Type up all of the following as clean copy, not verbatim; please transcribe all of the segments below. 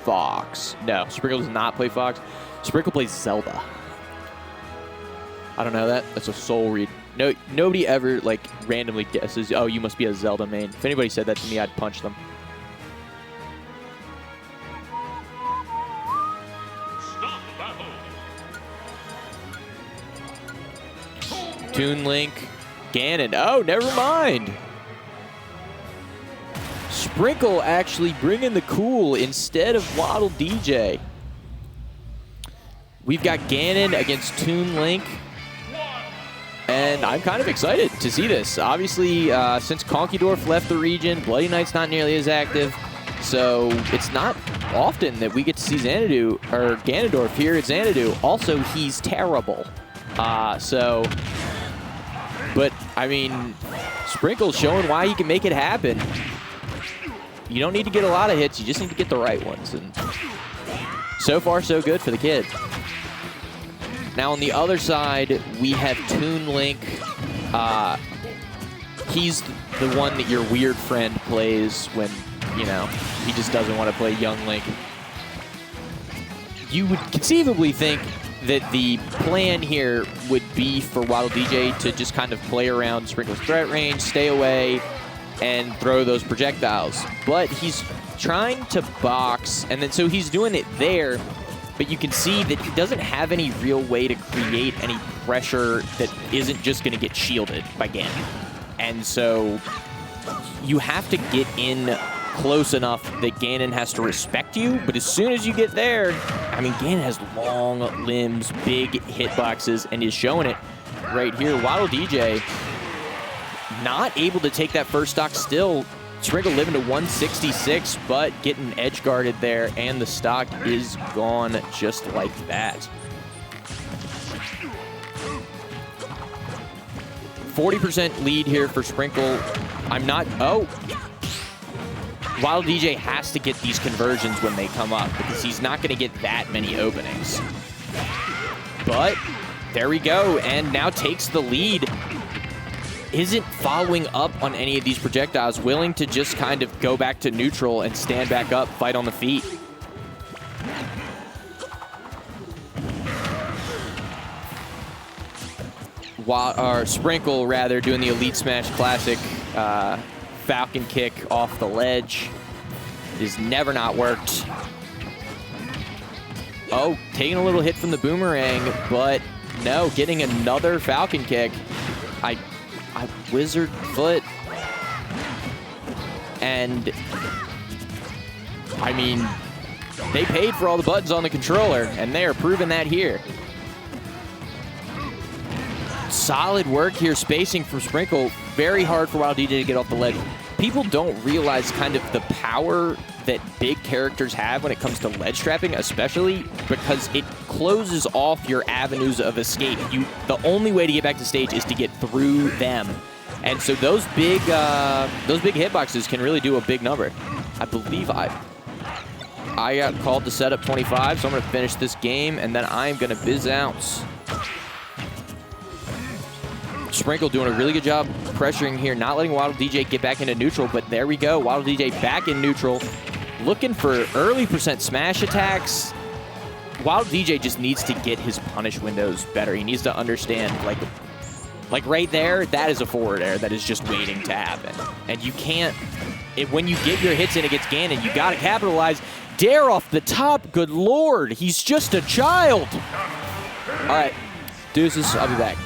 Fox. No, Sprinkle does not play Fox. Sprinkle plays Zelda. I don't know that. That's a soul read. No, nobody ever like randomly guesses, oh, you must be a Zelda main. If anybody said that to me, I'd punch them. Toon Link, Ganon. Oh, never mind. Sprinkle actually bringing the cool instead of Waddle DJ. We've got Ganon against Toon Link. And I'm kind of excited to see this. Obviously, since Conkeydorf left the region, Bloody Knight's not nearly as active. So it's not often that we get to see Xanadu, or Ganondorf here at Xanadu. Also, he's terrible. But, I mean, Sprinkle's showing why he can make it happen. You don't need to get a lot of hits, you just need to get the right ones. And so far, so good for the kid. Now, on the other side, we have Toon Link. He's the one that your weird friend plays when, you know, he just doesn't want to play young Link. You would conceivably think that the plan here would be for Waddle DJ to just kind of play around Sprinkle's threat range, stay away, and throw those projectiles. But he's trying to box, and then so he's doing it there, but you can see that he doesn't have any real way to create any pressure that isn't just going to get shielded by Ganon. And so you have to get in close enough that Ganon has to respect you, but as soon as you get there, I mean, Ganon has long limbs, big hitboxes, and is showing it right here. Waddle DJ not able to take that first stock still. Sprinkle living to 166, but getting edge guarded there, and the stock is gone just like that. 40% lead here for Sprinkle. Oh. Waddle DJ has to get these conversions when they come up because he's not going to get that many openings. But there we go, and now takes the lead. Isn't following up on any of these projectiles, willing to just kind of go back to neutral and stand back up, fight on the feet. Sprinkle, rather, doing the Elite Smash Classic Falcon kick off the ledge. It has never not worked. Oh, taking a little hit from the boomerang, but no, getting another Falcon kick. I wizard foot. And I mean, they paid for all the buttons on the controller, and they are proving that here. Solid work here, spacing from Sprinkle. Very hard for Waddle DJ to get off the ledge. People don't realize kind of the power that big characters have when it comes to ledge trapping, especially because it closes off your avenues of escape. The only way to get back to stage is to get through them. And so those big hitboxes can really do a big number. I believe I got called to set up 25, so I'm going to finish this game, and then I'm going to biz out. Sprinkle doing a really good job pressuring here, not letting Waddle DJ get back into neutral, but there we go. Waddle DJ back in neutral, looking for early % smash attacks. Waddle DJ just needs to get his punish windows better. He needs to understand, like right there, that is a forward air that is just waiting to happen. And you can't, when you get your hits in against Ganon, you got to capitalize. Dare off the top, good lord, he's just a child. All right, deuces, I'll be back.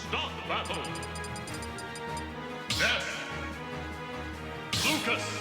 Stop battle! Ness! Lucas!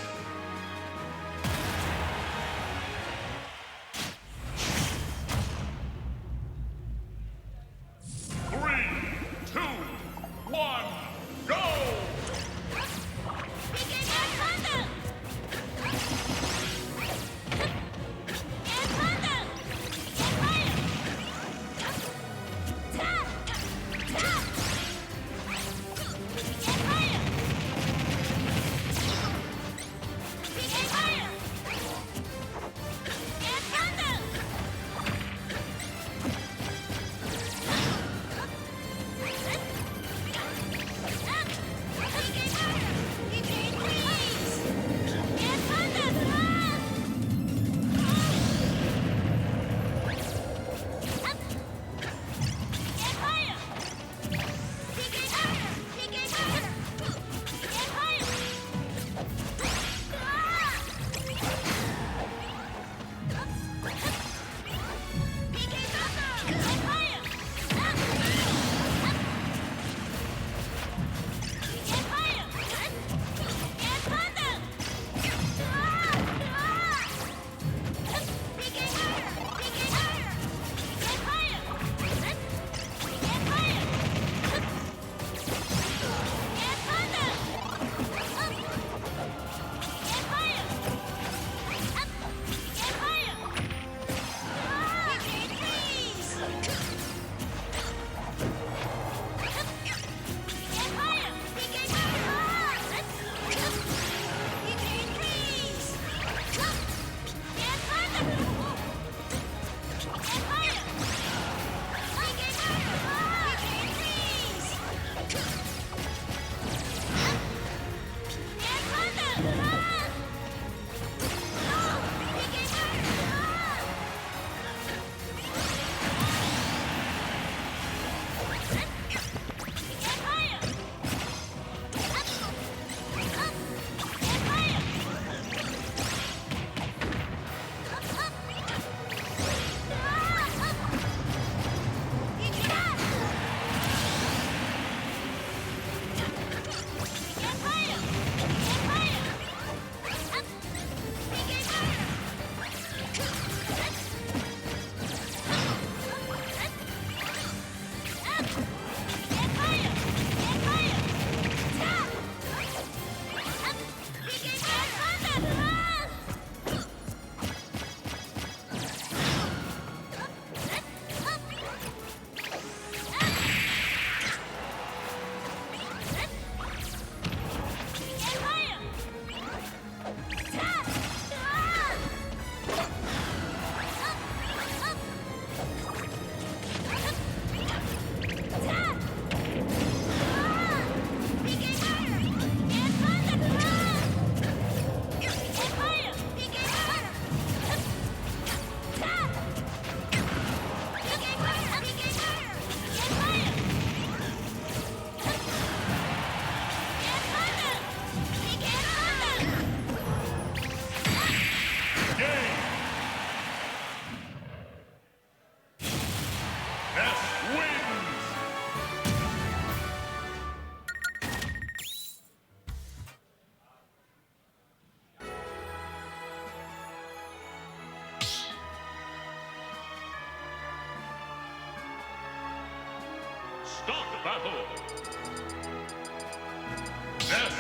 Start battle. Ness.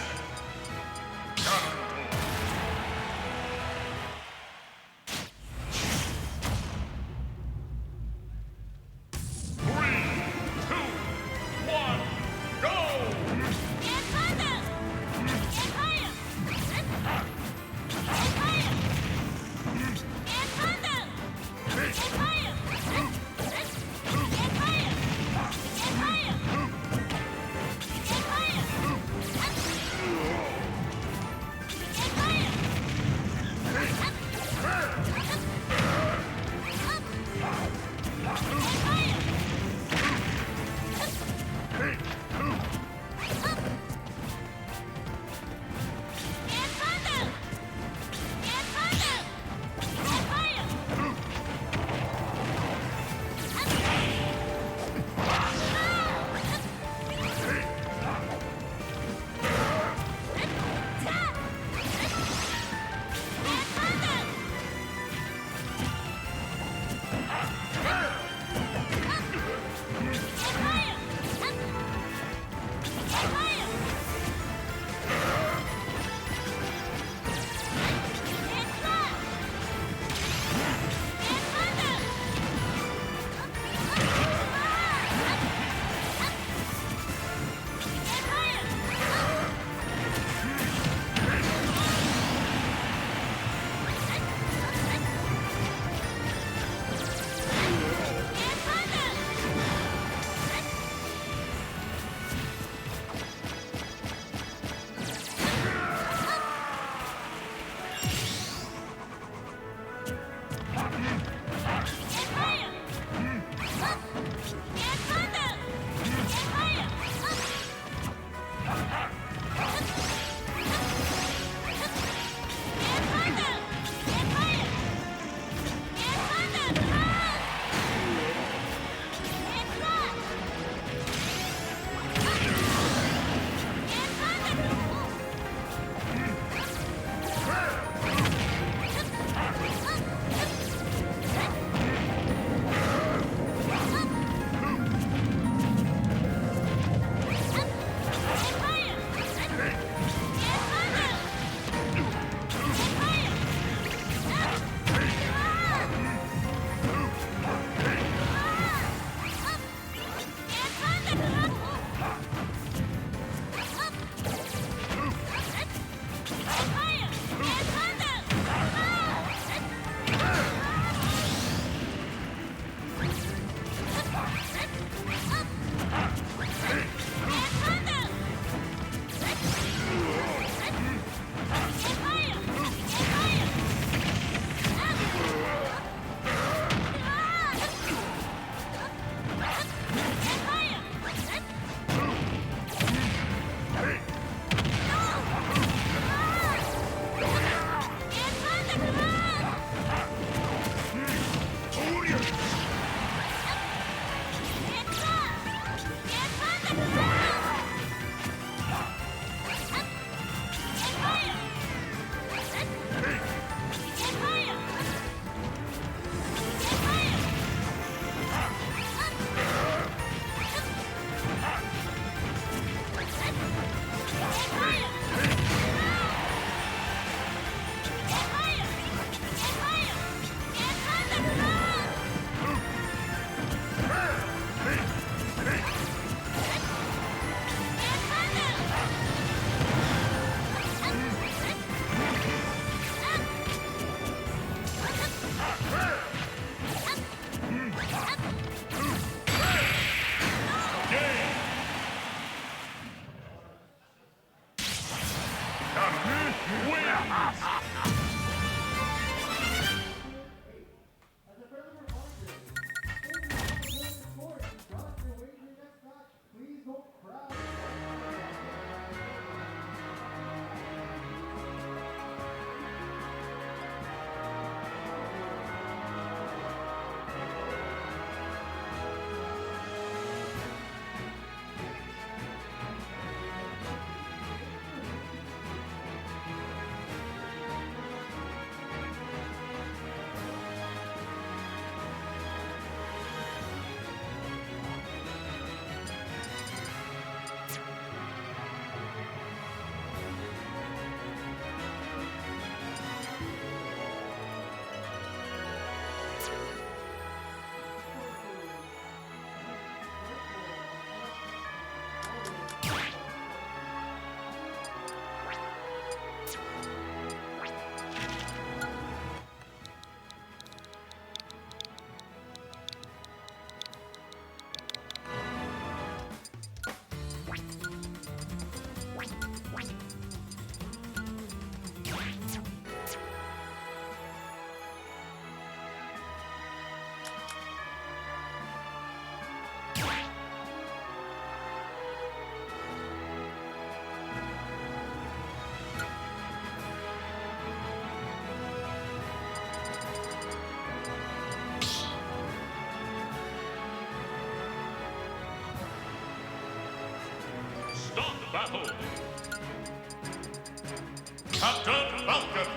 Ganondorf. 3, 2, 1, go! Get higher! Get higher! Get higher! Get higher! Get higher! Get higher! Get higher! Get higher! battle. Captain Falcon.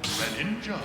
Greninja.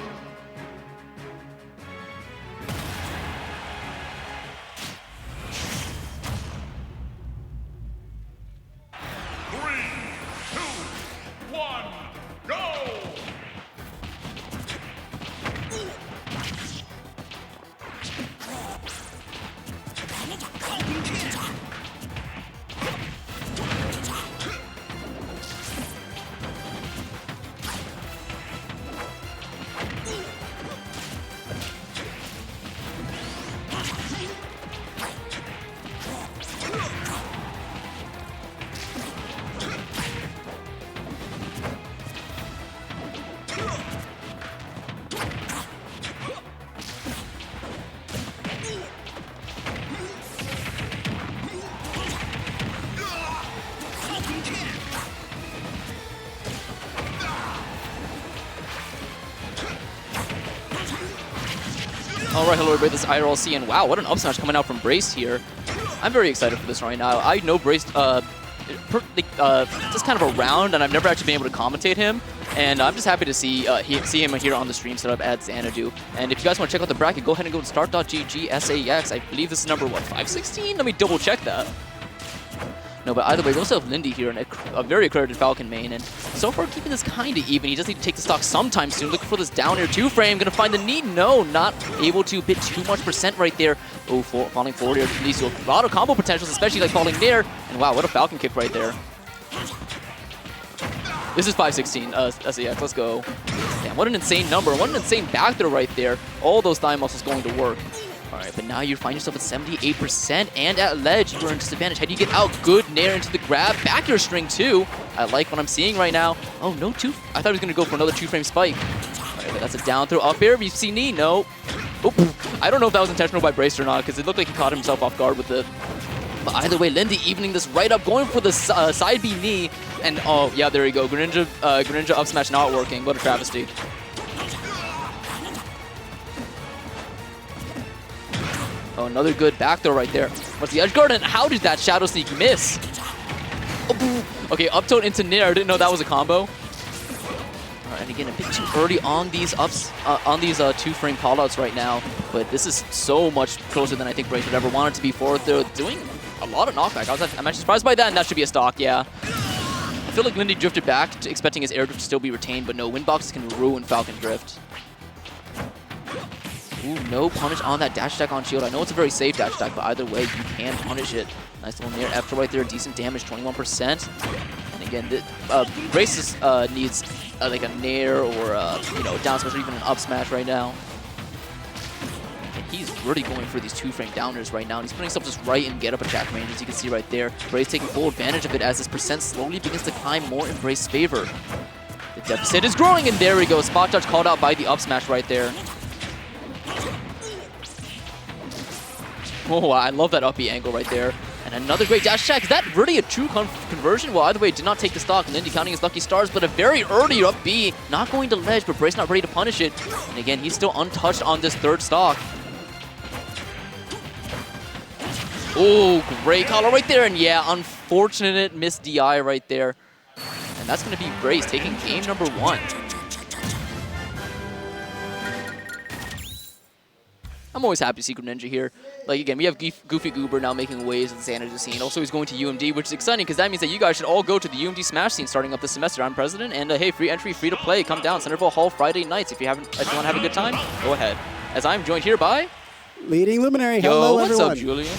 Alright, hello everybody, this is IRLC, and wow, what an up smash coming out from Brace here. I'm very excited for this right now. I know Brace just kind of around, and I've never actually been able to commentate him, and I'm just happy to see him here on the stream set up at Xanadu. And if you guys want to check out the bracket, go ahead and go to start.gg SAX. I believe this is number, what, 516? Let me double check that. No, but either way, we also have Lindy here, and a very accredited Falcon main, and so far keeping this kind of even. He does need to take the stock sometime soon. Looking for this down air 2-frame. Going to find the knee. No, not able to bit too much percent right there. Oh, falling forward here leads to a lot of combo potentials, especially like falling there. And wow, what a Falcon kick right there. This is 516 SAX. Let's go. Damn, what an insane number. What an insane back throw right there. All those thigh muscles going to work. Alright, but now you find yourself at 78%, and at ledge, you are in disadvantage. How do you get out? Good nair into the grab. Back air string, too. I like what I'm seeing right now. Oh, no two. I thought he was going to go for another 2-frame spike. Alright, but that's a down throw up air. You see knee? No. Oh, I don't know if that was intentional by Brace or not, because it looked like he caught himself off guard with it. But either way, Lindy evening this right up, going for the side B knee. And oh, yeah, there you go. Greninja up smash not working. What a travesty. Oh, another good back throw right there. What's the edge guard, and how did that Shadow Sneak miss? Oh, okay, up tilt into nair. I didn't know that was a combo. All right, and again, a bit too early on these on these 2-frame callouts right now. But this is so much closer than I think Brace would ever want it to be for. They're doing a lot of knockback. I'm actually surprised by that, and that should be a stock, yeah. I feel like Lindy drifted back, expecting his air drift to still be retained, but no, wind boxes can ruin Falcon drift. Ooh, no punish on that dash attack on shield. I know it's a very safe dash attack, but either way, you can punish it. Nice little nair F right there, decent damage, 21%. And again, Brace needs like a nair or down smash or even an up smash right now. And he's really going for these 2-frame downers right now. And he's putting himself just right in get up attack range, as you can see right there. Brace taking full advantage of it as his percent slowly begins to climb more in Brace's favor. The deficit is growing, and there we go. Spot dodge called out by the up smash right there. Oh, I love that up B angle right there. And another great dash attack. Is that really a true conversion? Well, either way, did not take the stock. Lindy counting his lucky stars, but a very early up B. Not going to ledge, but Brace not ready to punish it. And again, he's still untouched on this third stock. Oh, great collar right there. And yeah, unfortunate missed DI right there. And that's going to be Brace taking game number 1. I'm always happy to see Greninja here. Like, again, we have Goofy Goober now making waves in the Xanadu scene. Also, he's going to UMD, which is exciting because that means that you guys should all go to the UMD Smash scene starting up this semester. I'm president, and hey, free entry, free to play. Come down, Centerville Hall Friday nights. If you want to have a good time, go ahead. As I'm joined here by Leading Luminary. Yo, hello what's everyone. up, Julian?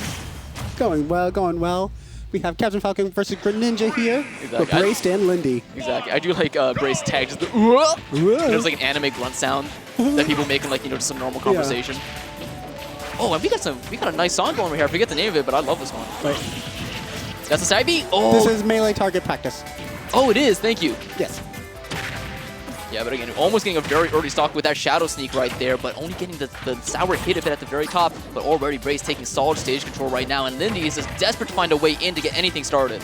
Going well, going well. We have Captain Falcon versus Greninja here. Exactly. With Brace and Lindy. Exactly. I do like Brace tag, just the there's like an anime grunt sound that people make in like just some normal conversation. Yeah. Oh, and we got a nice song going right here. I forget the name of it, but I love this one. Right. That's a side B? Oh. This is melee target practice. Oh, it is. Thank you. Yes. Yeah, but again, almost getting a very early stock with that Shadow Sneak right there, but only getting the sour hit of it at the very top. But already Brace taking solid stage control right now, and Lindy is just desperate to find a way in to get anything started.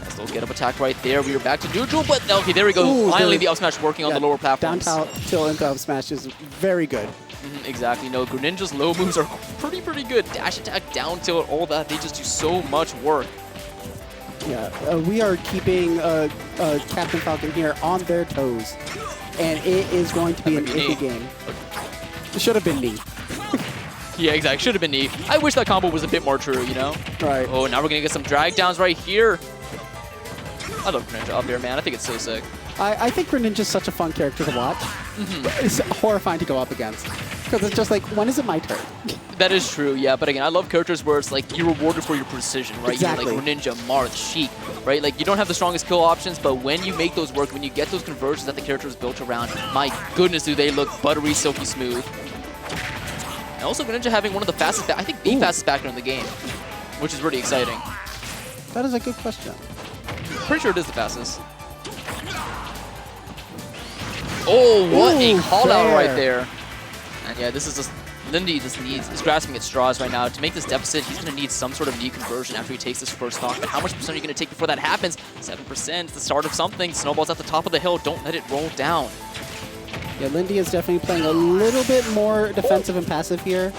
Nice little get-up attack right there. We are back to neutral, but okay, there we go. Ooh, finally, the up smash working on the lower platforms. Down tilt into up smash is very good. Exactly. No, Greninja's low moves are pretty good. Dash attack, down tilt, all that. They just do so much work. Yeah, we are keeping Captain Falcon here on their toes, and it is going to be an iffy game. It should have been me. Yeah, exactly. Should have been knee. I wish that combo was a bit more true, you know? Right. Oh, now we're going to get some drag downs right here. I love Greninja up here, man. I think it's so sick. I think Greninja's such a fun character to watch. It's horrifying to go up against. Because it's just like, when is it my turn? That is true, yeah. But again, I love characters where it's like you're rewarded for your precision, right? Exactly. You're like Greninja, Marth, Sheik, right? Like you don't have the strongest kill options, but when you make those work, when you get those conversions that the character is built around, my goodness, do they look buttery, silky smooth. And also Greninja having one of the fastest, I think the fastest backer in the game, which is really exciting. That is a good question. Pretty sure it is the fastest. Oh, what a call out right there. And yeah, this is just, Lindy just is grasping at straws right now. To make this deficit, he's going to need some sort of knee conversion after he takes this first stock. But how much percent are you going to take before that happens? 7%, the start of something. Snowball's at the top of the hill. Don't let it roll down. Yeah, Lindy is definitely playing a little bit more defensive and passive here.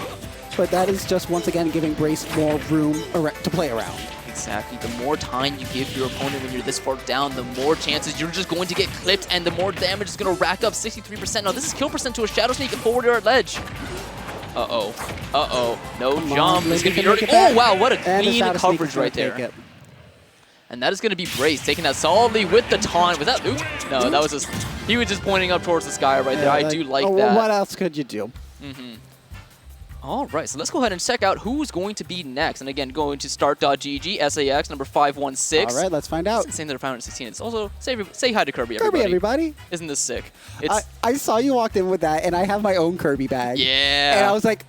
But that is just, once again, giving Brace more room to play around. Exactly. The more time you give your opponent when you're this far down, the more chances you're just going to get clipped, and the more damage is going to rack up. 63%. Now, this is kill percent to a Shadow Sneak and forward air at ledge. Uh-oh. Uh-oh. No jump. It's going to be dirty. Oh, wow. What a clean coverage right there. And that is going to be Brace taking that solidly with the taunt. Was that Luke? No, that was just... He was just pointing up towards the sky right there. I do like that. Well, what else could you do? All right, so let's go ahead and check out who's going to be next. And again, going to start.gg, SAX, number 516. All right, let's find out. It's insane that they're 516. It's also, say hi to Kirby, Kirby, everybody. Isn't this sick? I saw you walked in with that, and I have my own Kirby bag. Yeah. And I was like,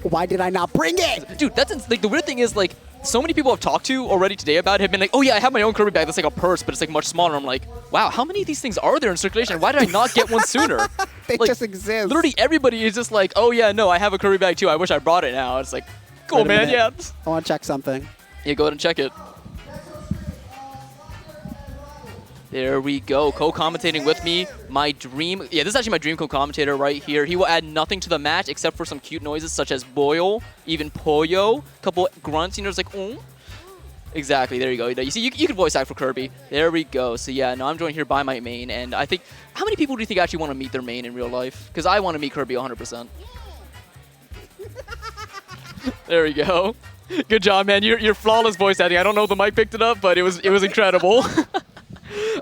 why did I not bring it? Dude, that's like the weird thing is like, so many people I've talked to already today about it have been like, oh yeah, I have my own Kirby bag that's like a purse, but it's like much smaller. I'm like, wow, how many of these things are there in circulation? Why did I not get one sooner? They like, just exist. Literally everybody is just like, oh yeah, no, I have a Kirby bag too. I wish I brought it now. It's like, cool, man, yeah. I want to check something. Yeah, go ahead and check it. There we go. Co-commentating with me, my dream. Yeah, this is actually my dream co-commentator right here. He will add nothing to the match except for some cute noises such as boil, even pollo, a couple grunts, you know, it's like, oh. Exactly, there you go. You see, you can voice act for Kirby. There we go. So yeah, no, I'm joined here by my main, and I think, how many people do you think actually want to meet their main in real life? Because I want to meet Kirby 100%. There we go. Good job, man. Your flawless voice acting. I don't know if the mic picked it up, but it was incredible.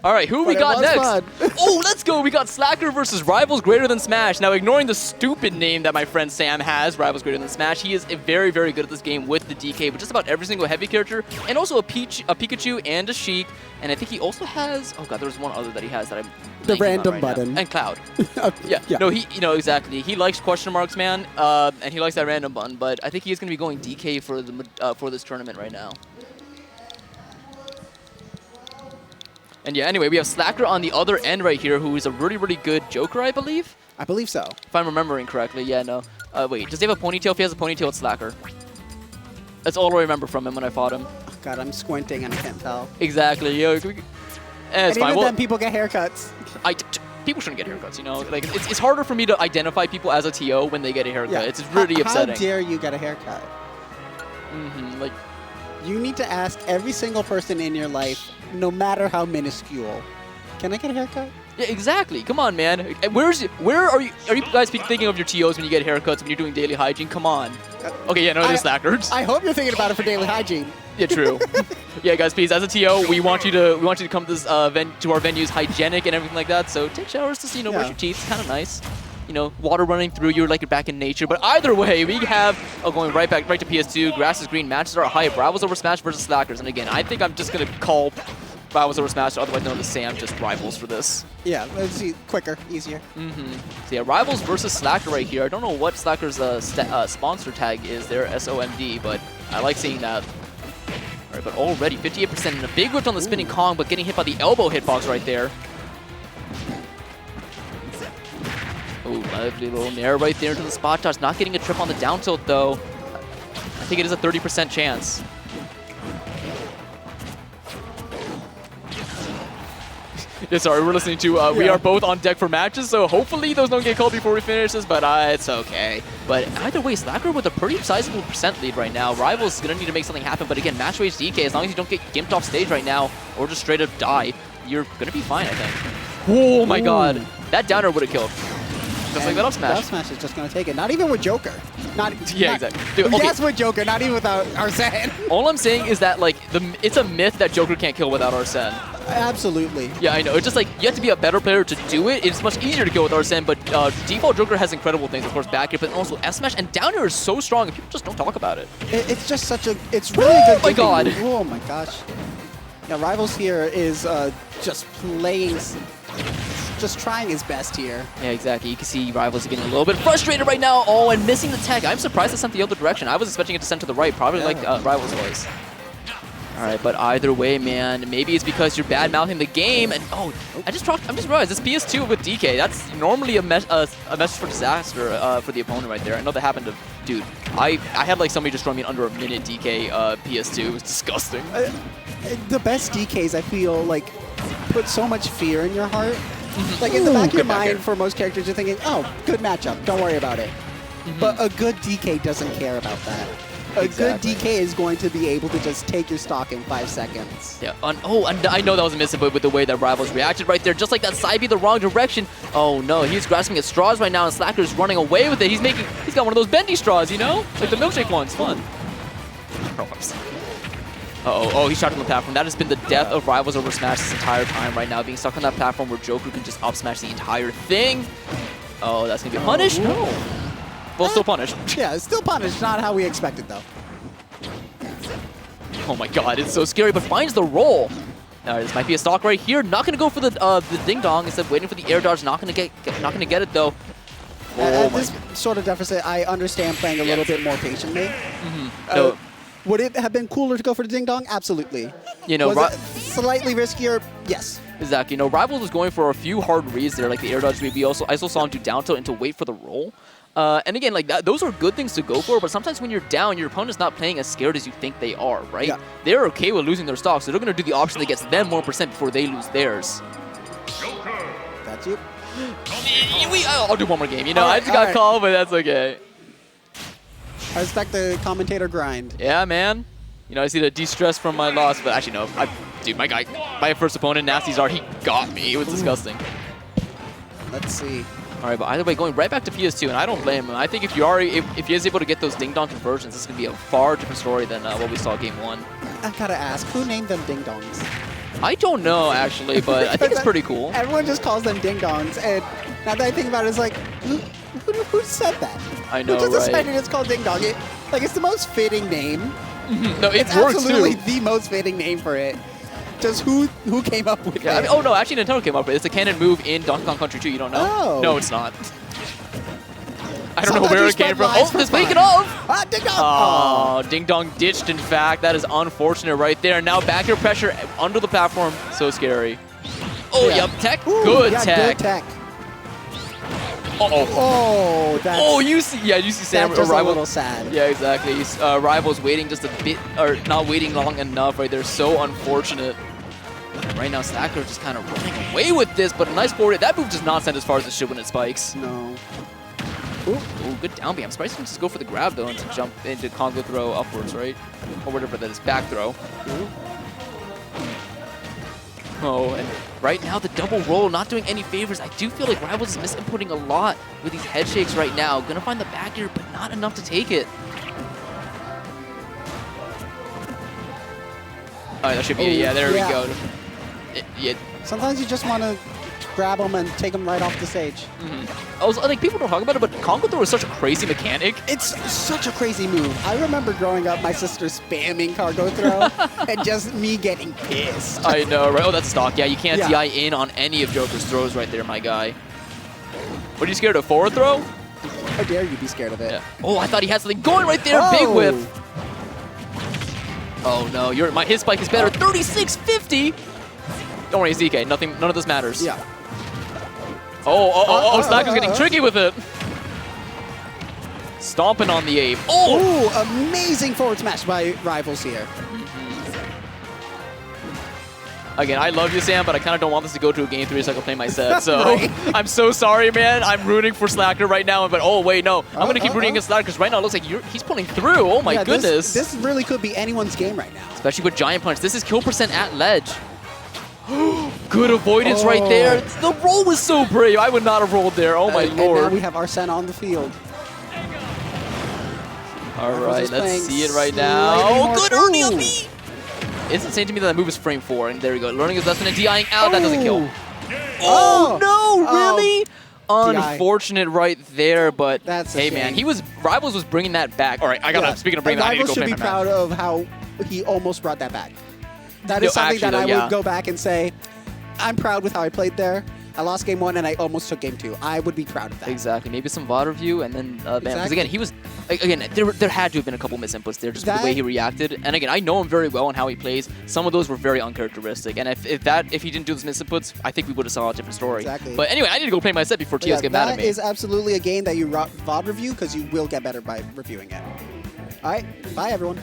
All right, who we got next? Oh, let's go. We got Slacker versus Rivals Greater Than Smash. Now, ignoring the stupid name that my friend Sam has, Rivals Greater Than Smash, he is very, very good at this game with the DK, but just about every single heavy character, and also a Pikachu and a Sheik, and I think he also has, oh god, there's one other that he has that I'm the random right button. Now. And Cloud. Yeah. No, exactly. He likes question marks, man, and he likes that random button, but I think he is going to be going DK for this tournament right now. And yeah, anyway, we have Slacker on the other end right here, who is a really, really good Joker, I believe? I believe so. If I'm remembering correctly, yeah, no. Wait, does he have a ponytail? If he has a ponytail, it's Slacker. That's all I remember from him when I fought him. Oh, god, I'm squinting and I can't tell. Exactly, yo. It's and fine. Even then, people get haircuts. People shouldn't get haircuts, you know? Like, it's harder for me to identify people as a TO when they get a haircut. Yeah. It's really upsetting. How dare you get a haircut? Like, you need to ask every single person in your life, no matter how minuscule, can I get a haircut? Yeah, exactly. Come on, man. Where are you guys thinking of your TOs when you get haircuts, when you're doing daily hygiene? Come on. Okay, yeah, no, it is Slacker. I hope you're thinking about it for daily hygiene. Yeah, true. Yeah, guys, please, as a TO, we want you to come to this to our venues hygienic and everything like that. So take showers to brush your teeth. It's kind of nice. You know, water running through you like you're back in nature. But either way, we have going right to PS2. Grass is green. Matches are hype. Rivals over Smash versus Slackers. And again, I think I'm just gonna call Rivals over Smash, otherwise known as Sam, just Rivals for this. Yeah, let's see, quicker, easier. So yeah, Rivals versus Slacker right here. I don't know what Slacker's sponsor tag is there, SOMD, but I like seeing that. All right, but already 58% and a big whip on the spinning Kong, but getting hit by the elbow hitbox right there. Ooh, lovely little nair right there into the spot touch. Not getting a trip on the down tilt though. I think it is a 30% chance. Yeah, sorry, we're listening to, we are both on deck for matches, so hopefully those don't get called before we finish this, but it's okay. But either way, Slacker with a pretty sizable percent lead right now. Rivals is going to need to make something happen, but again, match rage DK, as long as you don't get gimped off stage right now, or just straight up die, you're going to be fine, I think. Oh my god, that downer would have killed. Just like that up smash. Up smash is just going to take it. Not even with Joker. Yeah, exactly. Dude, okay. Yes, with Joker, not even without Arsene. All I'm saying is that, like, it's a myth that Joker can't kill without Arsene. Absolutely. Yeah, I know. It's just like, you have to be a better player to do it. It's much easier to kill with Arsene, but default Joker has incredible things, of course, back here, but also F smash and down air is so strong, and people just don't talk about it. It's just such a, it's really good. Oh my god. Move. Oh my gosh. Yeah, Rivals here is just playing, just trying his best here. Yeah, exactly. You can see Rivals getting a little bit frustrated right now. Oh, and missing the tech. I'm surprised it sent the other direction. I was expecting it to send to the right, probably like Rivals was. All right, but either way, man, maybe it's because you're bad-mouthing the game. And I'm just realized this PS2 with DK. That's normally a message for disaster for the opponent right there. I know that happened to, dude. I had like somebody destroy me in under a minute DK PS2. It was disgusting. The best DKs, I feel like, put so much fear in your heart. Like in the back of your mind, for most characters, you're thinking, "Oh, good matchup. Don't worry about it." But a good DK doesn't care about that. A good DK is going to be able to just take your stock in 5 seconds. Yeah. And I know that was a miss, but with the way that Rivals reacted right there, just like that side B the wrong direction. Oh no, he's grasping at straws right now, and Slacker's running away with it. He's got one of those bendy straws, you know, like the milkshake ones. Fun. Oh, he's shot on the platform. That has been the death of Rivals over Smash this entire time right now, being stuck on that platform where Joker can just up smash the entire thing. Oh, that's gonna be punished. No. Well, still punished. Yeah, it's still punished. Not how we expected, though. Oh my god, it's so scary, but finds the roll. All right, this might be a stock right here. Not gonna go for the ding dong instead of waiting for the air dodge. Not gonna get it though. At this sort of deficit, I understand playing a little bit more patiently. No. Would it have been cooler to go for the ding dong? Absolutely. You know, was it slightly riskier? Yes. Exactly. You know, Rivals was going for a few hard reads there, like the air dodge. I also saw him do down tilt and to wait for the roll. And again, like those are good things to go for, but sometimes when you're down, your opponent's not playing as scared as you think they are, right? Yeah. They're okay with losing their stock, so they're going to do the option that gets them 1% before they lose theirs. That's you. I'll do one more game. You know, I just got called, but that's okay. I respect the commentator grind. Yeah, man. You know, I see the de-stress from my loss, but actually, no. Dude, my first opponent, Nasty's Art, he got me. It was disgusting. Let's see. All right, but either way, going right back to PS2, and I don't blame him. I think if he is able to get those ding-dong conversions, this is going to be a far different story than what we saw Game 1. I gotta ask, who named them ding-dongs? I don't know, actually, but I think it's pretty cool. Everyone just calls them ding-dongs, and now that I think about it, it's like, who said that? I know, Who just decided right? it's called ding-dong? It's the most fitting name. No, it's absolutely the most fitting name for it. Just who came up with it? I mean, oh no, actually Nintendo came up with it. It's a canon move in Donkey Kong Country 2. You don't know? Oh. No, it's not. I don't know where it came from. Oh, speaking of! Ding Dong! Oh, Ding Dong ditched, in fact. That is unfortunate right there. Now back air pressure under the platform. So scary. Oh, yep. Tech. Ooh, good yeah, tech. Good tech. Uh-oh. Oh, that's... Oh, you see Sam. That's just a little sad. Yeah, exactly. Rival's waiting just a bit, or not waiting long enough right there. So unfortunate. Right now, Slacker just kind of running away with this, but a nice forward. That move does not send as far as it should when it spikes. No. Ooh, good down B. I'm surprised he didn't just go for the grab, though, and to jump into combo throw upwards, right? Or whatever that is, back throw. Ooh. Oh, and right now, the double roll not doing any favors. I do feel like Rivals is misinputting a lot with these head shakes right now. Gonna find the back air, but not enough to take it. All right, that should be it. Yeah, there we go. Sometimes you just want to grab them and take them right off the stage. I was like, people don't talk about it, but Congo throw is such a crazy mechanic. It's such a crazy move. I remember growing up, my sister spamming cargo throw, and just me getting pissed. I know, right? Oh, that's stock. Yeah, you can't DI in on any of Joker's throws right there, my guy. What, are you scared of forward throw? How dare you be scared of it? Yeah. Oh, I thought he had something going right there. Oh. Big whip. Oh no, his spike is better. 3650. Don't worry, ZK. None of this matters. Yeah. Slacker's getting tricky with it. Stomping on the ape. Oh, amazing forward smash by Rivals here. Again, I love you, Sam, but I kind of don't want this to go to a game 3 so I can play my set. So I'm so sorry, man. I'm rooting for Slacker right now. But oh, wait, no. I'm going to keep rooting against Slacker because right now it looks like he's pulling through. Oh, my goodness. This really could be anyone's game right now. Especially with Giant Punch. This is kill percent at ledge. Good avoidance right there. The roll was so brave. I would not have rolled there. Oh, my lord. And now we have Arsene on the field. All right, let's see it right now. Oh, good early up B. It's insane to me that move is frame 4, and there we go. Learning his lesson and DIing out. That doesn't kill. Oh, no, really? Unfortunate right there, but that's hey, man, Rivals was bringing that back. All right, I gotta, speaking of bringing that, I need to go play my Rivals should be proud of how he almost brought that back. That is something that I would go back and say, I'm proud with how I played there. I lost game 1 and I almost took game 2. I would be proud of that. Exactly. Maybe some VOD review and then bam. Because again, he was there had to have been a couple misinputs there just with the way he reacted. And again, I know him very well and how he plays. Some of those were very uncharacteristic. And if he didn't do those misinputs, I think we would have saw a different story. Exactly. But anyway, I need to go play my set before TS get mad at me. That is absolutely a game that you VOD review because you will get better by reviewing it. All right. Bye, everyone.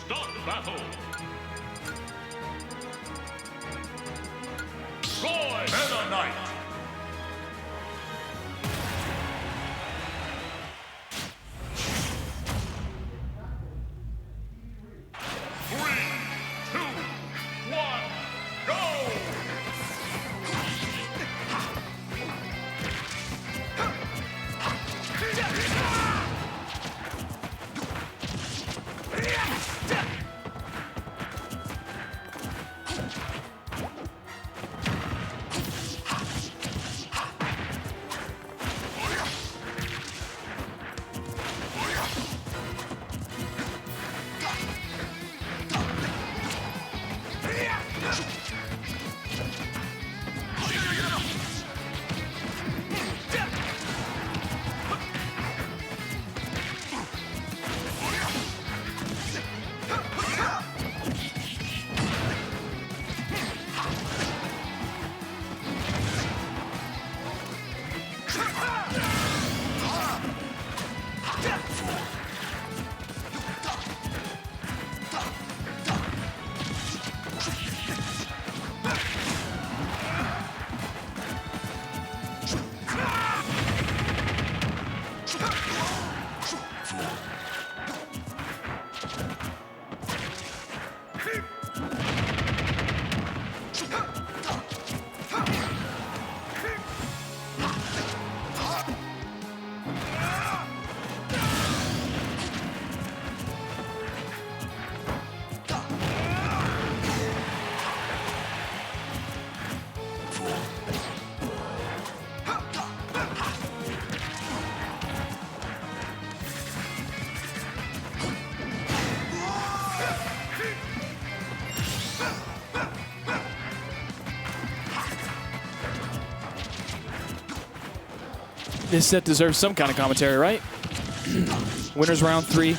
Start battle. Roy Meta Knight. This set deserves some kind of commentary, right? Winners round 3.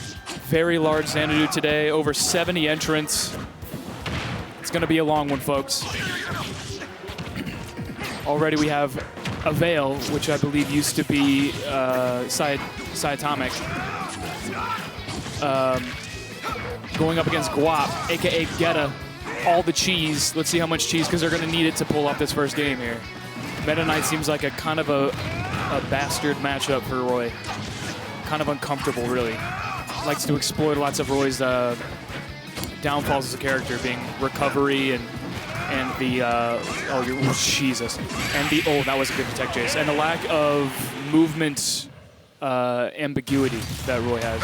Very large Xanadu today. Over 70 entrants. It's going to be a long one, folks. Already we have Avail, which I believe used to be Cyatomic. Going up against Guap, a.k.a. Geta. All the cheese. Let's see how much cheese, because they're going to need it to pull off this first game here. Meta Knight seems like a kind of a bastard matchup for Roy. kind of uncomfortable, really. Likes to exploit lots of Roy's downfalls as a character, being recovery and the Jesus, and the that was a good detect chase, and the lack of movement ambiguity that Roy has.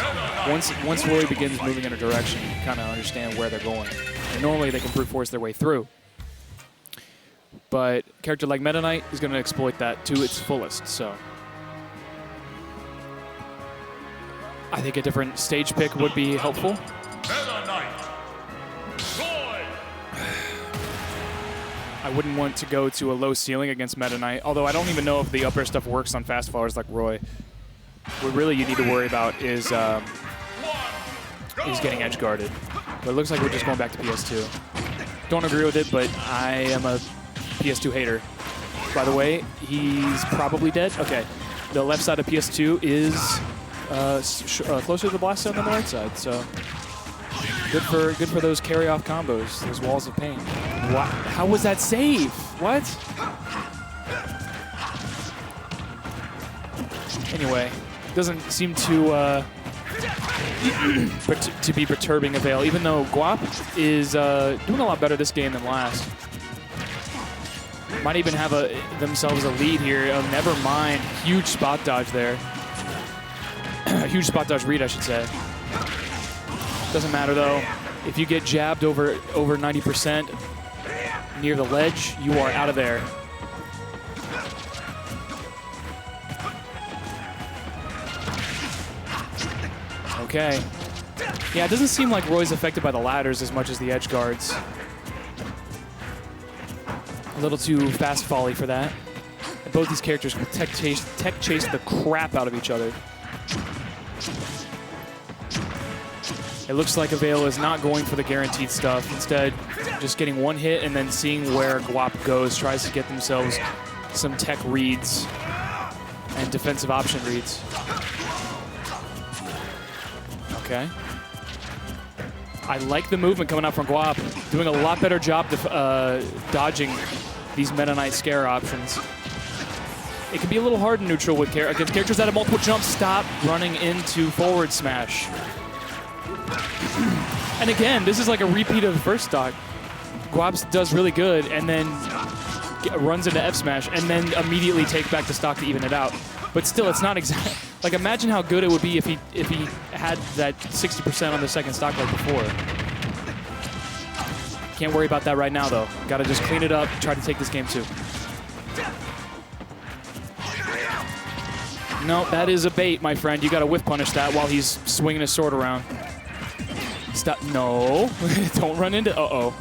Once Roy begins moving in a direction, you kind of understand where they're going, and normally they can brute force their way through. But a character like Meta Knight is going to exploit that to its fullest. So I think a different stage pick would be helpful. Meta Knight. Roy. I wouldn't want to go to a low ceiling against Meta Knight, although I don't even know if the up air stuff works on fast fallers like Roy. What really you need to worry about is getting edge guarded. But it looks like we're just going back to PS2. Don't agree with it, but I am a PS2 hater. By the way, he's probably dead. Okay, the left side of PS2 is closer to the blast zone than the right side, so good for those carry-off combos, those walls of pain. What? How was that save? What? Anyway, doesn't seem to be perturbing Avail, even though Guap is doing a lot better this game than last. Might even have themselves a lead here. Oh, never mind. Huge spot dodge there. Huge spot dodge read, I should say. Doesn't matter, though. If you get jabbed over 90% near the ledge, you are out of there. Okay. Yeah, it doesn't seem like Roy's affected by the ladders as much as the edge guards. A little too fast volley for that. And both these characters can tech chase the crap out of each other. It looks like Avail is not going for the guaranteed stuff. Instead, just getting one hit and then seeing where Guap goes. Tries to get themselves some tech reads and defensive option reads. Okay. I like the movement coming out from Guap. Doing a lot better job dodging these Meta Knight scare options. It can be a little hard in neutral with against characters that have multiple jumps. Stop running into forward smash. And again, this is like a repeat of the first stock. Guap does really good and then runs into F smash and then immediately takes back the stock to even it out. But still, it's not exact. Like, imagine how good it would be if he had that 60% on the second stock like before. Can't worry about that right now, though. Got to just clean it up, try to take this game, too. No, that is a bait, my friend. You got to whiff punish that while he's swinging his sword around. Stop. No. Don't run into... Uh-oh.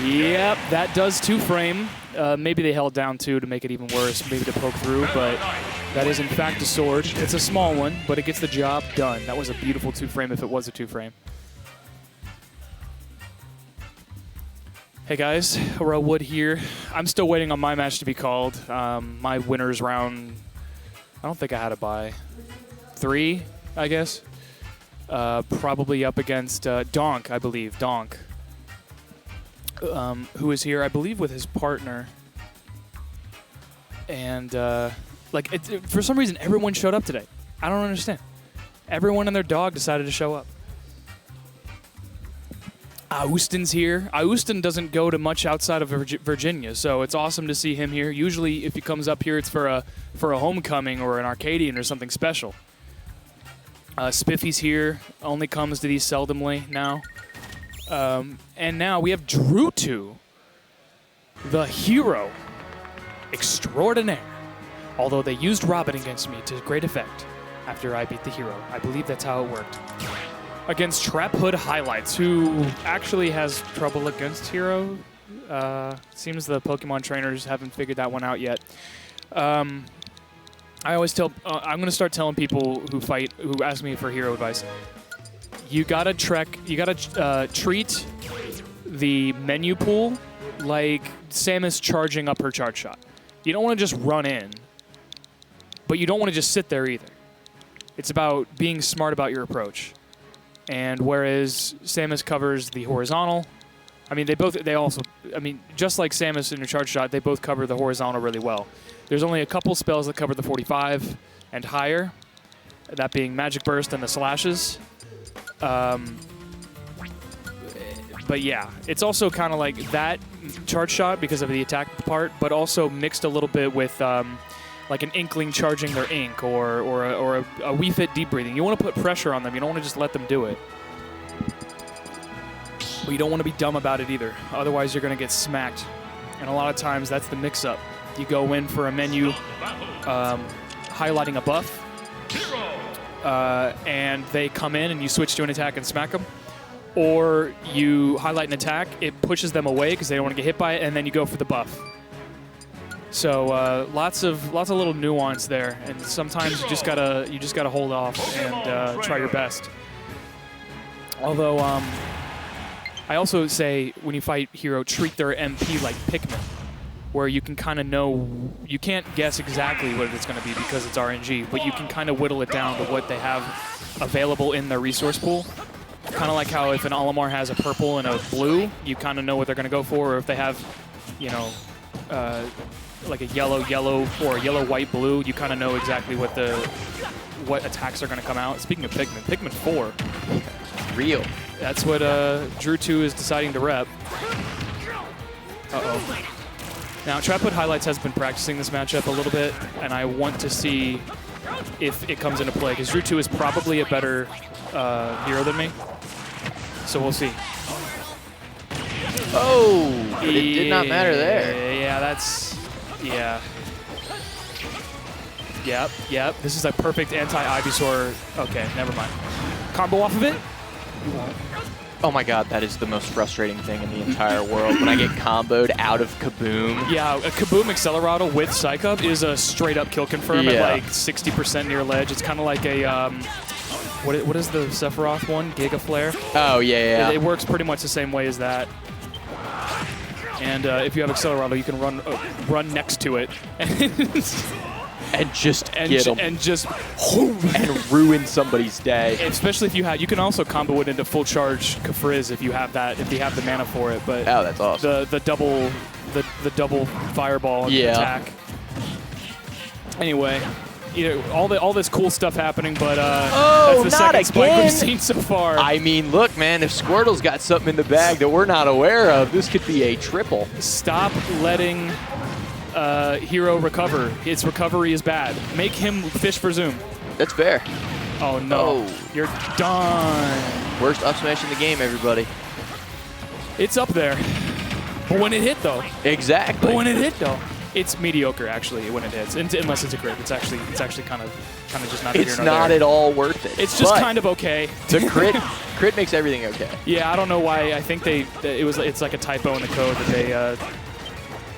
Yep, that does two-frame. Maybe they held down, too, to make it even worse. Maybe to poke through, but that is, in fact, a sword. It's a small one, but it gets the job done. That was a beautiful two-frame if it was a two-frame. Hey, guys. Wood here. I'm still waiting on my match to be called. My winner's round... I don't think I had a bye. 3, I guess. Probably up against Donk, I believe. Donk. Who is here, I believe, with his partner. And, for some reason, everyone showed up today. I don't understand. Everyone and their dog decided to show up. Austin's here. Austin doesn't go to much outside of Virginia, so it's awesome to see him here. Usually, if he comes up here, it's for a homecoming or an Arcadian or something special. Spiffy's here. Only comes to these seldomly now. And now we have Drewtwo, the hero extraordinaire. Although they used Robin against me to great effect after I beat the hero. I believe that's how it worked. Against TrapHoodHighlights, who actually has trouble against hero. Seems the Pokemon trainers haven't figured that one out yet. I always tell, I'm going to start telling people who ask me for hero advice. You gotta treat the menu pool like Samus charging up her charge shot. You don't want to just run in, but you don't want to just sit there either. It's about being smart about your approach. And whereas Samus covers the horizontal, I mean, just like Samus in her charge shot, they both cover the horizontal really well. There's only a couple spells that cover the 45 and higher. that being Magic Burst and the slashes. But yeah, it's also kind of like that charge shot because of the attack part, but also mixed a little bit with like an Inkling charging their Ink or a Wii Fit deep breathing. You want to put pressure on them. You don't want to just let them do it. But you don't want to be dumb about it either. Otherwise, you're going to get smacked. And a lot of times, that's the mix-up. You go in for a menu highlighting a buff, and they come in and you switch to an attack and smack them. Or you highlight an attack, it pushes them away because they don't want to get hit by it, and then you go for the buff. So lots of little nuance there, and sometimes you just gotta hold off and try your best. Although I also say when you fight hero, treat their MP like Pikmin, where you can kind of know, you can't guess exactly what it's going to be because it's RNG, but you can kind of whittle it down to what they have available in their resource pool. Kind of like how if an Olimar has a purple and a blue, you kind of know what they're going to go for. Or if they have, you know, like a yellow or a yellow white blue, you kind of know exactly what attacks are going to come out. Speaking of Pikmin 4. Real. That's what Drewtwo is deciding to rep. Uh-oh. Now, TrapHoodHighlights has been practicing this matchup a little bit, and I want to see if it comes into play, because Drewtwo is probably a better hero than me. So we'll see. Oh, but it did not matter there. Yeah, that's... Yeah. Yep. This is a perfect anti-Ivysaur. Okay, never mind. Combo off of it? You won't. Oh my god, that is the most frustrating thing in the entire world. When I get comboed out of Kaboom. Yeah, a Kaboom Accelerado with Psych Up is a straight-up kill confirm at like 60% near ledge. It's kind of like a... What is the Sephiroth one? Giga Flare? Oh, yeah. It works pretty much the same way as that. And if you have Accelerado, you can run next to it. And just get them. And just... and ruin somebody's day. Especially if you have... You can also combo it into full charge Kafriz if you have that, if you have the mana for it. But oh, that's awesome. The double fireball attack. Anyway, you know, all this cool stuff happening, but that's the second spike we've seen so far. I mean, look, man, if Squirtle's got something in the bag that we're not aware of, this could be a triple. Stop letting hero recover. His recovery is bad. Make him fish for Zoom. That's fair. Oh, no. Oh. You're done. Worst up smash in the game, everybody. It's up there. But when it hit, though. Exactly. But when it hit, though. It's mediocre, actually, when it hits. Unless it's a crit. It's actually kind of just not here nor there. It's not at all worth it. It's just kind of okay. The crit makes everything okay. Yeah, I don't know why. I think it's like a typo in the code that they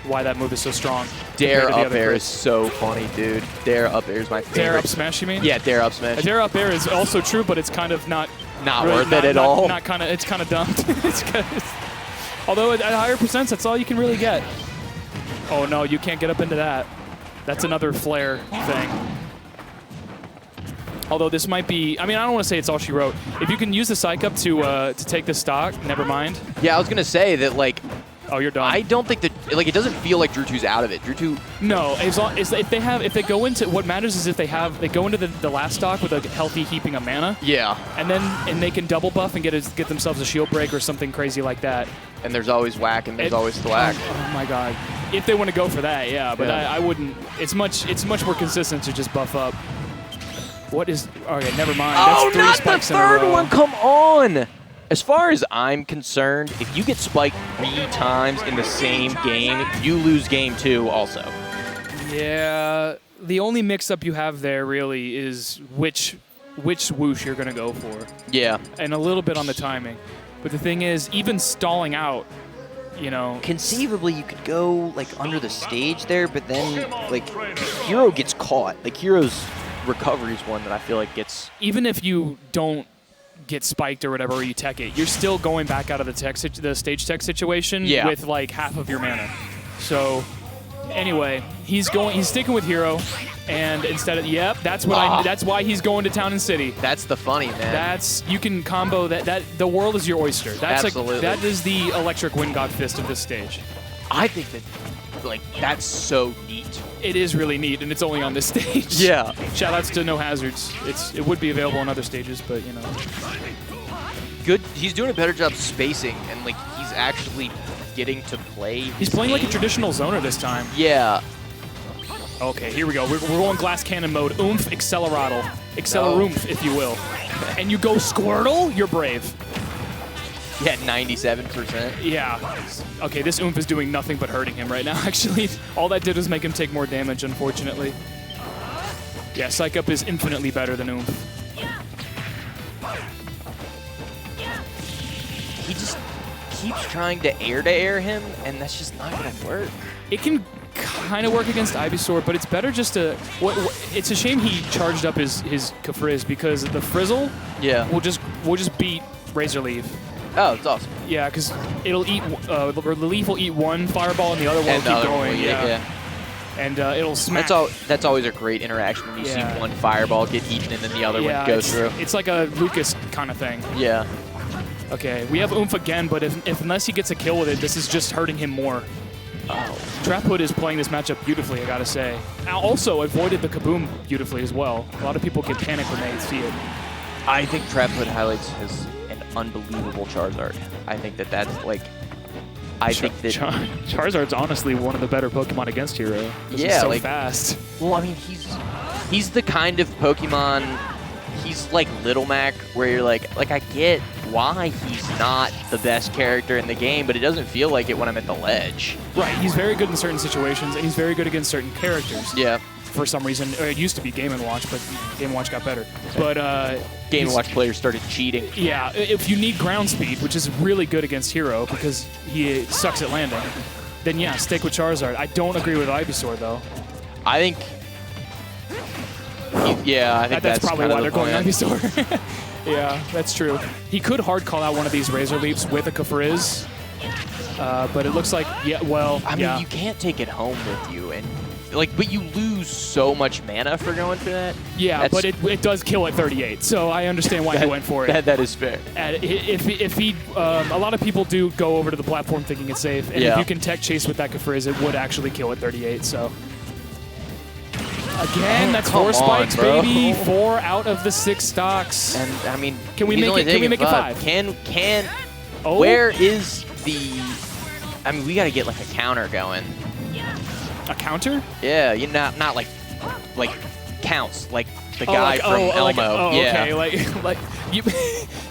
why that move is so strong. Dare up air is so funny, dude. Dare up air is my favorite. Dare up smash, you mean? Yeah, dare up smash. Dare up air is also true, but it's kind of not really, worth it at all. It's kind of dumb. Although at higher percents, that's all you can really get. Oh no, you can't get up into that. That's another flare thing. Although this might be, I mean, I don't want to say it's all she wrote. If you can use the Psych Up to take the stock, never mind. Yeah, I was gonna say that, like. Oh, you're done. I don't think that, like, it doesn't feel like Drewtwo's out of it. Drewtwo. No, if they go into, what matters is if they go into the last stock with a healthy heaping of mana. Yeah. And they can double buff and get themselves a shield break or something crazy like that. And there's always whack and there's always thwack. Oh my god. If they want to go for that, yeah, but yeah. I wouldn't. It's much more consistent to just buff up. What is? Okay, never mind. Oh, that's 3 not the spikes in a row. third one. Come on. As far as I'm concerned, if you get spiked 3 times in the same game, you lose game 2 also. Yeah, the only mix-up you have there really is which swoosh you're going to go for. Yeah. And a little bit on the timing. But the thing is, even stalling out, you know... Conceivably, you could go, like, under the stage there, but then, like, Hero gets caught. Like, Hero's recovery is one that I feel like gets... Even if you don't get spiked or whatever, or you tech it, you're still going back out of the stage tech situation with like half of your mana. So anyway, he's sticking with hero, and instead of that's why he's going to Town and City. That's the funny, man. You can combo that the world is your oyster. That's absolutely. That is the electric Wind God Fist of this stage. I think that like, that's so neat. It is really neat, and it's only on this stage. Yeah. Shoutouts to No Hazards. It would be available on other stages, but you know. Good. He's doing a better job spacing, and like he's actually getting to play. He's playing like a traditional zoner this time. Yeah. Okay, here we go. We're going glass cannon mode. Oomph, Acceleratle. Accelerumph, if you will. And you go Squirtle, you're brave. Yeah, 97%. Yeah. Okay, this Oomph is doing nothing but hurting him right now, actually. All that did was make him take more damage, unfortunately. Yeah, Psych Up is infinitely better than Oomph. He just keeps trying to air him, and that's just not going to work. It can kind of work against Ivysaur, but it's better just to... it's a shame he charged up his Kafrizz, because the Frizzle will just beat Razor Leaf. Oh, it's awesome. Yeah, because it'll eat... the Leaf will eat one Fireball, and the other one will keep going. Yeah. And it'll smack. That's always a great interaction when you see one Fireball get eaten and then the other one goes through. It's like a Lucas kind of thing. Yeah. Okay, we have Oomph again, but unless he gets a kill with it, this is just hurting him more. Oh. TrapHood is playing this matchup beautifully, I gotta say. Now, also avoided the Kaboom beautifully as well. A lot of people get panicked when they see it. I think TrapHoodHighlights has an unbelievable Charizard. I think that's like... Charizard's honestly one of the better Pokemon against Hero. He's so fast. Well, I mean, he's the kind of Pokemon... He's like Little Mac, where you're like I get why he's not the best character in the game, but it doesn't feel like it when I'm at the ledge. Right, he's very good in certain situations, and he's very good against certain characters. Yeah. For some reason, it used to be Game & Watch, but Game & Watch got better. But Game & Watch players started cheating. Yeah, if you need ground speed, which is really good against Hero because he sucks at landing, then yeah, stick with Charizard. I don't agree with Ivysaur though. I think. I think that's probably why they're going Ivysaur. Yeah, that's true. He could hard call out one of these Razor Leaps with a Kafrizz, but it looks like I mean, you can't take it home with you, and but you lose so much mana for going for that. Yeah, but it does kill at 38, so I understand why he went for it. That is fair. If he, a lot of people do go over to the platform thinking it's safe, and if you can tech chase with that Kafrizz, it would actually kill at 38. So. Again, that's 4 spikes, baby. 4 out of the 6 stocks. And I mean, can we make it 5? Where is the? I mean, we got to get like a counter going. A counter? Yeah, not like counts, like the guy from Elmo. Okay, like you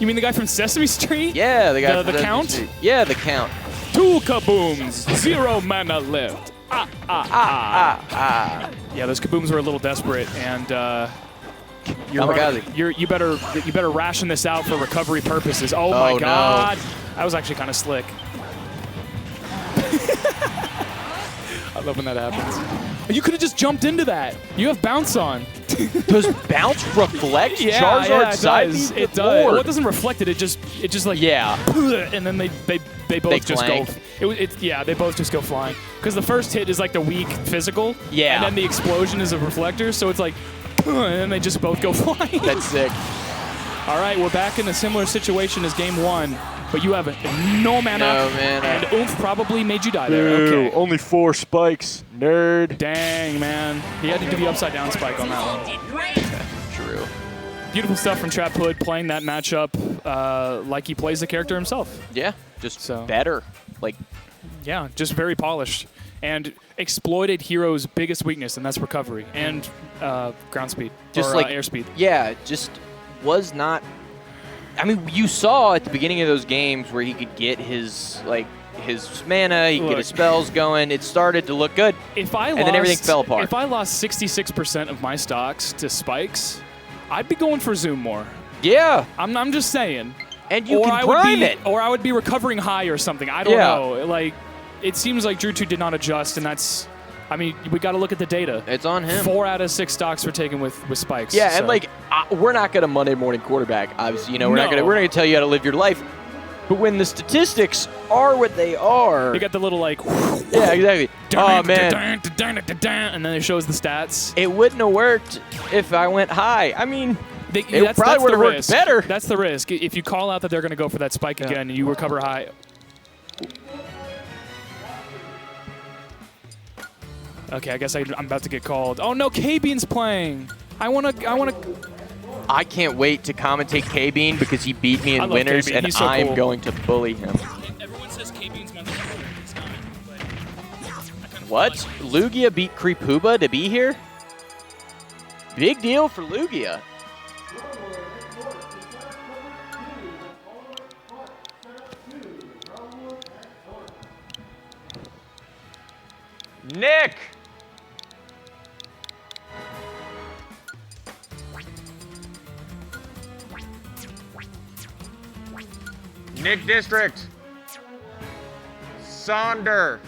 mean the guy from Sesame Street? Yeah, the guy. The count? Street. Yeah, the count. 2 kabooms, 0 mana left. Yeah, those kabooms were a little desperate, and you better ration this out for recovery purposes. Oh my God, that was actually kind of slick. I love when that happens. You could have just jumped into that. You have bounce on. Does bounce reflect Charizard side? It does. Well, it doesn't reflect it. It just like and then they both just go. They both just go flying. Because the first hit is like the weak physical. Yeah. And then the explosion is a reflector, so it's like, and then they just both go flying. That's sick. All right, we're back in a similar situation as game 1. But you have no mana, and Oomph probably made you die there. Okay. Only 4 spikes, nerd. Dang, man. He had to do the upside-down spike on that one. True. Beautiful stuff from TrapHood, playing that matchup like he plays the character himself. Yeah, just better. Yeah, just very polished. And exploited Hero's biggest weakness, and that's recovery and ground speed, or airspeed. Yeah, just was not... I mean, you saw at the beginning of those games where he could get his mana, he could get his spells going. It started to look good, and then everything fell apart. If I lost 66% of my stocks to spikes, I'd be going for Zoom more. Yeah. I'm just saying. And you can prime it. Or I would be recovering high or something. I don't know. Like, it seems like Drewtwo did not adjust, and that's... I mean, we got to look at the data. It's on him. 4 out of 6 stocks were taken with spikes. Yeah, so. And we're not going to Monday morning quarterback. Obviously, we're not going to tell you how to live your life. But when the statistics are what they are, they got the little yeah, exactly. Oh man, and then it shows the stats. It wouldn't have worked if I went high. I mean, it probably would have worked better. That's the risk. If you call out that they're going to go for that spike again, and you recover high. Okay, I guess I'm about to get called. Oh no, KBean's playing. I wanna. I can't wait to commentate KBean because he beat me I in love winners, KBean. and He's so I'm cool. going to bully him. Everyone says KBean's my favorite. It's not, but What? Lugia beat Creepuba to be here? Big deal for Lugia. Nick! Nick District. Sonder.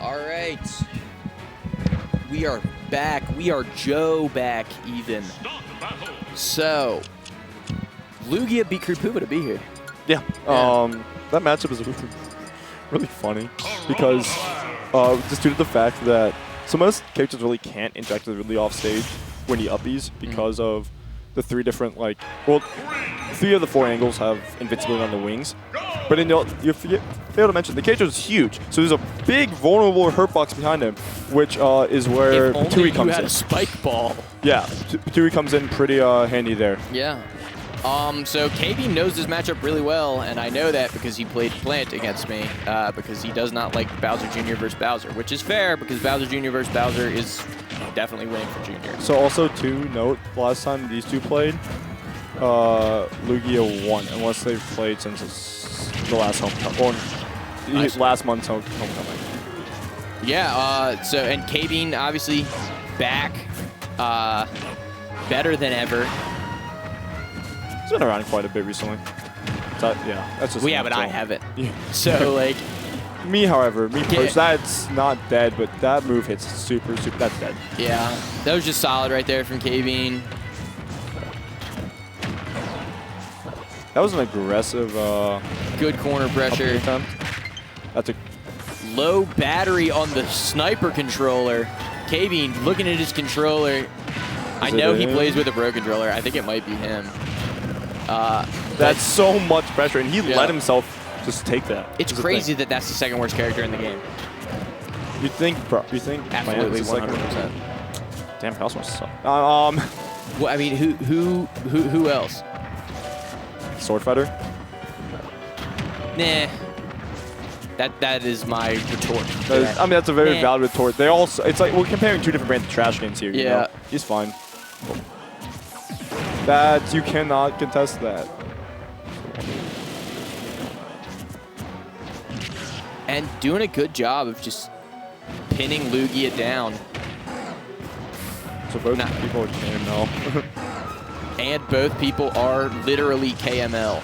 All right. We are back. We are Joe back even. So, Lugia beat Creepuba to be here. Yeah. That matchup is really funny because just due to the fact that most characters really can't interact with really off stage when he uppies because of the 3 different, like, well, 3 of the 4 angles have invincibility on the wings. But you fail to mention the character is huge, so there's a big vulnerable hurt box behind him, which is where If only Tui you comes had in. a spike ball. Yeah, Tui comes in pretty handy there. Yeah. So KBean knows this matchup really well, and I know that because he played Plant against me, because he does not like Bowser Jr. versus Bowser, which is fair because Bowser Jr. versus Bowser is definitely winning for Jr. So also to note, last time these two played, Lugia won, unless they've played since the last homecoming, or last month's homecoming. Yeah, and KBean obviously back, better than ever. It's been around quite a bit recently. Yeah, that's just Well, yeah, but I natural. haven't. Yeah. So, like, Me, however, that's not dead, but that move hits super, that's dead. yeah, that was just solid right there from KBean. That was an aggressive Good corner pressure. attempt. That's a Low battery on the sniper controller. KBean looking at his controller. I know he him? plays with a pro controller. I think it might be him. that's so much pressure, and he Yeah. let himself just take that. It's That's the crazy thing. that that's the second worst character in the game. You think Absolutely, Planet's the second 100%. Damn, Cosmos suck. Well, I mean, who else? Sword Fighter. Nah. That is my retort. I mean, that's a very Nah. valid retort. They also, it's like we're comparing 2 different brands of trash games here. You Yeah. know? He's fine. That you cannot contest that. And doing a good job of just pinning Lugia down. So both Nah. people are KML. And both people are literally KML.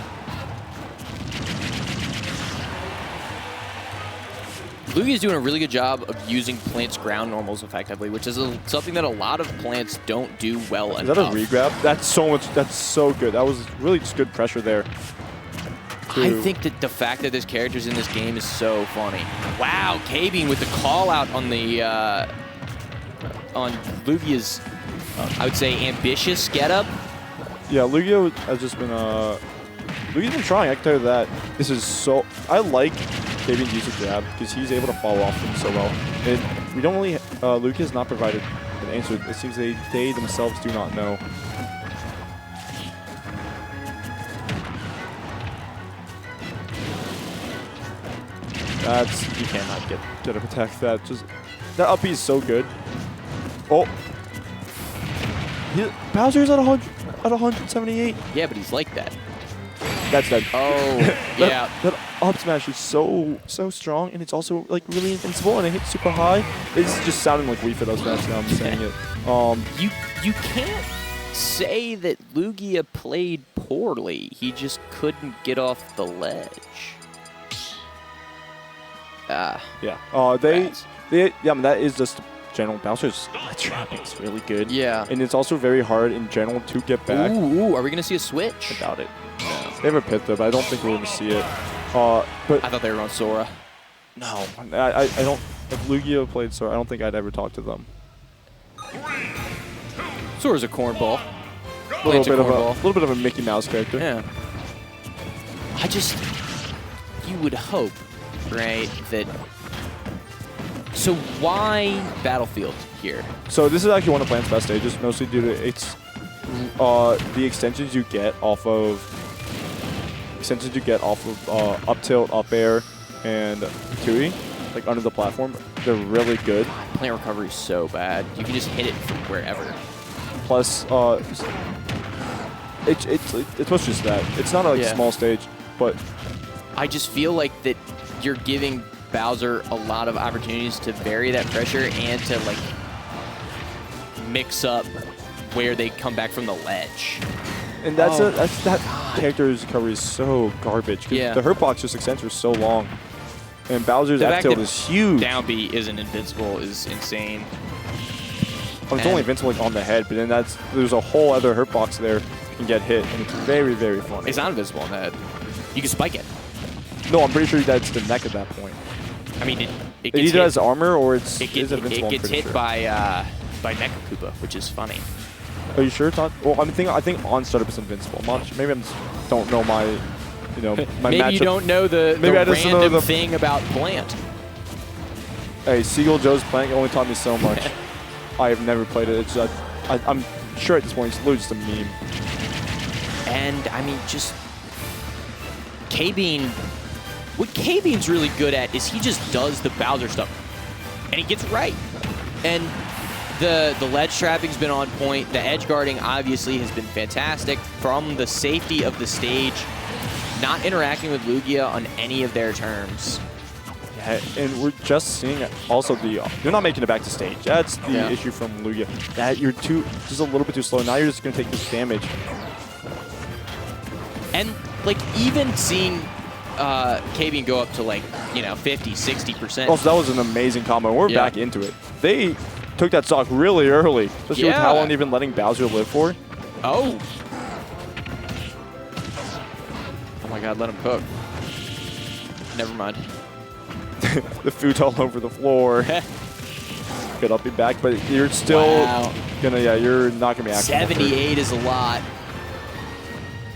Lugia's doing a really good job of using Plant's ground normals effectively, which is something that a lot of Plants don't do well Is enough. that a regrab? That's so much. That's so good. That was really just good pressure there. I think that the fact that there's characters in this game is so funny. Wow, KBean with the call out on the on Lugia's, I would say, ambitious getup. Yeah, Lugia has just been Lugia's been trying. I can tell you that. This is so. I like KBean's use of jab because he's able to follow off them so well. And we don't really. Lugia has not provided an answer. It seems they themselves do not know. You cannot get a protect that. That up B is so good. Oh, Bowser's at 178. Yeah, but he's like that. That's dead. Oh, yeah. That up smash is so strong, and it's also like really invincible, and it hits super high. It's just sounding like Wii Fit up smash now. I'm saying it. You can't say that Lugia played poorly. He just couldn't get off the ledge. Yeah. Rats. I mean, that is just general. Bowser's trapping is really good. Yeah. And it's also very hard in general to get back. Ooh, are we gonna see a switch? I doubt it. They have a pit though, but I don't think we're going to see it. But I thought they were on Sora. no, I don't. If Lugia played Sora, I don't think I'd ever talk to them. Sora's a cornball. A little bit of a Mickey Mouse character. Yeah. You would hope, right, that... So why Battlefield here? So this is actually one of Plant's best stages, mostly due to its the extensions you get off of up tilt, up air, and Tui, like under the platform. They're really good. Plant recovery is so bad. You can just hit it from wherever. Plus, it's much just that. It's not a small stage, but I just feel like that you're giving Bowser a lot of opportunities to vary that pressure and to like mix up where they come back from the ledge. And that character's recovery is so garbage. Yeah. The hurt box just extends for so long. And Bowser's F tilt is huge. Down B isn't invincible is insane. It's only invincible like, on the head, but then there's a whole other hurt box there you can get hit, and it's very, very funny. It's not invincible on the head. You can spike it. No, I'm pretty sure that's the neck at that point. I mean, it gets either hit. has armor or it's It gets hit by Mecha Koopa, which is funny. Are you sure it's not? Well, I think on startup is invincible. Maybe I don't know my, my Maybe matchup. you don't know the random thing about Plant. Hey, Seagull Joe's Plant only taught me so much. I have never played it. It's just, I'm sure at this point it's literally just a meme. And I mean, just KBean. What KBean's really good at is he just does the Bowser stuff, and he gets it right. And the ledge trapping's been on point. The edge guarding obviously has been fantastic from the safety of the stage, not interacting with Lugia on any of their terms. Yeah, and we're just seeing also you're not making it back to stage. That's the issue from Lugia. That you're just a little bit too slow. Now you're just gonna take this damage. And like even seeing KBean go up to like 50, 60%. Also, that was an amazing combo. We're back into it. They took that stock really early, especially with how long they've been letting Bowser live for. Oh my God, let him cook. Never mind. The food's all over the floor. Good, I'll be back, but you're still you're not gonna be active. 78 is a lot.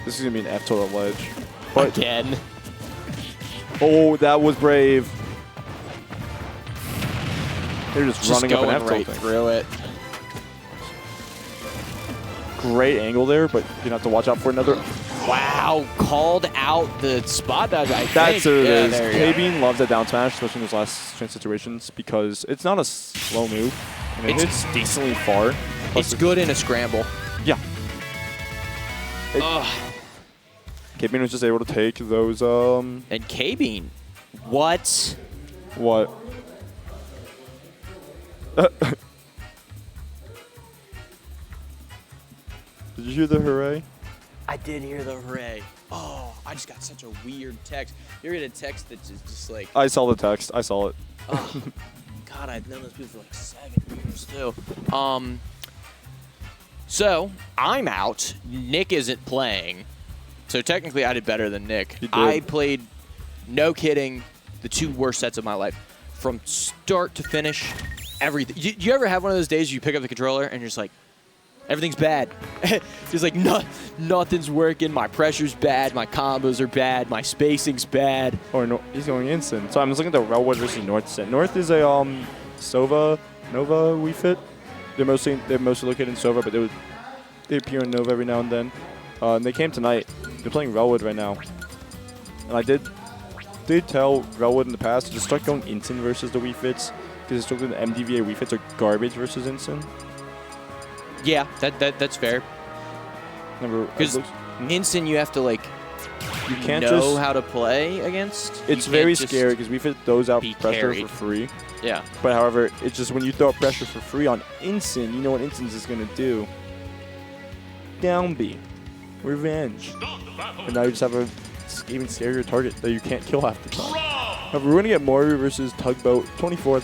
This is gonna be an F tilt ledge. But again. Oh, that was brave. They're just running up an F right tilt through it. Great angle there, but you're gonna have to watch out for another. Wow, called out the spot dodge, I think. That's what it is. There KBean loves that down smash, especially in those last chance situations, because it's not a slow move. I mean, it's decently far. It's good in a scramble. Yeah. KBean was just able to take those. And KBean, what? What? Did you hear the hooray? I did hear the hooray. Oh, I just got such a weird text. You ever get a text that's just like... I saw the text. I saw it. Oh, God, I've known those people for like 7 years, too. So, I'm out. Nick isn't playing. So, technically, I did better than Nick. You did. I played, no kidding, the 2 worst sets of my life. From start to finish, everything. Do you ever have one of those days you pick up the controller and you're just like, everything's bad. It's like, nothing's working. My pressure's bad. My combos are bad. My spacing's bad. Or no, he's going instant. So I'm just looking at the Railwood versus North set. North is a Nova Wii Fit. They're mostly located in Sova, but they appear in Nova every now and then. And they came tonight. They're playing Railwood right now. And I did tell Railwood in the past to just start going instant versus the Wii Fits, because historically the MDVA Wii Fits are garbage versus instant. Yeah, that's fair. Because instant, you have to like you can't know how to play against. It's very scary because we fit those out pressure for free. Yeah. But however, it's just when you throw out pressure for free on instant, you know what instant is gonna do. Down B, revenge, and now you just have a even scarier target that you can't kill half the time. However, we're gonna get Moeru versus Tugboat 24,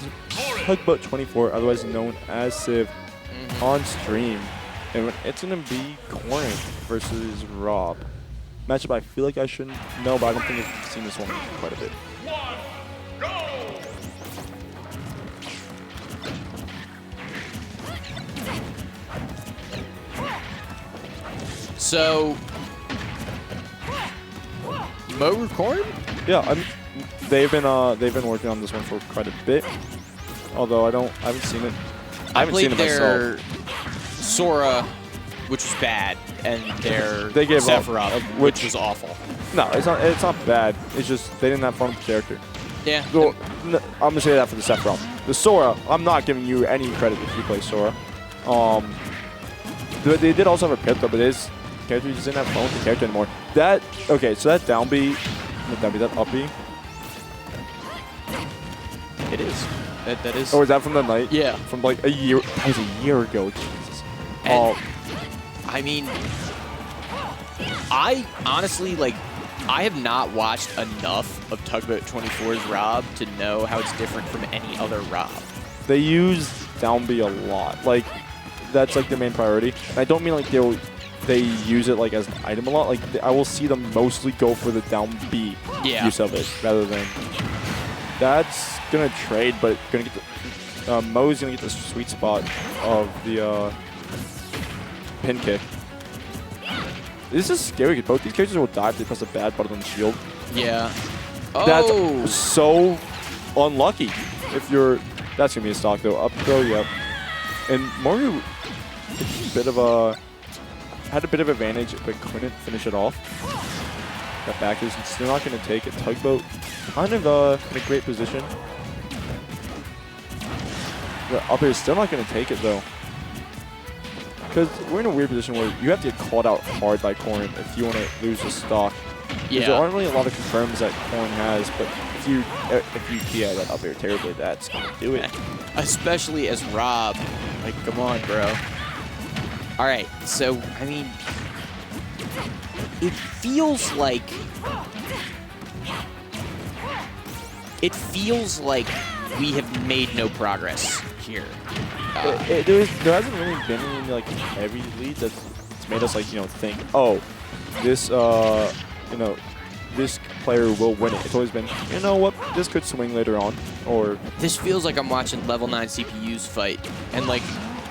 Tugboat 24, otherwise known as Civ. On stream, and it's gonna be Corrin versus Rob. Matchup I feel like I shouldn't know, but I don't think I've seen this one quite a bit. So, Moeru Corrin? Yeah, they've been working on this one for quite a bit. Although I haven't seen it. I haven't seen it their myself. Sora, which was bad, and their They gave up, Sephiroth, which which was awful. No, it's not bad. It's just they didn't have fun with the character. Yeah. Well, I'm gonna say that for the Sephiroth. The Sora, I'm not giving you any credit if you play Sora. They did also have a Pip though, but his character just didn't have fun with the character anymore. So that down B, that up B. It is. That is. Oh, is that from the night? Yeah. From like a year. That was a year ago. Jesus. And, I mean, I honestly, like, I have not watched enough of Tugboat 24's Rob to know how it's different from any other Rob. They use down B a lot. Like, that's like the main priority. And I don't mean like they use it like as an item a lot. Like, I will see them mostly go for the down B use of it rather than. That's gonna trade, but gonna get the Mo's gonna get the sweet spot of the pin kick. This is scary because both these characters will die if they press a bad button on the shield. Yeah. Oh. That's so unlucky. That's gonna be a stock though. Up throw, yep. And Moeru had a bit of advantage, but couldn't finish it off. That back is still not gonna take it. Tugboat kind of in a great position. The up air is still not gonna take it though. Because we're in a weird position where you have to get called out hard by Corrin if you want to lose the stock. Yeah. There aren't really a lot of confirms that Corrin has, but if you TI that up air terribly, that's gonna do it. Especially as Rob. Like, come on, bro. All right, so, I mean, it feels like we have made no progress here. There hasn't really been any like heavy leads that's made us like think, oh, this this player will win it. It's always been, you know what, this could swing later on, or this feels like I'm watching level 9 CPUs fight, and like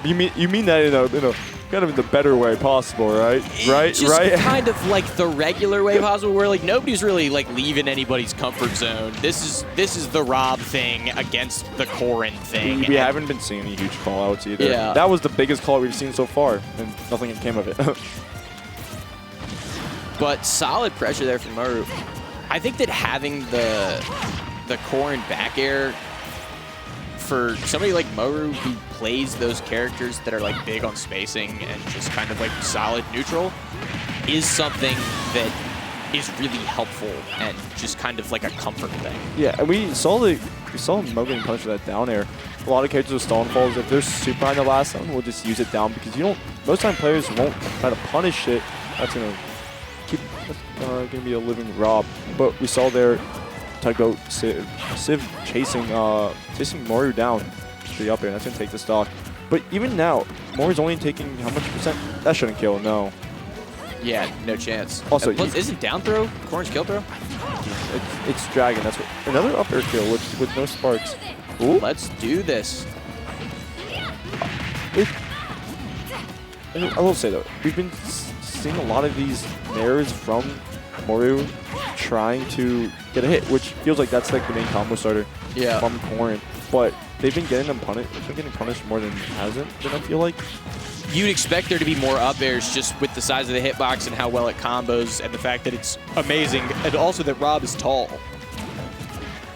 you mean that in a kind of in the better way possible, right? Right? Kind of like the regular way possible, where like nobody's really like leaving anybody's comfort zone. This is the Rob thing against the Corrin thing. We haven't been seeing any huge call-outs either. Yeah. That was the biggest call we've seen so far, and nothing came of it. But solid pressure there from Moeru. I think that having the Corrin back air for somebody like Moeru who plays those characters that are like big on spacing and just kind of like solid neutral is something that is really helpful and just kind of like a comfort thing. Yeah, and we saw Mo getting punished with that down air. A lot of characters with stone falls, if they're super on the last one, we'll just use it down because most time players won't try to punish it. That's gonna be a living Rob. But we saw there Tugboat Civ chasing Moeru down to the up air, and that's gonna take the stock. But even now, Moeru's only taking how much percent? That shouldn't kill, no. Yeah, no chance. Also, plus, isn't down throw Corrin's kill throw? It's Dragon. That's what, another up air kill with no sparks. Ooh. Let's do this. I will say though, we've been seeing a lot of these errors from Moeru trying to get a hit, which feels like that's like the main combo starter from Corrin. But they've been getting punished more than hasn't been, I feel like. You'd expect there to be more up airs just with the size of the hitbox and how well it combos and the fact that it's amazing, and also that Rob is tall.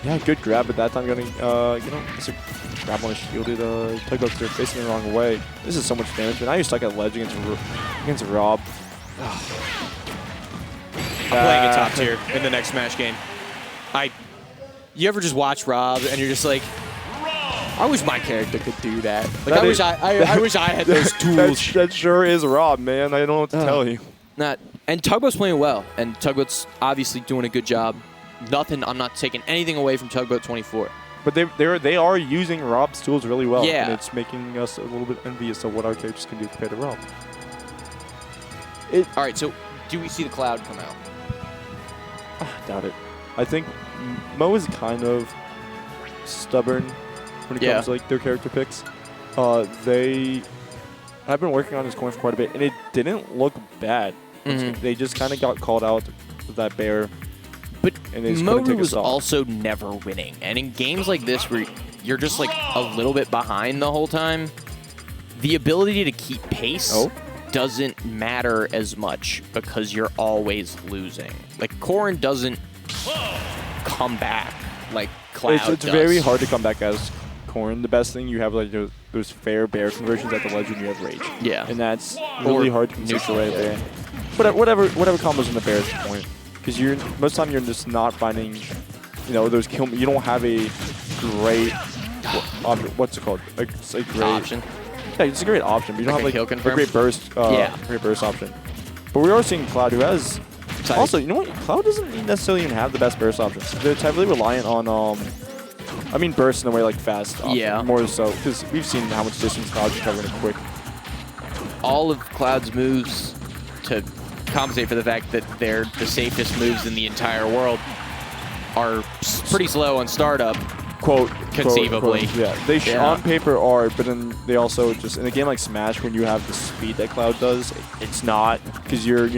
Yeah, good grab, but that time getting, it's a grab on a shielded Tugboat. They're facing the wrong way. This is so much damage, but now you're stuck at ledge against Rob. I'm playing a top tier in the next Smash game. You ever just watch Rob and you're just like, I wish my character could do that. Like, I wish I had those tools. That sure is Rob, man. I don't know what to tell you. And Tugboat's playing well, and Tugboat's obviously doing a good job. I'm not taking anything away from Tugboat 24. But they are using Rob's tools really well. Yeah. And it's making us a little bit envious of what our characters can do compared to Rob. All right, so do we see the cloud come out? I doubt it. I think Mo is kind of stubborn when it comes to like their character picks. They have been working on his coin for quite a bit, and it didn't look bad. They just kind of got called out with that bear. But And they just couldn't take Moeru a was stop. also never winning. And in games like this where you're just like a little bit behind the whole time, the ability to keep pace doesn't matter as much because you're always losing. Like, Corrin doesn't come back like Cloud It's does. very hard to come back as Corrin. The best thing you have like those fair bear conversions at the ledge when you have rage. Yeah. And that's really hard to neutral right there. But whatever combos in the bear is the point. Because most of the time you're just not finding, you know, those kill. You don't have a great what's it called? A great option. Yeah, it's a great option, but you don't Like a kill have like a confirm? great burst. Great burst option. But we are seeing Cloud, who has also, you know what? Cloud doesn't necessarily even have the best burst options. They're heavily reliant on I mean burst in a way like fast. Option, Yeah. More so because we've seen how much distance Cloud can cover in a quick. All of Cloud's moves to compensate for the fact that they're the safest moves in the entire world are pretty slow on startup. Quote, Conceivably. quote, yeah, they on paper are, but then they also just in a game like Smash when you have the speed that Cloud does, it's not because you're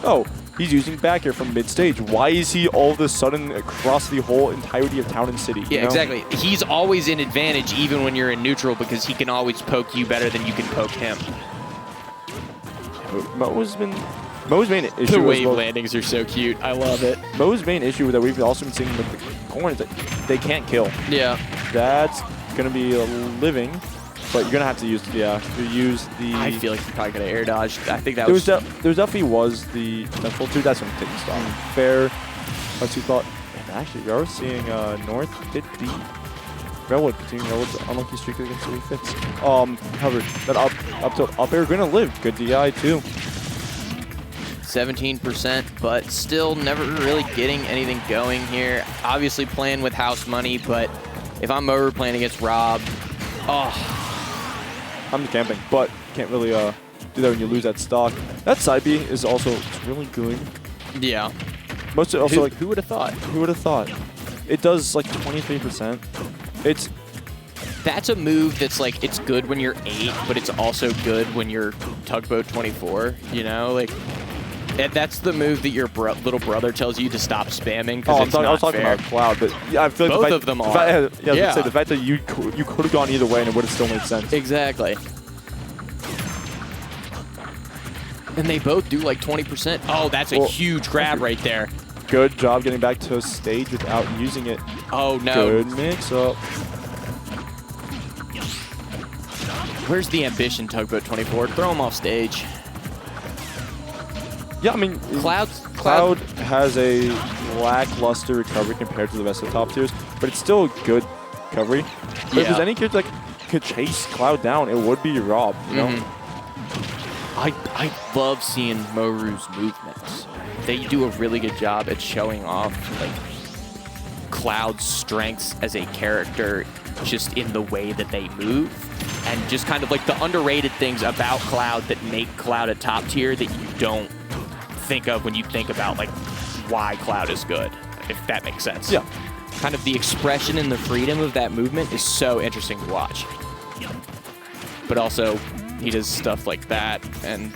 oh, he's using back air from mid stage. Why is he all of a sudden across the whole entirety of town and city? Yeah, exactly. He's always in advantage even when you're in neutral because he can always poke you better than you can poke him. Mo's main issue. The wave landings are so cute. I love it. Mo's main issue that we've also been seeing with the Corrin is that they can't kill. Yeah. That's gonna be a living, but you're gonna have to use the. I feel like you're probably gonna air dodge. I think that There was. there definitely was the full two. That's gonna take the stop. Fair. Let's see thought. And actually, we are seeing North did the Railwood continuing Railwood's unlucky streak against the fits. However, that up tilt up air gonna live. Good DI too. 17%, but still never really getting anything going here. Obviously playing with house money, but if I'm Moeru playing against Rob, I'm camping, but can't really do that when you lose that stock. That side B is also really good. Yeah. Most also like who would have thought? Who would have thought? It does like 23%. That's a move that's like it's good when you're 8, but it's also good when you're Tugboat 24. You know, like. And that's the move that your little brother tells you to stop spamming because it's not I was talking fair. about Cloud, but yeah, I feel like Both of them are. The fact that you could have gone either way and it would have still made sense. Exactly. And they both do like 20%. Oh, that's a huge grab right there. Good job getting back to stage without using it. Oh, no. Good mix-up. Where's the ambition, Tugboat 24? Throw him off stage. Yeah, I mean, Cloud has a lackluster recovery compared to the rest of the top tiers, but it's still a good recovery. But if there's any kid that could chase Cloud down, it would be Rob, you know? I love seeing Moeru's movements. They do a really good job at showing off like Cloud's strengths as a character just in the way that they move. And just kind of like the underrated things about Cloud that make Cloud a top tier that you don't think of when you think about like why Cloud is good, if that makes sense. Yeah. Kind of the expression and the freedom of that movement is so interesting to watch. But also, he does stuff like that, and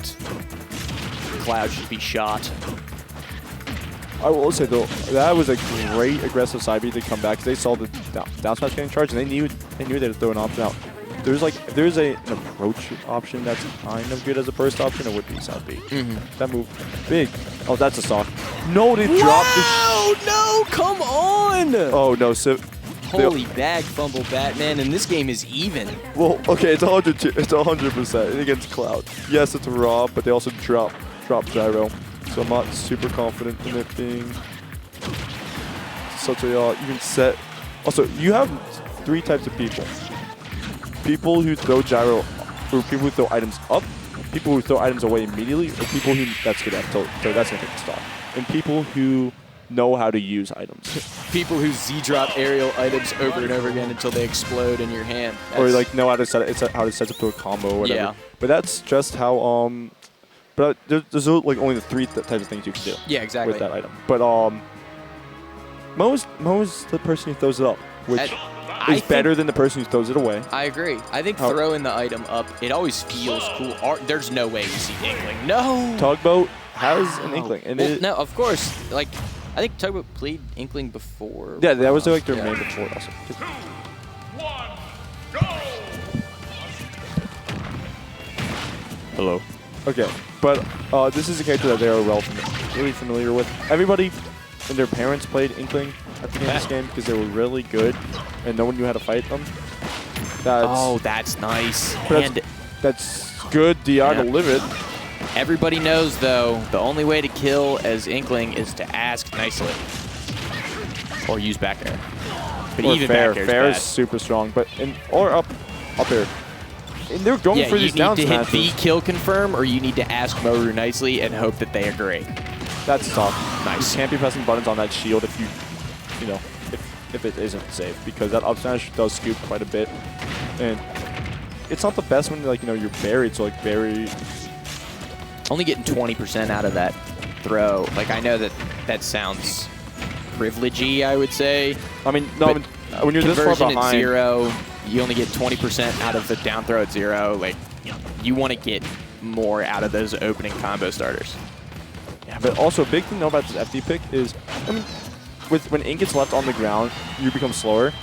Cloud should be shot. I will say though, that was a great aggressive side B to come back because they saw the down smash getting charged and they knew they had to throw an option out. There's an approach option that's kind of good as a burst option. It would be side B. That move, big. Oh, that's a stock. No, they dropped the. Oh no! Come on! Oh no, so. Holy bag fumble, Batman, and this game is even. Well, okay, it's 100% against Cloud. Yes, it's a Rob, but they also drop gyro. So I'm not super confident in it being such a even set. Also, you have 3 types of people. People who throw gyro, or people who throw items up, people who throw items away immediately, or people who, that's good, so that's going to take the stock. And people who know how to use items. People who Z-drop aerial items over and over again until they explode in your hand. Or like know how to set it, how to set up to a combo or whatever. Yeah. But that's just how but there's like only the 3 types of things you can do. Yeah, exactly. With that item. But Mo's the person who throws it up, which is better than the person who throws it away. I agree. I think throwing the item up, it always feels cool. There's no way we see Inkling. No! Tugboat has an Inkling. And Well, no, of course. Like, I think Tugboat played Inkling before. yeah, that was like their Yeah. main before also. 2, 1, go! Hello. Okay, but this is a character that they are really familiar with. Everybody and their parents played Inkling at the beginning of this game because they were really good, and no one knew how to fight them. That's nice. But And that's good DR to live it. everybody knows, though, the only way to kill as Inkling is to ask nicely. Or use back air. But Or even fair. back air is Fair bad. is super strong, but or up air. And they're going Yeah, for you these need down to hit smashes. V kill confirm, or you need to ask Moeru nicely and hope that they agree. That's tough. Nice. You can't be pressing buttons on that shield if you know, if it isn't safe, because that up smash does scoop quite a bit, and it's not the best when like you're buried. So like bury. Only getting 20% out of that throw. Like, I know that sounds privilegey, I would say. I mean, no, But when you're this far conversion behind, at 0, you only get 20% out of the down throw at 0. Like, you want to get more out of those opening combo starters. yeah, but also a big thing to know about this FD pick is, I mean, when Ink gets left on the ground, you become slower.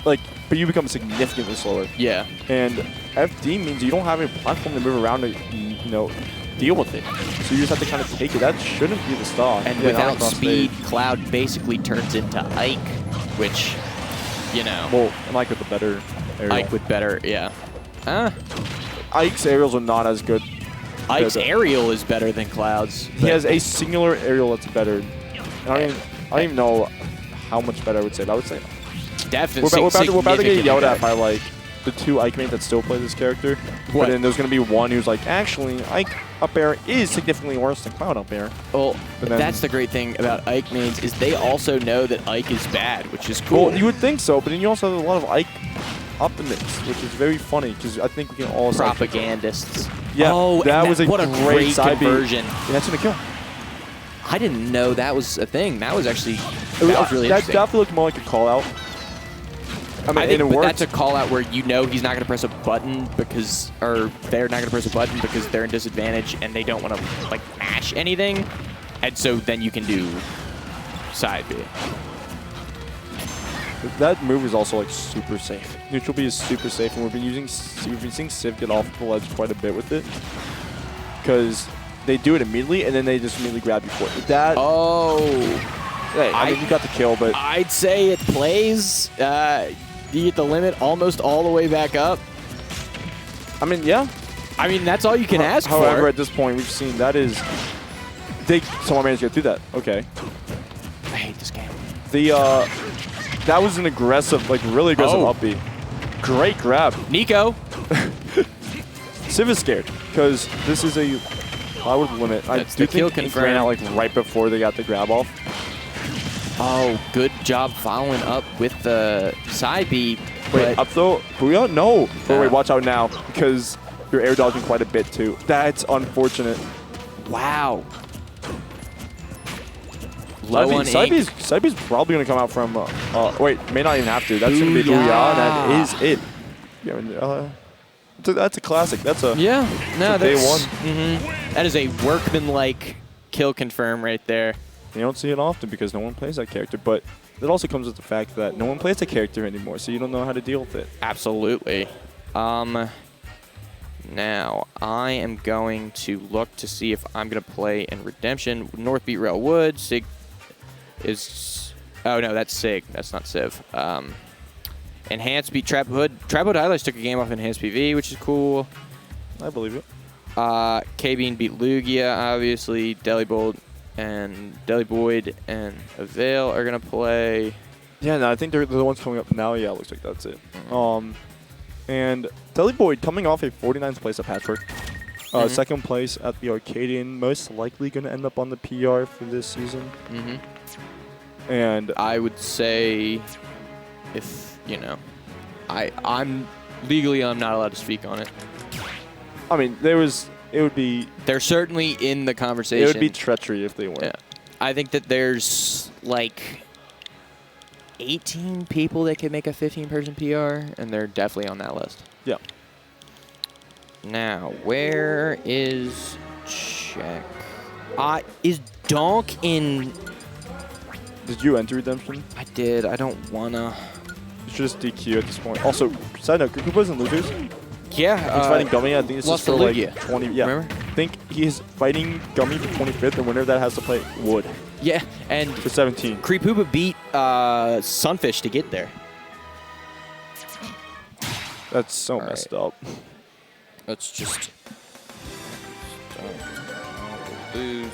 Like, but you become significantly slower. Yeah. And FD means you don't have a platform to move around to, deal with it. So you just have to kind of take it. That shouldn't be the stock. And Yeah, not without across speed, stage. Cloud basically turns into Ike, which, Well, and Ike with the better aerial. Ike with better, yeah. Ike's aerials are not as good. Ike's the- aerial is better than Cloud's. He has a singular aerial that's better. I don't even know how much better I would say, but I would say Definitely. we're about to get yelled at better. by like the 2 Ike mates that still play this character. What? But then there's going to be one who's like, actually, Ike up air is significantly worse than Cloud up air. Well, But then- that's the great thing about Ike mains is they also know that Ike is bad, which is cool. Well, you would think so, but then you also have a lot of Ike up in this, which is very funny because I think we can all Propagandists. Yeah, Oh, that and was a what a great side B. conversion. Yeah, that's gonna kill. I didn't know that was a thing. That was actually That was really that interesting. definitely looked more like a call out. I mean, I think and it but worked. that's a call out where you know he's not going to press a button because, or they're not going to press a button because they're in disadvantage and they don't want to like mash anything, and so then you can do side B. That move is also like super safe. Neutral B is super safe, and we've been seeing Civ get off the ledge quite a bit with it because they do it immediately and then they just immediately grab you for it. That hey, I mean, you got the kill, but I'd say it plays. You get the limit almost all the way back up. I mean, yeah. I mean, that's all you can ask However, for. at this point, we've seen that is someone managed to get through that. Okay. I hate this game. That was an aggressive, like really aggressive up B. Great grab. Nico. Civ is scared because this is a Cloud with limit. That's I do the kill think Ink confirm. ran out like right before they got the grab off. Oh, good job following up with the side B. Wait, But up throw? Booyah? No. No. Wait, watch out now because you're air dodging quite a bit too. That's unfortunate. wow. Low on Side ink. B's probably going to come out from, wait, may not even have to. That's going to be Lugia. That is it. Yeah, I mean, that's a classic. That's a Yeah, no, day that's one. That is a workman-like kill confirm right there. You don't see it often because no one plays that character, but it also comes with the fact that no one plays the character anymore, so you don't know how to deal with it. Absolutely. Now, I am going to look to see if I'm going to play in Redemption. North beat Rail Wood. Sig is... Oh, no, that's Sig. That's not Civ. Enhanced beat TrapHood. TrapHoodHighlights took a game off Enhanced PV, which is cool. I believe it. KBean beat Lugia, obviously. Deliboid and Avail are going to play. Yeah, no, I think they're the ones coming up now. Yeah, it looks like that's it. And Deliboid coming off a 49th place at Patchwork. Second place at the Arcadian, most likely going to end up on the PR for this season. And I would say if, you know, I'm legally I'm not allowed to speak on it. I mean, it would be They're certainly in the conversation. It would be treachery if they weren't. Yeah. I think that there's like 18 people that could make a 15-person PR, and they're definitely on that list. Yeah. Now, where is check? Is Donk in... Did you enter Redemption? I did. I don't wanna... You should just DQ at this point. Also, side note, Koopa's in losers. Yeah. He's fighting Gummy. I think it's lost just for to Lugia. like 20. Yeah. Remember? I think he's fighting Gummy for 25th, and winner of that has to play Wood Yeah, and for 17. Creepuba beat Sunfish to get there. That's so messed up. Let's just... lose.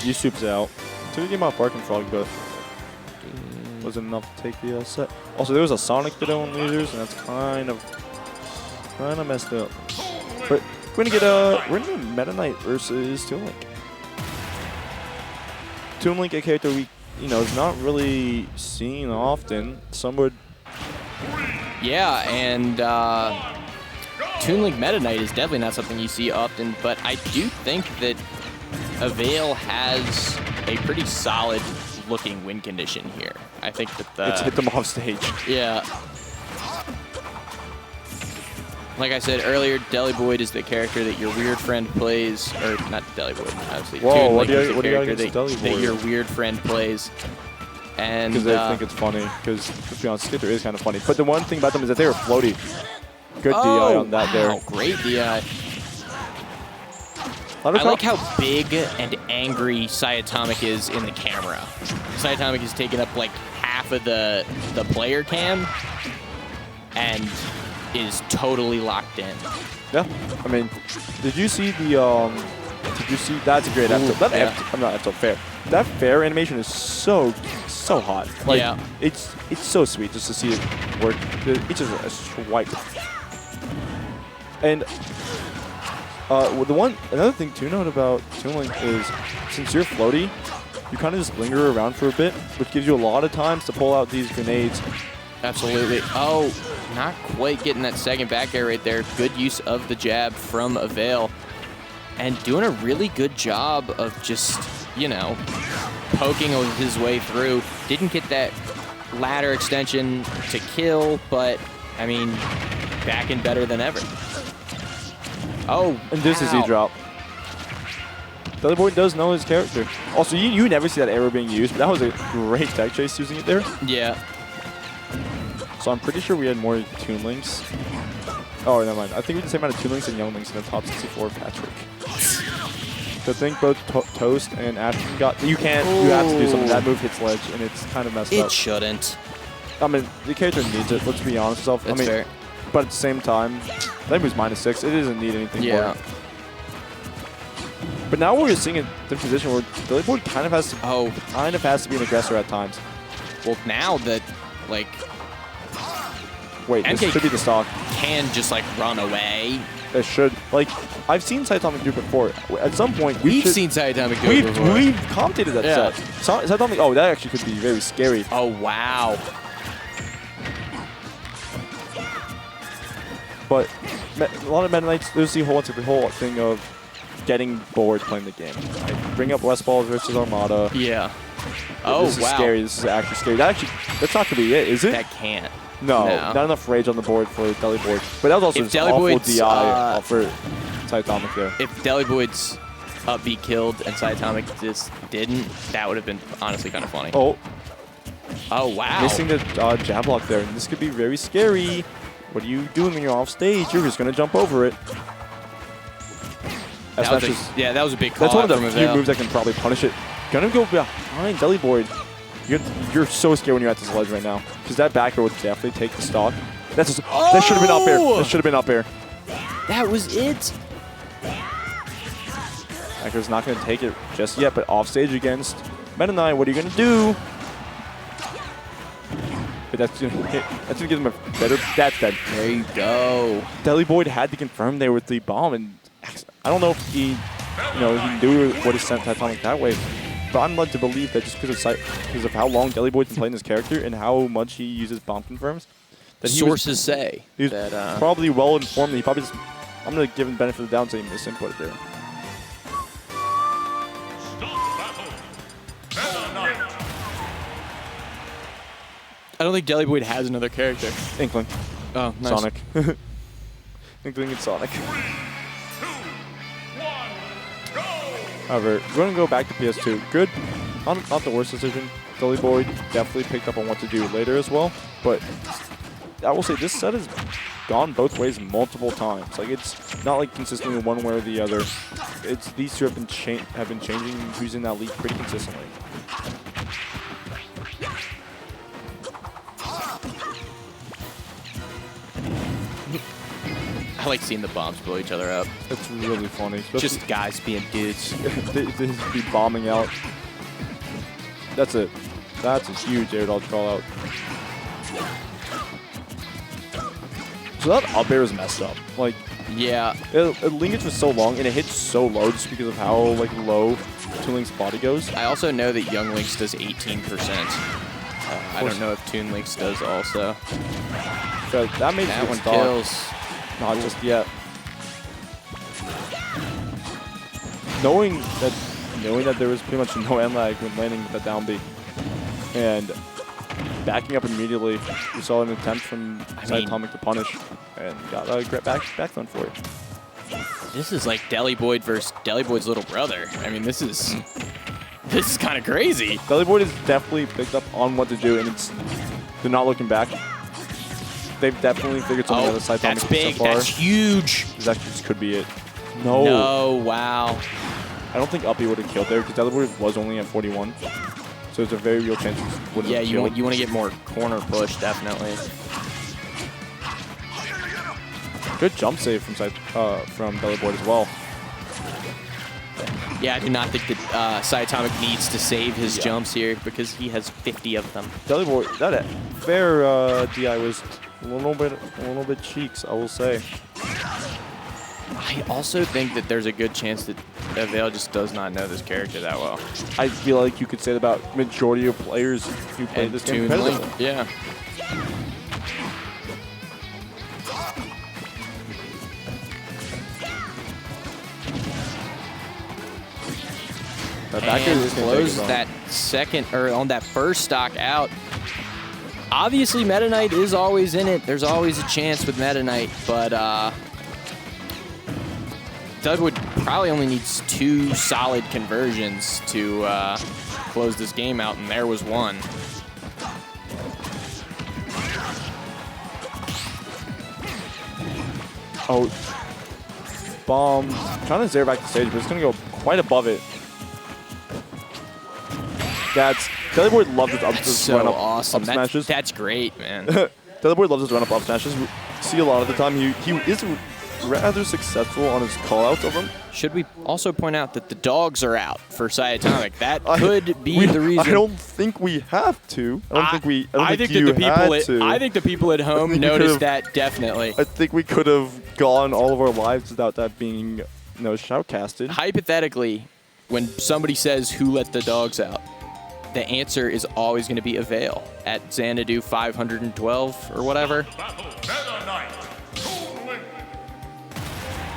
Yusup's out. Took a game off Bark and Frog, but wasn't enough to take the set. Also, there was a Sonic video on losers, and that's kind of messed up. But we're gonna get we're gonna do Meta Knight versus Toon Link. Toon Link, a character we is not really seen often. Some would. Yeah, and Toon Link Meta Knight is definitely not something you see often, but I do think that Avail has a pretty solid looking win condition here. I think that It's hit them off stage. Yeah. Like I said earlier, Deliboid is the character that your weird friend plays, or not Deliboid, obviously. Whoa, Toon what Link do is you the got character against that Deliboid? your weird friend plays. And Because they think it's funny. Because, to be honest, this character is kind of funny. But the one thing about them is that they were floaty. Good DI on that there. Great DI. I like how big and angry Cyatomic is in the camera. Cyatomic is taking up like half of the player cam and is totally locked in. Yeah, I mean, did you see the Did you see? That's a great episode. That I'm not episode fair. That fair animation is so hot. Like, yeah. It's so sweet just to see it work. It's just a swipe. And another thing to note about Toon Link is since you're floaty, you kind of just linger around for a bit, which gives you a lot of times to pull out these grenades. Absolutely. Oh, not quite getting that second back air right there. Good use of the jab from Avail. And doing a really good job of just, poking his way through. Didn't get that ladder extension to kill, but, I mean, back in better than ever. Oh, and this is E-drop. Deliboid does know his character. Also, you never see that arrow being used, but that was a great tech chase using it there. Yeah. So I'm pretty sure we had more Toon Links. Oh, never mind. I think we had the same amount of Toon Links and Young Links in the top 64 Patrick. So I think both Toast and Ashton got... You have to do something. That move hits ledge, and it's kind of messed up. It shouldn't. I mean, the character needs it, let's be honest with ourselves. That's fair. But at the same time, that move's -6. It doesn't need anything more. Yeah. But now we're seeing a different position where Deliboid kind of has to be an aggressor at times. Well, now that, like... Wait, this should be the stock. Can just, like, run away. It should. Like, I've seen Cyatomic do it before. At some point, we've seen Cyatomic do it before. We've commentated that set. Cyatomic, oh, that actually could be very scary. Oh, wow. But a lot of Meta Knights, there's the whole thing of getting bored playing the game. Like, bring up West Balls versus Armada. Yeah. This is scary. This is actually scary. That's not going to be it, is it? That can't. No, not enough rage on the board for Deliboid. But that was also just awful DI for Cyatomic there. If Deliboid's up B killed and Cyatomic just didn't, that would have been honestly kind of funny. Oh. Oh, wow. Missing the jab block there. And this could be very scary. What are you doing when you're off stage? You're just going to jump over it. That was a big call. That's one of the few moves that can probably punish it. Gonna go behind Deliboid. You're so scared when you're at this ledge right now. Because that back air would definitely take the stock. That should have been up air. That should have been up air. That was it. Back air's not going to take it just yet, but off stage against Meta Knight, what are you going to do? But that's going to hit. That's going to give him a better... That's dead. There you go. Deliboid had to confirm there with the bomb, and I don't know if he knew what he sent Cyatomic that way. But I'm led to believe that just because of how long Deliboid's been playing this character and how much he uses bomb confirms, that sources say he's that probably well informed. He probably just, I'm gonna give him the benefit of the doubt and say he misinputted there. I don't think Deliboid has another character. Inkling. Oh, nice. Sonic. Inkling and Sonic. 3, 2, 1, go! However, we're going to go back to PS2. Good, not the worst decision. Deliboid definitely picked up on what to do later as well. But I will say this set has gone both ways multiple times. Like, it's not like consistently one way or the other. It's these two have been changing who's in that league pretty consistently. I like seeing the bombs blow each other up. It's really funny. Just guys being dudes. they be bombing out. That's it. That's a huge air dodge call out. So that up air is messed up. Like, Yeah. linkage was so long and it hits so low just because of how like low Toon Link's body goes. I also know that Young Link's does 18%. I don't know if Toon Link's does also. So that made That it one stop. kills. Not just yet. Knowing that there was pretty much no end lag when landing the down B, and backing up immediately, we saw an attempt from Cyatomic to punish, and got a great back thrown for it. This is like Deliboid versus Deliboid's little brother. I mean, this is kind of crazy. Deliboid has definitely picked up on what to do, and they're not looking back. They've definitely figured something out with Cyatomic that's big. so far. That's huge. This could be it. No. No, wow. I don't think Uppy would have killed there because Deliboid was only at 41. So it's a very real chance he wouldn't Yeah, have you killed. want to get more corner push, definitely. Good jump save from Deliboid as well. Yeah, I do not think that Cyatomic needs to save his jumps here because he has 50 of them. Deliboid, that fair DI was a little bit cheeks, I will say. I also think that there's a good chance that Avail just does not know this character that well. I feel like you could say that about majority of players who play this game Toon Link, competitively. yeah. That back air And is gonna take close his own. that second, or on that first stock out. Obviously, Meta Knight is always in it. There's always a chance with Meta Knight, but Dudwood probably only needs 2 solid conversions to close this game out, and there was one. Oh, bomb. Trying to zero back the stage, but it's going to go quite above it. Deliboid loves his run up awesome. up smashes. That's great, man. Deliboid loves his run up smashes. We see a lot of the time he is rather successful on his callouts of them. Should we also point out that the dogs are out for Cyatomic? That could be the reason. I don't think we have to. I think you had to. I think the people at home noticed that definitely. I think we could have gone all of our lives without that being shoutcasted. Hypothetically, when somebody says who let the dogs out, the answer is always going to be Avail at Xanadu 512 or whatever. Battle Meta Knight. Toon Link.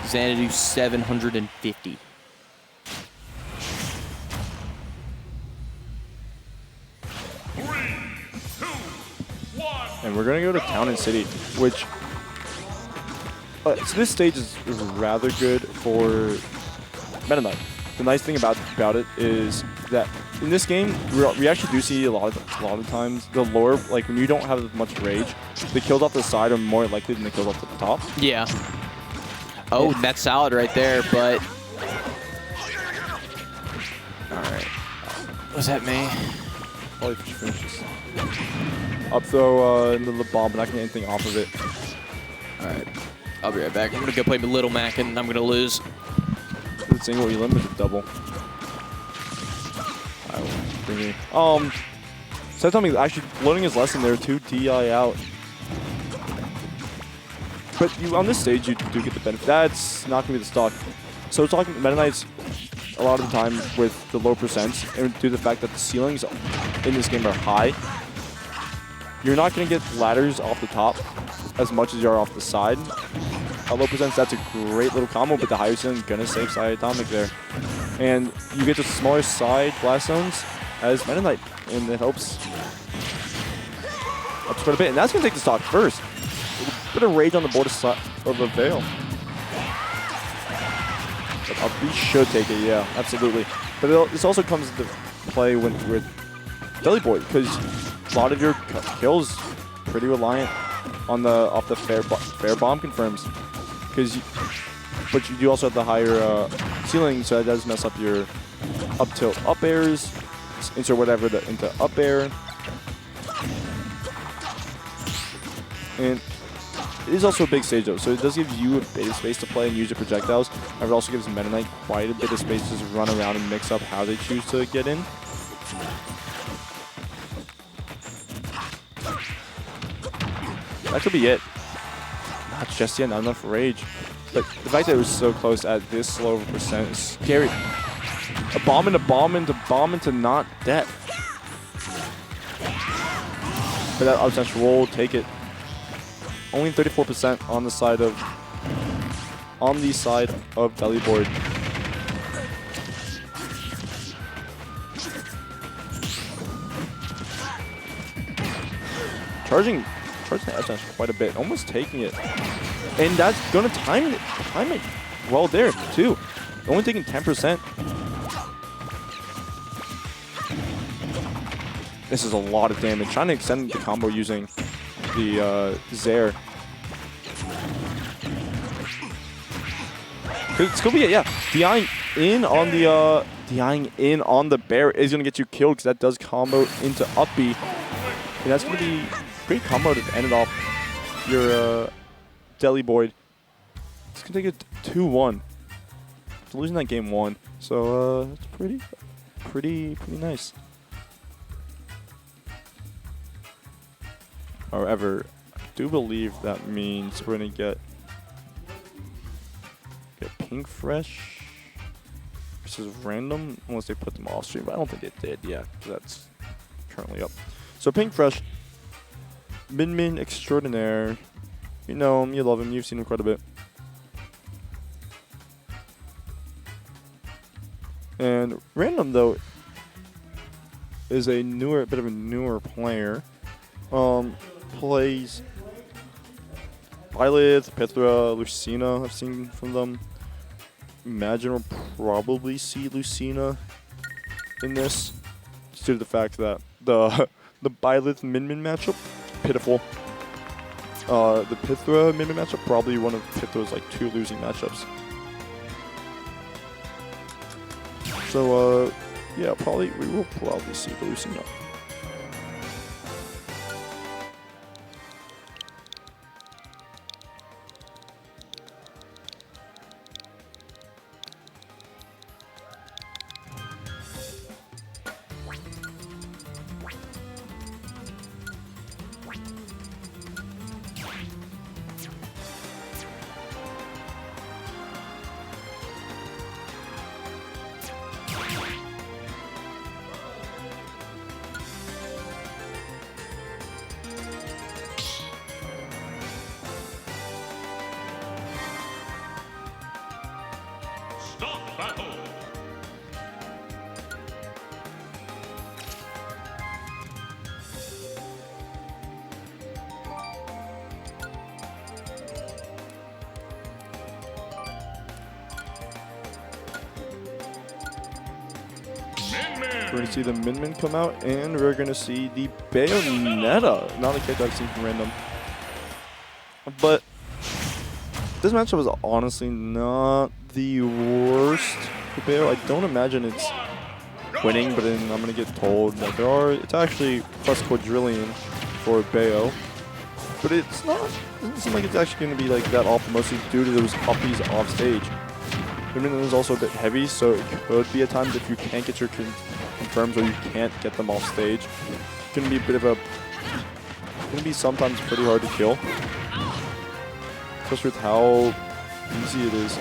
Xanadu 750. And we're going to go to Town and City, which... so this stage is rather good for Meta Knight. The nice thing about it is that in this game, we actually do see a lot of times the lore, like when you don't have much rage, the kills off the side are more likely than the kills off the top. Yeah. Oh, that's solid right there, but... Alright. Was that me? Probably finish this. Up throw into the bomb, but not getting anything off of it. Alright. I'll be right back. I'm going to go play with Little Mac, and I'm going to lose. Is it single elim or is it double? I will bring you. Cyatomic is actually learning his lesson there too. DI out. But on this stage, you do get the benefit. That's not going to be the stock. So we're talking Meta Knights a lot of the time with the low percents, and due to the fact that the ceilings in this game are high, you're not going to get ladders off the top as much as you are off the side. At low percents, that's a great little combo, but the higher ceiling is going to save Cyatomic there. And you get the smaller side blast zones as Meta Knight, and it helps quite a bit. And that's going to take the stock first. A bit of rage on the board of Avail. But up B should take it, yeah, absolutely. But this also comes into play with Deliboid, because a lot of your kills pretty reliant on off the fair bomb confirms. But you do also have the higher ceiling, so that does mess up your up tilt up airs, insert whatever into up air. And it is also a big stage though, so it does give you a bit of space to play and use your projectiles. And it also gives Meta Knight quite a bit of space to just run around and mix up how they choose to get in. That could be it. Not just yet, not enough rage. But the fact that it was so close at this low of a percent is scary. A bomb into bomb into bomb into not death. But that up smash will take it. Only 34% on the side of Deliboid. Charging the up smash quite a bit, almost taking it. And that's gonna time it well there too. Only taking 10%. This is a lot of damage. Trying to extend the combo using the Zaire. It's gonna be it, yeah. DIing in on the bear is gonna get you killed because that does combo into up B. And that's gonna be pretty combo to end it off your Deliboid. It's gonna take it 2-1. After losing that game 1. So it's pretty nice. However, I do believe that means we're gonna get Pink Fresh versus Random, unless they put them off stream, but I don't think it did, yeah, that's currently up. So Pink Fresh, Min extraordinaire. You know him, you love him, you've seen him quite a bit. And Random though is a bit of a newer player. Plays Byleth, Pithra, Lucina, I've seen from them. Imagine we'll probably see Lucina in this, just due to the fact that the Byleth Min matchup, pitiful. The Pithra Min matchup, probably one of Pithra's like 2 losing matchups. So yeah, we will probably see the Lucina. Stop battle. We're going to see the Min come out, and we're going to see the Bayonetta. Not a character I've seen from Random. But this matchup is honestly not the worst for Bayo. I don't imagine it's winning, but then I'm going to get told that it's actually plus quadrillion for Bayo. But it doesn't seem like it's actually going to be like that awful, mostly due to those uppies off stage. Min is also a bit heavy, so it could be at times if you can't get your confirms or you can't get them off stage. It's going to be sometimes pretty hard to kill. Especially with how easy it is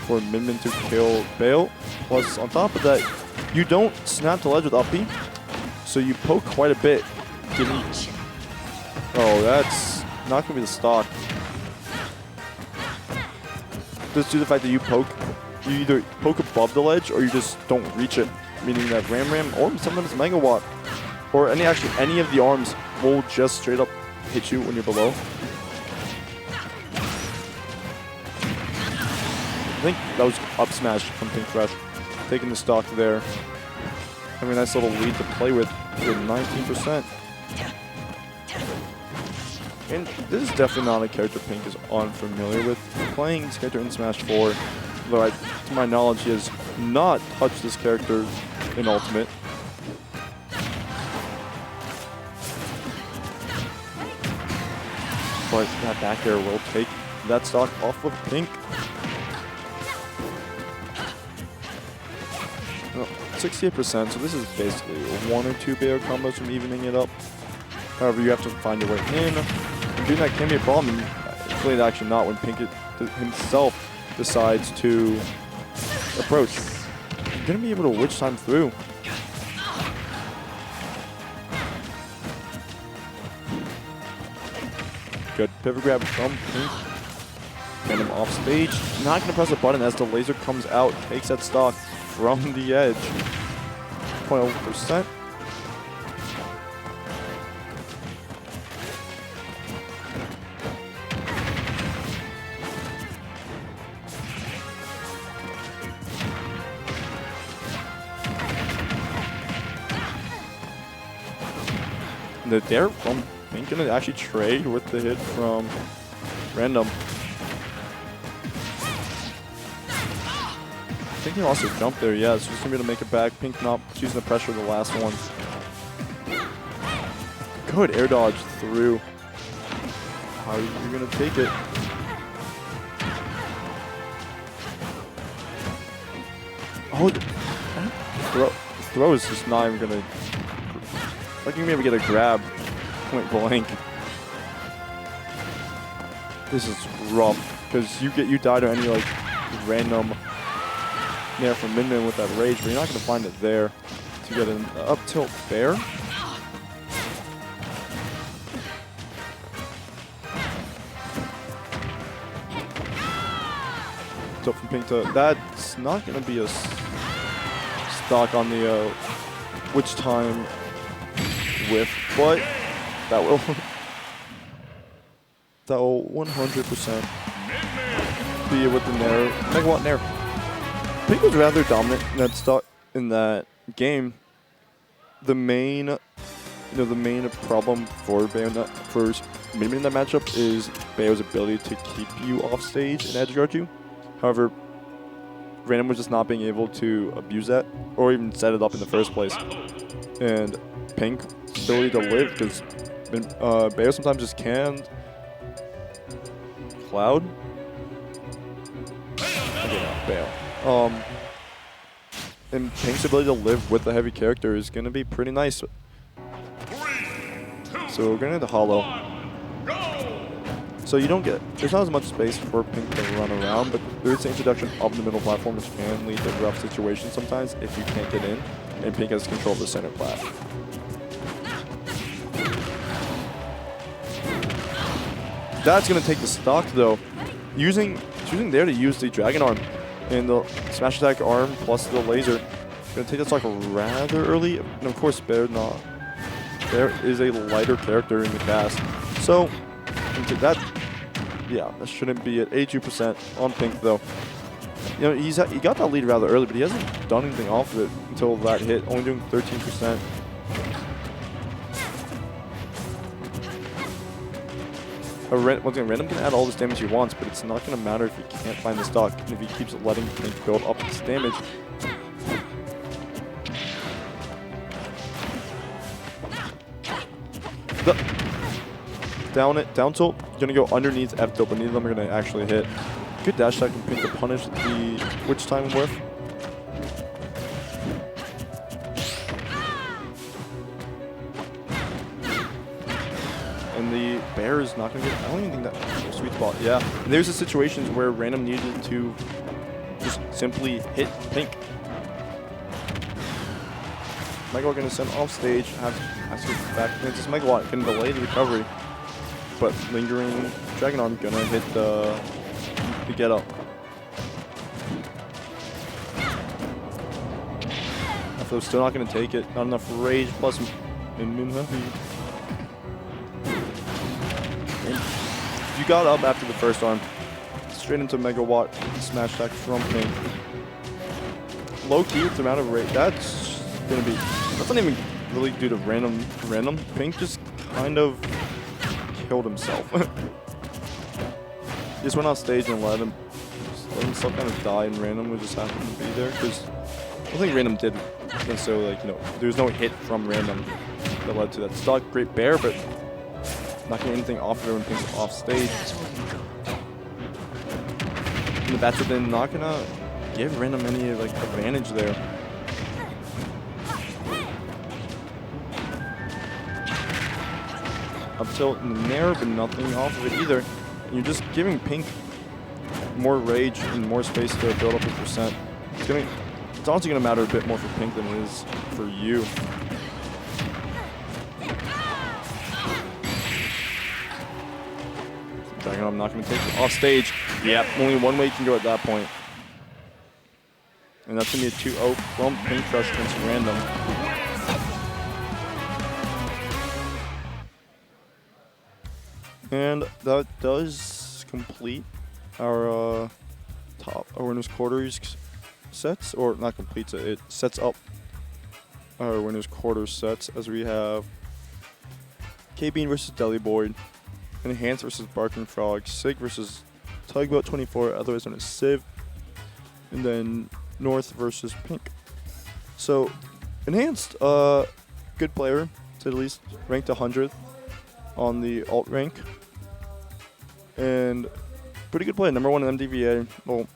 for Min to kill Bayo. Plus, on top of that, you don't snap the ledge with uppy, so you poke quite a bit. Oh, that's not going to be the stock. Just due to the fact that you either poke above the ledge or you just don't reach it. Meaning that Ram or sometimes Megawatt or any of the arms will just straight up hit you when you're below. think that was up smash from Pink Fresh. Taking the stock there. Having a nice little lead to play with 19%. And this is definitely not a character Pink is unfamiliar with. Playing this character in Smash 4, though to my knowledge he has not touched this character in Ultimate. But that back air will take that stock off of Pink. 68%, so this is basically 1 or 2 Bayo combos from evening it up. However, you have to find your way in. And doing that can be a problem. It's really actually not when Pink himself decides to approach. You're going to be able to witch time through. Good pivot grab from Pink. Random off stage. Not going to press a button as the laser comes out, takes that stock from the edge. 0.1%. The dare from Pink gonna actually trade with the hit from Random. I think he also jumped there, yeah, so he's gonna be able to make it back. Pink not choosing the pressure of the last one. Good air dodge through. How are you gonna take it? Oh, throw is just not even gonna. Like you're gonna be able to get a grab, point blank. This is rough because you die to any like random nair from Min with that rage, but you're not gonna find it there to get an up tilt bear. So from Pink to that's not gonna be a stock on the which time whiff, but that will 100% be with the nair. Megawatt nair. Pink was rather dominant in that in that game. The main problem for Bayonetta for Min in that matchup is Bayo's ability to keep you off stage and edge guard you. However, Random was just not being able to abuse that or even set it up in the first place. And Pink's ability to live, because Bayo sometimes just can't. Cloud? Okay, no, Bayo. And Pink's ability to live with the heavy character is going to be pretty nice. So we're going to hollow. So you don't get, there's not as much space for Pink to run around, but there is the introduction of the middle platform, which can lead to rough situations sometimes if you can't get in, and Pink has control of the center plat. That's going to take the stock though. Choosing there to use the Dragon Arm and the Smash Attack Arm plus the laser. Going to take the stock rather early, and of course Bear is a lighter character in the cast. So that, yeah, that shouldn't be at 82% on Pink though. You know, he got that lead rather early, but he hasn't done anything off of it until that hit, only doing 13%. Once again, Random can add all this damage he wants, but it's not going to matter if he can't find the stock and if he keeps letting Pink build up this damage. Down tilt, gonna go underneath F tilt, but neither of them are gonna actually hit. Good dash attack from Pink to punish the witch time whiff. And the bear is not gonna get, I don't even think that sweet spot. Yeah, and there's the situations where Random needed to just simply hit Pink. Megawatt gonna send off stage, has to get back. And it's just Megawatt can delay the recovery. But lingering Dragon Arm gonna hit the get up. After still not gonna take it. Not enough rage plus Min heavy. And you got up after the first arm. straight into Megawatt smash attack from Pink. Low key with the amount of rate. That's not even really due to random. Pink just kind of killed himself. He just went off stage and let himself kind of die, and random would just happen to be there. Because I don't think random did necessarily, like, there was no hit from random that led to that stock. Great bear, but not getting anything off of it when Pink's off stage. And the bats are then not gonna give random any like advantage there. Up tilt in the nair, but nothing off of it either. And you're just giving Pink more rage and more space to build up his percent. It's honestly gonna matter a bit more for Pink than it is for you. I'm not going to take it off stage. Yep, only one way you can go at that point. And that's going to be a 2-0 from Pink Crush against random. And that does complete our our winners quarters sets, or not completes it. It sets up our winners quarters sets as we have KBean versus Deliboid, Enhanced versus Barking Frog, Sig versus Tugboat 24, otherwise known as Civ, and then North versus Pink. So, Enhanced, good player, to at least ranked 100th on the alt rank, and pretty good player, number 1 in MDVA. Well,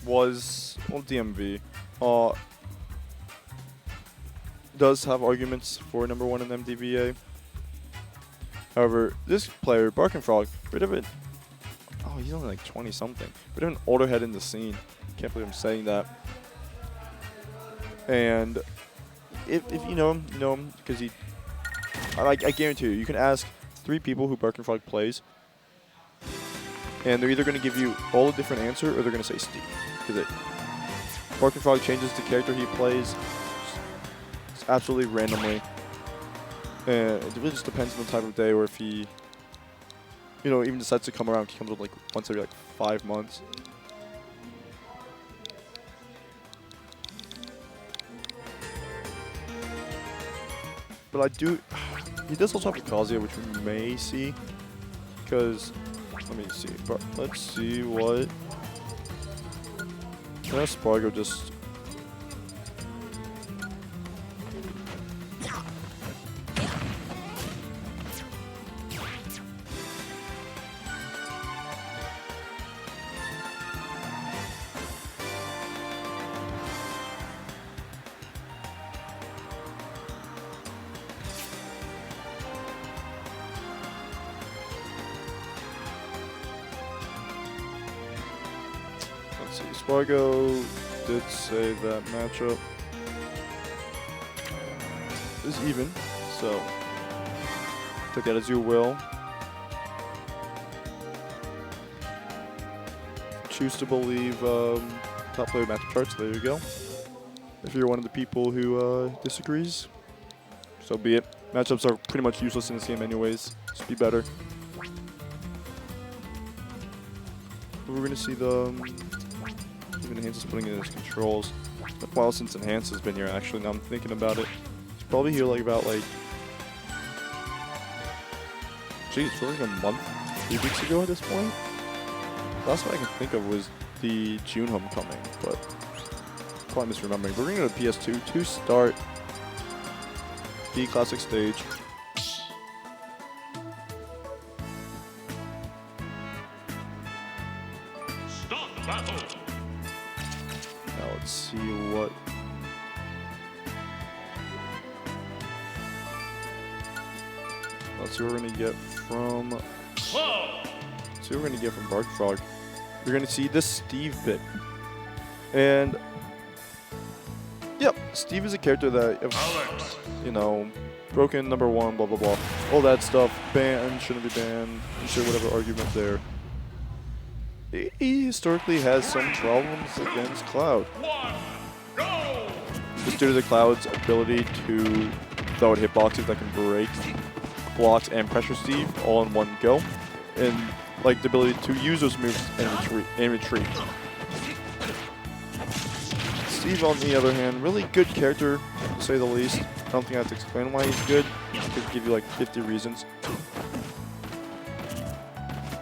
was DMV. Does have arguments for number 1 in MDVA. However, this player, Barking Frog, bit of it. Oh, he's only like 20 something. Bit of an older head in the scene. Can't believe I'm saying that. And if you know him, because he. I guarantee you can ask 3 people who Barking Frog plays, and they're either going to give you all a different answer or they're going to say Steve. Because Barking Frog changes the character he plays absolutely randomly. And it really just depends on the type of day, or if he, even decides to come around. He comes with like once every 5 months. But he does also have Kazuya, which we may see, because, let me see, but let's see what, Spargo just, Spargo did say that matchup is even, so take that as you will. Choose to believe top player matchup charts, there you go. If you're one of the people who disagrees, so be it. Matchups are pretty much useless in this game anyways, just be better. We're going to see the Enhance is putting in his controls. It's been a while since Enhance has been here, actually, now I'm thinking about it. He's probably here about geez, it feels like a month, 3 weeks ago at this point. Last one I can think of was the June homecoming, but probably misremembering. We're going to go to PS2 to start the classic stage. Let's see what we're gonna get from. Let's see what we're gonna get from Bark Frog. We're gonna see this Steve bit, and yep, Steve is a character that, broken number 1, blah blah blah, all that stuff. Banned, shouldn't be banned. I'm sure whatever argument there. He historically has some problems against Cloud. Just due to the Cloud's ability to throw at hitboxes that can break blocks and pressure Steve all in one go. And like the ability to use those moves and retreat. Steve, on the other hand, really good character, to say the least. I don't think I have to explain why he's good. I could give you like 50 reasons.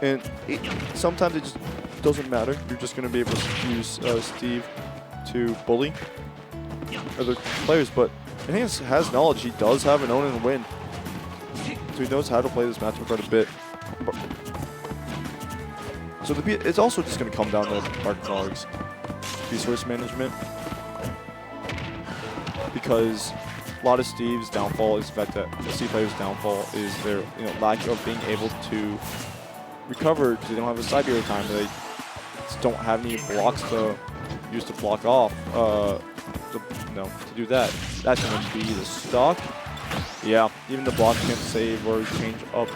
And sometimes it just doesn't matter. You're just going to be able to use Steve to bully other players. But Enhance has knowledge. He does have an own and win. So he knows how to play this matchup quite a bit. So it's also just going to come down to Barkdog's resource management. Because a lot of Steve's downfall is the fact that the Steve player's downfall is their lack of being able to recover because they don't have a side barrier time. They just don't have any blocks to use to block off. To do that. That's going to be the stock. Yeah, even the block can't save or change up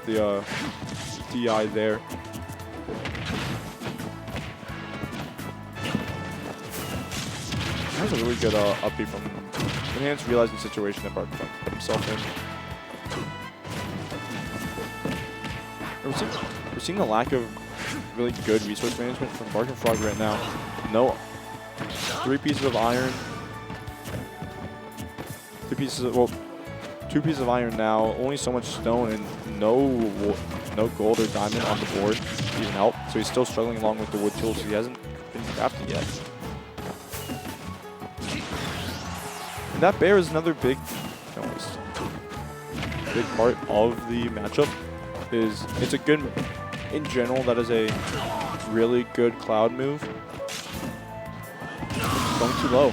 the DI there. That was a really good upbeat from Enhance, realizing the situation that Bark put himself in. We're seeing the lack of really good resource management from Bark and Frog right now. No, 3 pieces of iron. 2 pieces of iron now. Only so much stone and no gold or diamond on the board to even help. So he's still struggling along with the wood tools. So he hasn't been crafted yet. And that bear is another big part of the matchup. It's a good, in general, that is a really good cloud move. Going too low.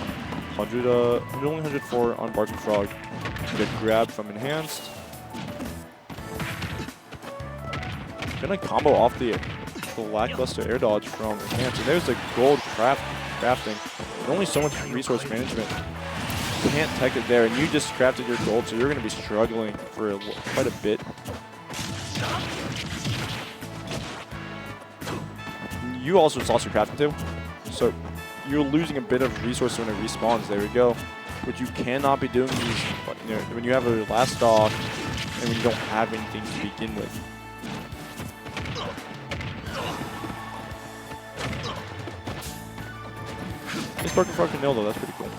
104 on Bark and Frog. Good grab from Enhanced. Gonna combo off the lackluster air dodge from Enhanced. And there's the gold crafting. But only so much resource management. Can't tech it there, and you just crafted your gold, so you're going to be struggling for quite a bit. You also just lost your crafting too, so you're losing a bit of resource when it respawns. There we go. But you cannot be doing these when you have a last stock and when you don't have anything to begin with. This Bark and Frog can nail though, that's pretty cool.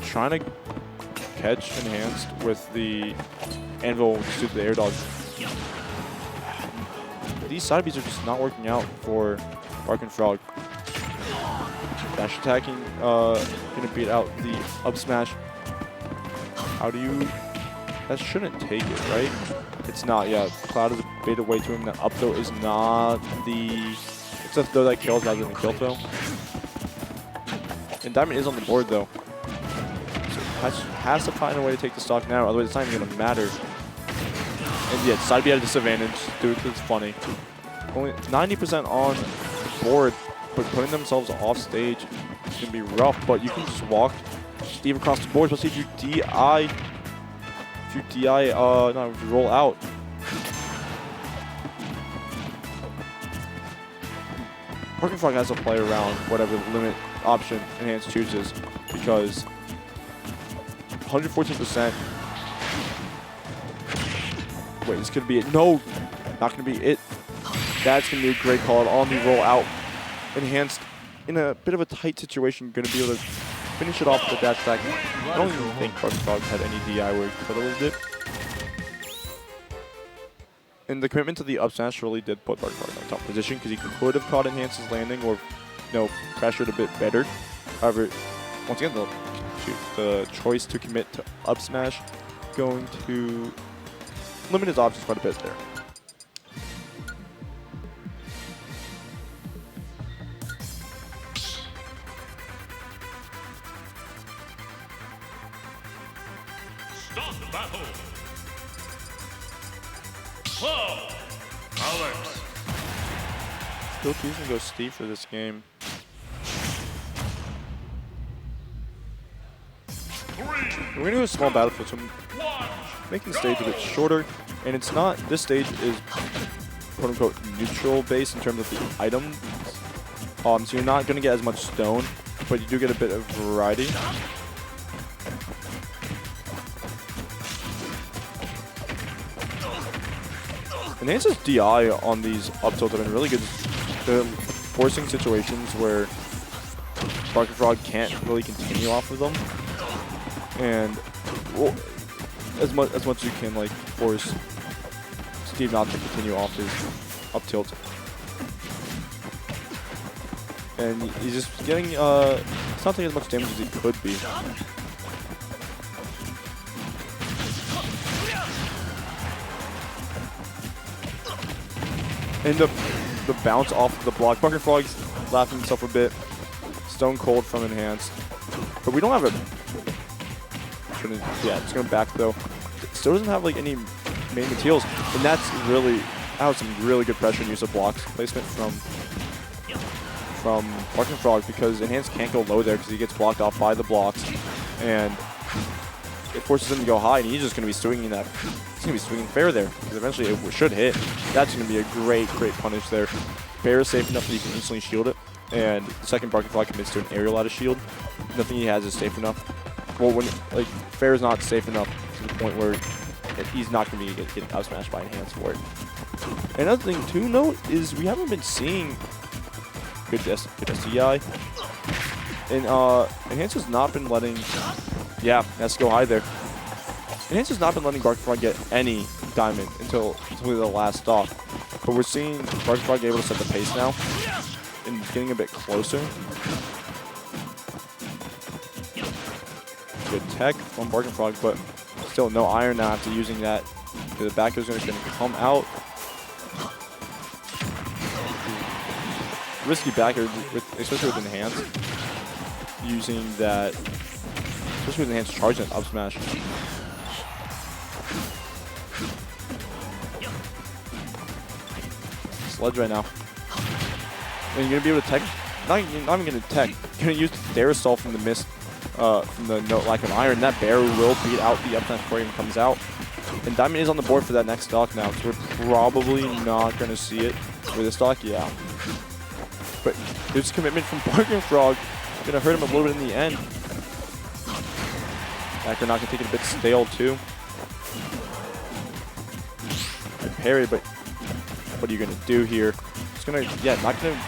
Trying to catch Enhanced with the Anvil to the air dodge. These side beats are just not working out for Bark and Frog. Dash attacking, gonna beat out the up smash. How do you? That shouldn't take it, right? It's not. Yeah, Cloud is a bait away to him. That up throw is not the. It's a throw that kills rather than a kill throw. And Diamond is on the board though. Has to find a way to take the stock now, otherwise it's not even going to matter. And yeah, side B at a disadvantage. Dude, it's funny. Only 90% on board, but putting themselves off stage is going to be rough. But you can just walk Steve across the board, especially if you DI. If you roll out. Bark and Frog has to play around whatever limit option Enhanced chooses, because 114%. Wait, this could be it. No, not going to be it. That's going to be a great call on the roll out. Enhanced in a bit of a tight situation, going to be able to finish it off with the dash attack. I don't even think Bark and Frog had any DI where he could have lived it. And the commitment to the up smash really did put Bark and Frog in a tough position because he could have caught Enhance's landing or pressured a bit better. However, once again, the choice to commit to up smash going to limit his options quite a bit there. Start the battle. Whoa! Alex. Still choosing to go Steve for this game. We're going to do a small battlefield, so I'm making the stage a bit shorter, and it's not, this stage is quote-unquote neutral based in terms of the items, so you're not going to get as much stone, but you do get a bit of variety. Enhance's DI on these up tilts have been really good. They're forcing situations where Barking Frog can't really continue off of them. And well, as much as you can, like, force Steve not to continue off his up tilt. And he's just getting, he's not taking as much damage as he could be. And the bounce off the block. Barking Frog's laughing himself a bit. Stone Cold from Enhanced. But we don't have a... Yeah, it's going to back though. Still doesn't have like any main materials. And that's really... That was some really good pressure and use of blocks placement from Barking Frog, because Enhanced can't go low there because he gets blocked off by the blocks. And it forces him to go high, and he's just going to be swinging that. He's going to be swinging fair there, because eventually it should hit. That's going to be a great punish there. Fair is safe enough that you can instantly shield it, and the second Barking Frog commits to an aerial out of shield. Nothing he has is safe enough. Well, when like fair is not safe enough to the point where he's not going to be getting out smashed by Enhanced for it. Another thing to note is we haven't been seeing good SDI, and Enhanced has not been letting. Yeah, Ness go high there. Enhanced has not been letting Barking Frog get any diamond until the last stock. But we're seeing Barking Frog able to set the pace now and getting a bit closer. Good tech from Barking Frog, but still no iron now after using that. The back is going to come out. Risky backer, especially with Enhanced. Using that. Especially with Enhanced charging that up smash. Sledge right now. And you're gonna be able to tech. Not even gonna tech. You're gonna use Darasol from the mist, from the lack of iron. That bear will beat out the up smash before he even comes out. And Diamond is on the board for that next stock now, so we're probably not gonna see it for this stock. Yeah. But there's commitment from Barking Frog. Gonna hurt him a little bit in the end. Backer not gonna take it a bit stale too. Good parry, but what are you gonna do here? It's gonna, yeah, not gonna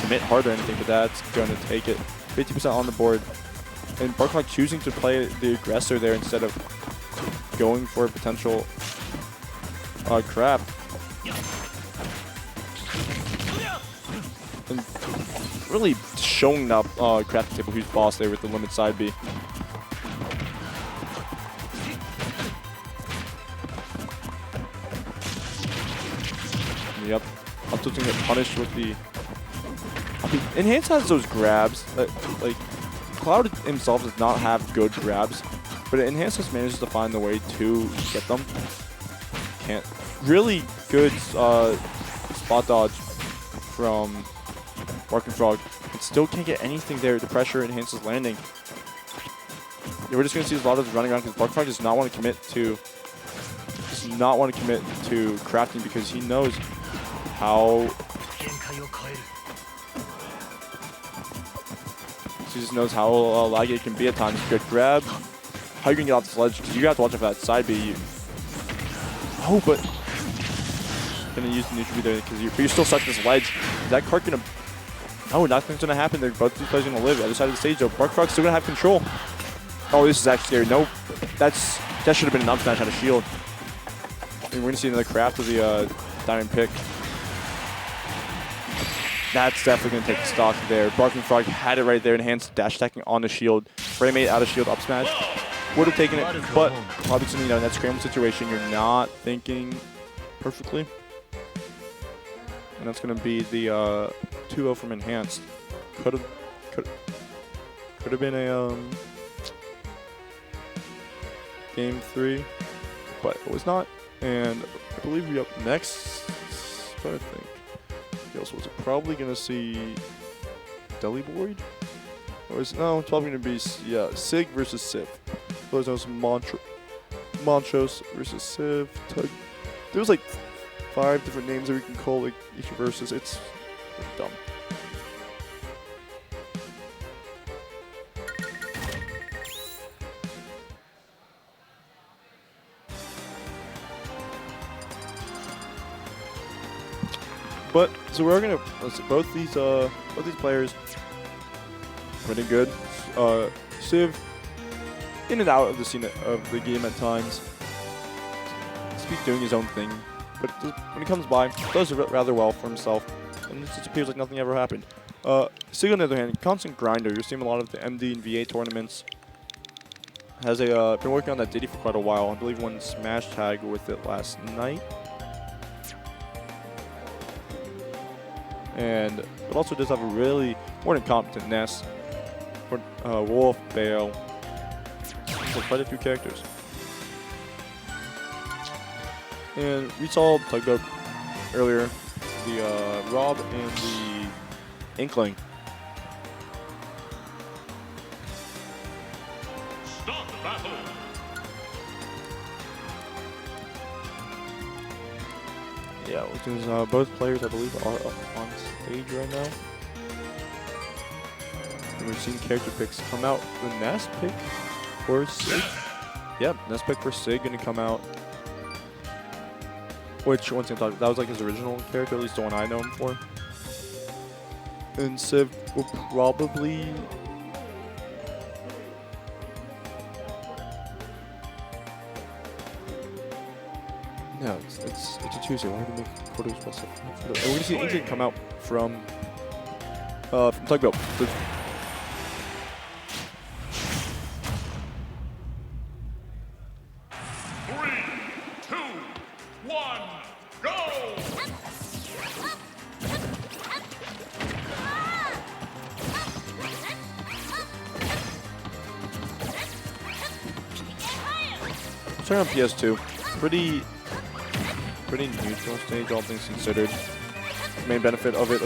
commit hard or anything, but that's gonna take it. 50% on the board. And Barking Frog choosing to play the aggressor there instead of going for a potential crap. And really showing up crafting table who's boss there with the limit side B. Yep, up tilting get punished with the. Enhanced has those grabs. Like Cloud himself does not have good grabs, but Enhanced just manages to find the way to get them. Can't really good spot dodge from Barking Frog. But still can't get anything there. The pressure Enhances landing. Yeah, we're just gonna see a lot of running around because Barking Frog does not want to commit to. Does not want to commit to crafting because he knows how. He just knows how laggy it can be at times. Good grab. How are you gonna get off the sledge? Because you have to watch out for that side B. Oh, but gonna use the neutral B there because you're still stuck to this ledge. Is that cart gonna? Oh, nothing's gonna happen. They're both these players gonna live. Other side of the stage though. Barking Frog's still gonna have control. Oh, this is actually scary. Nope. That should have been an up smash out of shield. And we're gonna see another craft of the diamond pick. That's definitely going to take the stock there. Barking Frog had it right there. Enhanced dash attacking on the shield. Frame 8 out of shield up smash. Would have taken it, but obviously, you know, in that scramble situation, you're not thinking perfectly. And that's going to be the 2-0 from Enhanced. Could have been a game 3, but it was not. And I believe we're up next. But I think. So was it probably going to see Deliboid? Or is no, it's probably going to be Sig versus Civ. Those are some Montrose versus Civ. There's like 5 different names that we can call like each versus. It's dumb. But so we're gonna let's see, both these players pretty good. Civ in and out of the scene of the game at times. He's doing his own thing, but when he comes by, does rather well for himself, and it just appears like nothing ever happened. Sig on the other hand, constant grinder. You're seeing a lot of the MD and VA tournaments. Has been working on that Diddy for quite a while. I believe won Smash Tag with it last night. But also does have a really more than competent Ness, Wolf, Bayonetta, so quite a few characters. And we saw Tugboat earlier, the Rob and the Inkling. Start battle. Yeah, because both players, I believe, are up on stage right now. And we've seen character picks come out. The Ness pick for Sig. Yep, Ness pick for Sig going to come out. Which, once again, that was like his original character, at least the one I know him for. And Civ will probably... No, it's a Tuesday. Why would we make quarters special? We're going to see Inkling come out from Tugboat. 3, 2, 1, go! Turn on PS2. Pretty neutral stage, all things considered. The main benefit of it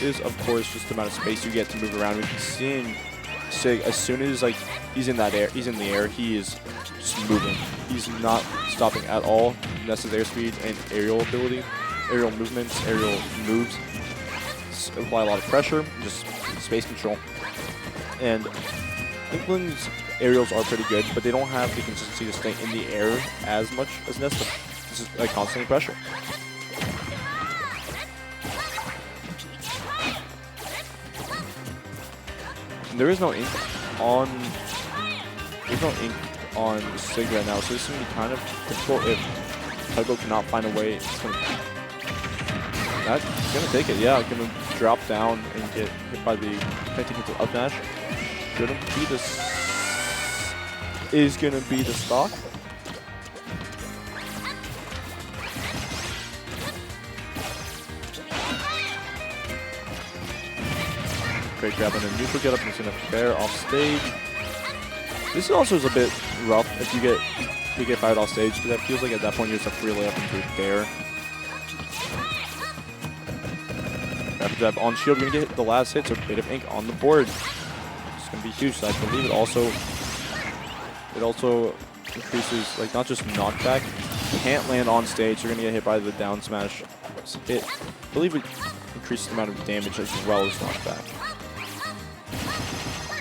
is, of course, just the amount of space you get to move around. We've been seeing Sig as soon as like he's in the air, he is just moving. He's not stopping at all. Ness's airspeed and aerial ability, aerial movements, aerial moves apply a lot of pressure, just space control. And Inkling's aerials are pretty good, but they don't have the consistency to stay in the air as much as Ness. This is like constantly pressure. And there is no ink on. There's no ink on Sig right now, so this is gonna be kind of difficult if Tugboat cannot find a way. It's gonna take it. Yeah, gonna drop down and get hit by the connecting hit to up dash. Shouldn't be this. Is gonna be the stock. Great grab on a neutral get up and he's gonna fair off stage. This also is a bit rough if you get fired off stage, because that feels like at that point you're just a free layup into a fair. Rapid jab on shield, you're gonna get the last hit, so a bit of ink on the board. It's gonna be huge. So I believe it also increases like not just knockback. Can't land on stage, you're gonna get hit by the down smash hit. I believe it increases the amount of damage as well as knockback.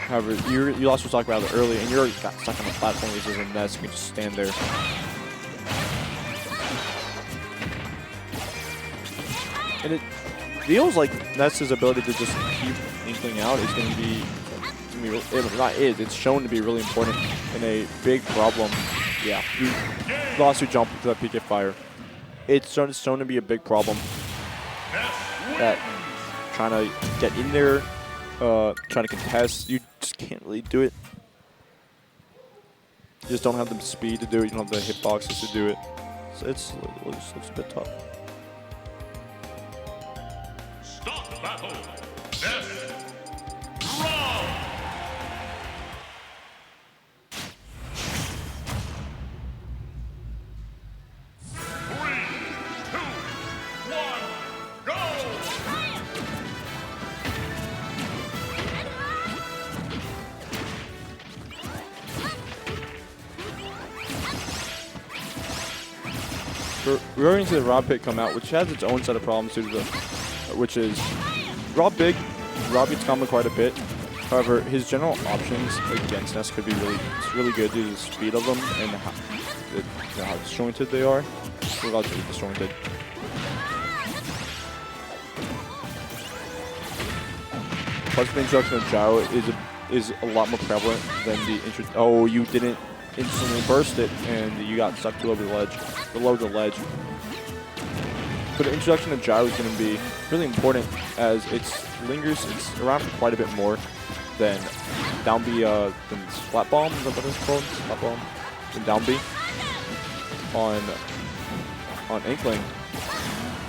However, you also talked about it earlier, and you're got stuck on the platform, which is a Ness. You can just stand there. And it feels like Ness's ability to just keep Inkling out is going to be it's shown to be really important and a big problem. Yeah, you lost your jump to that PK fire. It's shown to be a big problem. That trying to get in there, trying to contest, you just can't really do it. You just don't have the speed to do it. You don't have the hitboxes to do it. So it looks a bit tough. Start the battle. Ness. Roll. 3, 2, 1, go! We're going to see the Rob pick come out, which has its own set of problems due to which is Rob big. Rob gets comboed quite a bit. However, his general options against Ness could be really good due to the speed of them and how disjointed they are. We're about to be disjointed. plus the introduction of gyro is a lot more prevalent than the oh, you didn't instantly burst it and you got stuck too over below the ledge. But the introduction of gyro is going to be really important as it's around for quite a bit more than down B, than splat bomb, is that what it's called? Splat bomb, than down B on Inkling.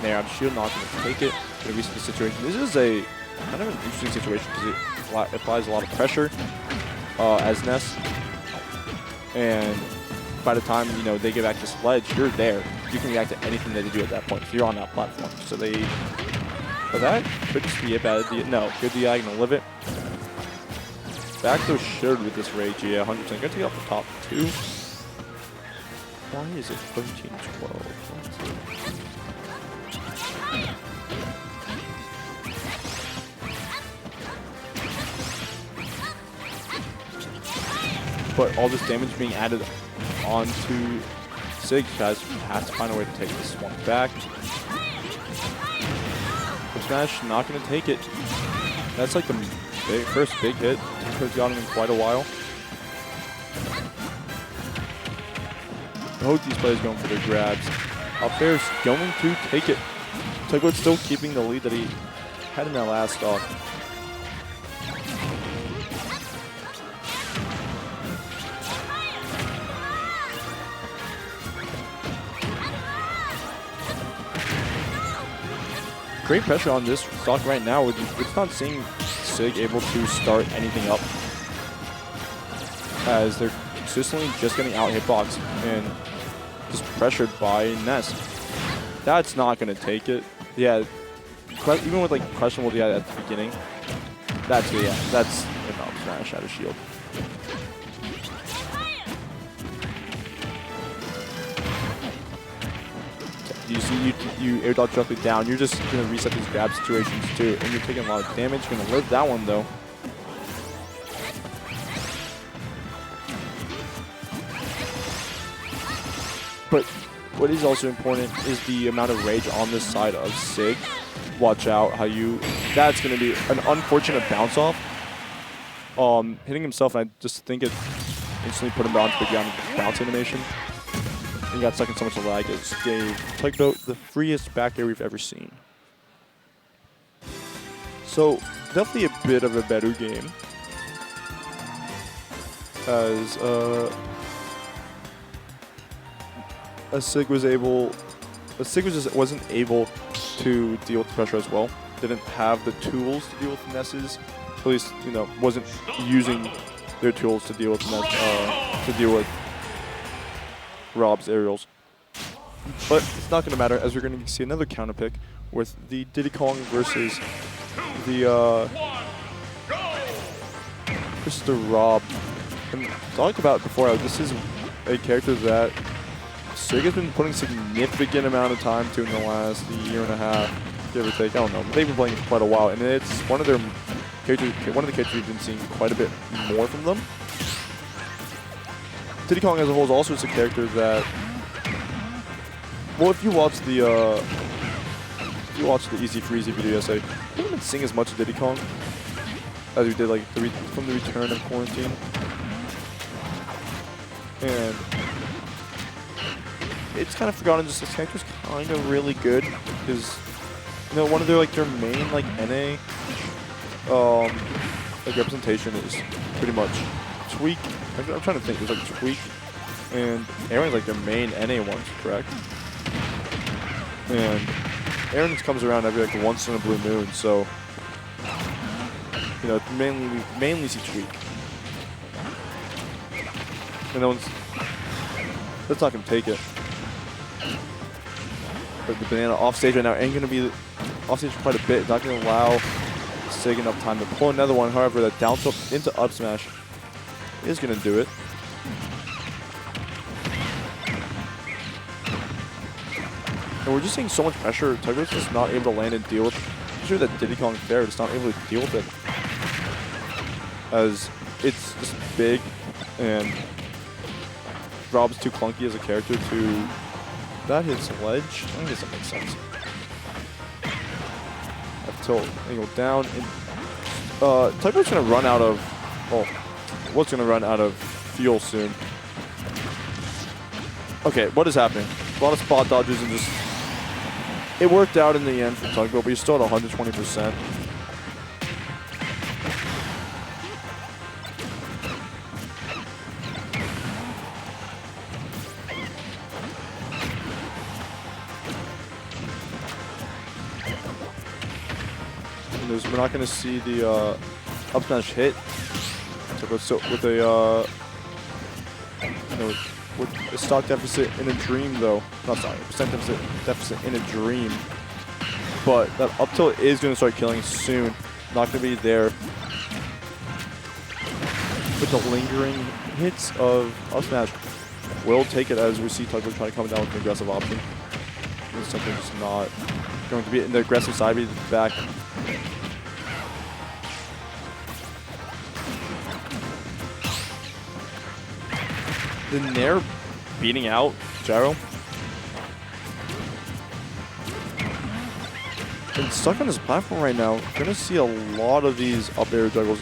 There, I'm shield not going to take it. Going to reset the situation. This is a kind of an interesting situation because it applies a lot of pressure as Ness, and by the time they get back to this ledge, you're there. You can react to anything that they do at that point. So you're on that platform. So but that could just be a bad idea. No, good diagonal live it. Back throw should with this rage, yeah, 100%. Gonna take off the top two. Why is it 13-12? But all this damage being added onto Sig, guys have to find a way to take this one back. But Smash not going to take it. That's like the first big hit. He's gotten in quite a while. Both these players going for their grabs. Up there's going to take it. Tugboat's still keeping the lead that he had in that last stock. Great pressure on this stock right now. It's not seeing Sig able to start anything up, as they're consistently just getting out hitbox and just pressured by Ness. That's not going to take it. Yeah, even with like questionable DI at the beginning, that's an up smash out of shield. You see, you air dodge directly down. You're just going to reset these grab situations too, and you're taking a lot of damage. You're going to live that one though. But what is also important is the amount of rage on this side of Sig. Watch out how that's going to be an unfortunate bounce off. Hitting himself, and I just think it instantly put him down to the ground with the bounce animation. He got stuck in so much lag. It gave Tugboat the freest back air we've ever seen. So definitely a bit of a better game, as Sig wasn't able to deal with the pressure as well. Didn't have the tools to deal with Ness's. At least wasn't using their tools to deal with Rob's aerials. But it's not going to matter, as we're going to see another counter pick with the Diddy Kong versus the Rob. And talked about before, this is a character that Sig has been putting significant amount of time to in the last year and a half, give or take. I don't know, but they've been playing it for quite a while, and it's one of the characters we've been seeing quite a bit more from them. Diddy Kong as a whole is also just a character that, well, if you watch the Easy for Easy video essay, we haven't been seeing as much of Diddy Kong as we did from the return of quarantine. And it's kind of forgotten, just this character's kind of really good because one of their main NA representation is pretty much Tweak. I'm trying to think. There's Tweak and Aaron's their main NA ones, correct? And Aaron just comes around every once in a blue moon, so mainly see Tweak. And that's not gonna take it. But the banana off stage right now ain't gonna be off stage quite a bit. Not gonna allow Sig enough time to pull another one. However, that down tilt into up smash is going to do it. And we're just seeing so much pressure. Tugboat's just not able to land and deal with it. I'm sure that Diddy Kong there just not able to deal with it, as it's just big and Rob's too clunky as a character to. That hits ledge. I guess that makes sense. Up tilt, angle down, and Typo's gonna run out of, well, what's gonna run out of fuel soon. Okay, what is happening? A lot of spot dodges and just, it worked out in the end for Tugboat, but he's still at 120%. We're not going to see the up smash hit. So with a with a stock deficit in a dream, though. Not sorry, percent deficit in a dream. But that up tilt is going to start killing soon. Not going to be there. With the lingering hits of up smash, will take it as we see Tugboat trying to come down with an aggressive option. It's something just not going to be in the aggressive side B back. The Nair beating out Gyro. And stuck on this platform right now. We're going to see a lot of these up air juggles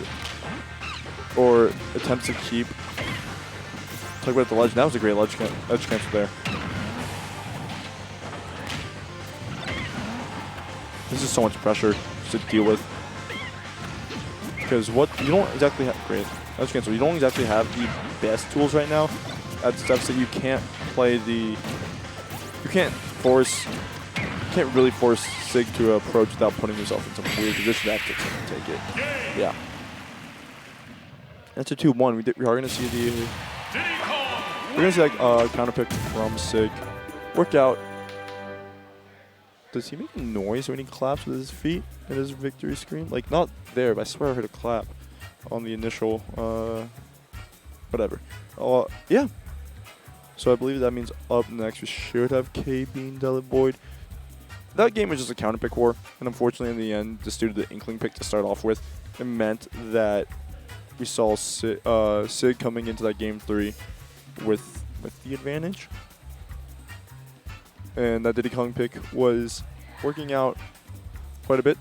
or attempts to keep Tugboat at the ledge. That was a great edge cancel there. This is so much pressure to deal with. Because what you don't exactly have great edge cancel. You don't exactly have the best tools right now. At steps that you can't play the, you can't really force Sig to approach without putting yourself in some weird position after to take it. Yeah. That's a 2-1. We are gonna see the, we're gonna see like counter pick from Sig. Work out. Does he make a noise when he claps with his feet at his victory screen? Like not there, but I swear I heard a clap on the initial, whatever. Yeah. So I believe that means up next we should have KBean Deliboid. That game was just a counter pick war, and unfortunately in the end, just due to the Inkling pick to start off with, it meant that we saw Sig coming into that game 3 with the advantage. And that Diddy Kong pick was working out quite a bit.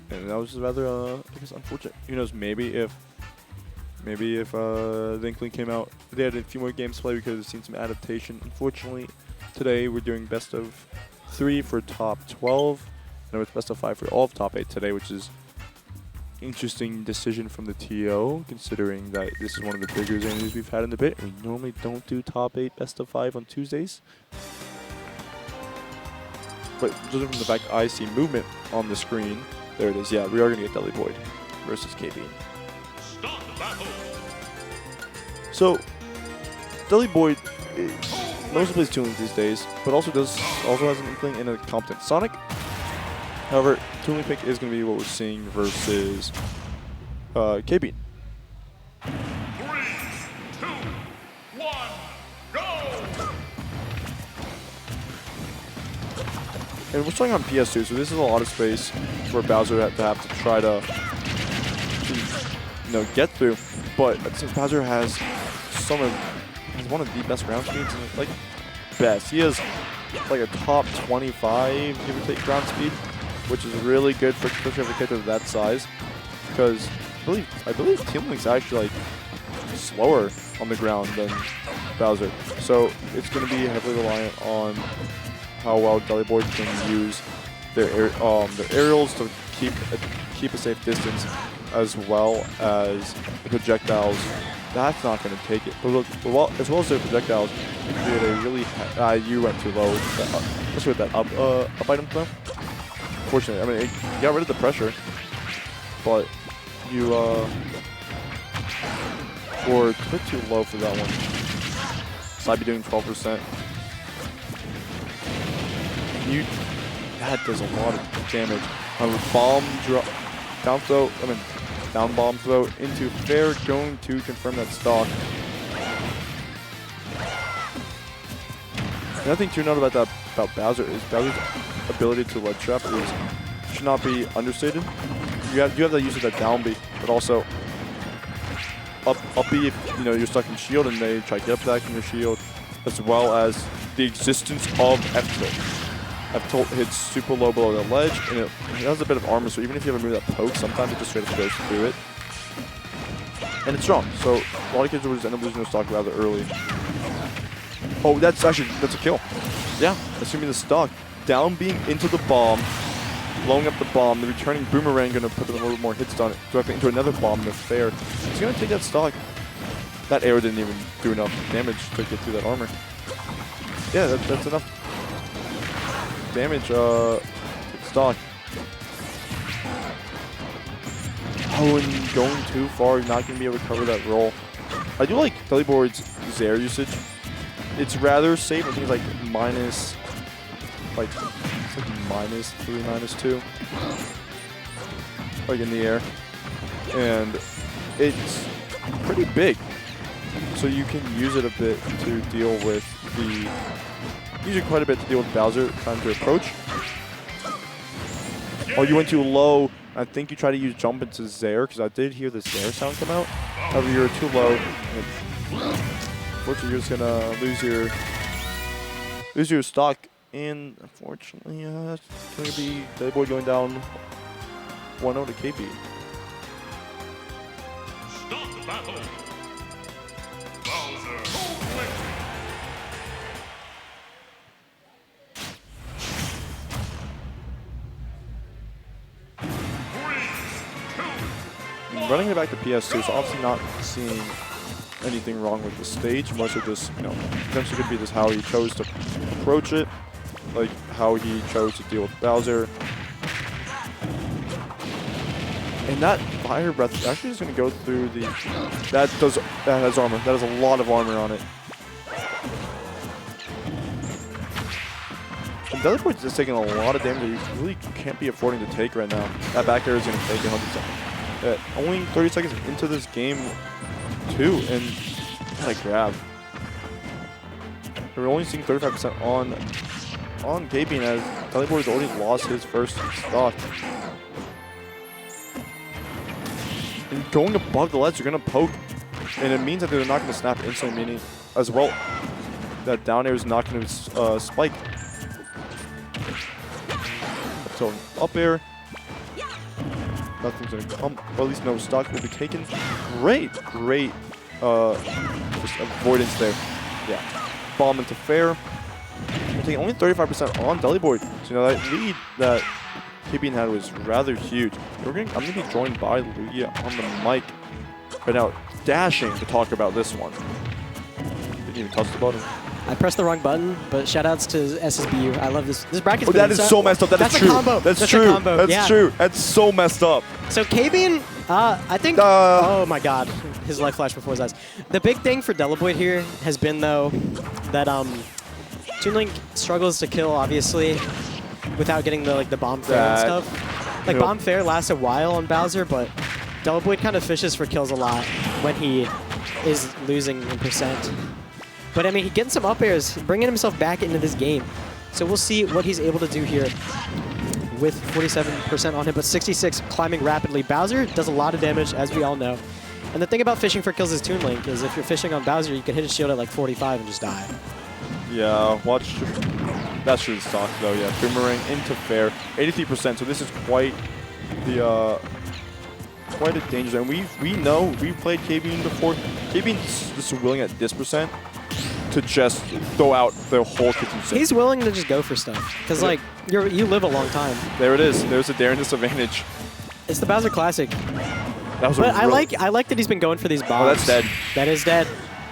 And that was rather, I guess, unfortunate. Who knows? Maybe if the Inkling came out, they had a few more games to play, we could have seen some adaptation. Unfortunately, today we're doing best of 3 for top 12, and it's best of 5 for all of top 8 today, which is interesting decision from the TO, considering that this is one of the bigger Xanadus we've had in a bit. We normally don't do top 8 best of 5 on Tuesdays. But judging from the fact I see movement on the screen, there it is. Yeah, we are going to get Deliboid versus KBean. So, Deliboid mostly plays Toon these days, but also has an Inkling and a competent Sonic. However, Toon pick is going to be what we're seeing versus KBean. 3, 2, 1, go! And we're starting on PS2, so this is a lot of space for Bowser to have to try to get through. But since Bowser has one of the best ground speeds, like best, he has like a top 25 give or take ground speed, which is really good for especially for a character of that size. Because I believe Team Link's actually like slower on the ground than Bowser, so it's going to be heavily reliant on how well Deliboid can use their aerials to keep a safe distance, as well as the projectiles. That's not going to take it. But as well as their projectiles, they had a really you went too low, especially with that up item throw. Fortunately, I mean, it got rid of the pressure, but you were a bit too low for that one. So I'd be doing 12%. That does a lot of damage. Bomb drop, down throw. I mean, down bomb throw into fair, going to confirm that stock. Another thing to note about Bowser is Bowser's ability to ledge trap should not be understated. You have the use of that down B, but also up B if you're stuck in shield and they try to get up back from your shield, as well as the existence of F tilt. hits super low below the ledge, and it has a bit of armor, so even if you have a move that pokes, sometimes it just straight up goes through it. And it's strong, so a lot of kids will just end up losing their stock rather early. Oh, that's a kill. Yeah, assuming the stock. Down being into the bomb, blowing up the bomb, the returning boomerang going to put a little bit more hits on it, directly into another bomb in the fair. He's going to take that stock. That arrow didn't even do enough damage to get through that armor. Yeah, that's enough damage. Stock. Oh, and going too far, you're not going to be able to cover that roll. I do like Deliboid's Zair usage. It's rather safe. I think it's like minus, like -3, -2, like in the air, and it's pretty big. So you can use it a bit to deal with use it quite a bit to deal with Bowser trying to approach. Oh, you went too low. I think you try to use jump into Zair, because I did hear the Zair sound come out. However, you were too low. Unfortunately, you're just gonna lose your stock, and unfortunately, it's gonna be Deliboid going down 1-0 to KBean. Start the battle. Bowser, win. Running it back to PS2, so obviously not seeing anything wrong with the stage. Most of this, potentially could be just how he chose to approach it, like how he chose to deal with Bowser. And that fire breath actually is going to go through the. That has armor. That has a lot of armor on it. And Deliboid's just taking a lot of damage that he really can't be affording to take right now. That back air is going to take 100 seconds. Only 30 seconds into this game, too, and what a grab. We're only seeing 35% on KBean as Deliboid's already lost his first stock. And going above the ledge, you're going to poke, and it means that they're not going to snap instantly, meaning as well that down air is not going to spike. So up air. Nothing's going to come, or at least no stock will be taken. Great just avoidance there. Yeah. Bomb into fair. We're taking only 35% on Deliboid. So that lead that KBean had was rather huge. I'm going to be joined by Lugia on the mic right now, dashing to talk about this one. Didn't even touch the button. I pressed the wrong button, but shoutouts to ssbu. I love this. This bracket's that is so messed up. That's true. A combo. That's true. A combo. That's true. That's so messed up. So KBean, I think. Oh my God, his life flashed before his eyes. The big thing for Deliboid here has been though that Toon Link struggles to kill obviously without getting the bomb fair and stuff. Like bomb fair lasts a while on Bowser, but Deliboid kind of fishes for kills a lot when he is losing in percent. But I mean, he's getting some up airs, bringing himself back into this game. So we'll see what he's able to do here with 47% on him, but 66 climbing rapidly. Bowser does a lot of damage, as we all know. And the thing about fishing for kills is Toon Link is if you're fishing on Bowser, you can hit his shield at like 45 and just die. Yeah, watch. That's true stock though. Yeah, boomerang into fair, 83%. So this is quite a danger zone. We know we've played KBean before. KBean's just willing at this percent to just throw out the whole kitchen sink. He's willing to just go for stuff because like you live a long time. There it is. There's a daring disadvantage. It's the Bowser Classic. That was but I like that he's been going for these bombs. Oh, that's dead. That is dead,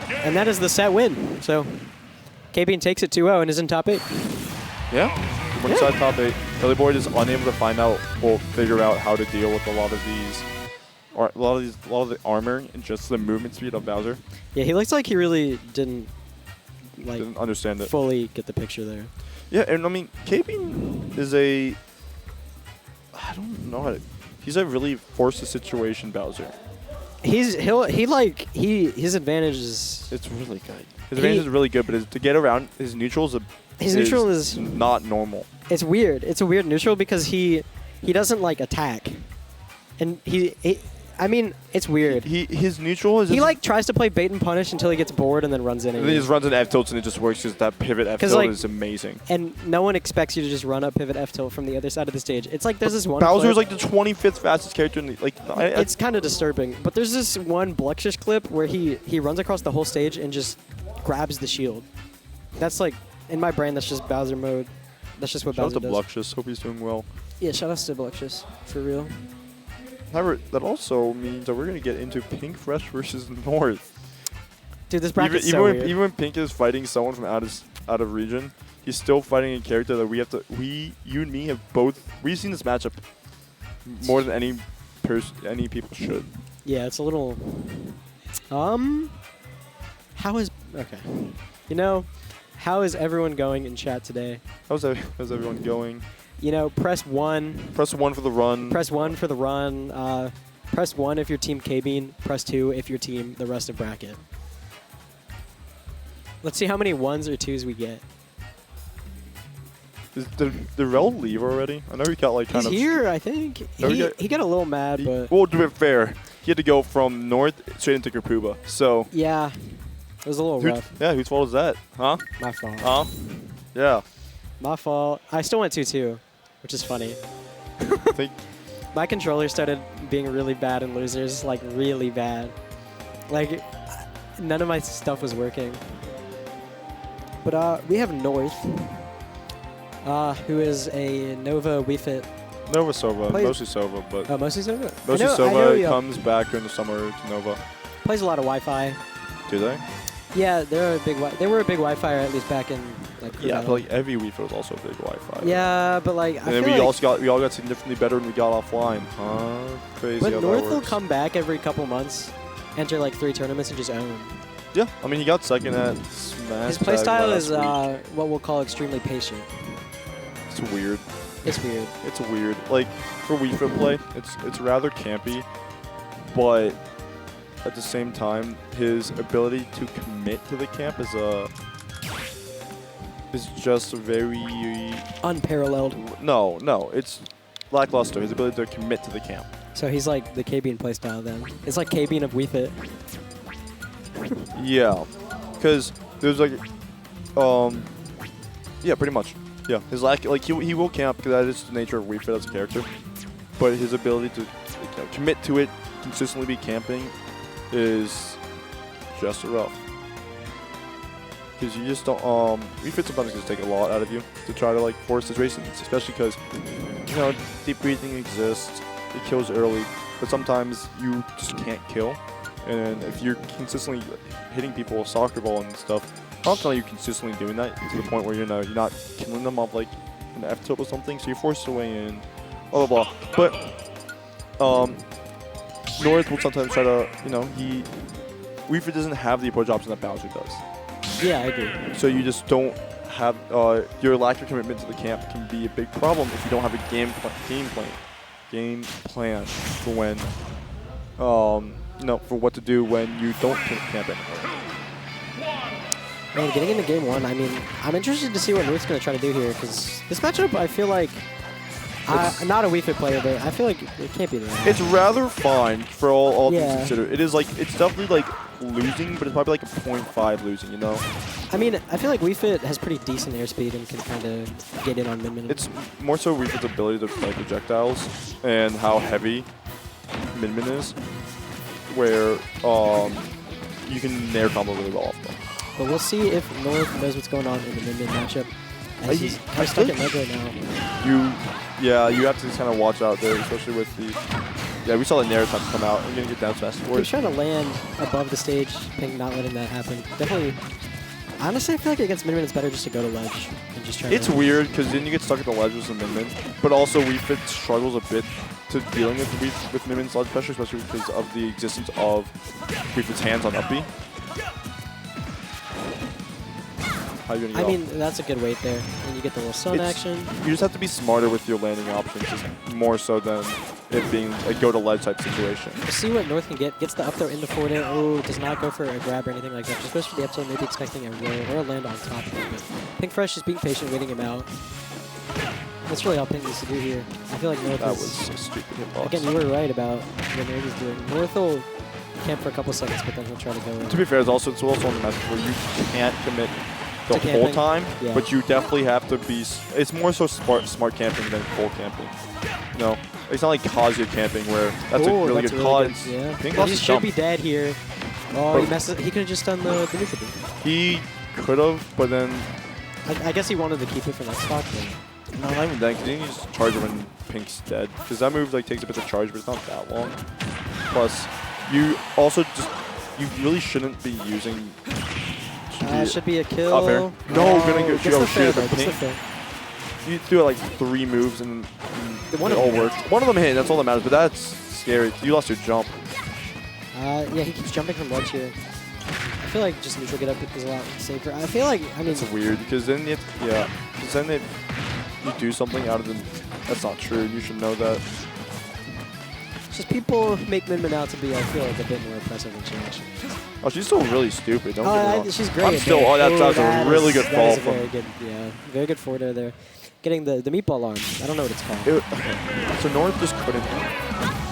and that is the set win. So KBean takes it 2-0 and is in top 8. Yeah. One side top 8. Deliboid is unable to figure out how to deal with a lot of the armor and just the movement speed of Bowser. Yeah, he looks like he really didn't understand it. Fully get the picture there. Yeah, and I mean, KBean is I don't know how to. He's a really force the situation Bowser. His advantage is. It's really good. His advantage is really good, but to get around his neutral is not normal. It's weird. It's a weird neutral because he doesn't like attack, and I mean, it's weird. His neutral is He like tries to play bait and punish until he gets bored and then runs in. and then he just runs in F tilts and it just works because that pivot F tilt like- is amazing. And no one expects you to just run up pivot F tilt from the other side of the stage. It's like there's this one. Bowser is clip- like the 25th fastest character in the It's kind of disturbing, but there's this one Bluxish clip where he runs across the whole stage and just grabs the shield. That's like in my brain. That's just Bowser mode. That's just what Shout out Bowser to does. Bluxious. Hope he's doing well. Yeah, shout out to Bluxious for real. However, that also means that we're going to get into Pink Fresh versus North. Dude, this bracket's Even so when, weird. even when Pink is fighting someone from out of region, he's still fighting a character that you and me have both, we've seen this matchup more than any people should. Yeah, it's a little. How is okay? You know, how is everyone going in chat today? How's everyone going? You know, press 1. Press 1 for the run. Press 1 for the run. Press 1 if you're Team KBean. Press 2 if you're Team the rest of bracket. Let's see how many 1s or 2s we get. Did Rel leave already? I know he got like kind He's of. here, I think. No, He got a little mad, but Well, to be fair, he had to go from north straight into Kapuba. So. yeah, it was a little rough. Whose fault is that? Huh? My fault. Huh? Yeah. My fault. I still went 2-2, which is funny. I think My controller started being really bad in losers, like really bad. Like, none of my stuff was working. But we have North, who is a Nova Wii Fit. Nova Sova, Plays- mostly Sova, but Oh, mostly Nova? mostly I know, Sova comes back during the summer to Nova. plays a lot of Wi-Fi. Do they? Yeah, they were a big Wi-Fi, at least back in like. Yeah, but like every Wii Fit was also a big Wi-Fi. Yeah, but like And I then feel we like, all got significantly better when we got offline. Huh? Crazy but how North that will works. come back every couple months, enter like 3 tournaments and just own. Yeah, I mean he got second at Smash. His Tag playstyle last is week. what we'll call extremely patient. It's weird. It's weird. It's weird. Like for Wii Fit play, it's rather campy, but at the same time, his ability to commit to the camp is just very Unparalleled. no. It's lackluster. His ability to commit to the camp. So he's like the KBean playstyle then. It's like KBean of Wii Fit. Yeah, because there's like, yeah, pretty much. Yeah, his he will camp because that is the nature of Wii Fit as a character, but his ability to commit to it, consistently be camping, is just rough. Because you just don't. Wii Fit sometimes can take a lot out of you to try to like force situations, especially because deep breathing exists. It kills early, but sometimes you just can't kill. And if you're consistently hitting people with soccer ball and stuff, constantly you're consistently doing that to the point where you're not killing them off like an F tilt or something, so you're forced to weigh in, blah blah blah. But North will sometimes try to, Wii Fit doesn't have the approach option that Bowser does. Yeah, I agree. So you just don't have your lack of commitment to the camp can be a big problem if you don't have a game plan for when for what to do when you don't camp anymore. Man, getting into game 1, I mean, I'm interested to see what North's going to try to do here, because this matchup, I feel like, I'm not a Wii Fit player, but I feel like it can't be that. It's rather fine for all things Yeah. considered. It is it's definitely like losing, but it's probably like a 0.5 losing, I mean, I feel like Wii Fit has pretty decent airspeed and can kind of get in on Min-Min. It's more so Wii Fit's ability to fly projectiles and how heavy Min-Min is, where you can nair combo really well off them. But we'll see if North knows what's going on in the Min-Min matchup. As he's kind of stuck at mid right now. You have to kind of watch out there, especially with the. Yeah, we saw the nair time come out. I'm gonna get down fast He's forward. trying to land above the stage, Pink not letting that happen. Definitely. Honestly, I feel like against Min-Min it's better just to go to ledge and just try It's to... weird because then you get stuck at the ledge with some Min-Min, but also Wii Fit struggles a bit to dealing with Min-Min's ledge pressure, especially because of the existence of Wii Fit's hands on up B. How you gonna I go? mean, that's a good weight there. And you get the little sun action. You just have to be smarter with your landing options, just more so than it being a go to ledge type situation. We'll see what North can get. Gets the up throw into forward air. Oh, does not go for a grab or anything like that. Just goes for the up throw, maybe expecting a roll or a land on top of it. But Pink Fresh is being patient, waiting him out. That's really all Pink needs to do here. I feel like North That is... was a stupid hitbox. Again, you were right about what North is doing. North will camp for a couple seconds, but then he'll try to go in. To be fair, it's also on the message where you can't commit the To whole camping? time, Yeah. but you definitely have to be. It's more so smart camping than full camping. No, it's not like Kazuya camping where that's a really good call. Good. Yeah. Pink He lost his should jump. be dead here. Oh, But- he messed up. He could have just done the neutral beam. He could have, but then I guess he wanted to keep it for next stock, but no, not even then. Because he can just charge it when Pink's dead. Because that move like takes a bit of charge, but it's not that long. Plus, you also you really shouldn't be using. should be a kill. Up air. No, gonna go. Gets the Oh fair, shit! though, The gets the Pink. fair. You do it like 3 moves and One it of all them worked. One of them hit. That's all that matters. But that's scary. You lost your jump. Yeah, he keeps jumping from ledge here. I feel like just neutral get up is a lot safer. I feel like, I mean... It's weird because then because then if you do something out of them, that's not true. You should know that. Just people make Min Min out to be, I feel like, a bit more impressive than she actually is. Oh, she's still really stupid. Don't get me wrong. She's great. I'm at still. that. Oh, that's that a really is- good that fall is a from. very good, yeah, very good forward air there. Getting the meatball arm. I don't know what it's called. Okay. So North just couldn't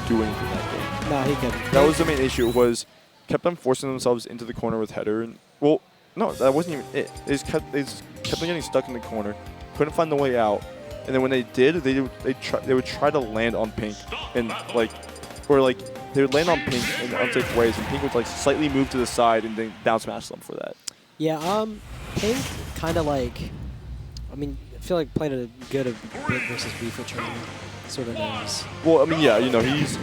do anything that game. No, he couldn't. That was the main issue. Was kept on forcing themselves into the corner with header. And well, no, that wasn't even it. They just kept on getting stuck in the corner. Couldn't find the way out. And then when they did, they would try to land on Pink and like, or like they would land on Pink in unsafe ways, and Pink would like slightly move to the side and then down smash them for that. Yeah, Pink kind of like, I mean, I feel like played a good bit versus B for training. Sort of knows. Well, I mean, yeah, you know, he's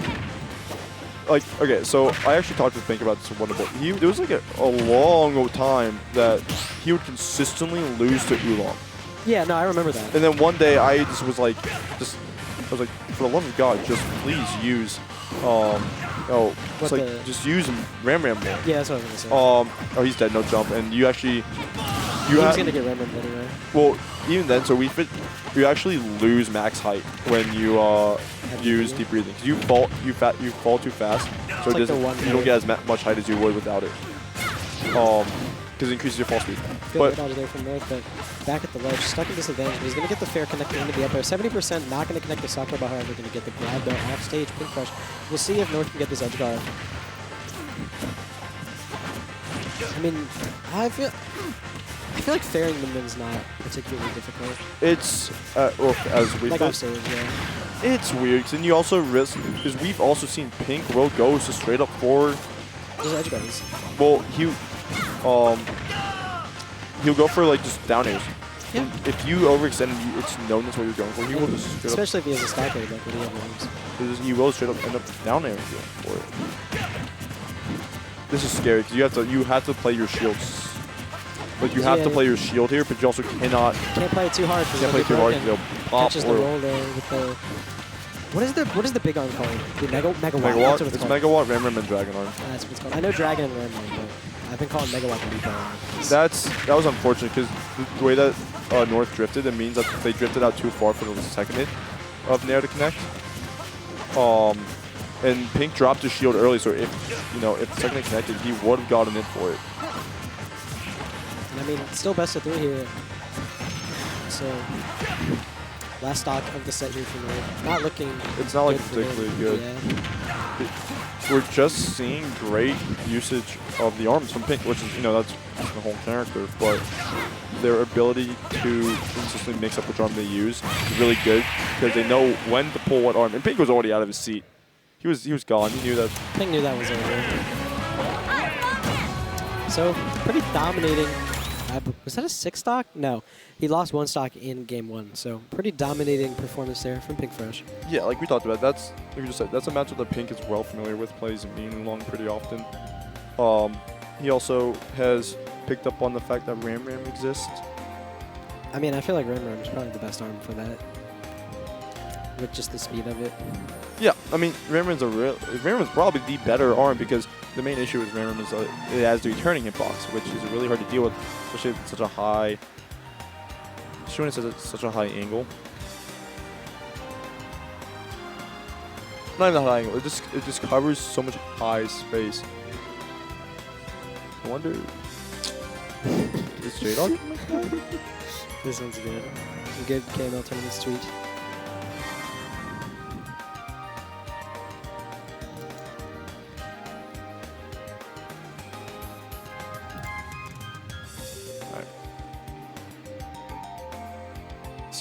like, okay, so I actually talked to Pink about this one bit. There was like a long time that he would consistently lose to Oolong. Yeah, no, I remember that. And then one day I just was like, for the love of God, just please use, just use Ram more. Yeah, that's what I was gonna say. Oh, he's dead, no jump, and you actually, he was gonna get Ram anyway. well, even then, so you actually lose max height when you use deep breathing. Cause you fall too fast, so like it doesn't, you don't get as much height as you would without it. Because it increases your fall speed. Good But dodge there from North, but back at the ledge, stuck in disadvantage. But he's going to get the fair connecting into the up air. 70% not going to connect the Sakura, but however, going to get the grab though off stage. Pink Crush. We'll see if North can get this edge guard. I mean, I feel like fairing the Min's not particularly difficult. it's, well, as we Like off stage, yeah. it's weird, because then you also risk, because we've also seen Pink will go just straight up forward. Those edge guards. Well, he'll go for like just down airs. Yeah. If you overextend, it's known that's what you're going for. He will just straight Especially if he has a stock air, like what he has. up. He will straight up end up down airing for it. This is scary because you have to play your shields. Like you have to play your shield here, but you also cannot. Can't play it too hard. Can't play too hard. They'll pop Catches the or roll there with the. What is the big arm called? The megawatt. That's megawatt. what it's It's called. megawatt, Ram and Dragon Arm. That's what it's called. I know Dragon and Ram, but I've been calling megawatt the meatball arm. That was unfortunate because the way that North drifted, it means that they drifted out too far for the second hit of Nair to connect. And Pink dropped his shield early, so if the second hit connected, he would have gotten in for it. And I mean, it's still best of 3 here. So, last stock of the set here for North. Not looking. It's not like good for them. particularly good. Yeah. We're just seeing great usage of the arms from Pink, which is, that's the whole character, but their ability to consistently mix up which arm they use is really good because they know when to pull what arm. And Pink was already out of his seat. He was gone. He knew that. Pink knew that was over. So, pretty dominating. Was that a 6 stock? No. He lost 1 stock in game 1. So, pretty dominating performance there from Pink Fresh. Yeah, like we talked about, like we just said, that's a matchup that Pink is well familiar with, plays Bean along pretty often. He also has picked up on the fact that Ram exists. I mean, I feel like Ram is probably the best arm for that. With just the speed of it. Yeah, I mean, Ram's probably the better arm because the main issue with Ram is it has the returning hitbox, which is really hard to deal with, especially if it's such a high. When it says it's such a high angle. Not even a high angle. It just covers so much high space. I wonder. Is J-Dog? This one's good. Good KML tournaments tweet.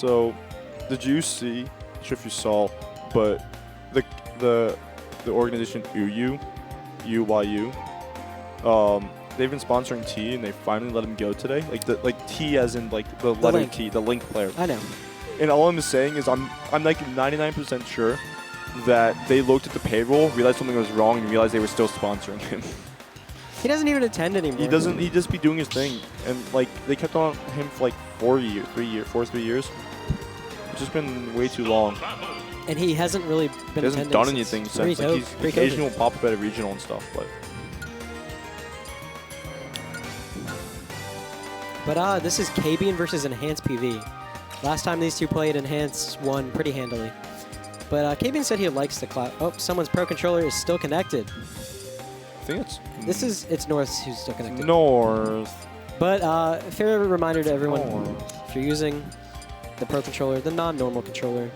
So, did you see? Not sure if you saw, but the organization UYU, they've been sponsoring T, and they finally let him go today. Like T as in like the letter Link. T, the Link player. I know. And all I'm saying is I'm like 99% sure that they looked at the payroll, realized something was wrong, and realized they were still sponsoring him. He doesn't even attend anymore. He doesn't. He just be doing his thing, and like they kept on him for like 3 years. It's just been way too long. And he hasn't really been. He hasn't done anything since. Like he's occasionally will pop up at a regional and stuff, But this is KBean versus EnhancedPV. Last time these two played, Enhanced won pretty handily. But KBean said he likes the cloud. Oh, someone's Pro Controller is still connected. I think It's North who's still connected. North. But fair reminder to everyone, if you're using the Pro Controller, the non-normal controller,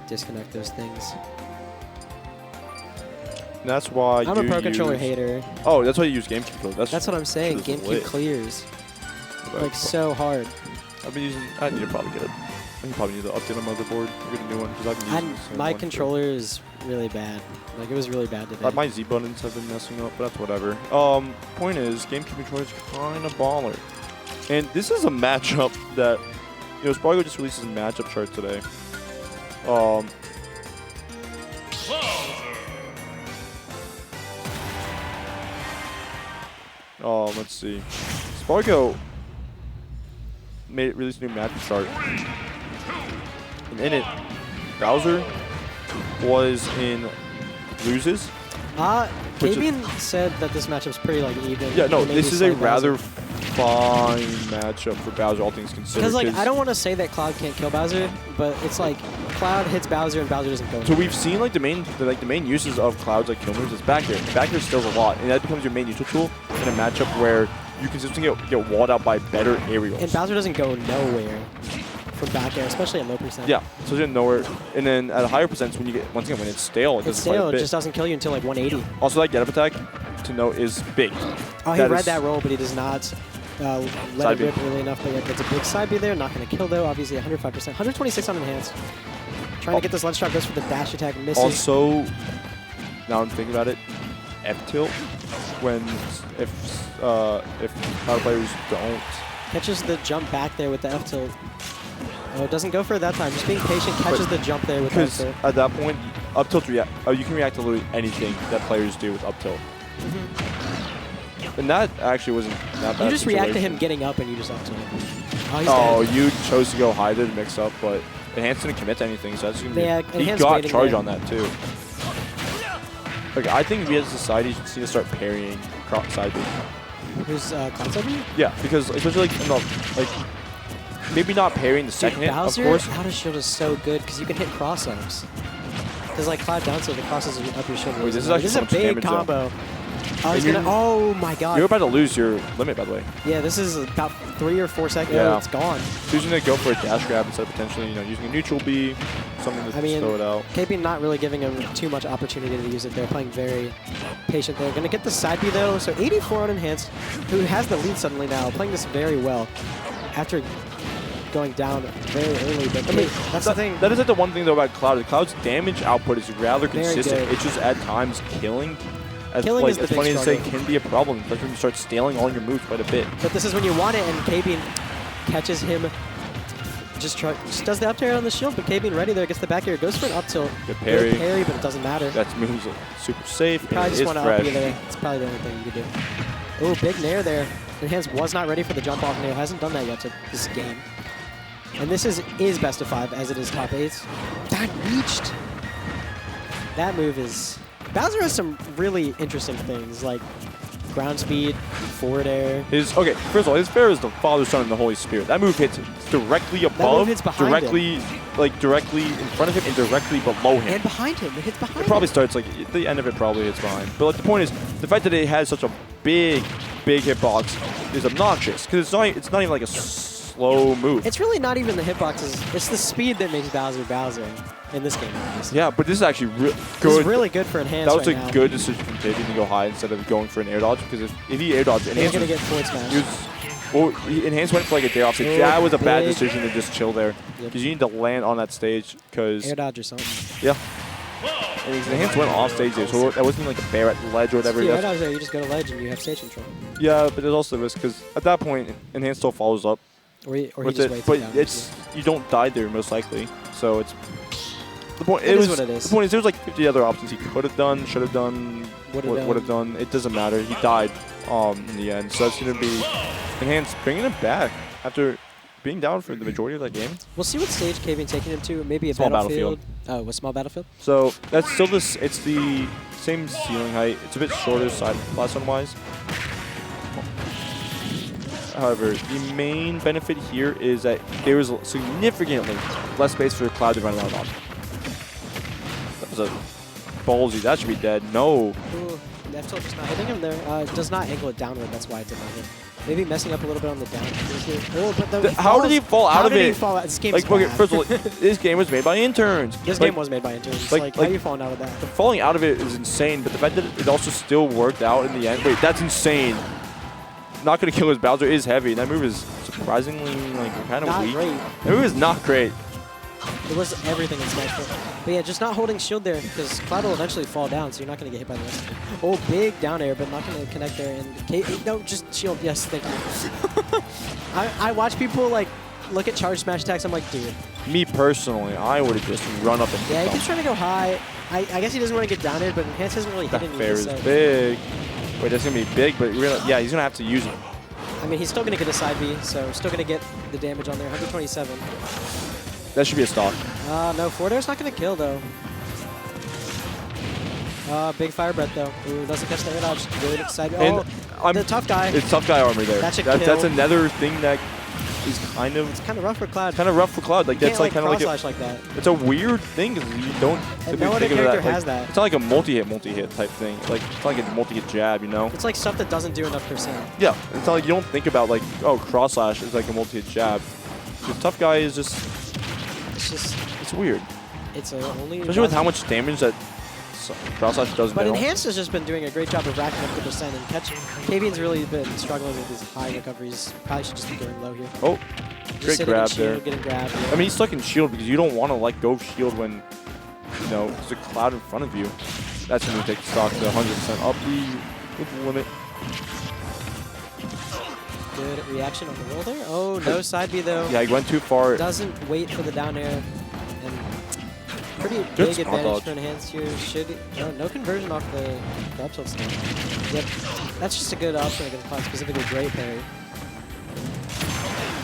disconnect those things. That's why I'm a Pro Controller hater. Oh, that's why you use GameCube. That's what I'm saying. GameCube clears. Like so hard. I've been using. I need to probably get it. I probably need to update my motherboard. Get a new one because I've been using the same my one controller is really bad. Like it was really bad today. my Z buttons have been messing up, but that's whatever. Point is, GameCube controller's kind of baller, and this is a matchup that Spargo just released his matchup chart today. Let's see. Spargo released a new matchup chart. And in it, Bowser was in loses. KBean said that this matchup's pretty like even. Yeah, no, this is a rather Bowser. fine matchup for Bowser, all things considered. Because like I don't want to say that Cloud can't kill Bowser, but it's like Cloud hits Bowser and Bowser doesn't go. So we've seen like the main uses of Cloud's like kill moves is back air. Back air steals a lot, and that becomes your main neutral tool in a matchup where you consistently get walled out by better aerials. And Bowser doesn't go nowhere from back air, especially at low percent. Yeah, so it's nowhere. And then at a higher percent, when when it's stale, it it's doesn't stale. quite a It bit. just doesn't kill you until like 180. Also, that get up attack to note is big. Oh, he read that roll, but he does not let it rip really enough. But yeah, it's a big side B there. Not going to kill though. Obviously, 105%, 126 on enhanced. Trying to get this ledge drop, goes for the dash attack, misses. Also, now I'm thinking about it, F tilt if cloud players don't. Catches the jump back there with the F tilt. Oh, it doesn't go for it that time. Just being patient, catches the jump there with the F Because tilt. at that point, up tilt you can react to literally anything that players do with up tilt. And that actually wasn't that bad. You just react to him situation. getting up and you just up tilt. Oh, he's Oh, dead. you chose to go high there to mix up, but Enhanced didn't commit to anything, so that's gonna be. Yeah, He Enhanced got waiting charge there. on that too. Like I think we as a society should see to start parrying side B. Who's Cloud side B? Yeah, because especially like in the maybe not parrying the second hit, of Bowser course. out of shield is so good because you can hit cross arms. Because like Cloud down tilt, the crosses are up your shoulder. Wait, this is actually a so much big damage, though. combo. Oh, he's gonna, oh my god. You're about to lose your limit, by the way. Yeah, this is about 3 or 4 seconds. Yeah. Oh, it's gone. So he's gonna go for a dash grab instead of potentially, using a neutral B, something to I mean, throw it out. KBean not really giving him too much opportunity to use it. They're playing very patient there. Gonna get the side B though. So 84 on Enhanced, who has the lead suddenly now, playing this very well after going down very early. But that's the thing. That is like the one thing though about Cloud. Cloud's damage output is rather Very consistent. good. It's just at times killing. Killing like, is the it's big funny to say struggle. can be a problem, especially when you start staling all your moves quite a bit. But this is when you want it, and KBean catches him. Just does the up tilt on the shield, but KBean ready there, gets the back air, goes for an up tilt. Good parry. Good parry, but it doesn't matter. That move's super safe. Probably and just it want is to up fresh. you there. It's probably the only thing you could do. Oh, big nair there. Enhanced was not ready for the jump off nair. Hasn't done that yet to this game. And this is best of 5 as it is top 8. That reached. That move is. Bowser has some really interesting things like ground speed, forward air. Okay, first of all, his fair is the Father, Son, and the Holy Spirit. That move hits directly above, hits behind directly in front of him, and directly below him. And behind him. It hits behind It probably him. starts the end of it probably hits behind. But like the point is, the fact that it has such a big hitbox is obnoxious because it's not even like a slow move. It's really not even the hitboxes. It's the speed that makes Bowser Bowser in this game. Obviously. Yeah, but this is actually good. This is really good for Enhanced That was right a now. good decision from KBean to go high instead of going for an air dodge because if he air dodged He's Enhanced, going to get forward smash. he was Well, Enhanced went for like a day off stage. Oh, That was a bad big. decision to just chill there. Yep. Because you need to land on that stage. Because, Air dodge or something. yeah. And Enhanced went off stage there, so that wasn't like a bear at the ledge or whatever. Yeah, air That's- dodge there, you just go to ledge and you have stage control. Yeah, but there's also a risk because at that point, Enhanced still follows up Or he with just it. waits But it down. it's you don't die there most likely. So it's the point. It is what it is. The point is, there's like 50 other options he could have done, should have done, would have done. It doesn't matter. He died in the end. So that's gonna be Enhanced bringing him back after being down for the majority of that game. We'll see what stage KBean taking him to. Maybe a Small battlefield. Oh, a small battlefield? So that's still this. It's the same ceiling height. It's a bit shorter side platform wise. However, the main benefit here is that there was significantly less space for Cloud to run around on. That was a ballsy. That should be dead. No. Ooh, F tilt just not hitting him there. It does not angle it downward. That's why it did not hit. Maybe messing up a little bit on the down. Oh, but How did he fall out of How did it? he fall out? This game Like, is okay, bad. first of all, this game was made by interns. This Like, game was made by interns. like- How are you falling out of that? The falling out of it is insane, but the fact that it also still worked out in the end. Wait, that's insane. Not gonna kill his Bowser is heavy. That move is surprisingly like kind of Not weak. great. That move is not great. It was everything in Smash 4. But yeah, just not holding shield there because Cloud will eventually fall down, so you're not going to get hit by the rest of it. Oh, big down air, but not going to connect there. And no, just shield. Yes, thank you. I watch people like look at charge smash attacks. I'm like, dude. Me personally, I would have just run up and Yeah, he hit keeps trying to go high. I guess he doesn't want to get down air, but Enhance hasn't really hit That any. fair is big. Wait, that's gonna be big, but yeah, he's gonna have to use it. I mean, he's still going to get a side B, so still going to get the damage on there. 127. That should be a stock. No, forward air's not going to kill, though. Big fire breath, though. Ooh, doesn't catch the air dodge. Good excited. And Oh, the tough guy. It's tough guy armor there. That should That's kill. another thing that is kind of rough for Cloud. rough for Cloud. Like You that's can't, like kind of like cross slash like that. it's a weird thing because you don't typically no other think of that. character Like, has that. It's not like a multi-hit type thing. Like it's not like a multi-hit jab, you know? It's like stuff that doesn't do enough percent. Yeah, it's not like you don't think about like, oh, cross slash is like a multi-hit jab. The tough guy is just, It's just, it's weird. it's only. Especially with how much damage that cross slash does But now. Enhanced has just been doing a great job of racking up the percent and catching. KBean's really been struggling with his high recoveries. Probably should just be going low here. Oh, Just great sitting in grab shield, there. Getting grabbed. Yeah. I mean, he's stuck in shield because you don't want to let go of shield when, you know, there's a Cloud in front of you. That's when you take the stock to 100% up with the limit. Good reaction on the roll there. Oh, no side B though. Yeah, he went too far. Doesn't wait for the down air. And pretty Good big spot advantage dodge. for Enhanced here. No conversion off the grab tilt stand. Yep. That's just a good option against Cloud, specifically great parry.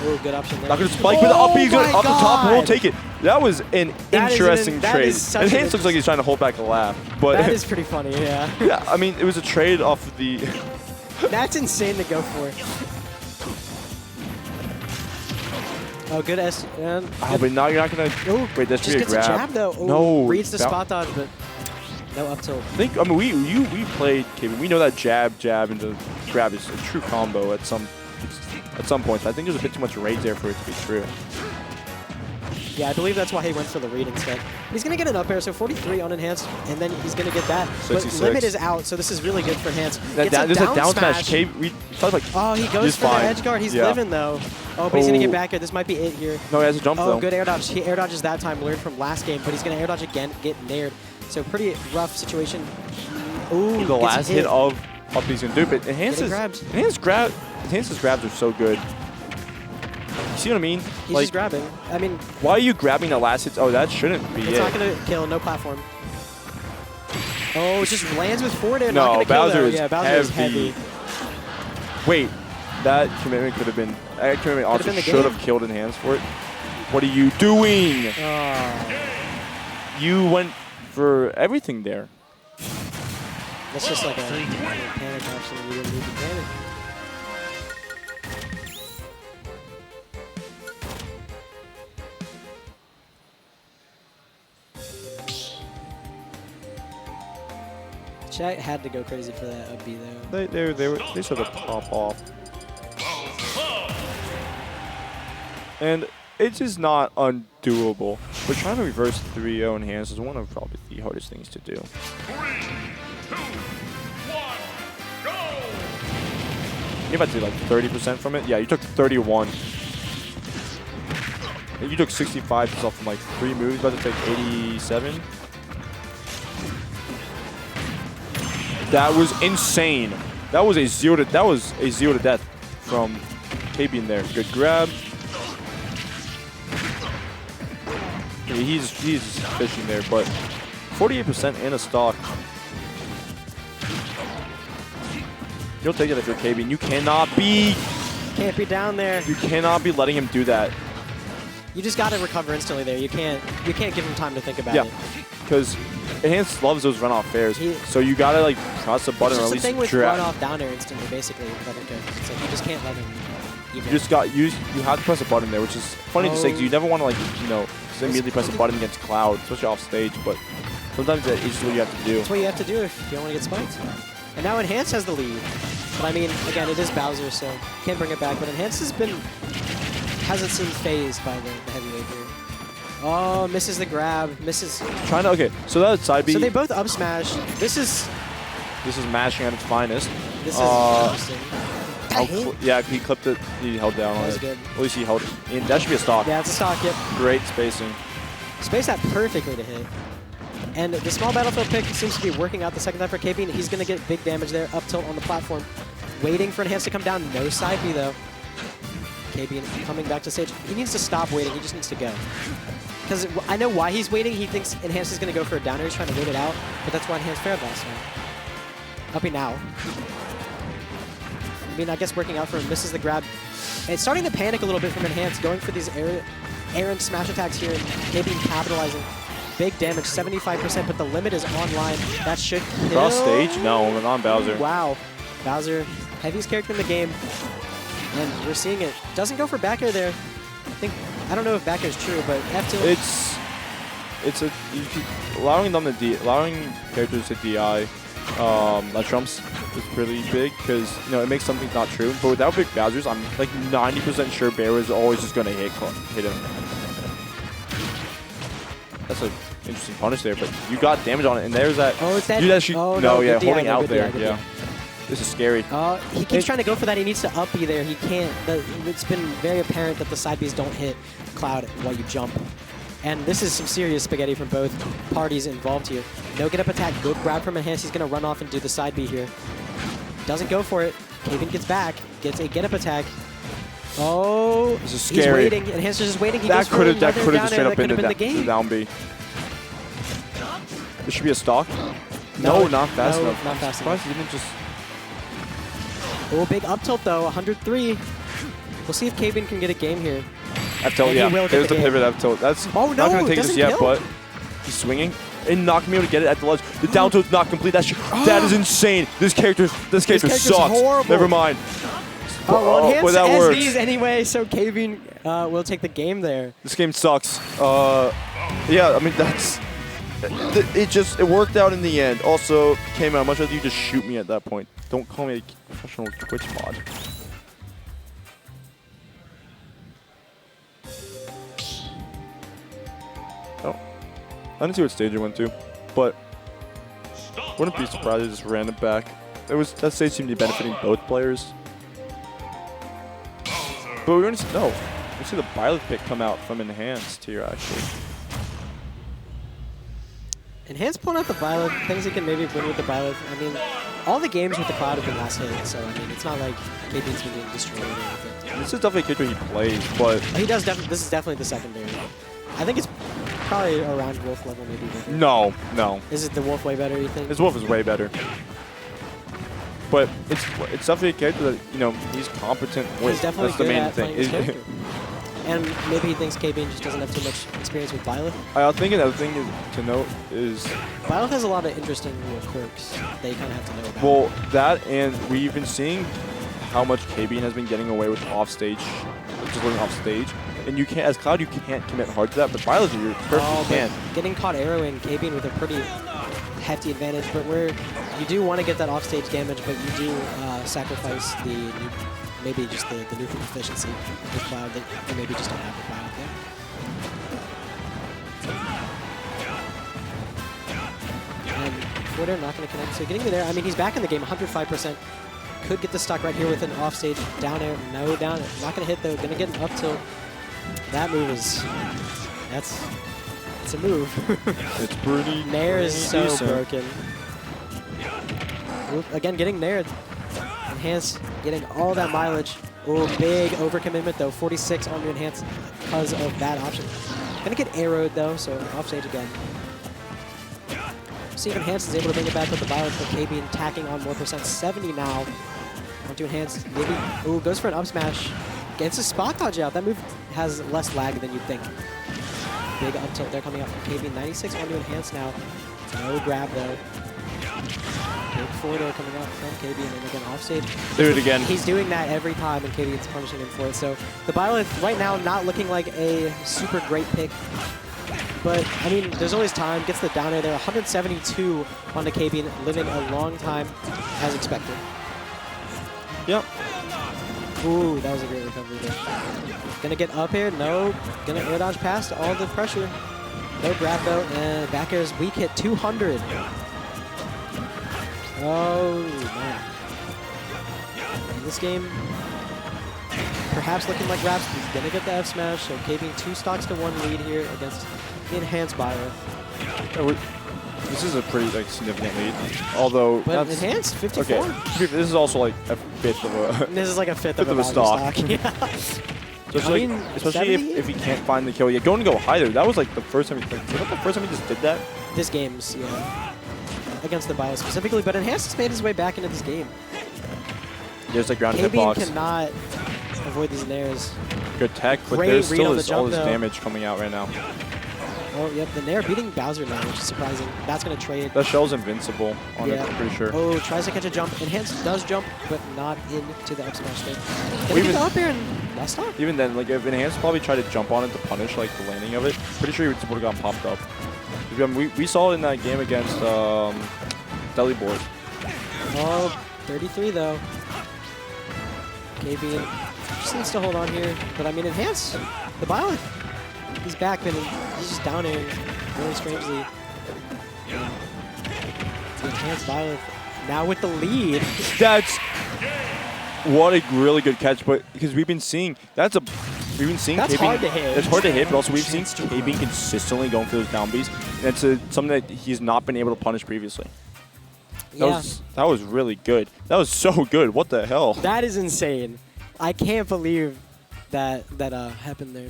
Oh, good option there. Not going to spike with the up, he's going my up the top, God. we'll take it. That was an That is interesting that trade. is such And an Hans looks like he's trying to hold back a laugh. But That is pretty funny, yeah. yeah, I mean, it was a trade off of the... That's insane to go for. Oh, good S. Oh, but now you're not going to... Oh, Wait, that should just be a gets grab. a jab though. Oh, No. reads the that- spot dodge, but no up tilt. I mean, we played KBean. We know that jab into grab is a true combo at some points. I think there's a bit too much rage there for it to be true. Yeah, I believe that's why he went for the read instead. He's going to get an up air, so 43 on Enhanced, and then he's going to get that. 66. But limit is out, so this is really good for Enhanced. There's a down smash. We talked about. Oh, he goes He's for the fine. edge guard. He's Yeah. living, though. Oh, but he's going to Oh. get back here. This might be it here. No, he has a jump, Oh, though. good air dodge. He air dodges that time, learned from last game, but he's going to air dodge again, get nared. So pretty rough situation. Ooh, The gets last hit of up he's going to do, but Getting grabs. Enhance's grabs are so good. You see what I mean? He's just grabbing. I mean, Why are you grabbing the last hits? Oh, that shouldn't be it's it. not going to kill. No platform. Oh, it just lands with forward air. No, not gonna kill Bowser though. is Yeah, Bowser is heavy. heavy. Wait, that commitment could have been. That commitment also been the should have game. killed Enhance for it. What are you doing? Oh, You went for everything there. that's just like a panic option. You didn't need to panic. Chat had to go crazy for that up B though. They sort of pop off. And it's just not undoable. But trying to reverse 3-0 Enhance is one of probably the hardest things to do. 3, 2, 1, go! You've had to take like 30% from it. Yeah, you took 31. You took 65% from like 3 moves. About to take 87. That was insane. That was a 0 to death from KBean there. Good grab. Yeah, he's fishing there, but 48% in a stock. You'll take it if you're KBean. You cannot be. Can't be down there. You cannot be letting him do that. You just got to recover instantly there. You can't give him time to think about Yeah, it. because Enhanced loves those runoff fairs. So you gotta like press a button or at It's least the thing with drag. runoff down air instantly, basically, with other characters. It's like you just can't let him. You have to press a button there, which is funny to say because you never want to like just immediately press a button against Cloud, especially off stage. But sometimes that is just what you have to do. That's what you have to do if you don't want to get spiked. And now Enhance has the lead. But I mean, again, it is Bowser, so can't bring it back. But Enhance hasn't seemed phased by the heavyweight here. Oh, misses the grab, misses. Okay, so that side B. So they both up smash. This is mashing at its finest. This is interesting. Yeah, he clipped it. He held down on was it. good. At least he held it. And that should be a stock. Yeah, it's a stock, yep. Great spacing. Spaced that perfectly to hit. And the small battlefield pick seems to be working out the second time for KBean. He's going to get big damage there, up tilt on the platform. Waiting for Enhance to come down. No side B, though. KBean coming back to stage. He needs to stop waiting. He just needs to go. Because I know why he's waiting. He thinks Enhance is going to go for a downer. He's trying to wait it out. But that's why Enhance failed last time. Uppy now. I mean, I guess working out for him. Misses the grab. And it's starting to panic a little bit from Enhance. Going for these errant smash attacks here. And KBean capitalizing. Big damage, 75%, but the limit is online. That should kill. Cross stage? No, we're not Bowser. Wow. Bowser, heaviest character in the game. And we're seeing it. Doesn't go for back air there. I don't know if back air is true, but F tilt. Allowing characters to DI that trumps is really big because it makes something not true. But without big Bowsers, I'm like 90% sure Bear is always just gonna hit him. That's an interesting punish there, but you got damage on it, and there's that. Oh, it's that. Yeah, holding out there. Yeah, this is scary. He keeps trying to go for that. He needs to up B there. He can't. It's been very apparent that the side Bs don't hit Cloud while you jump. And this is some serious spaghetti from both parties involved here. No get up attack. Good grab from Enhance. He's going to run off and do the side B here. Doesn't go for it. KBean gets back. Gets a get up attack. Oh, this is scary. He's waiting. Enhance is just waiting. He that could have just straight up been the game. Down B. This should be a stock. No, not fast enough. Not fast enough. He didn't just. Oh, big up tilt though. 103. We'll see if KBean can get a game here. F tilt, yeah. There's the pivot F tilt. That's not going to take this yet, but he's swinging and not going to be able to get it at the ledge. The down tilt's not complete. That is insane. This character sucks. Horrible. Never mind. Well, Enhance that works. SDs anyway, so KBean will take the game there. This game sucks. Yeah, I mean it worked out in the end. Also, came out much rather you just shoot me at that point. Don't call me a professional Twitch mod. Oh, I didn't see what stage it went to, but wouldn't be surprised if it just ran it back. That stage seemed to be benefiting both players. But we see the Byleth pick come out from Enhanced here, actually. Enhanced pulling out the Byleth, things he can maybe win with the Byleth. I mean, all the games with the Cloud have been last hit, so I mean, it's not like KBean's been getting destroyed or anything. This is definitely a character he plays, but... He does this is definitely the secondary. I think it's probably around Wolf level, maybe. No. Is it the Wolf way better, you think? His Wolf is way better. But it's definitely a character that, he's competent with. He's definitely That's the good main at thing. playing his character. And maybe he thinks KBean just doesn't have too much experience with Byleth. I think another thing to note is... Byleth has a lot of interesting quirks that you kind of have to know about. Well, that and we've been seeing how much KBean has been getting away with offstage, just living off stage. And you can't, as Cloud, you can't commit hard to that, but Byleth, you perfectly can. Getting caught arrowing KBean with a pretty hefty advantage, but you do want to get that offstage damage, but you do sacrifice maybe just the neutral efficiency with Cloud that you maybe just don't have with Cloud there. And Forder not going to connect, so getting me there. I mean, he's back in the game, 105%. could get the stock right here with an offstage down air. No down air. Not going to hit though. Going to get an up tilt. That move is... It's a move. It's pretty Nair is so decent. broken. Oop, again, getting Nair. Enhance, getting all that mileage. Oh, big overcommitment though. 46 on your Enhance because of that option. Gonna get arrowed though, so offstage again. See if Enhance is able to bring it back with the Byleth for KBean tacking on more percent. 70 now. Onto Enhance. Maybe. Ooh, goes for an up smash. Gets a spot dodge out. That move has less lag than you'd think. Big up tilt there coming out from KBean. 96 onto Enhance now. No grab though. Big forward coming out from KBean and again offstage. Do it again. He's doing that every time and KBean's punishing him for it. So the Byleth right now not looking like a super great pick. But, I mean, there's always time. Gets the down air there. 172 onto KBean, living a long time as expected. Yep. Ooh, that was a great recovery there. Gonna get up air. No. Gonna air dodge past all the pressure. No grab though. And back air is weak hit. 200. Oh, man. In this game, perhaps looking like Raps. He's gonna get the F smash. So KBean 2 stocks to 1 lead here against the Enhanced Byleth. This is a pretty significant lead, although But that's Enhanced 54. okay. This is also like a bit of a This is like a fifth of a a stock. Yeah. especially, I mean, especially 70? if he can't find the kill. Yeah, going to go high there. That was like the first time. Was that the first time he just did that? This game's, yeah. Against the Byleth specifically, but Enhanced has made his way back into this game. There's like ground KBean hitbox. cannot avoid these nairs. Good tech, but Great there's read still on the this, all jump, this though. damage coming out right now. Oh, yep, the nair beating Bowser now, which is surprising. That's going to trade. That shell's invincible on it, I'm pretty sure. Oh, tries to catch a jump. Enhanced does jump, but not into the up smash state. Well, Gonna even- get up here and that's not. Even then, like if Enhanced probably tried to jump on it to punish like the landing of it, pretty sure he would have gotten popped up. I mean, we saw it in that game against Deliboid. Oh, 33 though. KBean just needs to hold on here. But I mean, Enhanced, the Byleth, he's back, but he's just down airing really strangely. The Enhanced Byleth now with the lead. That's what a really good catch, but because we've been seeing that's KBean, hard to hit. It's hard to hit, but also we've seen KBean consistently going for those down Bs, and it's something that he's not been able to punish previously. That was really good. That was so good. What the hell? That is insane. I can't believe that happened there.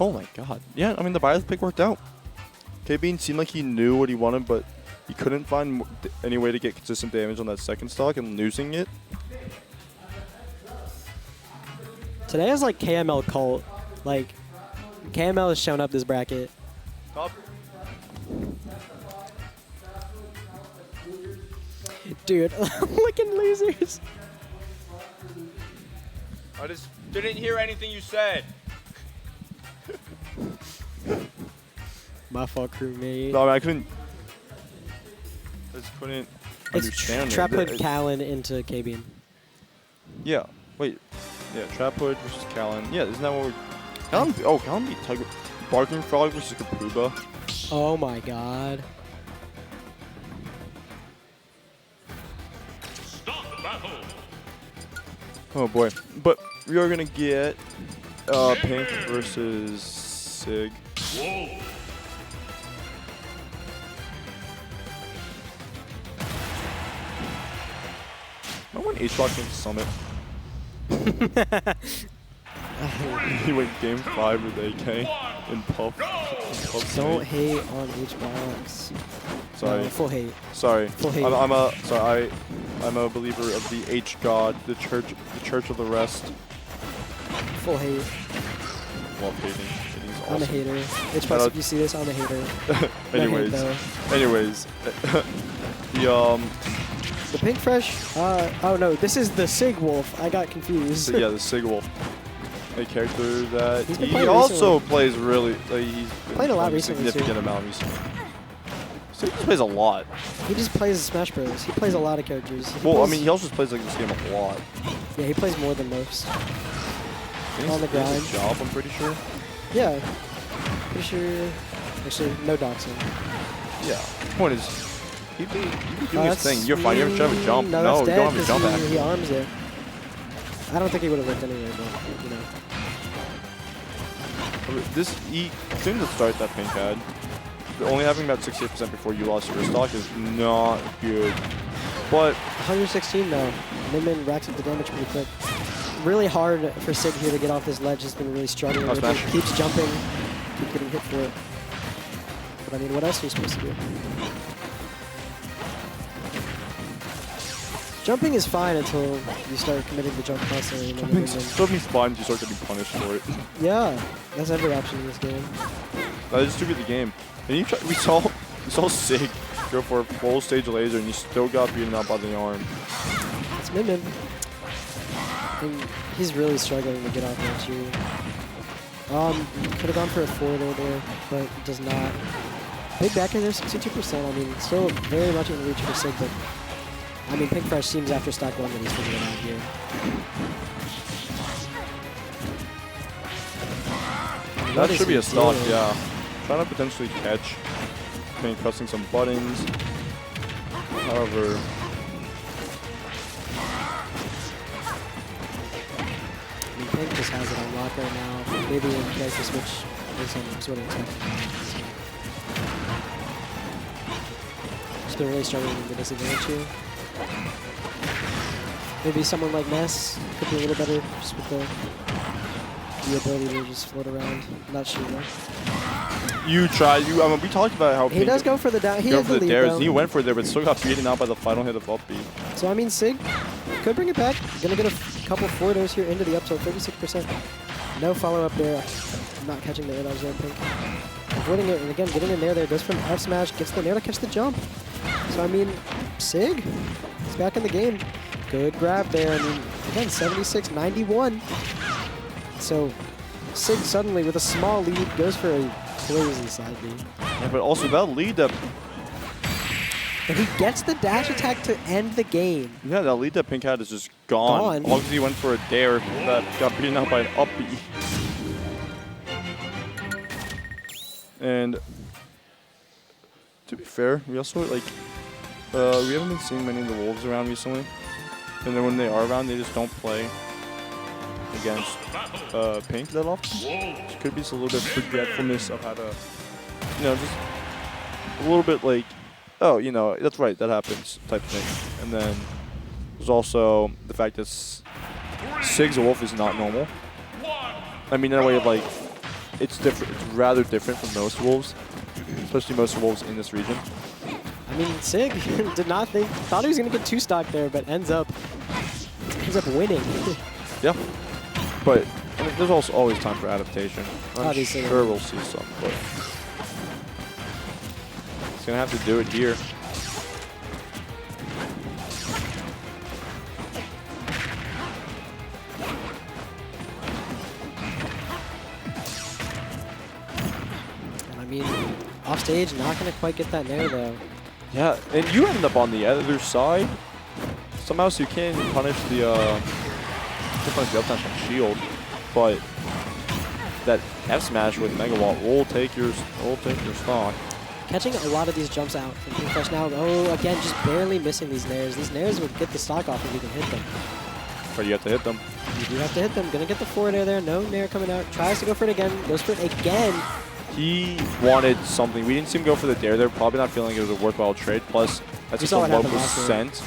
Oh my god. Yeah, I mean the Byleth pick worked out. KBean seemed like he knew what he wanted, but he couldn't find any way to get consistent damage on that second stock and losing it. Today is like KML cult. Like, KML has shown up this bracket. Dude, looking losers. I just didn't hear anything you said. My fault, crewmate. No, I couldn't. I just couldn't It's understand it. TrapHood Kallen into KBean. Yeah. Wait. Yeah, TrapHood versus Kallen. Yeah, isn't that what we're... Kallen beat Tiger... Barking Frog versus Kapuba. Oh my god. Start the battle. Oh boy. But we are going to get Pink versus Sig. Whoa. Remember when H-Rock went to Summit? He went game 5 with AK in Puff. Don't hate on H-Box. Sorry. No, full hate. Sorry. Full hate. I'm a believer of the H God, the church of the rest. Full hate. Love hating. Hating's awesome. I'm a hater. H-Box, if you see this, I'm a hater. anyways, No hate, anyways, The Pink Fresh? Oh no, this is the Sig Wolf. I got confused. yeah, the Sigwolf, a character that He's been he playing also recently. plays really. He's been Played a lot playing recently, significant too. amount recently. So he just plays a lot. He just plays Smash Bros. He plays a lot of characters. He Well, I plays- mean, he also just plays like this game a lot. yeah, he plays more than most. He On the has grind. a job, I'm pretty sure. Yeah. Pretty sure. Actually, no doxing. Yeah. Point is, He'd be doing his that's- thing. You're fine. You have a jump. No, No, that's you dead don't have a 'cause jump back. he arms it. I don't think he would have lived anyway, but, you know. As soon as it started that pink ad, only having about 68% before you lost your stock is not good. But 116 though. Min racks up the damage pretty quick. Really hard for Sig here to get off this ledge. He's been really struggling with it. Smash. Keeps jumping. Keep getting hit for it. But I mean, what else are you supposed to do? Jumping is fine until you start committing the jump constantly. And then jumping's fine if you start getting punished for it. yeah, that's every option in this game. That is to be the game. And we saw Sig go for a full stage laser, and he still got beaten up by the arm. It's Min. And he's really struggling to get off that tree. Could have gone for a forward there, but does not. Big back in there, 62%. I mean, still very much in reach for Sig, but I mean, Pink Fresh seems after stock 1 that he's figured it out here. That should be a stock, yeah. Trying to potentially catch. Maybe pressing some buttons. However, I mean, Pink just has it on lock right now. Maybe in character switch is I'm sort of expecting. Still really struggling with the disadvantage here. Maybe someone like Ness could be a little better just with the ability to just float around. Not sure though. we talked about how He does go for the down. He go has for the the lead dares. though. He went for it there, but still got beaten out by the final hit of up B. So I mean, Sig could bring it back. Gonna get a couple forward airs here into the up, so 36%. No follow up there. Not catching the air dodge there, Pink. Avoiding it, and again, getting in there. Goes from F smash, gets the nair to catch the jump. So I mean, Sig, he's back in the game. Good grab there. I mean, again, 76-91. So Sig suddenly, with a small lead, goes for a crazy side B. Yeah, but also that lead that And he gets the dash attack to end the game. that lead that Pink had is just gone. All because he went for a dare that got beaten out by an up B. And to be fair, we also we haven't been seeing many of the Wolves around recently. And then when they are around, they just don't play against Pink that often. It could be just a little bit forgetfulness of how to, just a little bit like, oh, that's right, that happens type of thing. And then there's also the fact that Sig's Wolf is not normal. I mean, in a way of like, it's different. It's rather different from most Wolves, especially most Wolves in this region. I mean, Sig did not thought he was going to get 2 stock there, but ends up winning. Yeah, but I mean, there's also always time for adaptation. I'm Obviously, sure we'll see some, but he's going to have to do it here. And I mean, off stage, not going to quite get that nair though. Yeah, and you end up on the other side. Somehow, so you can punish the up smash on shield, but that F smash with Mega Watt will take your stock. Catching a lot of these jumps out from Pink Fresh now. Oh, again, just barely missing these nairs. These nairs would get the stock off if you can hit them. But you have to hit them. You do have to hit them. Gonna get the forward air there. No nair coming out. Tries to go for it again. Goes for it again. He wanted something. We didn't see him go for the dare there. Probably not feeling it was a worthwhile trade. Plus, that's just a low percent.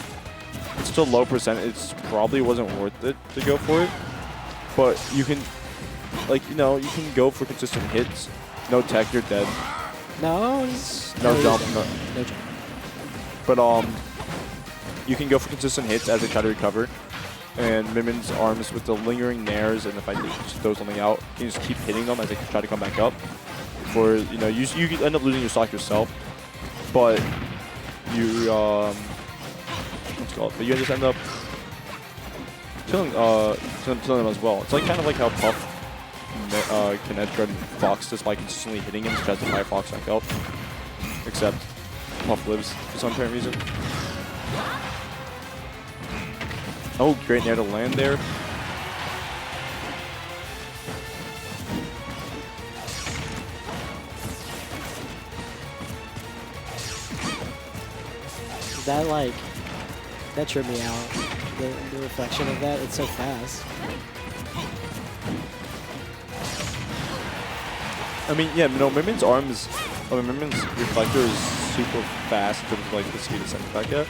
It's still low percent. It probably wasn't worth it to go for it. But you can, you can go for consistent hits. No tech, you're dead. No jump. No jump. But you can go for consistent hits as they try to recover. And Mimin's arms with the lingering nairs and the fact that he just throws something out, you can just keep hitting them as they try to come back up. Before you could end up losing your stock yourself, but you but you just end up killing them as well. It's like kind of like how Puff can edge guard Fox just by consistently hitting him to try to fire Fox back up. Except Puff lives for some apparent reason. Oh, great nair to land there. That like, that tripped me out. The reflection of that, it's so fast. I mean, yeah, no, Mimian's arms, Mimian's reflector is super fast in terms of like the speed of sending back at.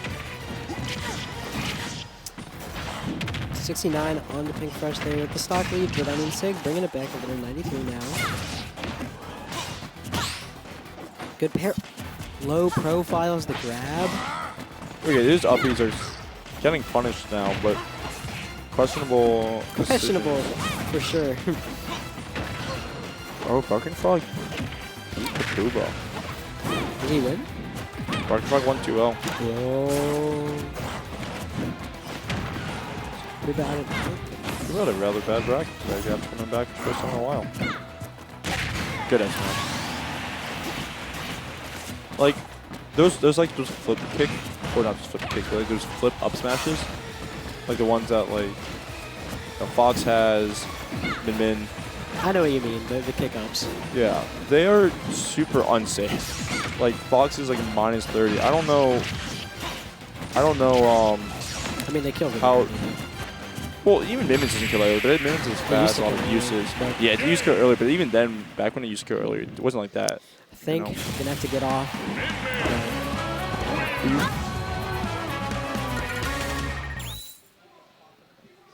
69 on the Pink Fresh there with the stock lead, but I mean Sig bringing it back over to 93 now. Good pair. Low profiles, the grab. Okay, these uppies are getting punished now, but questionable. Questionable, for sure. Oh, Falcon Frog beat the Kubo. Did he win? Falcon Frog won 2-0. Whoa. Pretty bad. You had a rather bad bracket today after coming back for the first time in a while. Good S man. Like those flip kick, or not just flip kick, but like those flip up smashes, like the ones that like Fox has, Min. I know what you mean, the kick-ups. Yeah, they are super unsafe. Like Fox is like -30. I don't know. I mean, they killed him. how. Well, even Mimics doesn't kill earlier, but Mimics is fast on uses. Yeah, it used to kill earlier, but even then, back when it used to kill earlier, it wasn't like that. I think you know? gonna have to get off.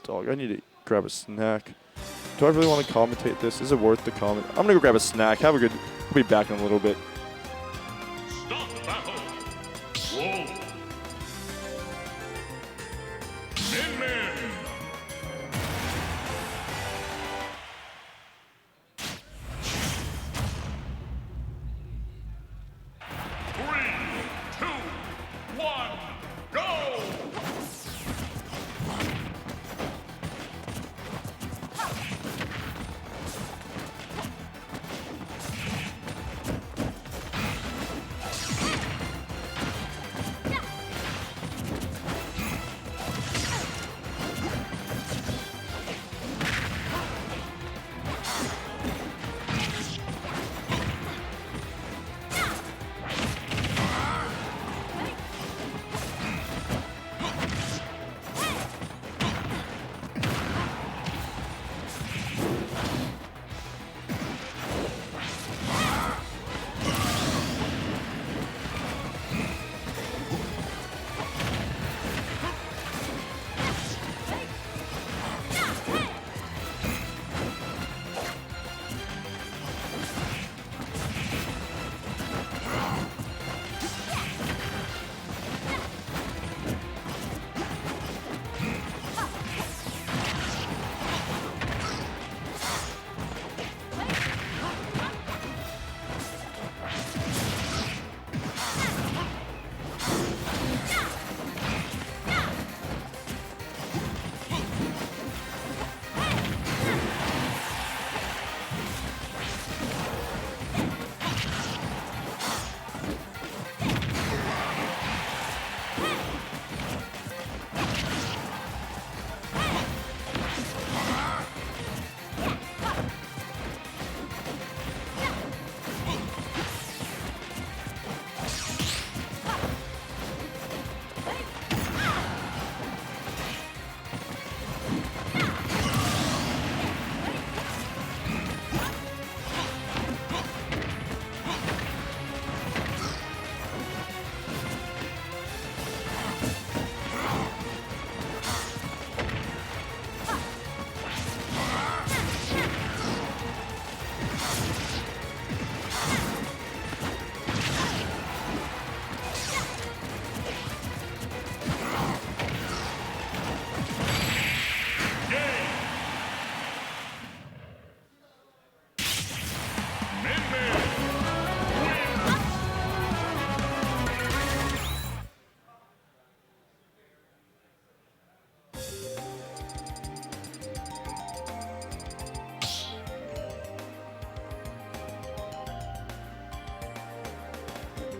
Dog, I need to grab a snack. Do I really want to commentate this? Is it worth the comment? I'm gonna go grab a snack. Have a good. I'll be back in a little bit. Start the battle. Whoa. Min. 3, 2, 1, go!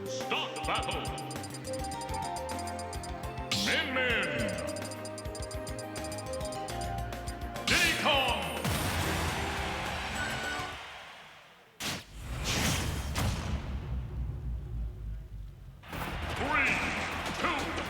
Start the battle. Min. Diddy Kong. 3, 2,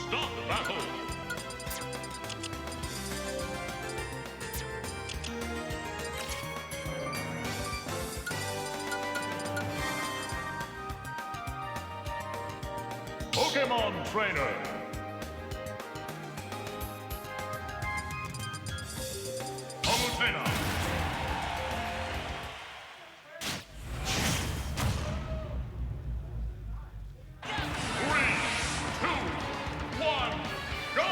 Stop battle. Pokemon Trainer. Palutena. Three, two, one, go!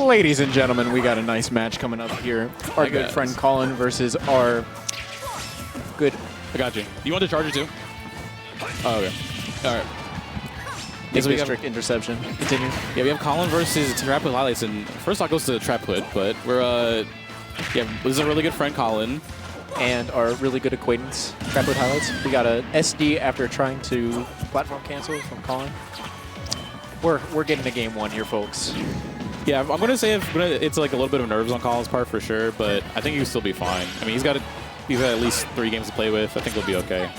Ladies and gentlemen, we got a nice match coming up here. Our good friend Kallen versus our good... I got you. You want the charger too? Oh, okay. All right. Yes, we strict interception. Continue. Yeah, we have Kallen versus TrapHoodHighlights, and first off goes to TrapHood, but we're, yeah, this is a really good friend, Kallen. And our really good acquaintance, TrapHoodHighlights. We got a SD after trying to platform cancel from Kallen. We're getting to game one here, folks. Yeah, I'm going to say it's like a little bit of nerves on Kallen's part for sure, but I think he'll still be fine. I mean, he's got at least 3 games to play with. I think he'll be okay.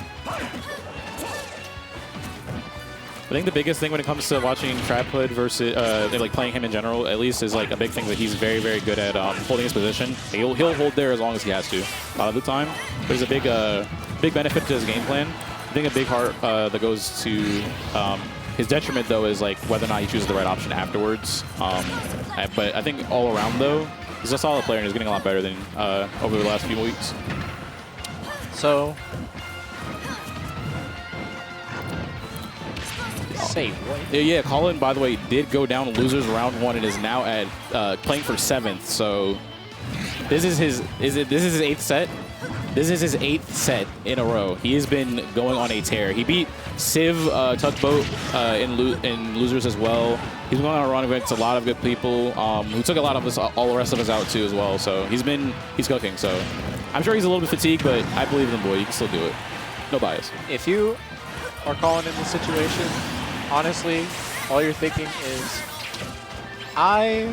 I think the biggest thing when it comes to watching TrapHood versus like playing him in general, at least, is like a big thing that he's very, very good at holding his position. He'll hold there as long as he has to a lot of the time. There's a big benefit to his game plan. I think a big part that goes to his detriment, though, is like whether or not he chooses the right option afterwards. But I think all around, though, he's a solid player and he's getting a lot better than over the last few weeks. So, say what? Yeah, Kallen, by the way, did go down losers round 1 and is now at playing for 7th. So this is his 8th set. This is his 8th set in a row. He has been going on a tear. He beat Civ, Tugboat in losers as well. He's going on a run against a lot of good people who took a lot of us, all the rest of us out too as well. So he's cooking. So I'm sure he's a little bit fatigued, but I believe in him, boy. You can still do it. No bias. If you are Kallen in this situation, honestly, all you're thinking is, I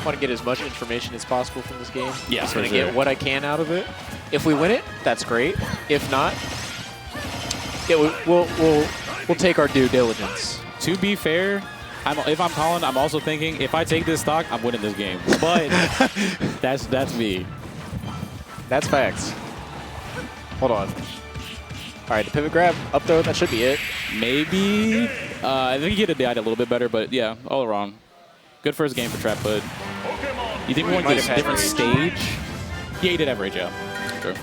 want to get as much information as possible from this game. Yeah, I'm going to get what I can out of it. If we win it, that's great. If not, we'll take our due diligence. To be fair, if I'm Kallen, I'm also thinking if I take this stock, I'm winning this game. But that's me. That's facts. Hold on. All right, the pivot grab, up throw, that should be it. Maybe. I think he could have died a little bit better, but yeah, all wrong. Good first game for TrapHood. You think we want a different stage? Yeah, he did have rage, yeah. Sure.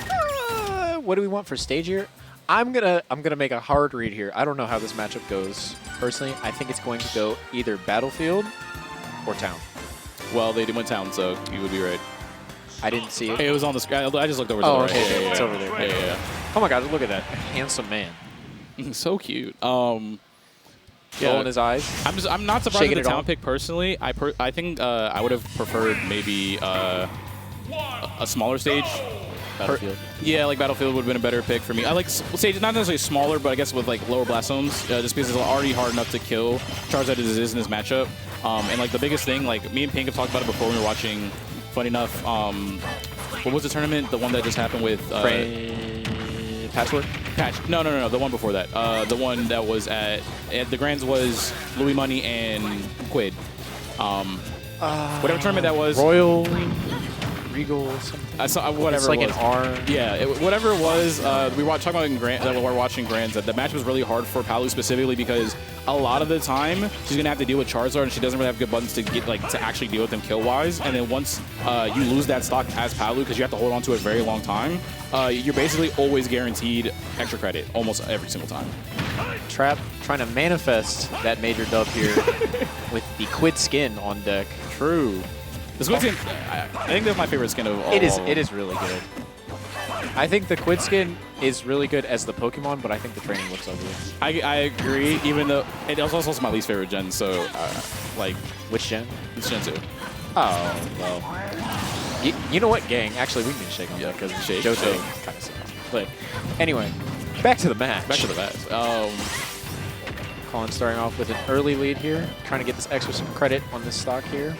What do we want for stage here? I'm gonna make a hard read here. I don't know how this matchup goes. Personally, I think it's going to go either Battlefield or Town. Well, they went Town, so you would be right. I didn't see it. It was on the screen. I just looked over to the right. Okay, Yeah, it's over there. Yeah. Oh my God, look at that handsome man. So cute. Roll in his eyes. I'm not surprised Shaking with the it Town all. pick personally. I think I would have preferred maybe a smaller stage. Battlefield. Yeah, like Battlefield would have been a better pick for me. I like stage, not necessarily smaller, but I guess with like lower blast zones, just because it's already hard enough to kill Charizard as it is in this matchup. And like the biggest thing, like me and Pink have talked about it before when we were watching. Funny enough, what was the tournament? The one that just happened with Patchwork? No. The one before that. The one that was at the Grands was Louis Money and Quid. Whatever tournament that was. Royal Regal something. I saw whatever. It's like it was. an R. Yeah, whatever it was. We were talking about in we were watching Grands. That the match was really hard for Palu specifically because a lot of the time she's gonna have to deal with Charizard and she doesn't really have good buttons to get to actually deal with them kill wise. And then once you lose that stock as Palu because you have to hold on to it a very long time, you're basically always guaranteed extra credit almost every single time. Trap trying to manifest that major dub here with the Quid skin on deck. True. The Squid skin, I think that's my favorite skin of all. It is really good. I think the Quid skin is really good as the Pokemon, but I think the training looks ugly. I agree, even though it was also my least favorite gen, so like... Which gen? It's Gen 2. Oh, well. You know what, gang? Actually, we can shake on that because Johto kind of sick. But anyway, back to the match. Back to the match. Kallen starting off with an early lead here, trying to get this extra credit on this stock here.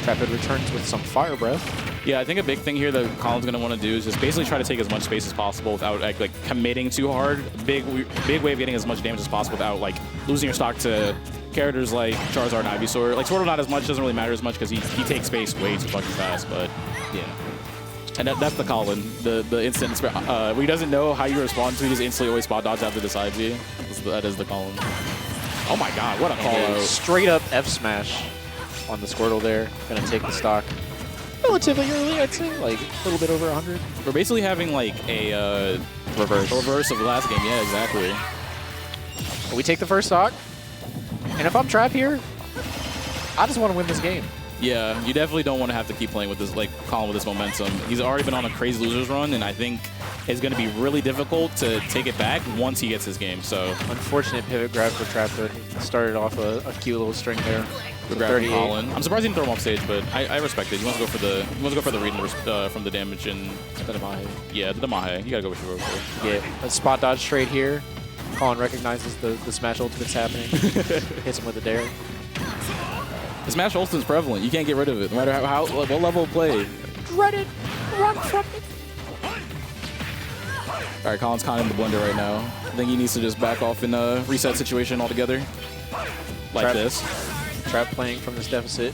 TrapHood returns with some Fire Breath. Yeah, I think a big thing here that Kallen's going to want to do is just basically try to take as much space as possible without like committing too hard. Big way of getting as much damage as possible without like losing your stock to characters like Charizard and Ivysaur. Like Squirtle not as much, doesn't really matter as much because he takes space way too fucking fast, but yeah. And that's the Kallen, the instant, where he doesn't know how you respond to, he just instantly always spot dodge after the side B. That is the Kallen. Oh my god, what a call out. Straight up F smash on the Squirtle there. Gonna take the stock relatively early, I'd say, like a little bit over 100. We're basically having like a reverse of the last game, yeah, exactly. We take the first stock, and if I'm Trap here, I just want to win this game. Yeah, you definitely don't want to have to keep playing with this, like, Kallen with this momentum. He's already been on a crazy losers run, and I think it's going to be really difficult to take it back once he gets his game. So unfortunate pivot grab for TrapHood. He started off a cute little string there. Grabbing Kallen. I'm surprised he didn't throw him off stage, but I respect it. He wants to go for the read from the damage and the Damahe. Yeah, the Damahe. You gotta go with your roll. Yeah, a spot dodge straight here. Kallen recognizes the smash ultimate's happening. Hits him with a dare. The smash ultimate's prevalent. You can't get rid of it, no matter what level of play. Dreaded, run from it. All right, Kallen's kind of in the blender right now. I think he needs to just back off in a reset situation altogether, like this. Trap playing from this deficit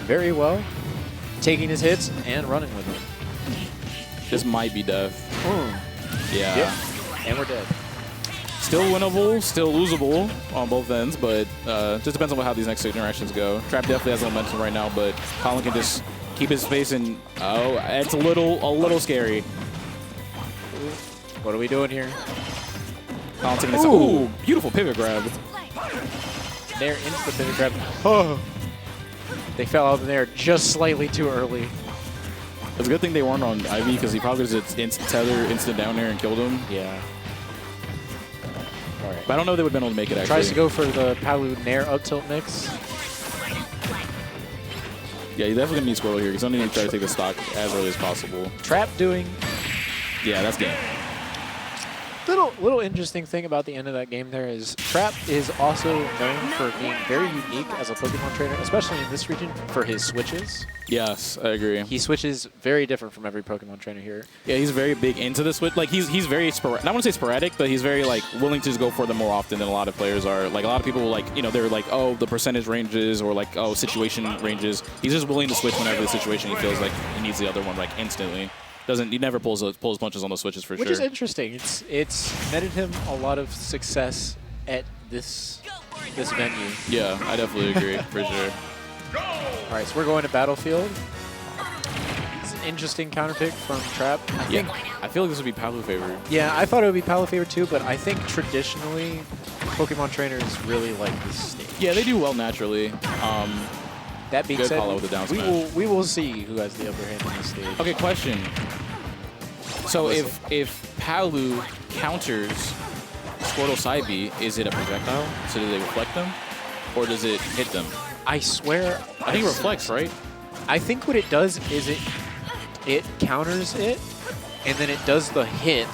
very well, taking his hits and running with them. This might be death. Yeah. Yep. And we're dead. Still winnable, still losable on both ends, but just depends on how these next interactions go. Trap definitely has momentum right now, but Kallen can just keep his space and it's a little scary. What are we doing here? Kallen taking this. Ooh, beautiful pivot grab. They're into the pivot grab. Oh. They fell out of there just slightly too early. It's a good thing they weren't on Ivy because he probably just instant tether, instant down air, and killed him. Yeah. All right. But I don't know if they would have been able to make it, actually. Tries to go for the Palu Nair up tilt mix. Yeah, he's definitely going to need Squirtle here. He's only going to try to take the stock as early as possible. Trap doing... Yeah, that's game. Little interesting thing about the end of that game there is Trap is also known for being very unique as a Pokemon trainer, especially in this region, for his switches. Yes, I agree. He switches very different from every Pokemon trainer here. Yeah, he's very big into the switch. Like, he's very sporadic. I want to say sporadic, but he's very, like, willing to just go for them more often than a lot of players are. Like, a lot of people, like, you know, they're like, oh, the percentage ranges or, like, oh, situation ranges. He's just willing to switch whenever the situation he feels like he needs the other one, like, instantly. He never pulls punches on those switches for sure. Which is interesting. It's netted him a lot of success at this venue. Yeah, I definitely agree for sure. All right, so we're going to Battlefield. It's an interesting counter pick from Trap. I feel like this would be Palu favored. Yeah, I thought it would be Palu favored too, but I think traditionally Pokemon trainers really like this stage. Yeah, they do well naturally. That being said, with the down we will see who has the upper hand on this stage. Okay, question. So if Palu counters Squirtle side B, is it a projectile? So do they reflect them? Or does it hit them? I swear. I think it reflects, right? I think what it does is it counters it, and then it does the hit,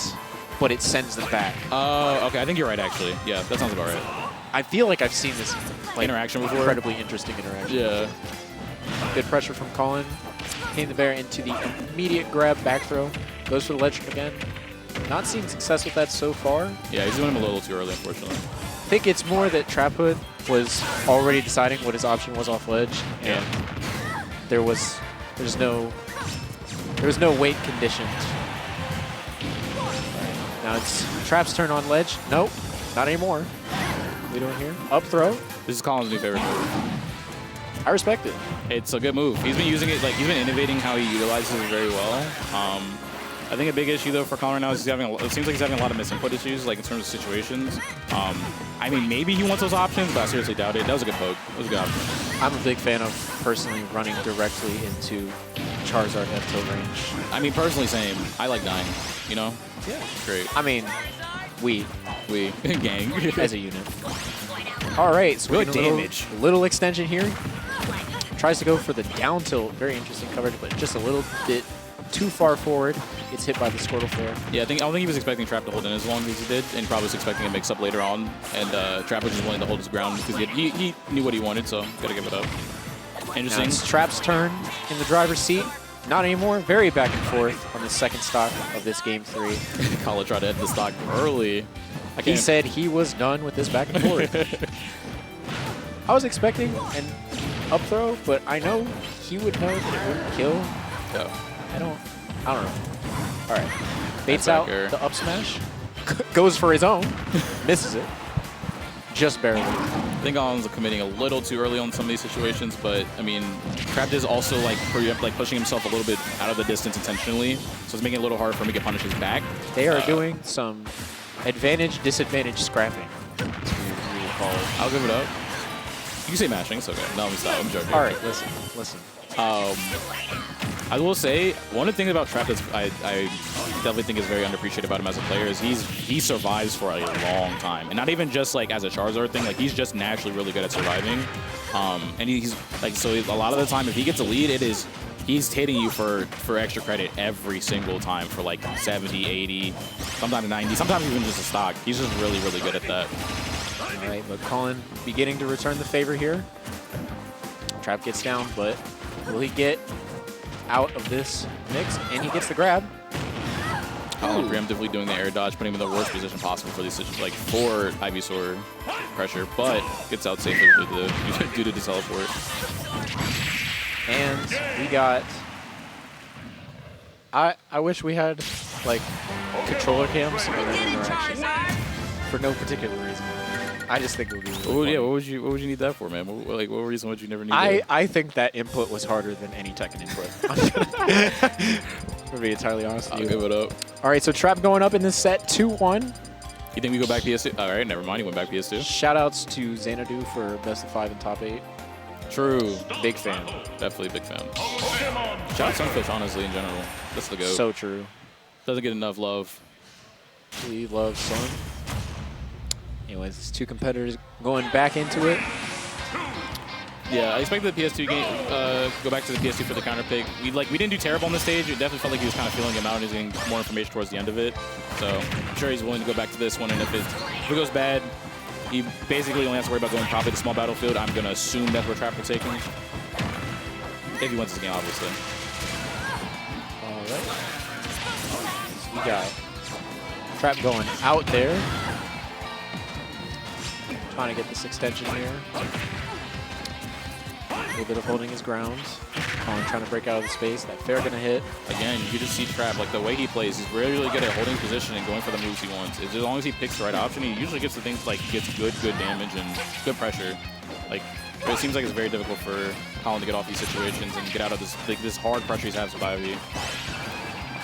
but it sends them back. Oh, okay. I think you're right, actually. Yeah, that sounds about right. I feel like I've seen this interaction before. Incredibly interesting interaction. Yeah. Good pressure from Kallen. Hitting the bear into the immediate grab back throw. Goes for the ledge again. Not seeing success with that so far. Yeah, he's doing him a little too early, unfortunately. I think it's more that TrapHood was already deciding what his option was off ledge, and there's no There was no weight conditioned. Now it's Trap's turn on ledge. Nope, not anymore. What are we doing here? Up throw. This is Collin's new favorite move. I respect it. It's a good move. He's been using it, like, he's been innovating how he utilizes it very well. I think a big issue, though, for Kallen right now is it seems like he's having a lot of misinput issues, like, in terms of situations. I mean, maybe he wants those options, but I seriously doubt it. That was a good poke. That was a good option. I'm a big fan of personally running directly into Charizard F-tilt range. I mean, personally, same. I like dying, you know? Yeah. Great. I mean, we gang. as a unit. All right, so Good we're getting damage. A little extension here. Tries to go for the down tilt. Very interesting coverage, but just a little bit too far forward. Gets hit by the Squirtle Flare. Yeah, I don't think he was expecting Trap to hold in as long as he did, and probably was expecting a mix-up later on. And Trap was just willing to hold his ground because he knew what he wanted, so gotta give it up. Interesting. Now it's Trap's turn in the driver's seat. Not anymore. Very back and forth on the second stock of this game 3. Kallen tried to end the stock early. He said he was done with this back and forth. I was expecting an up throw, but I know he would know that it wouldn't kill. Yeah. I don't know. All right. Baits That's out backer. the up smash. Goes for his own. Misses it. Just barely. I think Kallen's committing a little too early on some of these situations, but I mean, Trap is also like pushing himself a little bit out of the distance intentionally, so it's making it a little hard for him to get punishes back. They are doing some advantage, disadvantage scrapping. That's what we will call it. I'll give it up. You can say mashing, it's okay. No, let me stop. I'm joking. All right, listen. I will say, one of the things about Trap that I definitely think is very underappreciated about him as a player is he survives for a long time. And not even just like as a Charizard thing, like he's just naturally really good at surviving. And he's like, so a lot of the time if he gets a lead, he's hitting you for extra credit every single time for like 70, 80, sometimes 90, sometimes even just a stock. He's just really, really good at that. All right, but Kallen beginning to return the favor here. Trap gets down, but will he get out of this mix? And he gets the grab. Kallen preemptively doing the air dodge, putting him in the worst position possible for these situations, like for Ivysaur pressure, but gets out safely due to the teleport. And we got... I wish we had, like, controller cams in that interaction for no particular reason. I just think it would be really Yeah, funny. what would you need that for, man? What reason would you never need that? I think that input was harder than any Tekken input. To be entirely honest with I'll you. give it up. All right, so Trap going up in this set 2-1. You think we go back PS2? All right, never mind. He went back PS2. Shout-outs to Xanadu for best of 5 and top 8. True. Big fan. Definitely a big fan. Shout out Sunfish, honestly, in general. That's the GOAT. So true. Doesn't get enough love. We love Sun. Anyways, it's 2 competitors going back into it. Yeah, I expected the PS2 game, go back to the PS2 for the counter pick. We didn't do terrible on the stage. It definitely felt like he was kind of feeling him out and he was getting more information towards the end of it. So I'm sure he's willing to go back to this one. And if it goes bad, he basically only has to worry about going probably to small battlefield. I'm going to assume that's where Trap will take him. If he wins this game, obviously. All right. So we got Trap going out there. Trying to get this extension here. A little bit of holding his ground. Kallen trying to break out of the space. That fair gonna hit. Again, you just see Trap, like the way he plays, he's really, really good at holding position and going for the moves he wants. As long as he picks the right option, he usually gets the things like gets good damage and good pressure. Like it seems like it's very difficult for Kallen to get off these situations and get out of this hard pressure he's having by V.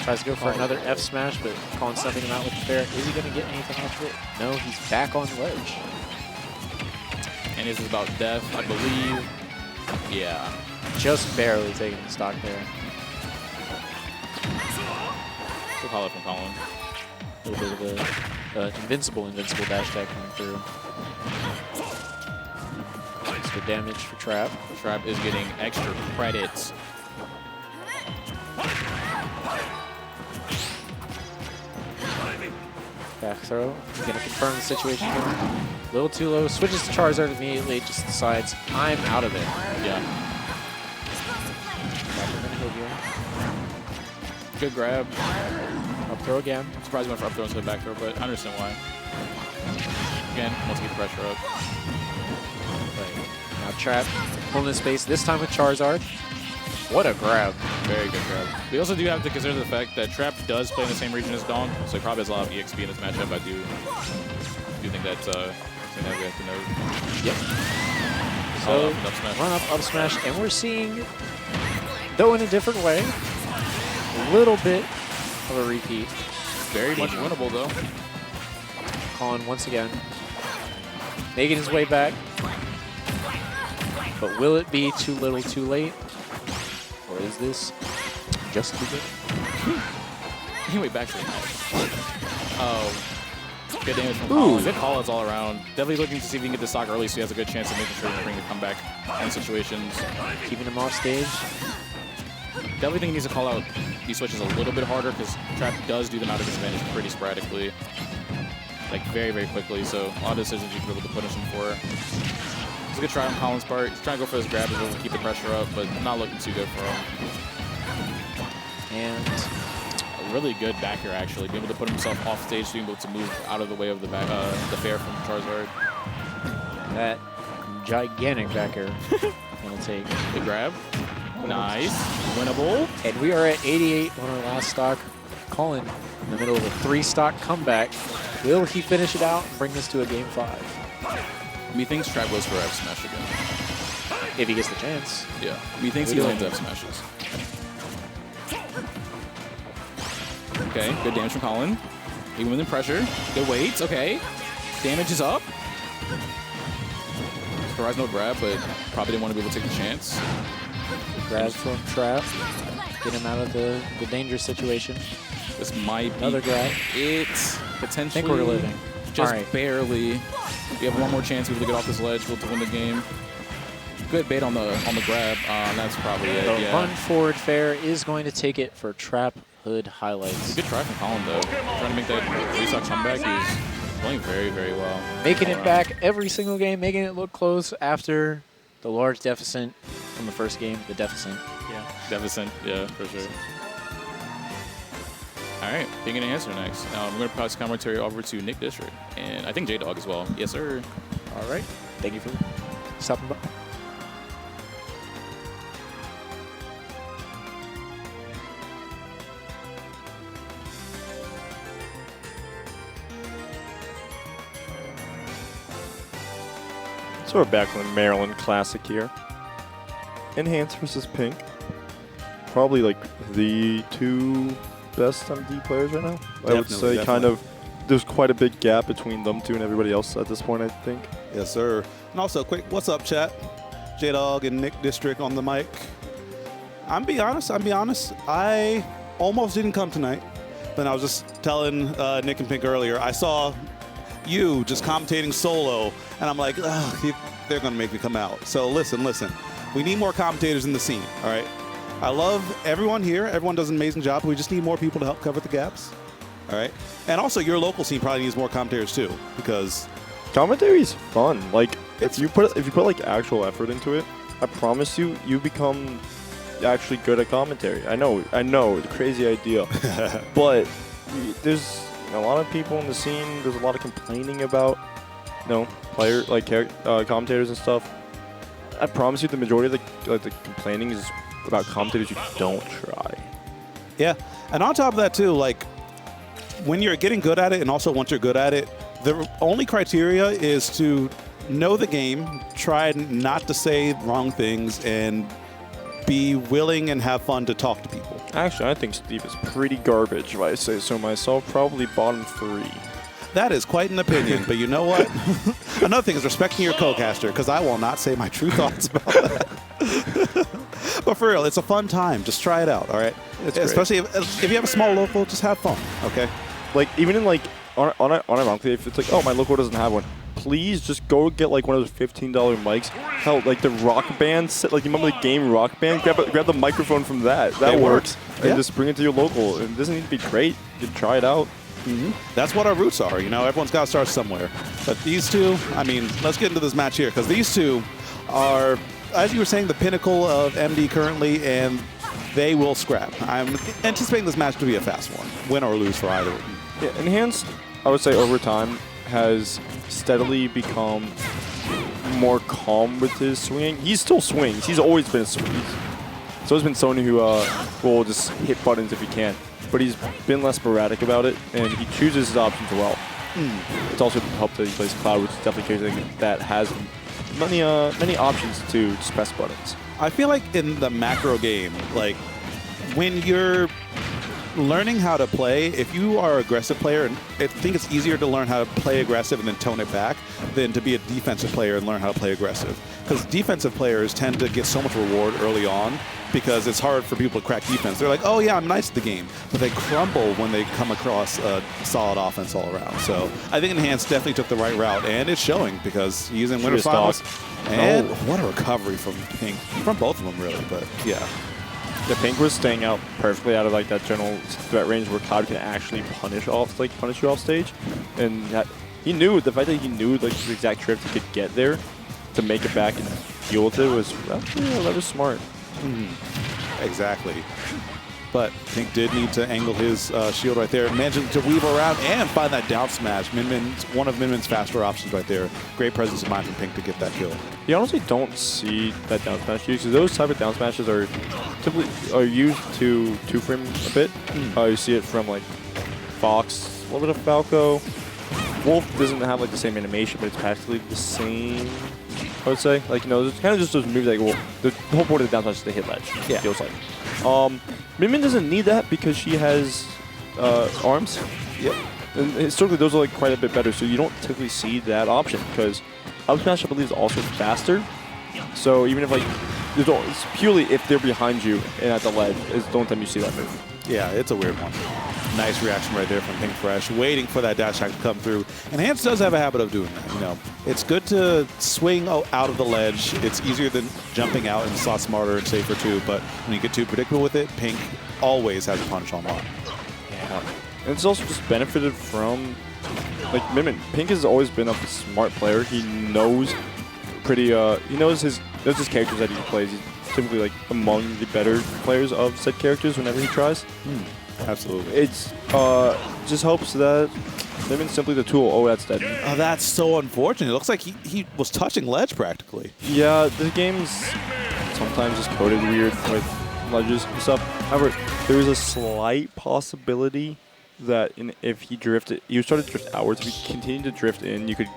Tries to go for another F smash, but Kallen stuffing him out with the fair. Is he gonna get anything off of it? No, he's back on ledge. And this is about death, I believe. Yeah. Just barely taking the stock there. Good call from Kallen. A little bit of a invincible dash attack coming through. Extra damage for Trap. Trap is getting extra credits. Back throw. He's going to confirm the situation here. A little too low. Switches to Charizard immediately. Just decides, I'm out of it. Yeah. Good grab. Up throw again. I'm surprised he went for up throw instead of back throw, but I understand why. Again, wants to get the pressure up. Right. Now Trap holding the space, this time with Charizard. What a grab. Very good grab. We also do have to consider the fact that Trap does play in the same region as Dawn, so he probably has a lot of EXP in this matchup. I do think that's something that we have to know. Yep. So, Up smash. Run up smash, and we're seeing, though in a different way, a little bit of a repeat. Very much winnable, though. Kallen once again making his way back. But will it be too little too late? Or is this just too good? Anyway, back to the Oh. Good damage from Kallen. Good call-outs all around. Definitely looking to see if he can get the stock early so he has a good chance of making sure to bring the comeback in situations. Keeping him off stage. Definitely think he needs to call out these switches a little bit harder because Trap does do them out of disadvantage pretty sporadically. Like very, very quickly. So a lot of decisions you can be able to punish him for. It's a good try on Kallen's part. He's trying to go for his grab as well to keep the pressure up, but not looking too good for him. And a really good back air, actually. Being able to put himself off stage, being able to move out of the way of the fair from Charizard. that gigantic back air will take. The grab. Nice. Winnable. And we are at 88 on our last stock. Kallen in the middle of a 3-stock comeback. Will he finish it out and bring this to a game 5? Methinks Trap goes for F smash again. If he gets the chance. Yeah. Methinks he lands F smashes. Okay, good damage from Kallen. Even within pressure. Good weights. Okay. Damage is up. Surprise no grab, but probably didn't want to be able to take the chance. Grabs from Trap. Get him out of the dangerous situation. This might be another grab. It's potentially. I think we're living. Just barely. We have one more chance to get off this ledge to win the game. Good bait on the grab. That's probably it. The Yeah. run forward fair is going to take it for TrapHoodHighlights. Good try from Kallen though. Trying to make that 3-stock comeback. He's playing very, very well. Making it back every single game, making it look close after the large deficit from the first game. The deficit. Yeah. Deficit. Yeah, for sure. All right, being an answer next. We're going to pass commentary over to Nick District, and I think J-Dog as well. Yes, sir. All right. Thank you for stopping by. So we're back from the Maryland Classic here. Enhanced versus Pink. Probably like the two best MD players right now. I would say kind of, there's quite a big gap between them two and everybody else at this point, I think. Yes, sir. And also, quick, what's up, chat? J-Dog and Nick District on the mic. I'm be honest, I almost didn't come tonight. Then I was just telling Nick and Pink earlier, I saw you just commentating solo, and I'm like, ugh, they're going to make me come out. So listen. We need more commentators in the scene, all right? I love everyone here. Everyone does an amazing job. We just need more people to help cover the gaps. All right. And also, your local scene probably needs more commentators too, because commentary's fun. Like if you put like actual effort into it, I promise you become actually good at commentary. I know, it's a crazy idea, but there's a lot of people in the scene. There's a lot of complaining about, player commentators and stuff. I promise you, the majority of the complaining is about commentators you don't try. Yeah, and on top of that too, like when you're getting good at it, and also once you're good at it, the only criteria is to know the game, try not to say wrong things, and be willing and have fun to talk to people. Actually, I think Steve is pretty garbage, if I say so myself. Probably bottom 3. That is quite an opinion, but you know what? Another thing is respecting your co-caster, because I will not say my true thoughts about that. But for real, it's a fun time. Just try it out, all right? Especially if you have a small local, just have fun, okay? Like, even in, like, unironically, if it's like, oh, my local doesn't have one, please just go get, like, one of those $15 mics. Hell, like, the Rock Band set, like, you remember the game Rock Band? Grab the microphone from that. That works. Yeah. And just bring it to your local. It doesn't need to be great. You can try it out. That's what our roots are, everyone's got to start somewhere. But these two, I mean, let's get into this match here, because these two are, as you were saying, the pinnacle of MD currently, and they will scrap. I'm anticipating this match to be a fast one, win or lose for either of them. Yeah, Enhanced, I would say, over time, has steadily become more calm with his swinging. He still swings. He's always been a swing. always been someone who will just hit buttons if he can. But he's been less sporadic about it, and he chooses his options well. It's also helped that he plays Cloud, which is definitely something that has many options to just press buttons. I feel like in the macro game, like when you're learning how to play, if you are an aggressive player, and I think it's easier to learn how to play aggressive and then tone it back than to be a defensive player and learn how to play aggressive. Because defensive players tend to get so much reward early on because it's hard for people to crack defense. They're like, oh yeah, I'm nice at the game, but they crumble when they come across a solid offense all around. So I think Enhanced definitely took the right route, and it's showing because he's in Winter Finals. And what a recovery from Pink, from both of them really, but yeah. Yeah, Pink was staying out perfectly out of like that general threat range where Cloud can actually punish you off stage, and he knew the fact that he knew like the exact trip he could get there to make it back and deal with it was rather smart. Exactly. But Pink did need to angle his shield right there, managing to weave around and find that down smash. One of Min Min's faster options right there. Great presence of mind from Pink to get that kill. You honestly don't see that down smash used, because those type of down smashes are typically used to two-frame a bit. You see it from like Fox, a little bit of Falco. Wolf doesn't have like the same animation, but it's practically the same, I would say. Like, you know, it's kind of just those moves like, well, the whole point of the down smash is the hit ledge, it feels like. Min Min doesn't need that because she has arms. Yep. And historically, those are like quite a bit better, so you don't typically see that option because up smash, I believe, is also faster. So even if like, it's purely if they're behind you and at the ledge is the only time you see that move. Yeah, it's a weird one. Nice reaction right there from Pink Fresh, waiting for that dash attack to come through. Enhanced does have a habit of doing that. You know, it's good to swing out of the ledge. It's easier than jumping out, and it's a lot smarter and safer too. But when you get too predictable with it, Pink always has a punish on lock. Yeah. And it's also just benefited from like Min Min. Pink has always been a smart player. He knows he knows his characters that he plays. He's typically like among the better players of said characters whenever he tries. Absolutely. It's just hopes that Min Min's simply the tool. Oh, that's dead. Oh, that's so unfortunate. It looks like he was touching ledge practically. Yeah, the game's sometimes just coded weird with ledges and stuff. However, there was a slight possibility that if he drifted, you started to drift outwards. If you continued to drift in, you could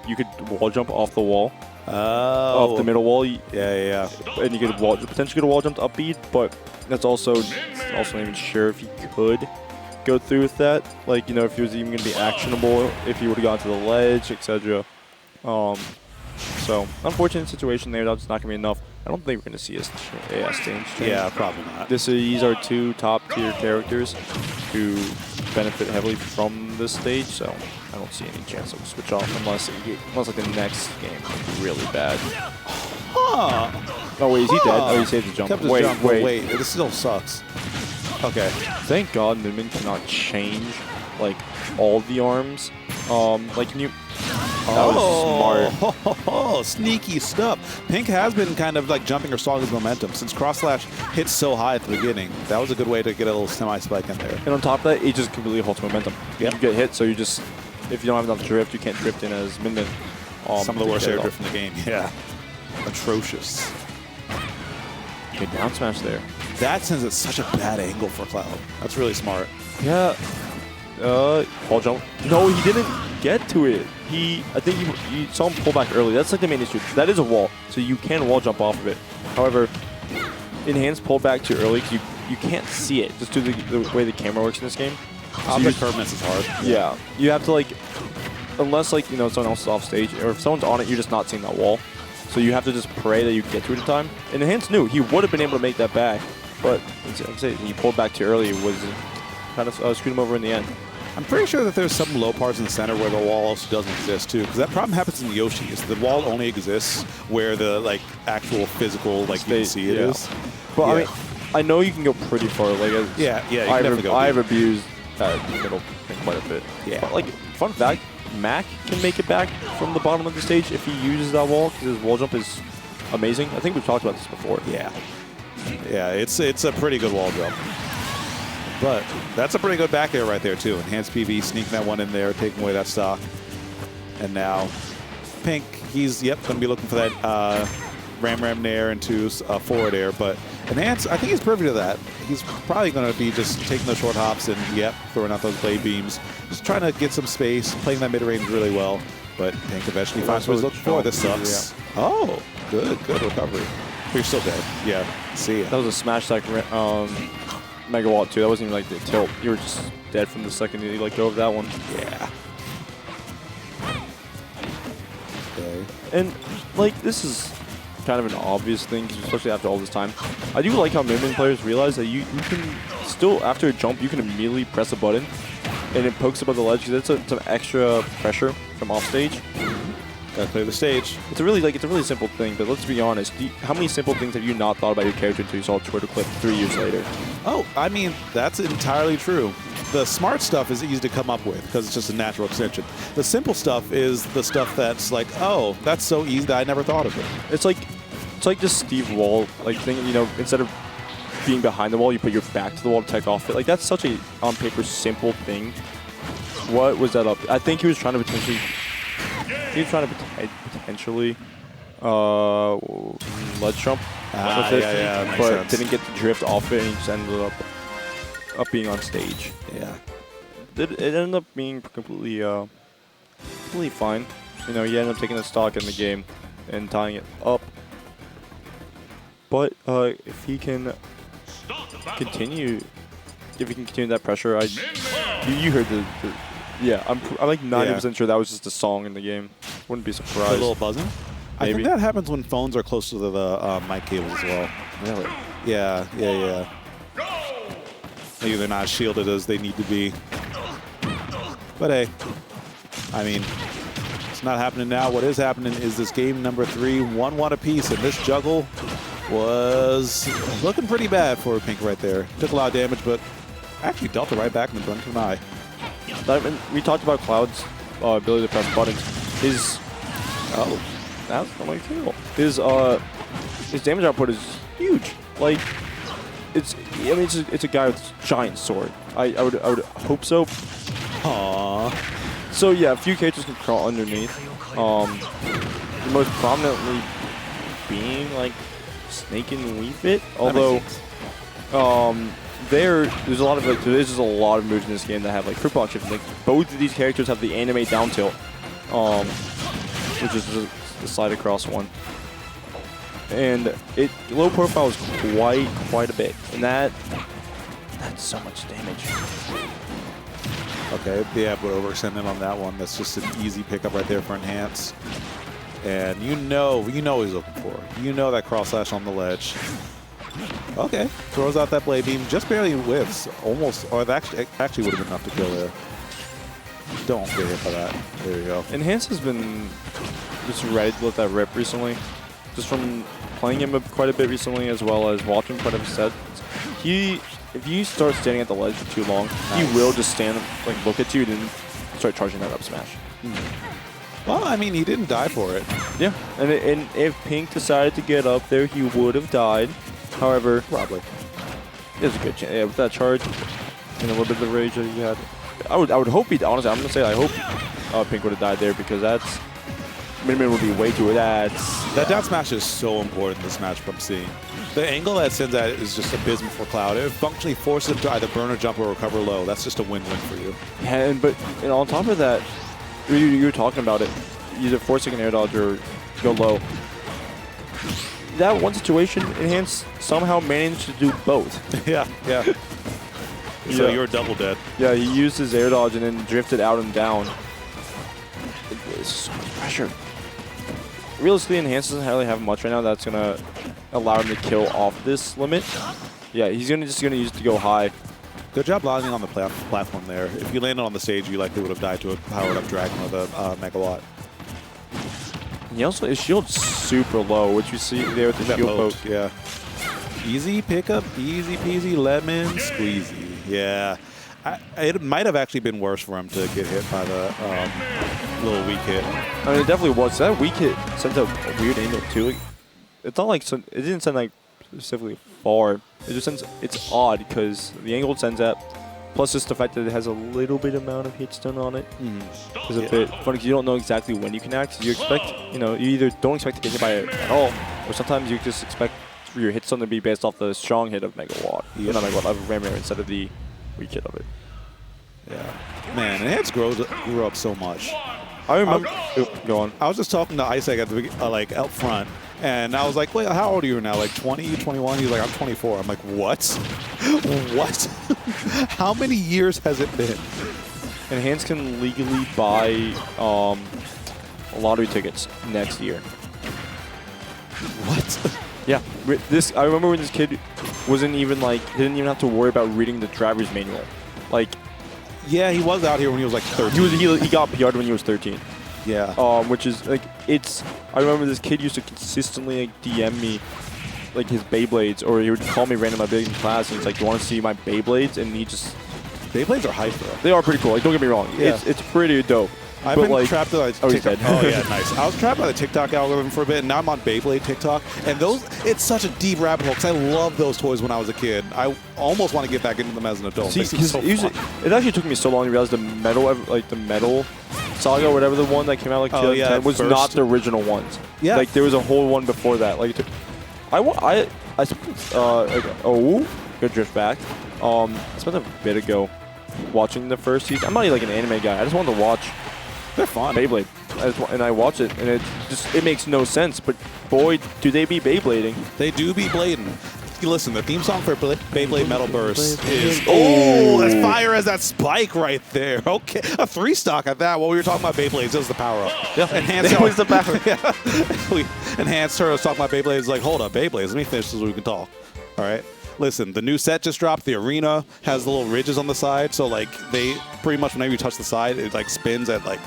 wall jump off the wall. Off the middle wall. Yeah. And you could potentially get a wall jump up beat, but that's also not even sure if he could go through with that. Like, you know, if he was even going to be actionable, if he would have gone to the ledge, etc. So, unfortunate situation there. That's not going to be enough. I don't think we're going to see a stage change. Yeah, probably not. These are two top-tier characters who benefit heavily from this stage, so I don't see any chance of switch off unless like the next game is really bad. Oh wait, is he dead? Oh, he saved the jump. Wait, this still sucks. Okay. Thank God Min Min cannot change like all the arms. Like can you? That was smart. Oh, sneaky stuff. Pink has been kind of like jumping her strongest momentum since cross slash hits so high at the beginning. That was a good way to get a little semi-spike in there. And on top of that, it just completely halts momentum. Yep. You get hit, so you just, if you don't have enough drift, you can't drift in as Min Min. Some of the worst air drift in the game. Yeah. Atrocious. Good down smash there. That sends it such a bad angle for Cloud. That's really smart. Yeah. Wall jump. No, he didn't get to it. I think you saw him pull back early. That's like the main issue. That is a wall, so you can wall jump off of it. However, Enhanced pulled back too early because you can't see it just due to the way the camera works in this game. So the curve miss is hard. Yeah. You have to like, unless like, you know, someone else is off stage, or if someone's on it, you're just not seeing that wall. So you have to just pray that you get to it in time. And Enhanced knew he would have been able to make that back, but I'm saying he pulled back too early. It was kind of screwed him over in the end. I'm pretty sure that there's some low parts in the center where the wall also doesn't exist too, because that problem happens in Yoshi. Is the wall only exists where the like actual physical like you can see it is. But I mean, I know you can go pretty far. Like I've abused that middle thing quite a bit. Yeah. But like fun fact, Mac can make it back from the bottom of the stage if he uses that wall because his wall jump is amazing. I think we've talked about this before. Yeah. Yeah, it's a pretty good wall jump. But that's a pretty good back air right there, too. Enhanced PV, sneaking that one in there, taking away that stock. And now Pink, he's, going to be looking for that Ram Nair into forward air. But Enhance, I think he's privy to that. He's probably going to be just taking those short hops and, yep, throwing out those blade beams. Just trying to get some space, playing that mid-range really well. But Pink eventually finds what he's looking for. This sucks. Yeah. Oh, good recovery. But you're still dead. Yeah, see ya. That was a smash like megawatt too. That wasn't even like the tilt. You were just dead from the second you let go of that one. Yeah. Okay. And like this is kind of an obvious thing, especially after all this time. I do like how mid-range players realize that you can still, after a jump, you can immediately press a button and it pokes above the ledge because that's some extra pressure from off stage. Gotta clear the stage. It's a really simple thing, but let's be honest. How many simple things have you not thought about your character until you saw a Twitter clip 3 years later? Oh, I mean, that's entirely true. The smart stuff is easy to come up with because it's just a natural extension. The simple stuff is the stuff that's like, oh, that's so easy that I never thought of it. It's like this Steve Wall like thing, you know, instead of being behind the wall, you put your back to the wall to tech off it. Like that's such a on paper simple thing. What was that up? I think he was trying to potentially ledge jump with it, but didn't get the drift off it and he just ended up being on stage. Yeah. It ended up being completely fine. You know, he ended up taking the stock in the game and tying it up. But if he can continue that pressure, you heard the yeah, I'm like 90% sure that was just a song in the game. Wouldn't be surprised. A little buzzing? Maybe. I think that happens when phones are close to the mic cables as well. Really? Yeah. Maybe they're not as shielded as they need to be. But hey, I mean, it's not happening now. What is happening is this game number 3, 1-1 apiece, and this juggle was looking pretty bad for Pink right there. Took a lot of damage, but actually dealt it right back in the blink of an eye. We talked about Cloud's ability to press buttons. That's not my kill. His damage output is huge. Like, it's a guy with a giant sword. I would hope so. Aww. So yeah, a few characters can crawl underneath. The most prominently being like Snake and Wii Fit, although there's a lot of moves in this game that have like crip on shift. Like both of these characters have the anime down tilt, which is the slide across one, and low profile is quite a bit, and that's so much damage. Okay, yeah, but overextending on that one. That's just an easy pickup right there for Enhance. And you know what he's looking for. You know that cross slash on the ledge. Okay, throws out that blade beam, just barely whiffs. Almost, or that actually would have been enough to kill there. Don't get hit by that. There you go. Enhance has been just ready to let that rip recently. Just from playing him quite a bit recently, as well as watching quite a bit of sets. If you start standing at the ledge for too long, he will just stand, like look at you, and then start charging that up smash. Well, I mean, he didn't die for it. Yeah, and if Pink decided to get up there, he would have died. However, probably there's a good chance. Yeah, with that charge and a little bit of the rage that he had, I would hope he. Honestly, I'm gonna say I hope Pink would have died there because that's Min would be way too. That down smash is so important in this matchup I'm seeing. The angle that sends at it is just abysmal for Cloud. It functionally forces him to either burn or jump or recover low. That's just a win-win for you. Yeah, but on top of that, you were talking about it, either forcing an air dodge or go low. That one situation, Enhance somehow managed to do both. yeah. So you're double dead. Yeah, he used his air dodge and then drifted out and down. It's so much pressure. Realistically, Enhance doesn't really have much right now that's going to allow him to kill off this limit. Yeah, he's just going to use it to go high. Good job landing on the platform there. If you landed on the stage, you likely would have died to a powered-up dragon with a megawatt. And his shield's super low, which you see there with the shield poke. Yeah. Easy pickup, easy peasy, lemon squeezy. Yeah. It might have actually been worse for him to get hit by the little weak hit. I mean, it definitely was. That weak hit sent a weird angle too. Like, it's not like it didn't send like specifically far. It just sends. It's odd because the angle it sends at, plus just the fact that it has a little bit amount of hit stun on it, is a bit funny because you don't know exactly when you can act. You expect, you either don't expect to get hit by it at all, or sometimes you just expect your hits on to be based off the strong hit of Mega Watt. Yeah. Not Mega Watt, of Ram instead of the weak hit of it. Yeah. Man, Enhanced grew up so much. I remember. Go on. I was just talking to Isaac at the like out front, and I was like, "Wait, how old are you now? Like 20, 21?" He's like, "I'm 24." I'm like, "What? What? How many years has it been?" Enhanced can legally buy lottery tickets next year. What? Yeah. I remember when this kid wasn't even like didn't even have to worry about reading the driver's manual, like. Yeah, he was out here when he was like 13. He got PR'd when he was 13. Yeah. Which is like I remember this kid used to consistently like DM me like his Beyblades, or he would call me random in class and he's like, "Do you want to see my Beyblades?" And he just Beyblades are hype though. They are pretty cool. Like, don't get me wrong. Yeah. It's pretty dope. I've been trapped by Oh, he's dead. Oh yeah, nice. I was trapped by the TikTok algorithm for a bit, and now I'm on Beyblade TikTok. And it's such a deep rabbit hole because I loved those toys when I was a kid. I almost want to get back into them as an adult. See, it actually took me so long to realize the metal saga, whatever the one that came out like 2010 was not the original ones. Yeah, like there was a whole one before that. Like I spent good drift back. I spent a bit ago watching the first season. I'm not even like an anime guy. I just wanted to watch. They're fun. Beyblade. And I watch it, and it makes no sense. But boy, do they be Beyblading. They do be blading. Listen, the theme song for Beyblade Metal Burst is as fire as that spike right there. Okay, a 3-stock at that. While we were talking about Beyblades, this was the power up. Yeah, Enhanced was the power. Yeah. Enhanced her was talking about Beyblades. Like, hold up, Beyblades. Let me finish this so we can talk. All right. Listen, the new set just dropped. The arena has the little ridges on the side, so like they pretty much whenever you touch the side, it like spins at like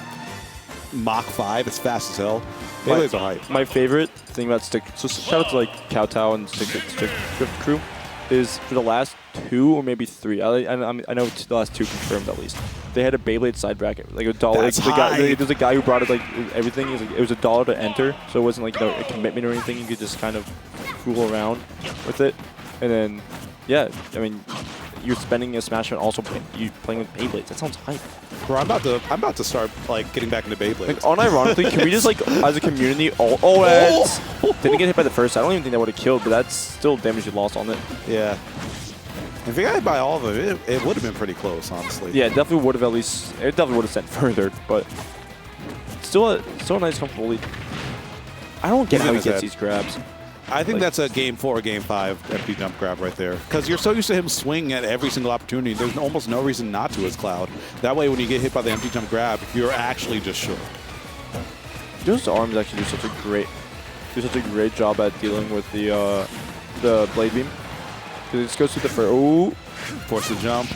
Mach 5. It's fast as hell. Beyblades are hype. My favorite thing about Stick, so shout out to like Kowtow and Stick Drift crew, is for the last 2 or maybe 3. I know the last 2 confirmed at least. They had a Beyblade side bracket, like $1. That's there's a guy who brought it like everything. It was $1 to enter, so it wasn't like a commitment or anything. You could just kind of fool around with it. And then, yeah, I mean, you're spending a Smash and also you playing with Beyblades. That sounds hype. Bro, I'm about to start like getting back into Beyblades. Like, unironically, can we just like as a community didn't get hit by the first. I don't even think that would have killed, but that's still damage you lost on it. Yeah. If you got hit by all of it, it would have been pretty close, honestly. Yeah, it definitely would have at least. It definitely would have sent further, but still a nice comfortable lead. I don't get how he gets these grabs. I think that's a Game 4 or Game 5 empty jump grab right there. Because you're so used to him swinging at every single opportunity, there's almost no reason not to as Cloud. That way, when you get hit by the empty jump grab, you're actually just shook. Those arms actually do such a great job at dealing with the blade beam. Because it just goes through the first. Ooh, force the jump.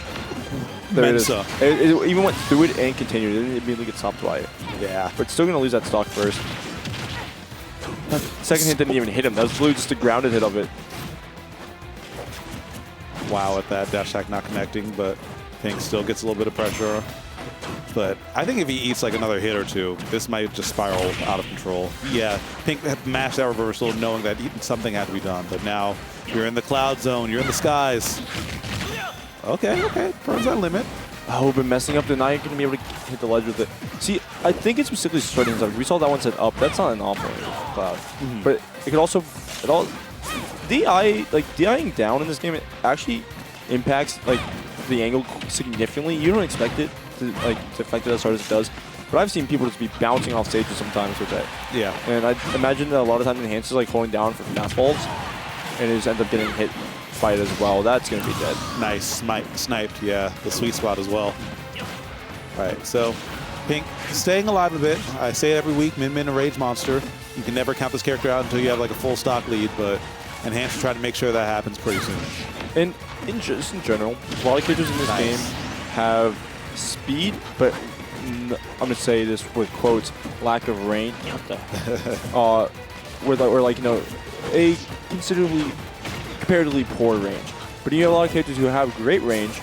There it is. It even went through it and continued. It didn't immediately get stopped by it. Yeah. But it's still gonna lose that stock first. That second hit didn't even hit him. That was literally just a grounded hit of it. Wow, at that dash attack not connecting, but Pink still gets a little bit of pressure. But I think if he eats like another hit or 2, this might just spiral out of control. Yeah, Pink had mashed that reversal knowing that something had to be done. But now you're in the cloud zone. You're in the skies. Okay. Burns that limit. Oh, but messing up, then now you're going to be able to hit the ledge with it. See, I think it's specifically starting stuff. We saw that one set up. That's not an awful Cloud. But it could also... DIing down in this game, it actually impacts like the angle significantly. You don't expect it to affect it as hard as it does. But I've seen people just be bouncing off stages sometimes with that. Yeah. And I imagine that a lot of times Enhanced is like holding down for fastballs, and it just ends up getting hit by it as well. That's going to be dead. Nice. Sniped, yeah. The sweet spot as well. All right, so Pink staying alive a bit. I say it every week, Min a Rage Monster. You can never count this character out until you have like a full stock lead, but Enhanced will try to make sure that happens pretty soon. And just in general, a lot of characters in this game have speed, but I'm going to say this with quotes, lack of range. A considerably, comparatively poor range. But you have a lot of characters who have great range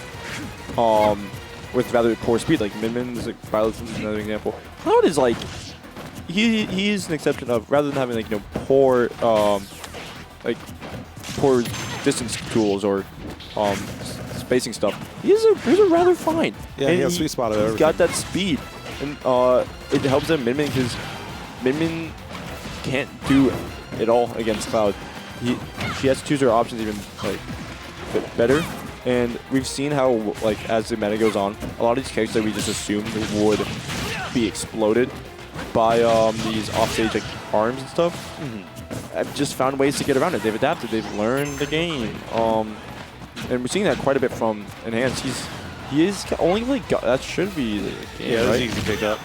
with rather poor speed, like Min is like Byleth is another example. Cloud is like, he is an exception of, rather than having like, poor distance tools or spacing stuff, he's a rather fine. Yeah, he has sweet spot of everything. He's got that speed, and it helps him Min because Min can't do it all against Cloud. she has to choose her options even like better. And we've seen how like as the meta goes on, a lot of these characters that we just assumed would be exploded by these offstage like arms and stuff. Have just found ways to get around it. They've adapted. They've learned the game. And we're seeing that quite a bit from Enhanced. He is only like that should be the game, Yeah, right? it was easy pick up.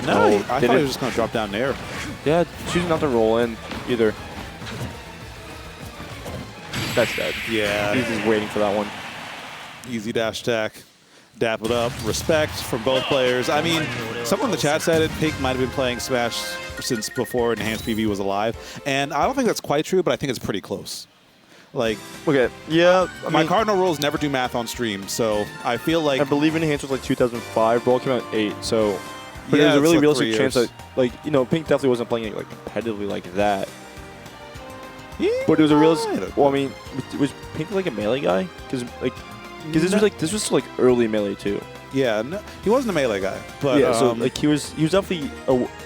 No, I thought he was just gonna drop down there. Yeah, choosing not to roll in either. That's dead. Yeah, He's just waiting for that one. easy dash attack. Dap it up. Respect from both players. I mean, someone in the chat said it. Pink might have been playing Smash since before Enhanced PV was alive, and I don't think that's quite true, but I think it's pretty close. Like, Okay, yeah. my cardinal rules never do math on stream, so I feel like I believe Enhanced was like 2005. Brawl came out in 8, so but Yeah, there's a it's really like realistic 3 chance years. that, like, you know, Pink definitely wasn't playing it like competitively like that. But it was a realistic. Well, I mean, was Pink like a melee guy? Because this was like early melee too. yeah, no, he wasn't a melee guy, but Yeah, so like he was definitely.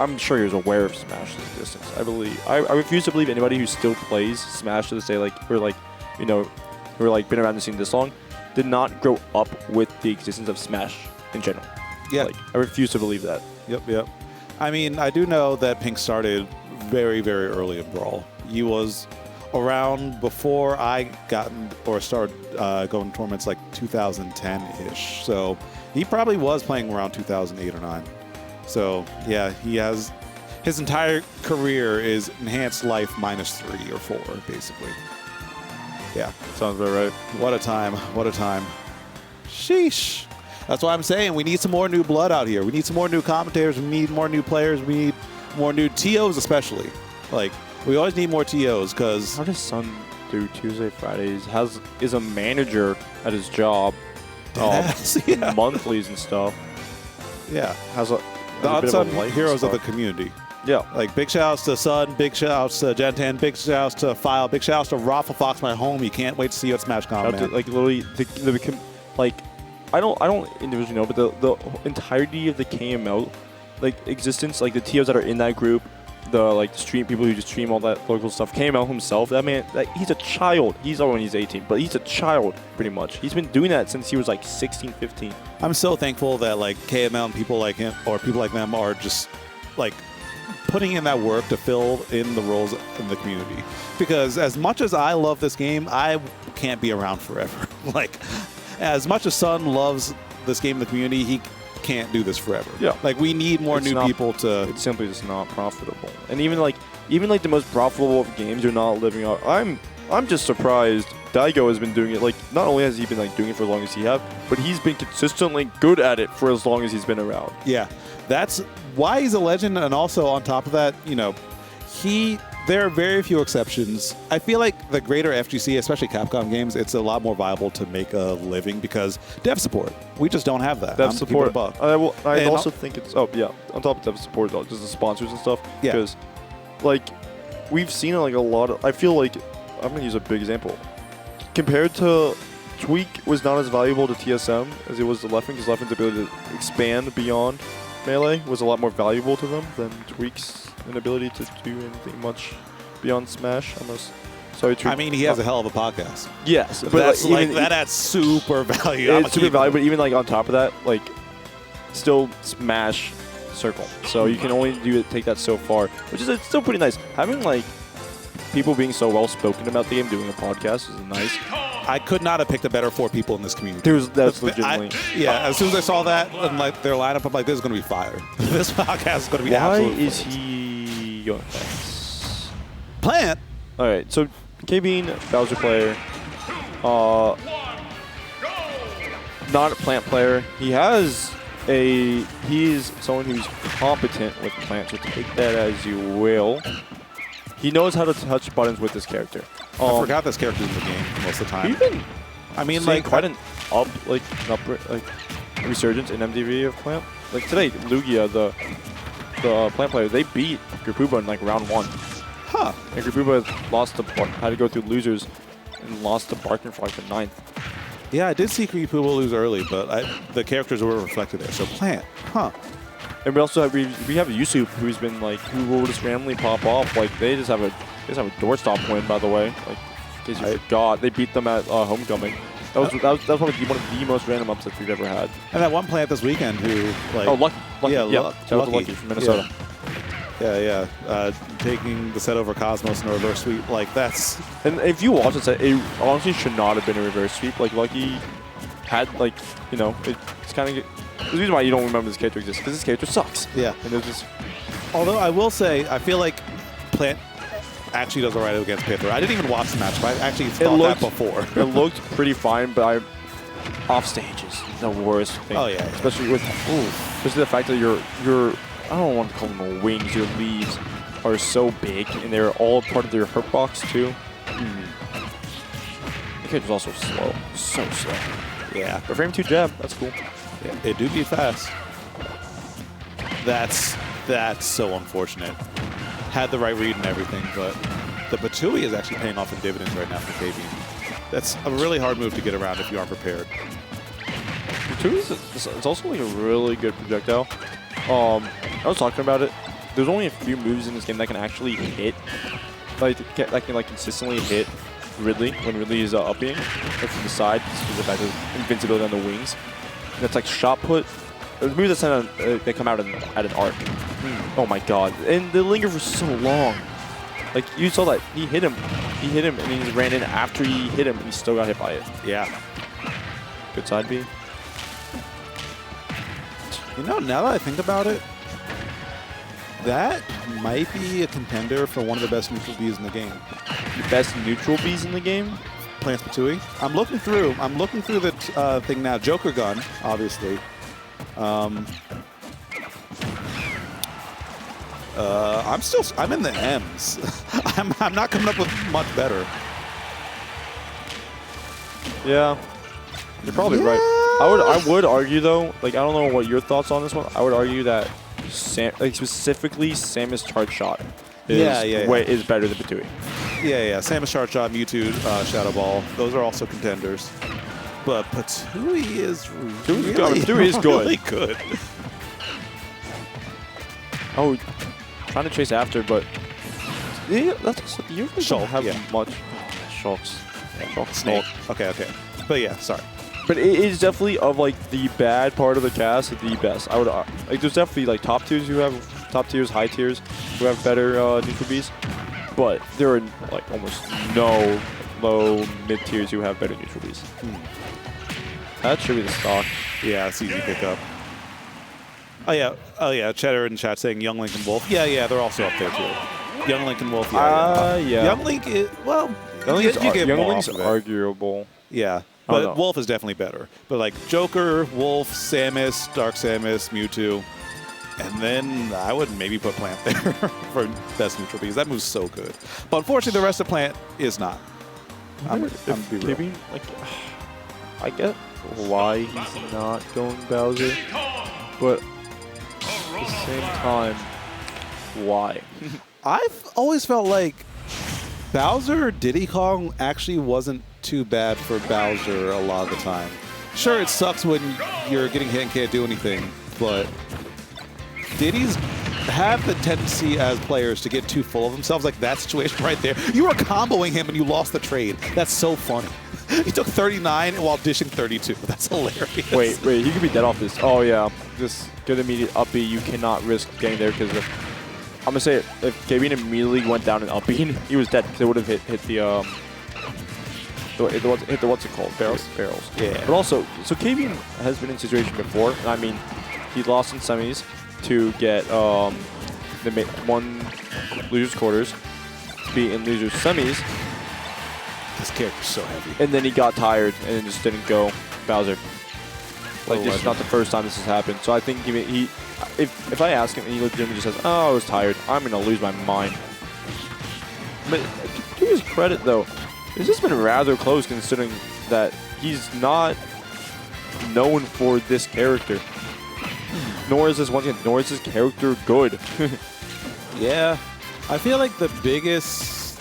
I'm sure he was aware of Smash's existence. I believe. I refuse to believe anybody who still plays Smash to this day, like who are like been around the scene this long, did not grow up with the existence of Smash in general. Yeah. Like I refuse to believe that. Yep. I mean, I do know that Pink started very, very early in Brawl. He was around before I started going to tournaments like 2010-ish. So he probably was playing around 2008 or 9. So yeah, he has his entire career is Enhanced Life -3 or 4, basically. Yeah. Sounds about right. What a time. What a time. Sheesh. That's why I'm saying we need some more new blood out here. We need some more new commentators. We need more new players. We need more new TOs especially. Like, we always need more TOs because... How does Sun do Tuesday, Fridays? Is a manager at his job. yeah. Monthlies and stuff. Yeah. Has a The has a bit of a unsung life heroes of stuff. the community. Yeah. Like, big shout-outs to Sun, big shout-outs to Gen10, big shout-outs to File, big shout-outs to Raffle Fox, my homie. Can't wait to see you at SmashCon, Shout out man. to, like literally like I don't individually know, but the entirety of the KML like existence, like the TOs that are in that group, the like stream people who just stream all that local stuff. KML himself, that man, like, he's a child. He's when he's 18, but he's a child pretty much. He's been doing that since he was like 16, 15. I'm so thankful that like KML and people like him or people like them are just like putting in that work to fill in the roles in the community. Because as much as I love this game, I can't be around forever. Like, as much as Sun loves this game in the community, he can't do this forever. Yeah. Like, we need more new people to... It's simply just not profitable. And even like the most profitable of games are not living up. I'm just surprised Daigo has been doing it. Like, not only has he been like doing it for as long as he have, but he's been consistently good at it for as long as he's been around. Yeah. That's why he's a legend, and also on top of that, you know, there are very few exceptions. I feel like the greater FGC, especially Capcom games, it's a lot more viable to make a living because dev support. We just don't have that. Dev support. I And also think it's on top of dev support, just the sponsors and stuff. Yeah. Because like we've seen like a lot of. I feel like I'm gonna use a big example. Compared to Tweak was not as valuable to TSM as it was to Leffen, because Leffen's ability to expand beyond Melee was a lot more valuable to them than Tweak's inability to do anything much beyond Smash. Almost. Sorry, Tweak. I mean, he has a hell of a podcast. Yes, but That's even, that adds super value. it's super valuable, but even like on top of that, like still Smash Circle. So you can only take that so far, which is it's still pretty nice. Having like people being so well spoken about the game doing a podcast is nice. I could not have picked a better 4 people in this community. That's legitimately. As soon as I saw that and like their lineup, I'm like, this is going to be fire. This podcast is going to be Why absolutely is he going next? Plant? All right, so KBean, Bowser player, not a Plant player. He's someone who's competent with Plant, so take that as you will. He knows how to touch buttons with this character. I forgot this character's in the game most of the time. He's been, I mean, seeing like quite an resurgence in MDV of Plant. Like today, Lugia, the Plant player, they beat Grupuba in like round 1. Huh. And Grupuba had to go through losers and lost to Barkin for like the 9th. Yeah, I did see Creepoo lose early, but the characters were reflected there. So Plant, huh? And we also have we have Yusuf, who's been like who will just randomly pop off. Like they just have a guys have a doorstop win, by the way. Like, in case you forgot, they beat them at Homecoming. That was probably one of the most random upsets we've ever had. And that one plant this weekend who, like... Oh, Lucky. Yeah, Shout out to Lucky from Minnesota. Yeah. Taking the set over Cosmos in a reverse sweep, like, that's... And if you watch the set, it honestly should not have been a reverse sweep. Like, Lucky had, like, you know, it's kind of... There's a reason why you don't remember this character exists, because this character sucks. Yeah. And there's just... Although I will say, I feel like Plant actually does all right against Panther. I didn't even watch the match, but I actually thought that before. It looked pretty fine, but off stage is the worst thing. Oh, yeah. Especially with... especially the fact that your I don't want to call them the wings, your leaves are so big, and they're all part of their hurt box, too. The character's also slow. So slow. Yeah. But frame 2 jab, that's cool. Yeah, it do be fast. That's so unfortunate. Had the right read and everything, but the Batui is actually paying off in dividends right now for KBean. That's a really hard move to get around if you aren't prepared. Batui is also like a really good projectile. I was talking about it. There's only a few moves in this game that can actually hit, that can like consistently hit Ridley when Ridley is upping, like from the side, because the fact of invincibility on the wings. And that's like shot put. There's moves that come out at an arc. Oh my god! And they linger for so long. Like you saw that he hit him, and he just ran in after he hit him, and he still got hit by it. Yeah. Good side B. You know, now that I think about it, that might be a contender for one of the best neutral Bs in the game. The best neutral Bs in the game? Plants Batui. I'm looking through the thing now. Joker Gun, obviously. I'm in the M's. I'm not coming up with much better. Yeah. You're probably right. I would argue though, like I don't know what your thoughts on this one. I would argue that specifically Samus Charge Shot is better than Batui. Yeah. Samus Charge Shot, Mewtwo, Shadow Ball. Those are also contenders. But Batui is really good. Oh, trying to chase after, but yeah, that's you don't have much shocks. Snake. Okay. But yeah, sorry. But it is definitely of like the bad part of the cast the best. I would like there's definitely like top tiers who have top tiers, high tiers who have better neutral Bs, but there are like almost no low mid tiers who have better neutral Bs. That should be the stock. Yeah, it's easy pickup. Oh yeah. Cheddar in chat saying Young Link and Wolf. Yeah, they're also up there too. Young Link and Wolf. Yeah. Young Link is Young Link's arguable. Yeah. But Wolf is definitely better. But like Joker, Wolf, Samus, Dark Samus, Mewtwo, and then I would maybe put Plant there for best neutral because that move's so good. But unfortunately, the rest of Plant is not. Maybe like I get why he's not going Bowser, but at the same time, why? I've always felt like Bowser or Diddy Kong actually wasn't too bad for Bowser a lot of the time. Sure, it sucks when you're getting hit and can't do anything, but Diddy's have the tendency as players to get too full of themselves, like that situation right there. You were comboing him and you lost the trade. That's so funny. He took 39 while dishing 32. That's hilarious. Wait, he could be dead off this. Oh yeah, just get immediate up B. You cannot risk getting there because I'm gonna say it, if KBean immediately went down and up B, he was dead because it would have hit the what's it called? Barrels. Yeah. But also, so KBean has been in a situation before. I mean, he lost in semis to get the one losers quarters to be in losers semis. This character's so heavy. And then he got tired and just didn't go Bowser. Like this is not the first time this has happened. So I think if I ask him and he legitimately just says, "Oh, I was tired," I'm gonna lose my mind. But to his credit though, this has been rather close considering that he's not known for this character. Nor is this character good. Yeah. I feel like the biggest,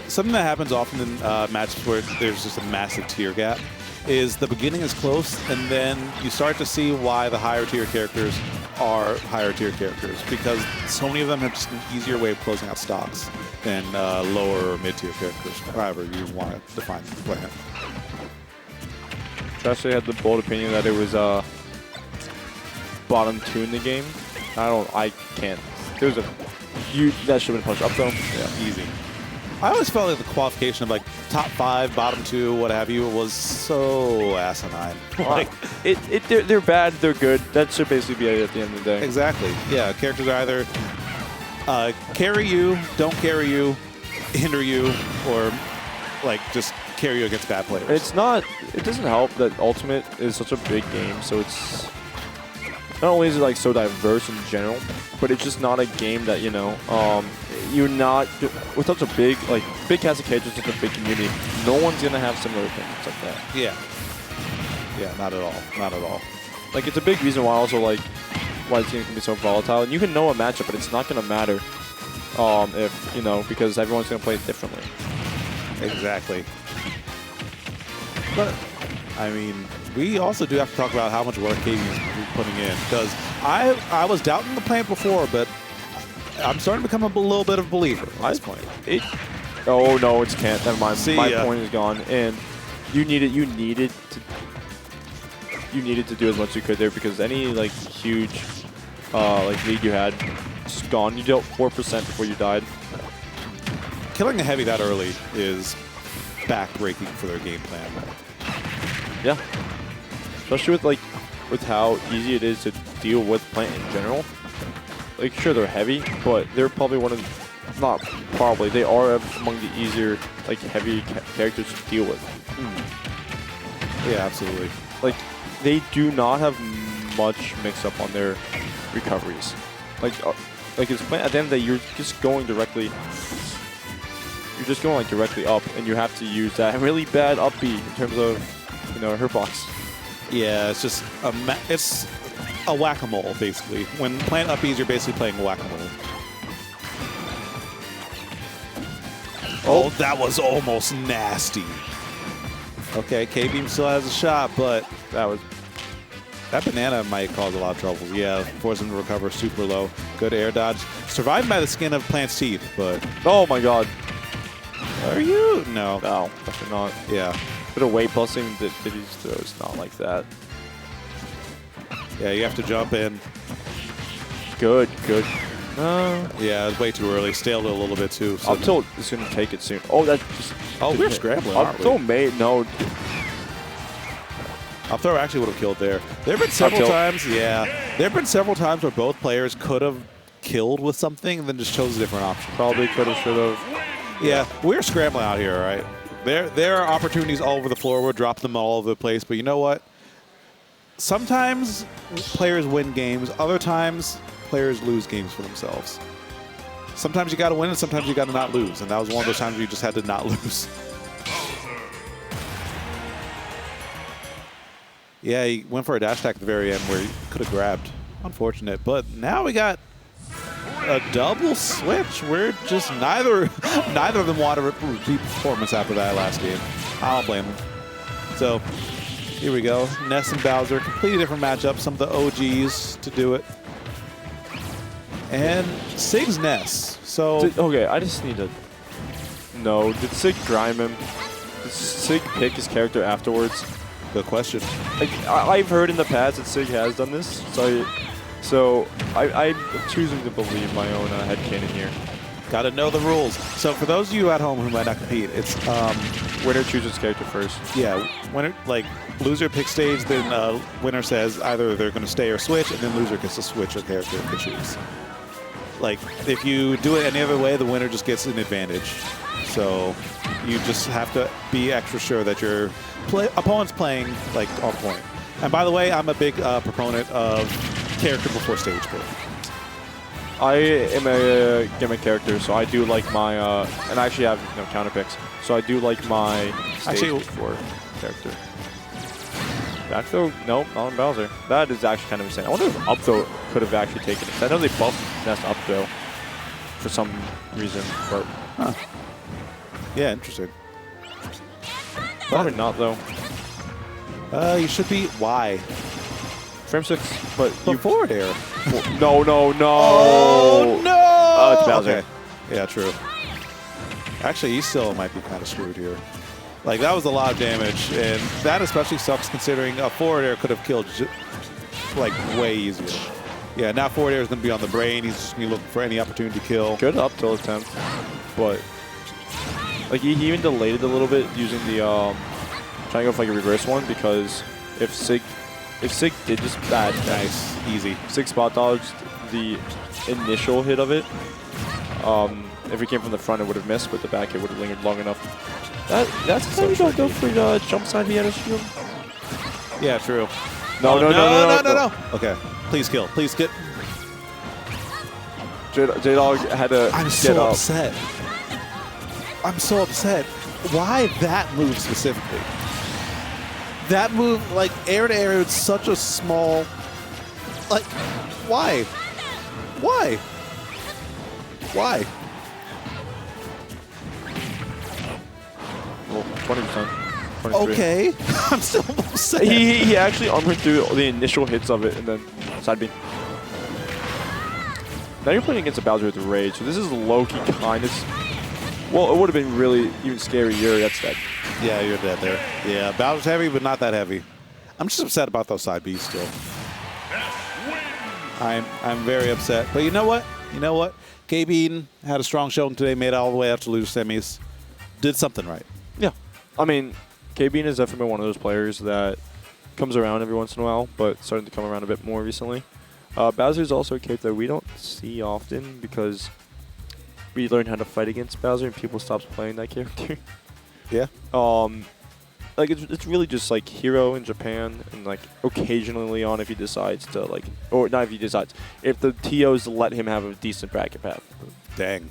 something that happens often in matches where there's just a massive tier gap is the beginning is close and then you start to see why the higher tier characters are higher tier characters because so many of them have just an easier way of closing out stocks than lower or mid tier characters, however you want to define the plan. Actually had the bold opinion that it was bottom 2 in the game. I can't. There was a huge, that should have been pushed up though. Yeah, easy. I always felt like the qualification of like top 5, bottom 2, what have you, was so asinine. Like, they're bad, they're good. That should basically be it at the end of the day. exactly. Yeah, characters are either carry you, don't carry you, hinder you, or like just carry you against bad players. It's not. It doesn't help that Ultimate is such a big game, so it's not only is it like so diverse in general, but it's just not a game that you're not with such a big cast of characters, such a big community. No one's gonna have similar opinions like that. Yeah, not at all. Not at all. Like it's a big reason why also why this game can be so volatile, and you can know a matchup, but it's not gonna matter if because everyone's gonna play it differently. Exactly. But, I mean, we also do have to talk about how much work KBean is putting in. Because I was doubting the plan before, but I'm starting to become a little bit of a believer at this point. Oh, no, it can't. Never mind. See My ya. point is gone. And you needed to do as much as you could there because any, huge, lead you had, it's just gone. You dealt 4% before you died. Killing a heavy that early is backbreaking for their game plan. Yeah. Especially with how easy it is to deal with plant in general. Sure, they're heavy, but they're probably they are among the easier, heavy characters to deal with. Yeah, absolutely. They do not have much mix-up on their recoveries. It's plant, at the end of the day, you're just going directly up, and you have to use that really bad up B in terms of, hitbox. Yeah, it's just it's a whack-a-mole, basically. When playing up Bs, you're basically playing whack-a-mole. Oh, that was almost nasty. Okay, KBean still has a shot, but that banana might cause a lot of trouble. Yeah, force him to recover super low. Good air dodge. Survived by the skin of Plant's teeth, but... Oh my god. Are you? No. No, definitely not. Yeah. Bit of weight busting that Diddy's throws, not like that. Yeah, you have to jump in. Good. Yeah, it's way too early. Staled it a little bit too. So Up tilt is going to take it soon. Oh, that just... Oh, we're scrambling, aren't we? Up tilt no. Up throw actually would have killed there. There have been several times, yeah. There have been several times where both players could have killed with something and then just chose a different option. Probably could have, should have. Yeah, we're scrambling out here, right? There are opportunities all over the floor. We're dropping them all over the place. But you know what? Sometimes players win games. Other times, players lose games for themselves. Sometimes you got to win and sometimes you got to not lose. And that was one of those times where you just had to not lose. Yeah, he went for a dash attack at the very end where he could have grabbed. Unfortunate. But now we got a double switch. We're just neither of them want a repeat performance after that last game. I don't blame them. So here we go. Ness and Bowser, completely different matchup. Some of the OGs to do it. And Sig's Ness. So okay, I just need to know, did Sig grime him? Did Sig pick his character afterwards? Good question. I've heard in the past that Sig has done this, so I'm choosing to believe my own headcanon here. Got to know the rules. So for those of you at home who might not compete, it's winner chooses character first. Yeah, winner loser picks stage, then winner says either they're going to stay or switch, and then loser gets to switch a character if they choose. If you do it any other way, the winner just gets an advantage. So you just have to be extra sure that your opponent's playing on point. And by the way, I'm a big proponent of character before stage play. I am a gimmick character, so I do like my, and I actually have counter picks, so I do like my stage before character. Back throw, nope, not on Bowser. That is actually kind of insane. I wonder if up throw could have actually taken it. I know they buffed Ness up throw for some reason, but yeah, interesting. Probably not though. You should be. Why? Frame 6, but The you forward air. no. Oh no! Oh, it's Bowser. Okay. Yeah, true. Actually, he still might be kind of screwed here. Like, that was a lot of damage, and that especially sucks considering a forward air could have killed, like, way easier. Yeah, now forward air is going to be on the brain. He's just going to be looking for any opportunity to kill. Good up tilt attempt, but like he even delayed it a little bit using the trying to go for like a reverse one, because if Sig did just Nice, easy. Sig spot dodged the initial hit of it. If it came from the front, it would have missed, but the back hit would have lingered long enough. That's kind of go for the jump side he had a shield. Yeah, true. No. Okay, please kill. Please get. J-Dog had to I'm get so up. upset. I'm so upset. Why that move specifically? That move, like, air to air, it's such a small. Like, why? Why? Why? Well, 20%. 23. Okay. I'm still upset. He actually armored through the initial hits of it and then side B. Now you're playing against a Bowser with Rage, so this is low-key kind of... Well, it would have been really even scarier. That's dead. Yeah, you're dead there. Yeah, Bowser's heavy, but not that heavy. I'm just upset about those side Bs still. I'm very upset. But you know what? KBean had a strong showing today, made it all the way up to lose semis. Did something right. Yeah. I mean, KBean has definitely been one of those players that comes around every once in a while, but starting to come around a bit more recently. Bowser is also a character that we don't see often because we learned how to fight against Bowser and people stopped playing that character. Yeah. Like it's really just like Hero in Japan and like occasionally Leon if he decides to like, or not if he decides, if the TOs let him have a decent bracket path. Dang.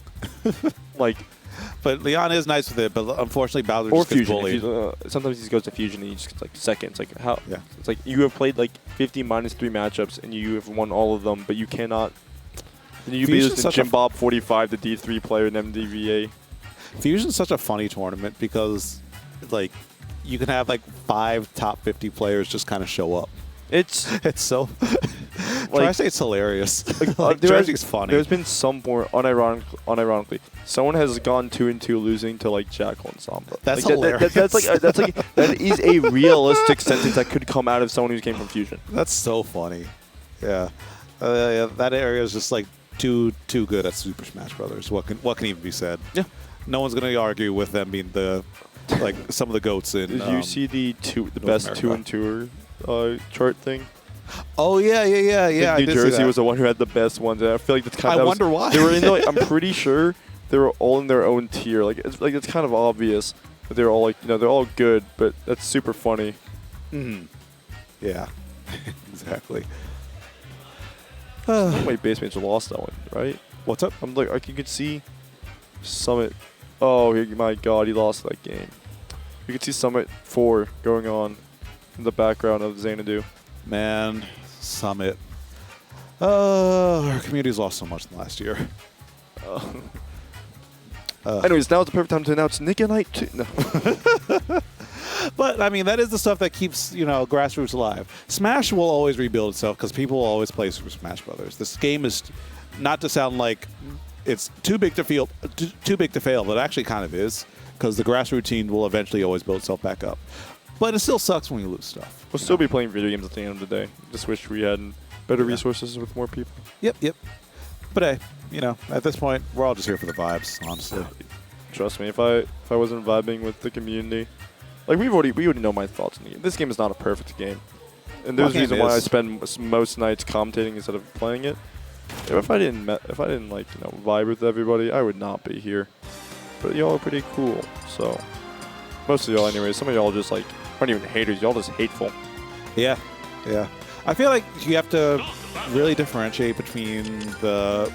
Like, but Leon is nice with it, but unfortunately Bowser or just gets Fusion. bullied. Sometimes he goes to Fusion and he just gets like seconds. Like how? Yeah. It's like you have played like 50 -3 matchups and you have won all of them, but you cannot. You beat us in Jim Bob 45, the D3 player in MDVA. Fusion's such a funny tournament because, like, you can have like 5 top 50 players just kind of show up. It's so. Like, I say it's hilarious. Like, Jersey's funny. There's been some more unironically. Someone has gone 2-2 losing to like Jackal and Samba. That's like, hilarious. That is a realistic sentence that could come out of someone who came from Fusion. That's so funny. Yeah. Yeah, that area is just like too good at Super Smash Brothers. What can even be said? Yeah. No one's gonna argue with them being the like some of the goats in. Did you see the best America. 2-2 chart thing? Oh yeah. New Jersey was the one who had the best ones. And I feel like that's kind of. I wonder why. They were in. Like, I'm pretty sure they were all in their own tier. It's kind of obvious that they're all like they're all good, but that's super funny. Yeah. Exactly. Wait, Basemates lost that one, right? What's up? I'm like, you could see Summit. Oh my God, he lost that game. You could see Summit 4 going on in the background of Xanadu. Man, Summit. Our community's lost so much in the last year. Anyways, now it's the perfect time to announce Nick and Knight 2. No. But, I mean, that is the stuff that keeps, grassroots alive. Smash will always rebuild itself because people will always play Super Smash Brothers. This game is, not to sound like it's too big to fail, but it actually kind of is because the grassroots team will eventually always build itself back up. But it still sucks when you lose stuff. We'll still be playing video games at the end of the day. Just wish we had better resources with more people. Yep. But hey, at this point, we're all just here for the vibes, honestly. Trust me, if I wasn't vibing with the community, like we already know my thoughts on the game. This game is not a perfect game, and there's a reason why I spend most nights commentating instead of playing it. If I didn't like vibe with everybody, I would not be here. But y'all are pretty cool, so most of y'all anyway. Some of y'all just like aren't even haters. Y'all just hateful. Yeah. I feel like you have to really differentiate between the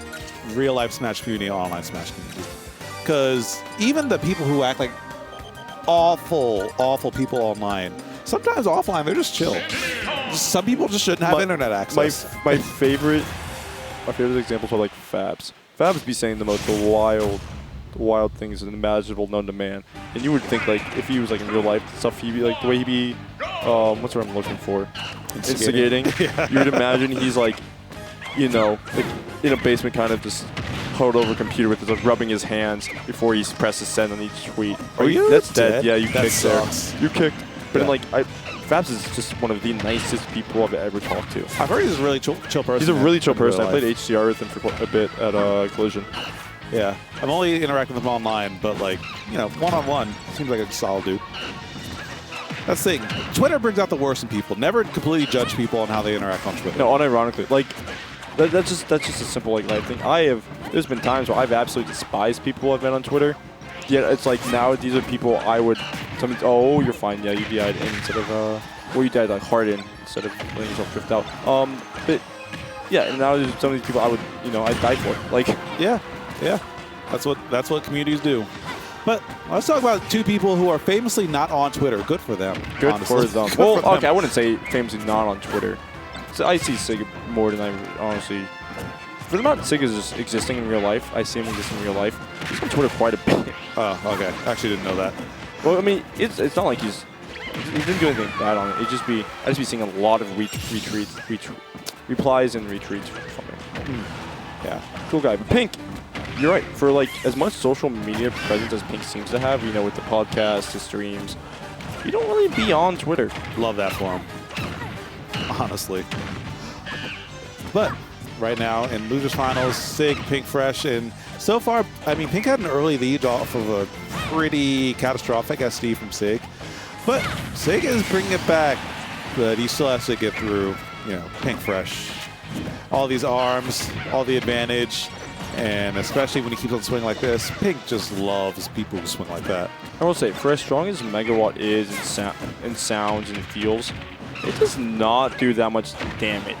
real life Smash community and online Smash community, because even the people who act like awful people online, sometimes offline they're just chill. Some people just shouldn't have internet access. My favorite examples are like Fabs. Fabs be saying the most wild the wild things unimaginable known to man. And you would think like if he was like in real life stuff, he'd be like the way he'd be. What's what I'm looking for? Instigating. Yeah. You would imagine he's like, you know, like in a basement, kind of just huddled over a computer with like rubbing his hands before he presses send on each tweet. Are you That's dead? Yeah, you That kicked sucks. there. You kicked. But Yeah. like, Fabs is just one of the nicest people I've ever talked to. I've heard he's a really chill person. He's a really chill in real person. I played life. HCR with him for quite a bit at Collision. Yeah. I'm only interacting with him online, but like, you know, one-on-one, seems like a solid dude. That's the thing. Twitter brings out the worst in people. Never completely judge people on how they interact on Twitter. No, unironically, like that's just a simple like life thing. There's been times where I've absolutely despised people I've met on Twitter. Yeah, it's like now these are people I would. Oh, you're fine. Yeah, you died instead of well, you died like hardened instead of letting yourself drift out. But yeah, and now there's some of these people I would, I'd die for. Like, yeah. That's what communities do. But let's talk about two people who are famously not on Twitter. Good for them. Good honestly. for them. Good Well, for them. okay, I wouldn't say famously not on Twitter. So I see Sig more than I honestly. For the amount Sig is just existing in real life, I see him existing in real life. He's on Twitter quite a bit. Oh, okay. Actually, didn't know that. Well, I mean, it's not like he didn't do anything bad on it. I just be seeing a lot of replies and retweets from him. Yeah, cool guy. But Pink, you're right. For like as much social media presence as Pink seems to have, with the podcast, the streams, you don't really be on Twitter. Love that for him. Honestly. But right now in losers finals, Sig, Pink Fresh, and so far, I mean, Pink had an early lead off of a pretty catastrophic SD from Sig. But Sig is bringing it back, but he still has to get through, Pink Fresh. All these arms, all the advantage, and especially when he keeps on swinging like this, Pink just loves people who swing like that. I will say, for as strong as Megawatt is in sounds and feels, it does not do that much damage.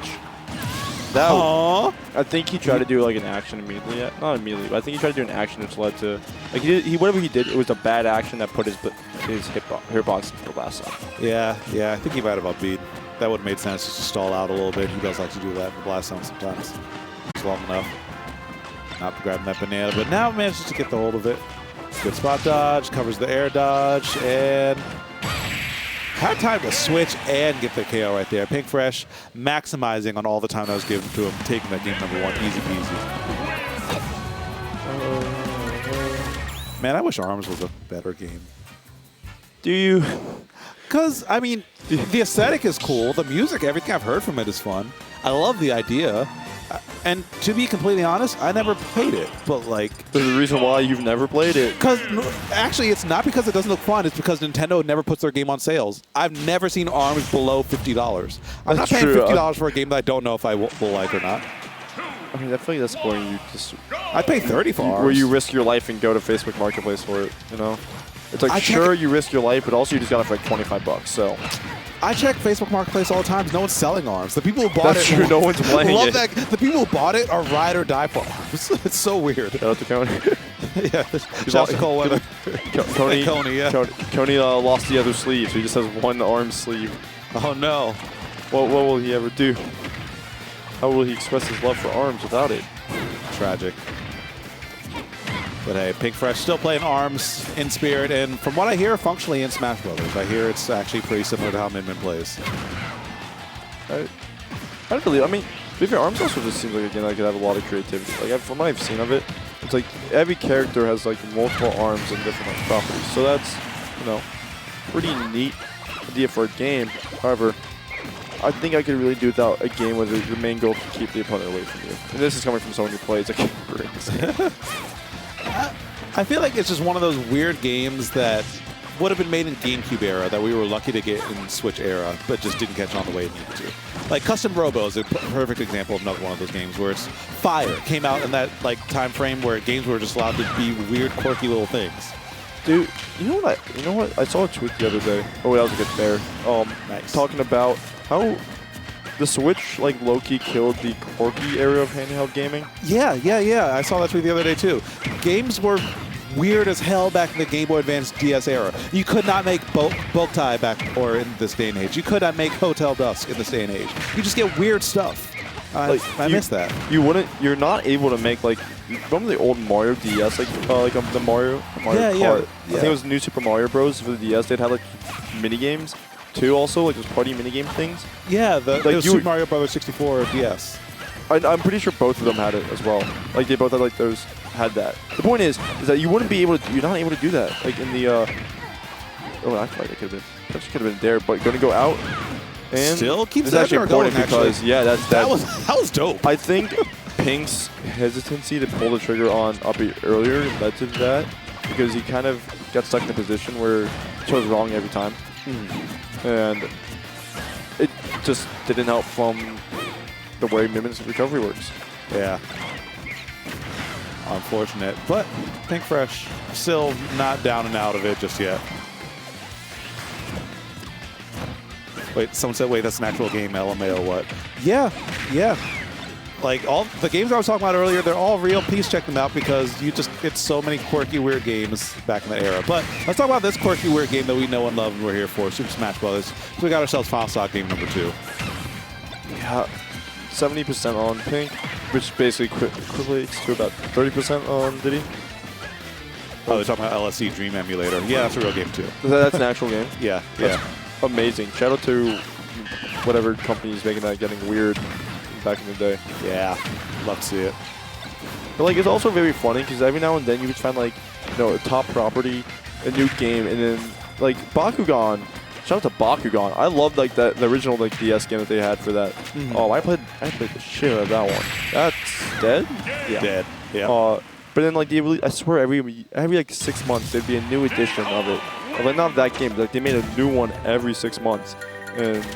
I think he tried to do like an action immediately. Not immediately, but I think he tried to do an action which led to like whatever he did. It was a bad action that put his hitbox into blast zone. Yeah, I think he might have upbeat. That would have made sense just to stall out a little bit. He does like to do that in the blast zone sometimes. It's long enough. Not grabbing that banana, but now manages to get the hold of it. Good spot dodge, covers the air dodge, and had time to switch and get the KO right there. Pink Fresh maximizing on all the time that was given to him, taking that game number one, easy peasy. Man, I wish ARMS was a better game. Do you? Because, I mean, the aesthetic is cool. The music, everything I've heard from it is fun. I love the idea. And to be completely honest, I never played it. But, like... There's a reason why you've never played it. Because, actually, it's not because it doesn't look fun. It's because Nintendo never puts their game on sales. I've never seen ARMS below $50. I'm not paying $50 for a game that I don't know if I will like or not. I mean, I feel like that's boring. You just... I'd pay $30 for ARMS. Where you risk your life and go to Facebook Marketplace for it, It's like, sure, you risk your life, but also you just got it for like $25, so... I check Facebook Marketplace all the time. No one's selling ARMS. The people who bought That's it... true. No one's playing love it. that. The people who bought it are ride or die for ARMS. It's so weird. Shout out to Coney. Yeah. Shout out to Cole Weather. Coney, Coney, yeah. Coney lost the other sleeve, so he just has one arm sleeve. Oh, no. What will he ever do? How will he express his love for ARMS without it? Tragic. But hey, Pink Fresh still playing ARMS in spirit, and from what I hear, functionally in Smash Brothers. I hear it's actually pretty similar to how Min Min plays. I don't believe. I mean, to be fair, ARMS also just seems like a game that could have a lot of creativity. Like from what I've seen of it, it's like every character has like multiple arms and different properties. So that's pretty neat idea for a game. However, I think I could really do without a game where your main goal is to keep the opponent away from you. And this is coming from someone who plays like I feel like it's just one of those weird games that would have been made in GameCube era that we were lucky to get in Switch era, but just didn't catch on the way it needed to. Like Custom Robo is a perfect example of another one of those games where it's fire. Came out in that time frame where games were just allowed to be weird, quirky little things. Dude, you know what? I saw a tweet the other day. Oh, that was a good bear. Nice. Talking about how the Switch low-key killed the quirky area of handheld gaming. Yeah. I saw that tweet the other day too. Games were weird as hell back in the Game Boy Advance DS era. You could not make Bulk Tie back or in this day and age. You could not make Hotel Dusk in this day and age. You just get weird stuff. I missed that. You're not able to make like. Remember the old Mario DS, the Mario Kart? Yeah. I think it was New Super Mario Bros. For the DS. They'd have like mini games too, also like those party mini game things. Yeah, it was you Super Mario Bros. 64 DS. I'm pretty sure both of them had it as well. Like they both had like those had that. The point is that you wouldn't be able to. You're not able to do that. Like in the. Oh, I thought it could have been there, but going to go out. And still keeps it's actually important going, because actually. that was dope. I think Pink's hesitancy to pull the trigger on Uppy earlier led to that because he kind of got stuck in a position where he chose wrong every time, and it just didn't help from the way Mimi's recovery works. Yeah. Unfortunate, but Pink Fresh still not down and out of it just yet. Wait, someone said, wait, that's an actual game, LMAO, what? Yeah. Like, all the games I was talking about earlier, they're all real. Please check them out because it's so many quirky, weird games back in that era. But let's talk about this quirky, weird game that we know and love and we're here for, Super Smash Bros. So we got ourselves Final Stock game number 2. Yeah, 70% on Pink, which basically equates to about 30% on Diddy. Oh, they're talking about LSE Dream Emulator. Yeah, that's a real game, too. That's an actual game? Yeah. Amazing. Shout out to whatever company is making that getting weird back in the day. Yeah, love to see it. But like, it's also very funny because every now and then you would find like, a top property, a new game, and then like Bakugan. Shout out to Bakugan. I loved like the original like DS game that they had for that. Oh, I played the shit out of that one. That's dead. Yeah. Dead. Yeah. But then like I swear every like 6 months there'd be a new edition of it. Like not that game, but like they made a new one every 6 months, and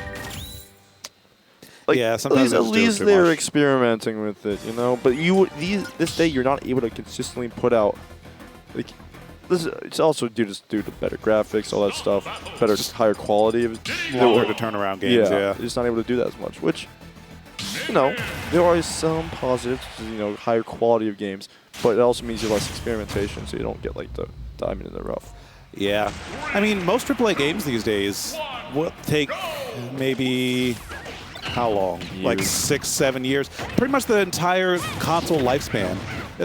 like yeah, sometimes at least they're experimenting with it, But this day you're not able to consistently put out like this. It's also due to better graphics, all that stuff, better, just higher quality of longer to turn around games. Yeah, you're just not able to do that as much. Which there are some positives, higher quality of games, but it also means you have less experimentation, so you don't get like the diamond in the rough. Yeah. I mean, most AAA games these days will take maybe, how long? Years. Like 6, 7 years. Pretty much the entire console lifespan.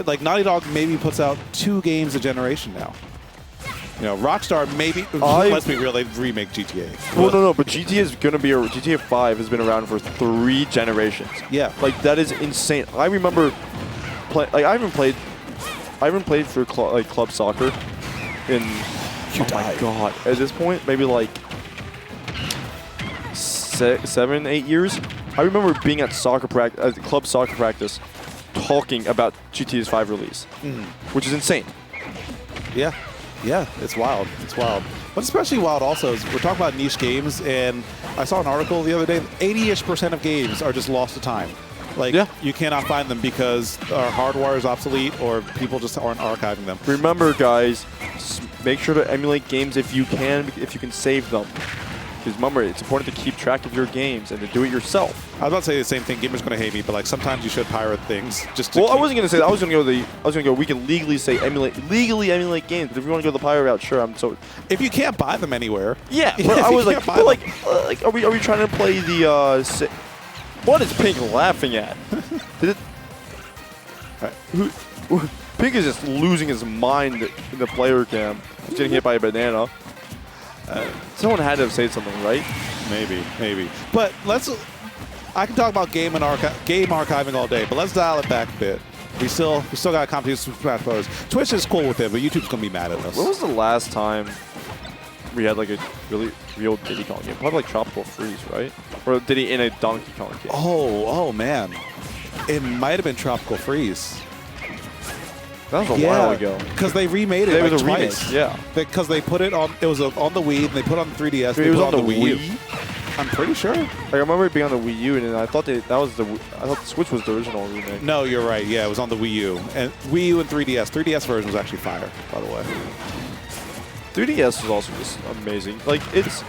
Like, Naughty Dog maybe puts out 2 games a generation now. Rockstar maybe, let's be real, they remake GTA. Well, no, but GTA is going to be GTA 5 has been around for 3 generations. Yeah. Like, that is insane. I remember, I haven't played for club soccer in... Oh my god! At this point, maybe like 7, 8 years. I remember being at club soccer practice, talking about GTA's 5 release, which is insane. Yeah, it's wild. It's wild. What's especially wild also is we're talking about niche games, and I saw an article the other day. 80-ish% of games are just lost to time. Like, you cannot find them because our hardware is obsolete or people just aren't archiving them. Remember, guys, make sure to emulate games if you can save them. Because remember, it's important to keep track of your games and to do it yourself. I was about to say the same thing. Gamers gonna hate me, but like sometimes you should pirate things just to. Well, I wasn't gonna say that. I was gonna go. We can legally emulate games. But if you want to go the pirate route, sure. If you can't buy them anywhere. Yeah, but I was like, are we trying to play the? What is Pink laughing at? Pink is just losing his mind in the player cam. He's getting hit by a banana. Someone had to have said something, right? Maybe. But I can talk about game archiving all day, but let's dial it back a bit. We still got competition with Smash Bros. Twitch is cool with it, but YouTube's gonna be mad at us. When was the last time we had like a really real Diddy Kong game? Probably like Tropical Freeze, right? Or Diddy in a Donkey Kong game. Oh man. It might have been Tropical Freeze. That was a while ago. Because they remade it like twice. Yeah. Because they put it on, it was on the Wii, and they put it on the 3DS. It was on the Wii U. I'm pretty sure. Like, I remember it being on the Wii U, and I thought I thought the Switch was the original remake. No, you're right. Yeah, it was on the Wii U. And Wii U and 3DS. 3DS version was actually fire, by the way. 3DS was also just amazing. Like, it's...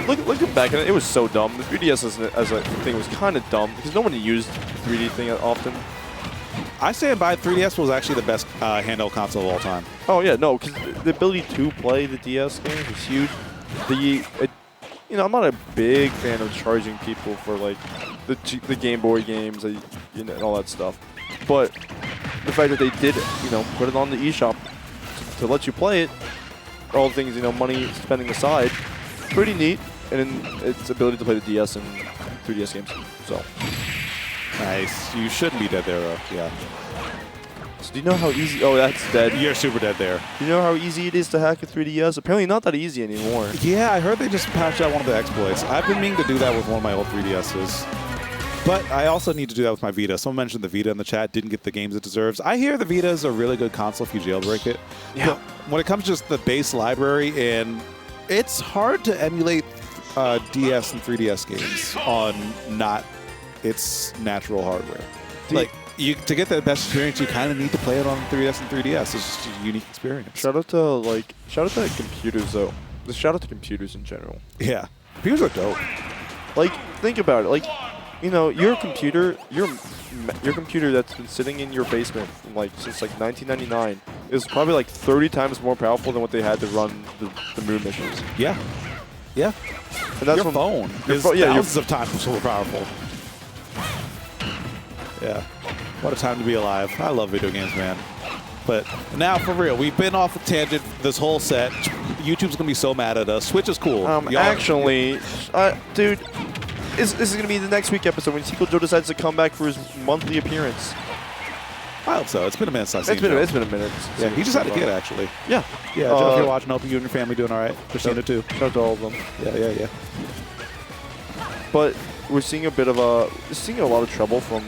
Looking back at it, it was so dumb. The 3DS as a thing was kind of dumb, because no one used the 3D thing often. I stand by 3DS was actually the best handheld console of all time. Oh, yeah, no, because the ability to play the DS games was huge. I'm not a big fan of charging people for, like, the Game Boy games, and all that stuff. But the fact that they did, put it on the eShop to let you play it, all the things, money spending aside, pretty neat, and then its ability to play the DS and 3DS games. So Nice. You shouldn't be dead there, though. Yeah. So do you know how easy? Oh, that's dead. You're super dead there. Do you know how easy it is to hack a 3DS? Apparently not that easy anymore. Yeah, I heard they just patched out one of the exploits. I've been meaning to do that with one of my old 3DSs. But I also need to do that with my Vita. Someone mentioned the Vita in the chat didn't get the games it deserves. I hear the Vita is a really good console if you jailbreak it. Yeah. But when it comes to just the base library, and it's hard to emulate DS and 3DS games on not its natural hardware. To get the best experience, you kind of need to play it on 3DS and 3DS. It's just a unique experience. Shout out to computers though. Just shout out to computers in general. Yeah, computers are dope. Like, think about it. Your computer that's been sitting in your basement since 1999 is probably 30 times more powerful than what they had to run the moon missions. Yeah. Yeah. And that's your phone is thousands of times more powerful. Yeah. What a time to be alive. I love video games, man. But now, for real, we've been off a tangent this whole set. YouTube's going to be so mad at us. Switch is cool. Actually, dude, this is going to be the next week episode when Sequel Joe decides to come back for his monthly appearance. I hope so. It's been a minute since I've seen It's been a minute. Yeah, he just had a kid, actually. Yeah. Yeah, Joe, if you're watching, hope you and your family doing all right. Christina, too. Shout out to all of them. Yeah. But we're seeing a lot of trouble from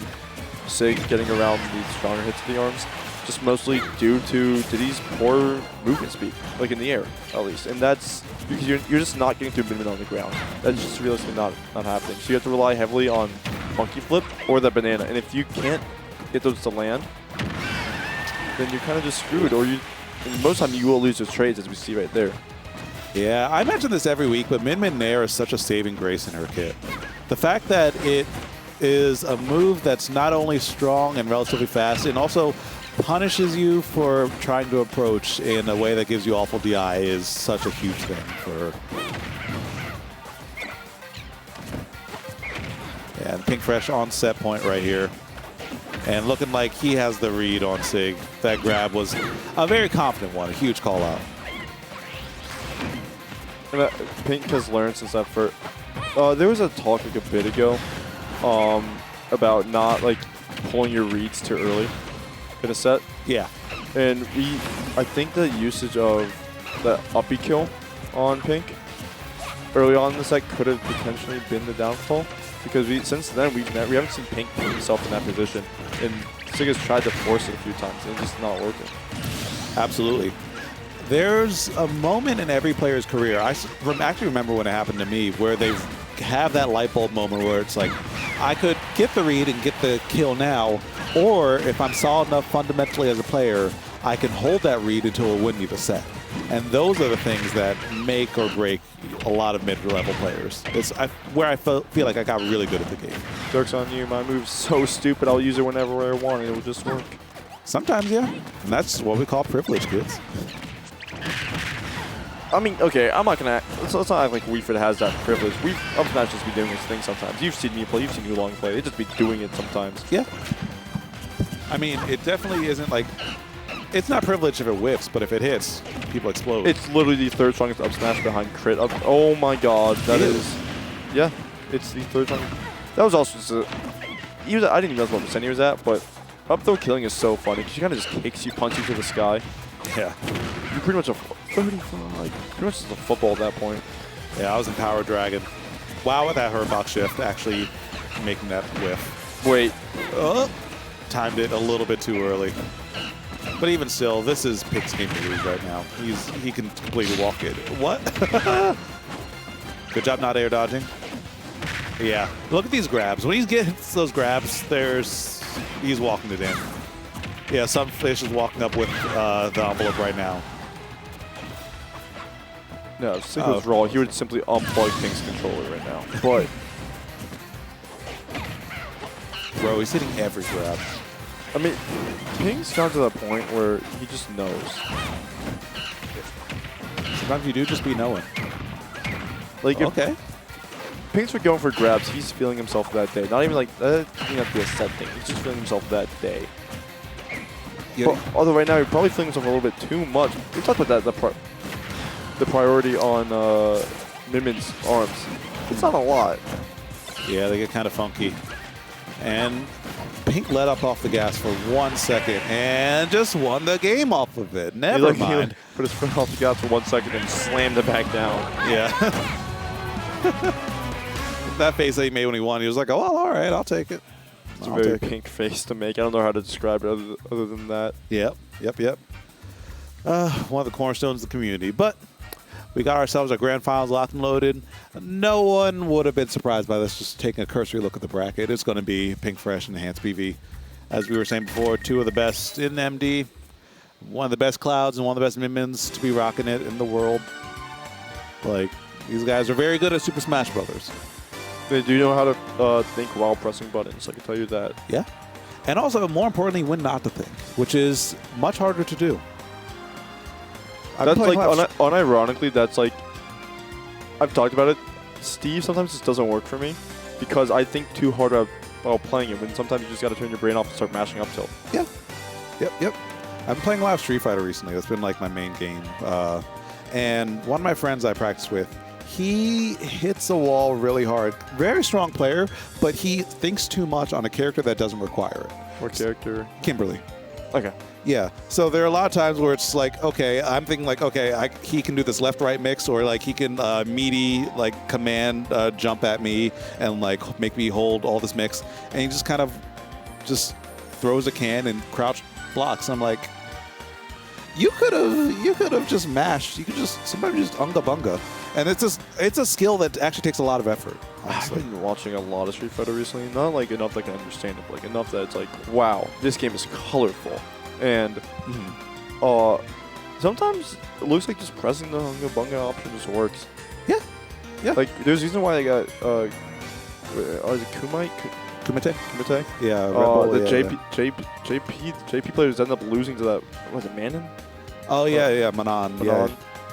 Sig getting around these stronger hits of the arms, just mostly due to Diddy's poor movement speed, in the air, at least. And that's because you're just not getting through movement on the ground. That's just realistically not happening. So you have to rely heavily on monkey flip or the banana. And if you can't get those to land, then you're kind of just screwed. And most of the time you will lose those trades, as we see right there. Yeah, I mention this every week, but Min Min Nair is such a saving grace in her kit. The fact that it is a move that's not only strong and relatively fast, and also punishes you for trying to approach in a way that gives you awful DI is such a huge thing for her. Yeah, and Pink Fresh on set point right here. And looking like he has the read on Sig. That grab was a very confident one, a huge call out. And Pink has learned since that first. There was a talk a bit ago about not pulling your reads too early in a set. Yeah. And I think the usage of the uppy kill on Pink early on in the set could have potentially been the downfall, because since then we haven't seen Pink put himself in that position, and Sig has tried to force it a few times and it's just not working. Absolutely. There's a moment in every player's career, I actually remember when it happened to me, where they have that light bulb moment where it's like, I could get the read and get the kill now, or if I'm solid enough fundamentally as a player, I can hold that read until it win me the set. And those are the things that make or break a lot of mid-level players. It's where I feel like I got really good at the game. Joke's on you. My move's so stupid, I'll use it whenever I want and it will just work. Sometimes, yeah. And that's what we call privilege, kids. I mean, okay, I'm not gonna. Let's not act like Weeford has that privilege. UpSmash just be doing his thing sometimes. You've seen me play. You've seen Oolong play. They just be doing it sometimes. Yeah. I mean, it definitely isn't it's not privilege if it whiffs, but if it hits, people explode. It's literally the third strongest UpSmash behind crit. Oh my god, that is. Yeah, it's the third strongest. That was also just I didn't even know what percent he was at, but up throw killing is so funny because she kind of just kicks you, punches you to the sky. Yeah. You're pretty much pretty much just a football at that point. Yeah, I was in Power Dragon. Wow, with that Hurtbox shift actually making that whiff. Wait. Timed it a little bit too early. But even still, this is Pick's game to lose right now. He can completely walk it. What? Good job not air dodging. Yeah. Look at these grabs. When he gets those grabs, he's walking it in. Yeah, some fish is walking up with the envelope right now. No, if Sig was raw, he would simply unplug Pink's controller right now. But bro, he's hitting every grab. I mean, Pink's gone to that point where he just knows. Sometimes you do just be knowing. Okay. Pink's for going for grabs. He's feeling himself that day. Not even like that doesn't have to be a set thing. He's just feeling himself that day. Yeah. Although right now he's probably feeling himself a little bit too much. We talked about that the priority on Minmin's arms. It's not a lot. Yeah, they get kind of funky. And Pink let up off the gas for 1 second and just won the game off of it. Never mind. He put his foot off the gas for 1 second and slammed it back down. Yeah. That face that he made when he won, he was like, oh, well, all right, I'll take it. It's a very Pink face to make. I don't know how to describe it other than that. Yep. One of the cornerstones of the community. But we got ourselves our grand finals locked and loaded. No one would have been surprised by this, just taking a cursory look at the bracket. It's going to be Pink Fresh and Enhanced PV. As we were saying before, 2 of the best in MD, one of the best Clouds and one of the best Minmins to be rocking it in the world. Like, these guys are very good at Super Smash Brothers. They do know how to think while pressing buttons, I can tell you that. Yeah. And also, more importantly, when not to think, which is much harder to do. That's like, unironically, that's like, I've talked about it. Steve sometimes just doesn't work for me because I think too hard while playing it, when sometimes you just got to turn your brain off and start mashing up tilt. Yeah. Yep. I've been playing a lot of Street Fighter recently. That's been like my main game. And one of my friends I practice with, he hits the wall really hard. Very strong player, but he thinks too much on a character that doesn't require it. What character? Kimberly. Okay. Yeah. So there are a lot of times where it's like, okay, I'm thinking like, okay, he can do this left-right mix, or like he can meaty like command jump at me and like make me hold all this mix, and he just kind of just throws a can and crouch blocks. I'm like, you could have just mashed. You could just somebody just unga bunga. And it's a skill that actually takes a lot of effort, honestly. I've been watching a lot of Street Fighter recently. Not like enough that I can understand it, but like enough that it's like, wow, this game is colorful. And sometimes it looks like just pressing the Hunga Bunga option just works. Yeah. Like, there's a reason why they got, is it Kumite? Kumite? Yeah. JP players end up losing to that, was it Manon? Oh, yeah, Manon. Yeah.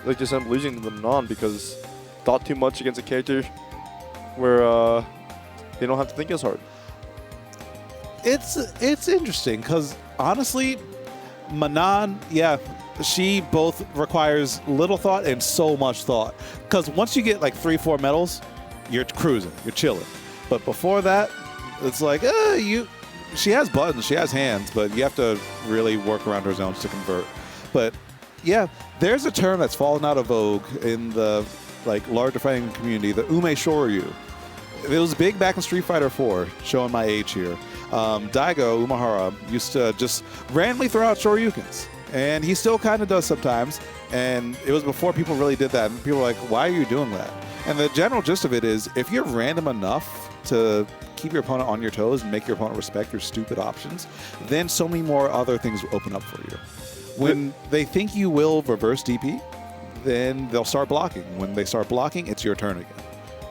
They just end up losing to the Manon because thought too much against a character where they don't have to think as hard. It's interesting because honestly, Manon, yeah, she both requires little thought and so much thought. Because once you get like 3-4 medals, you're cruising, you're chilling. But before that, it's like she has buttons, she has hands, but you have to really work around her zones to convert. But yeah, there's a term that's fallen out of vogue in the like larger fighting community, the Ume Shoryu. It was big back in Street Fighter 4, showing my age here. Daigo Umehara used to just randomly throw out Shoryukens, and he still kind of does sometimes. And it was before people really did that, and people were like, why are you doing that? And the general gist of it is, if you're random enough to keep your opponent on your toes and make your opponent respect your stupid options, then so many more other things will open up for you. When they think you will reverse DP, then they'll start blocking. When they start blocking, it's your turn again.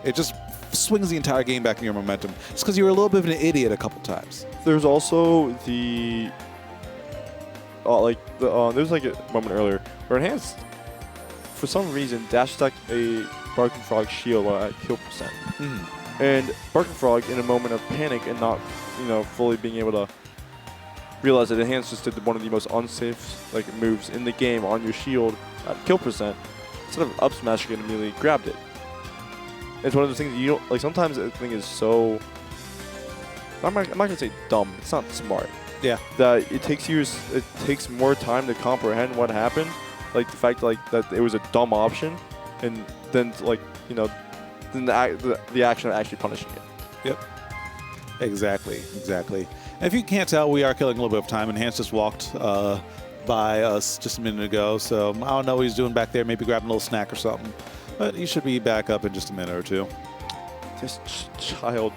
It just swings the entire game back in your momentum. It's because you were a little bit of an idiot a couple times. There's also the there's like a moment earlier where Enhanced, for some reason, dash attacked a Barking Frog shield at kill percent. And Barking Frog, in a moment of panic and not, fully being able to realize that Enhanced just did one of the most unsafe moves in the game on your shield at kill percent, instead of up smashing it, immediately grabbed it. It's one of those things you don't like. Sometimes the thing is so. I'm not gonna say dumb. It's not smart. Yeah. That it takes more time to comprehend what happened. Like the fact that it was a dumb option, and then then the action of actually punishing it. Yep. Exactly. And if you can't tell, we are killing a little bit of time. Enhanced just walked by us just a minute ago, so I don't know what he's doing back there. Maybe grabbing a little snack or something. But he should be back up in just a minute or two. This child.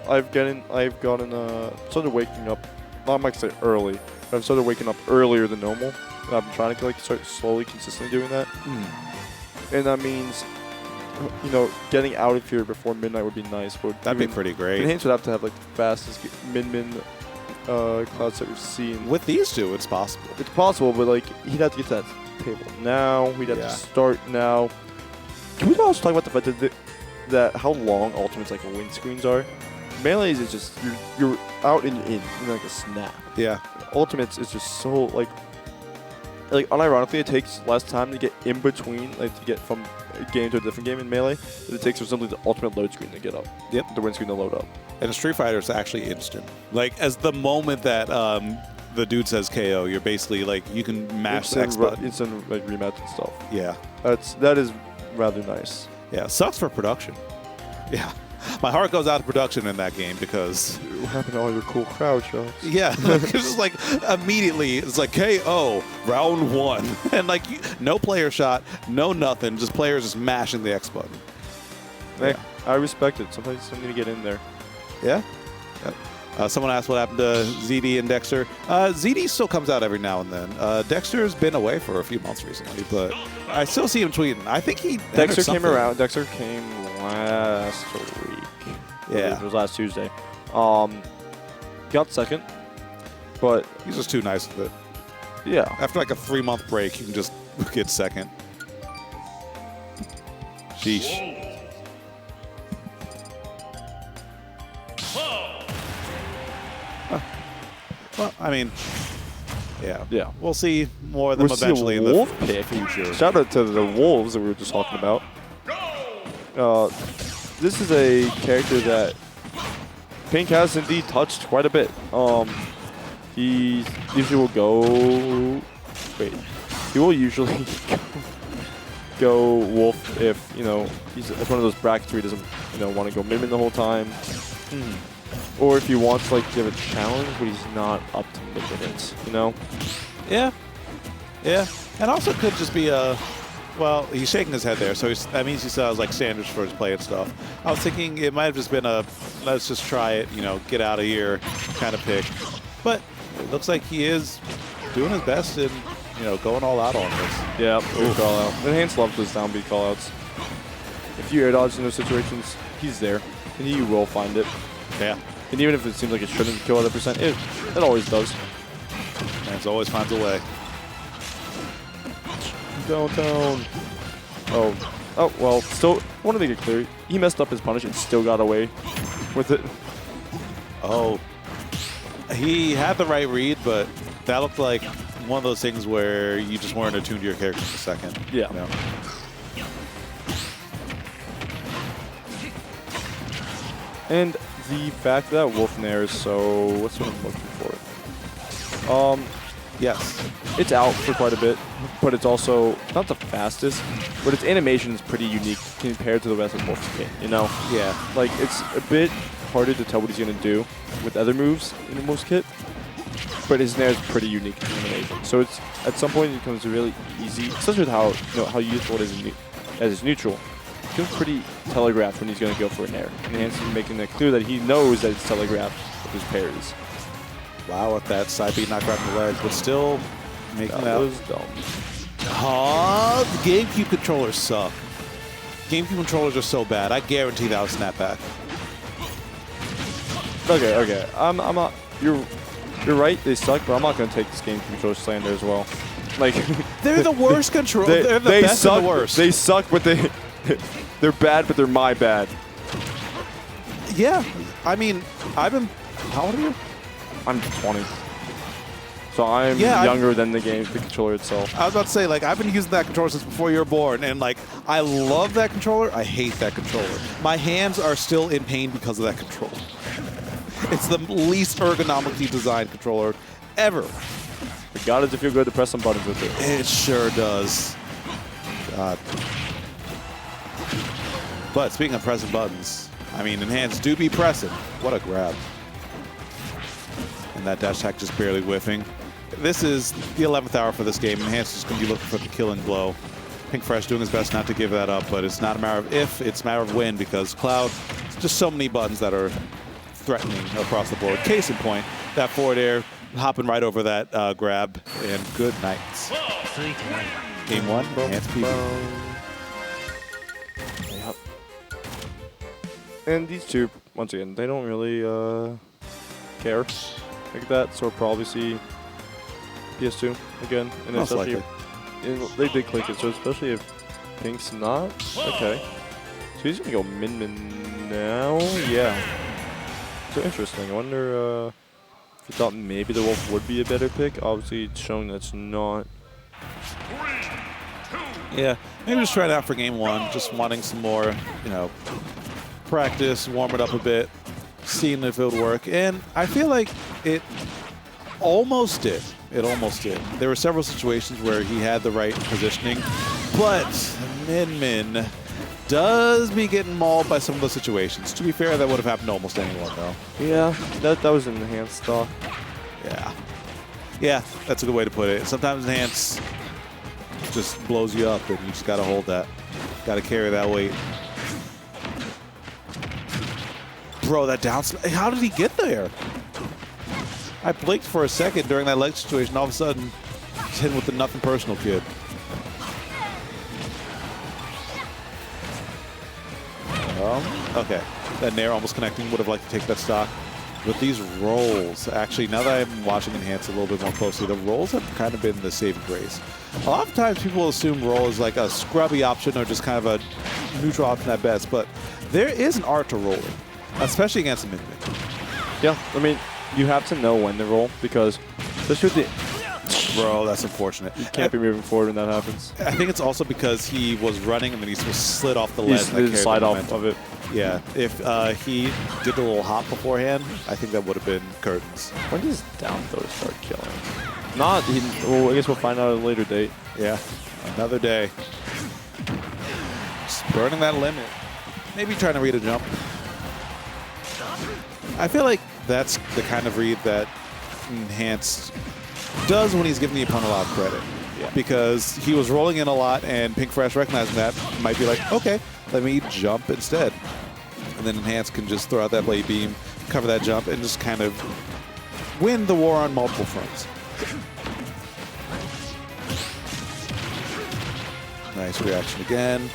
I've started waking up, not much say early, but I've started waking up earlier than normal. And I've been trying to start slowly, consistently doing that. And that means, getting out of here before midnight would be nice. But that'd be pretty great. Enhanced would have to have the fastest min clouds that we've seen. With these two, it's possible. It's possible, but he'd have to get to that table now. We'd have to start now. Can we also talk about the fact that that how long ultimates like windscreens are. Melee's is just you're out and in like a snap. Yeah. Ultimates is just so like unironically it takes less time to get in between, like to get from a game to a different game in Melee than it takes for simply the ultimate load screen to get up. Yep. The windscreen to load up. And in Street Fighter, it's actually instant. Like, as the moment that the dude says KO, you're basically like, you can mash the X button. Instant like rematch and stuff. Yeah. That is rather nice. Yeah. Sucks for production. Yeah. My heart goes out to production in that game because... What happened to all your cool crowd shots? Yeah. It's just like, immediately, it's like, KO, round 1. And like, no player shot, no nothing, just players just mashing the X button. Hey, I respect it. Sometimes you need to get in there. Yeah? Yep. Someone asked what happened to ZD and Dexter. ZD still comes out every now and then. Dexter's been away for a few months recently, but I still see him tweeting. I think he... Dexter came around. Dexter came last week. Yeah. It was last Tuesday. Got second, but... He's just too nice with it. Yeah. After like a 3-month break, you can just get second. Sheesh. Well, I mean, yeah. We'll see more of them eventually in the future. Shout out to the Wolves that we were just talking about. This is a character that Pink has indeed touched quite a bit. He usually will go... Wait. He will usually go Wolf if, you know, he's one of those brackets where he doesn't, you know, want to go Mimic the whole time. Or if he wants to, like, give a challenge, but he's not up to Mimic it, you know? Yeah. Yeah. And also could just be a... Well, he's shaking his head there, so that means he still has, like, standards for his play and stuff. I was thinking it might have just been a, let's just try it, you know, get out of here kind of pick. But it looks like he is doing his best and, you know, going all out on this. Yeah, good call out. Enhanced loves those downbeat callouts. If you air dodge in those situations, he's there, and he will find it. Yeah. And even if it seems like it shouldn't kill at a percent, it always does. And it always finds a way. Downtown. Oh, well, still, I want to make it clear. He messed up his punish and still got away with it. Oh. He had the right read, but that looked like one of those things where you just weren't attuned to your character for a second. Yeah. You know? And the fact that Wolf Nair is so... What's what I'm looking for? Yes. It's out for quite a bit, but it's also not the fastest, but its animation is pretty unique compared to the rest of Wolf's kit, you know? Yeah. Like, it's a bit harder to tell what he's going to do with other moves in the Wolf's kit, but his Nair is pretty unique in animation. So it's, at some point, it becomes really easy, especially with how useful it is as his neutral. It becomes pretty telegraphed when he's going to go for a Nair. And Hansen's making it clear that he knows that it's telegraphed with his parries. Wow, with that side beat not grabbing the ledge, but still making that. Was dumb. Oh, the GameCube controllers suck. GameCube controllers are so bad. I guarantee that was snapback. Okay. I'm not. You're right. They suck, but I'm not going to take this GameCube controller slander as well. Like they're the worst control. They're the best suck, and the worst. They suck, but they're bad, but they're my bad. Yeah, I mean, I've been. How old are you? I'm 20. So I'm younger than the controller itself. I was about to say, like, I've been using that controller since before you were born, and, like, I love that controller. I hate that controller. My hands are still in pain because of that controller. It's the least ergonomically designed controller ever. But God, does it feel good to press some buttons with it. It sure does. God. But speaking of pressing buttons, I mean, enhanced do be pressing. What a grab. And that dash attack just barely whiffing. This is the 11th hour for this game. Enhanced is going to be looking for the killing blow. Pink Fresh doing his best not to give that up, but it's not a matter of if, it's a matter of when, because Cloud, just so many buttons that are threatening across the board. Case in point, that forward air hopping right over that grab, and good night. Game 1, enhanced PV. Yep. And these two, once again, they don't really care like that, so we'll probably see PS2 again. And Most especially likely. They did click it, so especially if Pink's not, okay. So he's gonna go min now. Yeah. So interesting. I wonder if you thought maybe the Wolf would be a better pick. Obviously, it's showing that's not. Yeah, maybe just try it out for game one. Just wanting some more, you know, practice, warm it up a bit, seeing if it would work. And I feel like it almost did. It almost did. There were several situations where he had the right positioning, but Min does be getting mauled by some of those situations. To be fair, that would have happened to almost anyone, though. Yeah, that was an enhanced stock. Yeah. Yeah, that's a good way to put it. Sometimes enhance just blows you up, and you just got to hold that. Got to carry that weight. Bro, that down smash. How did he get there? I blinked for a second during that leg situation. All of a sudden, he's hit with the nothing personal kid. Okay. That Nair almost connecting. Would have liked to take that stock. With these rolls, actually, now that I'm watching Enhance a little bit more closely, the rolls have kind of been the saving grace. A lot of times people assume roll is like a scrubby option or just kind of a neutral option at best, but there is an art to rolling, especially against a mid. Yeah, I mean, you have to know when to roll because especially with the... Bro, that's unfortunate. You can't be moving forward when that happens. I think it's also because he was running and then he slid off the ledge. He slid off of it. Yeah, if he did a little hop beforehand, I think that would have been curtains. When does down throw start killing? Not, well, I guess we'll find out at a later date. Yeah, another day. Just burning that limit. Maybe trying to read a jump. I feel like that's the kind of read that Enhanced does when he's giving the opponent a lot of credit. Yeah. Because he was rolling in a lot and Pink Fresh recognizing that might be like, okay, let me jump instead. And then Enhance can just throw out that blade beam, cover that jump, and just kind of win the war on multiple fronts. Nice reaction again.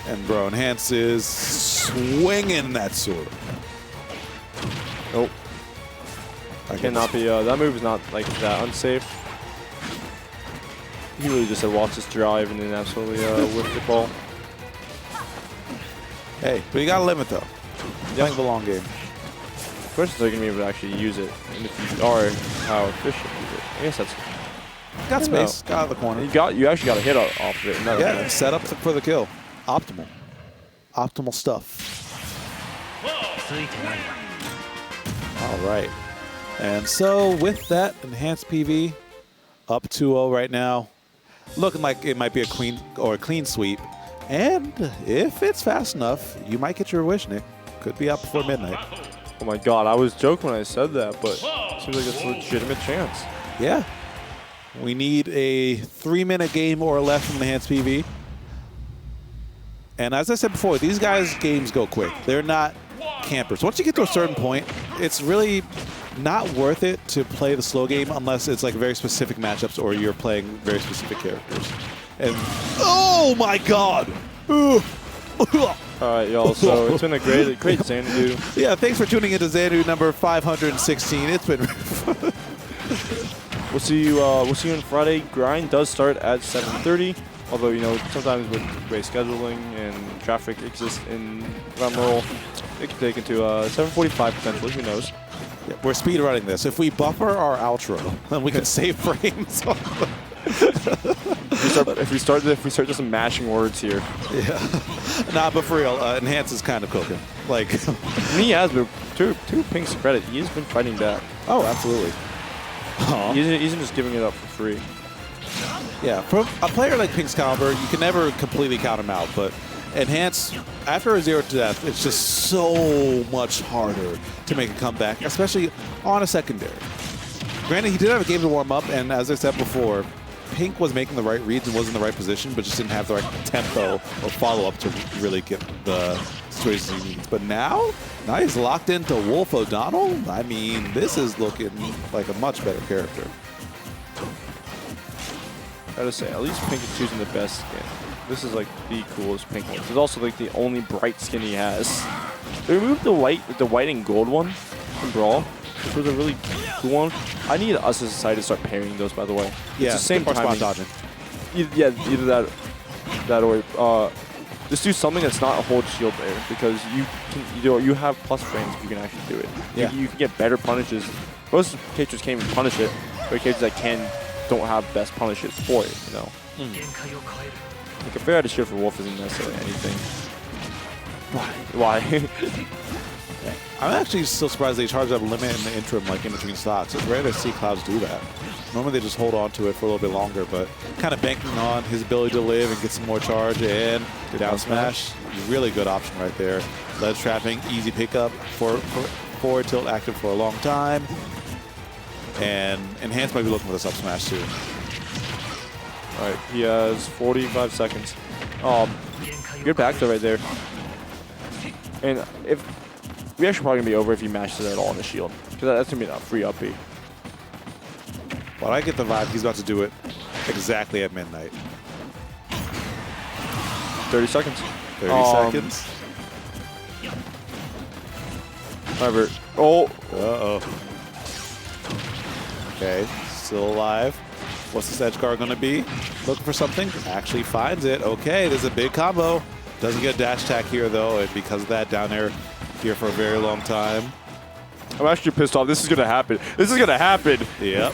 And bro, Enhance is swinging that sword. Nope. I cannot be, that move is not like that unsafe. He really just watched his drive and then absolutely whipped the ball. Hey, but you got a limit though. Playing the long game. The question is, are you going to be able to actually use it? And if you are, how efficient is it? I guess that's... Got space. Got out of the corner. You actually got a hit off of it. Yeah, set up for the kill. Optimal. Optimal stuff. All right. And so with that, Enhanced PV up 2-0 right now. Looking like it might be a clean sweep. And if it's fast enough, you might get your wish, Nick. Could be up before midnight. Oh my god, I was joking when I said that, but it seems like it's a legitimate chance. Yeah. We need a 3-minute game or less from Enhanced PV. And as I said before, these guys' games go quick. They're not campers. Once you get to a certain point, it's really not worth it to play the slow game unless it's like very specific matchups or you're playing very specific characters. And oh my god! All right, y'all. So it's been a great Xanadu. Yeah, thanks for tuning into Xanadu number 516. It's been. We'll see you on Friday. Grind does start at 7:30. Although, you know, sometimes with race scheduling and traffic exists around Laurel, it can take into 7:45 potentially. Who knows? Yeah, we're speed running this. If we buffer our outro, then we can save frames. if we start just mashing words here. Yeah. Nah, but for real, Enhance is kind of cooking. Like he has been. To Pink's credit, he has been fighting back. Oh, absolutely. He isn't just giving it up for free. Yeah, for a player like Pink's caliber, you can never completely count him out, but Enhance, after a 0 to death, it's just so much harder to make a comeback, especially on a secondary. Granted, he did have a game to warm up, and as I said before, Pink was making the right reads and was in the right position, but just didn't have the right tempo or follow-up to really get the situations he needs. But now he's locked into Wolf O'Donnell. I mean, this is looking like a much better character. I gotta say, at least Pink is choosing the best skin. This is like the coolest Pink one. This is also like the only bright skin he has. They removed the white and gold one from Brawl, which was a really cool one. I need us as a society to start pairing those, by the way. Yeah, it's the same spot timing. dodging. Either that or just do something that's not a hold shield there, because you have plus frames if you can actually do it. Yeah. You can get better punishes. Most characters can't even punish it, but characters that don't have best punishes for it, you know. Like a fair out of shield for Wolf isn't necessarily anything. Why? I'm actually still surprised they charged up limit in the interim, like in between stocks. It's rare to see Clouds do that. Normally they just hold on to it for a little bit longer, but kind of banking on his ability to live and get some more charge and down smash. Really good option right there. Ledge trapping, easy pickup for forward tilt active for a long time. And Enhance might be looking for this up smash too. All right, he has 45 seconds. Good back throw right there. And if we actually probably gonna be over if he mashes it at all on the shield, because that's gonna be a free up B. But I get the vibe he's about to do it exactly at midnight. 30 seconds. 30 seconds. However, oh. Uh-oh. Okay, still alive. What's this edge guard going to be? Looking for something. Actually finds it. Okay, there's a big combo. Doesn't get a dash attack here, though, and because of that, down air here for a very long time. I'm actually pissed off. This is going to happen. This is going to happen. Yep.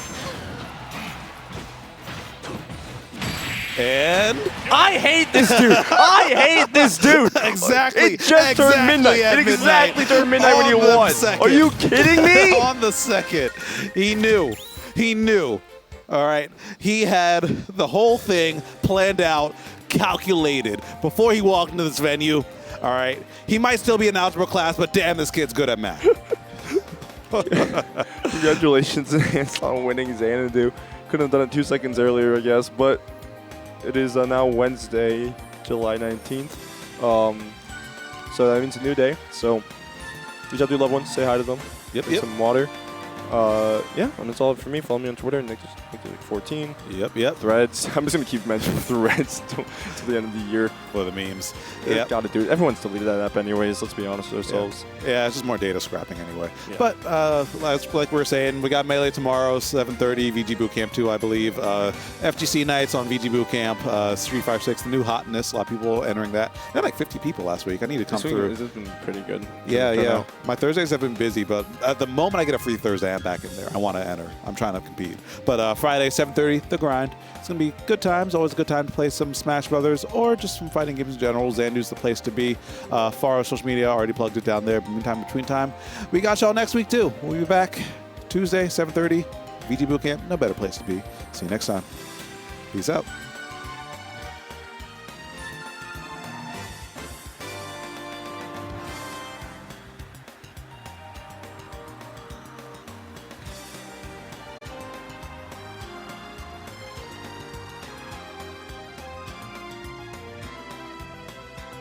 And I hate this dude. I hate this dude. Exactly. It just turned midnight. It exactly turned midnight when you won. Are you kidding me? On the second. He knew. He knew. All right. He had the whole thing planned out, calculated before he walked into this venue. All right. He might still be in algebra class, but damn, this kid's good at math. Congratulations, Ness, on winning Xanadu. Couldn't have done it 2 seconds earlier, I guess, but it is now Wednesday, July 19th. So that means a new day. So reach out to your loved ones, say hi to them, Yep. some water. Yeah, and that's all for me. Follow me on Twitter, Nick14. Yep. Threads. I'm just gonna keep mentioning Threads till the end of the year. For the memes. Yeah, gotta do it. Everyone's deleted that app anyways. Let's be honest with ourselves. Yeah, it's just more data scrapping anyway. Yeah. But like we were saying, we got Melee tomorrow, 7:30, VG Bootcamp 2, I believe. FGC nights on VG Bootcamp, 356, the new hotness. A lot of people entering that. We had like 50 people last week. I need to come through. This has been pretty good. Yeah. My Thursdays have been busy, but at the moment I get a free Thursday, I'm back in there. I want to enter. I'm trying to compete. But Friday, 7:30, the grind. It's going to be good times. Always a good time to play some Smash Brothers or just some fighting games in general. Xanadu's the place to be. Faro social media, already plugged it down there. Meantime, between time. We got y'all next week, too. We'll be back Tuesday, 7:30. VG Bootcamp, no better place to be. See you next time. Peace out.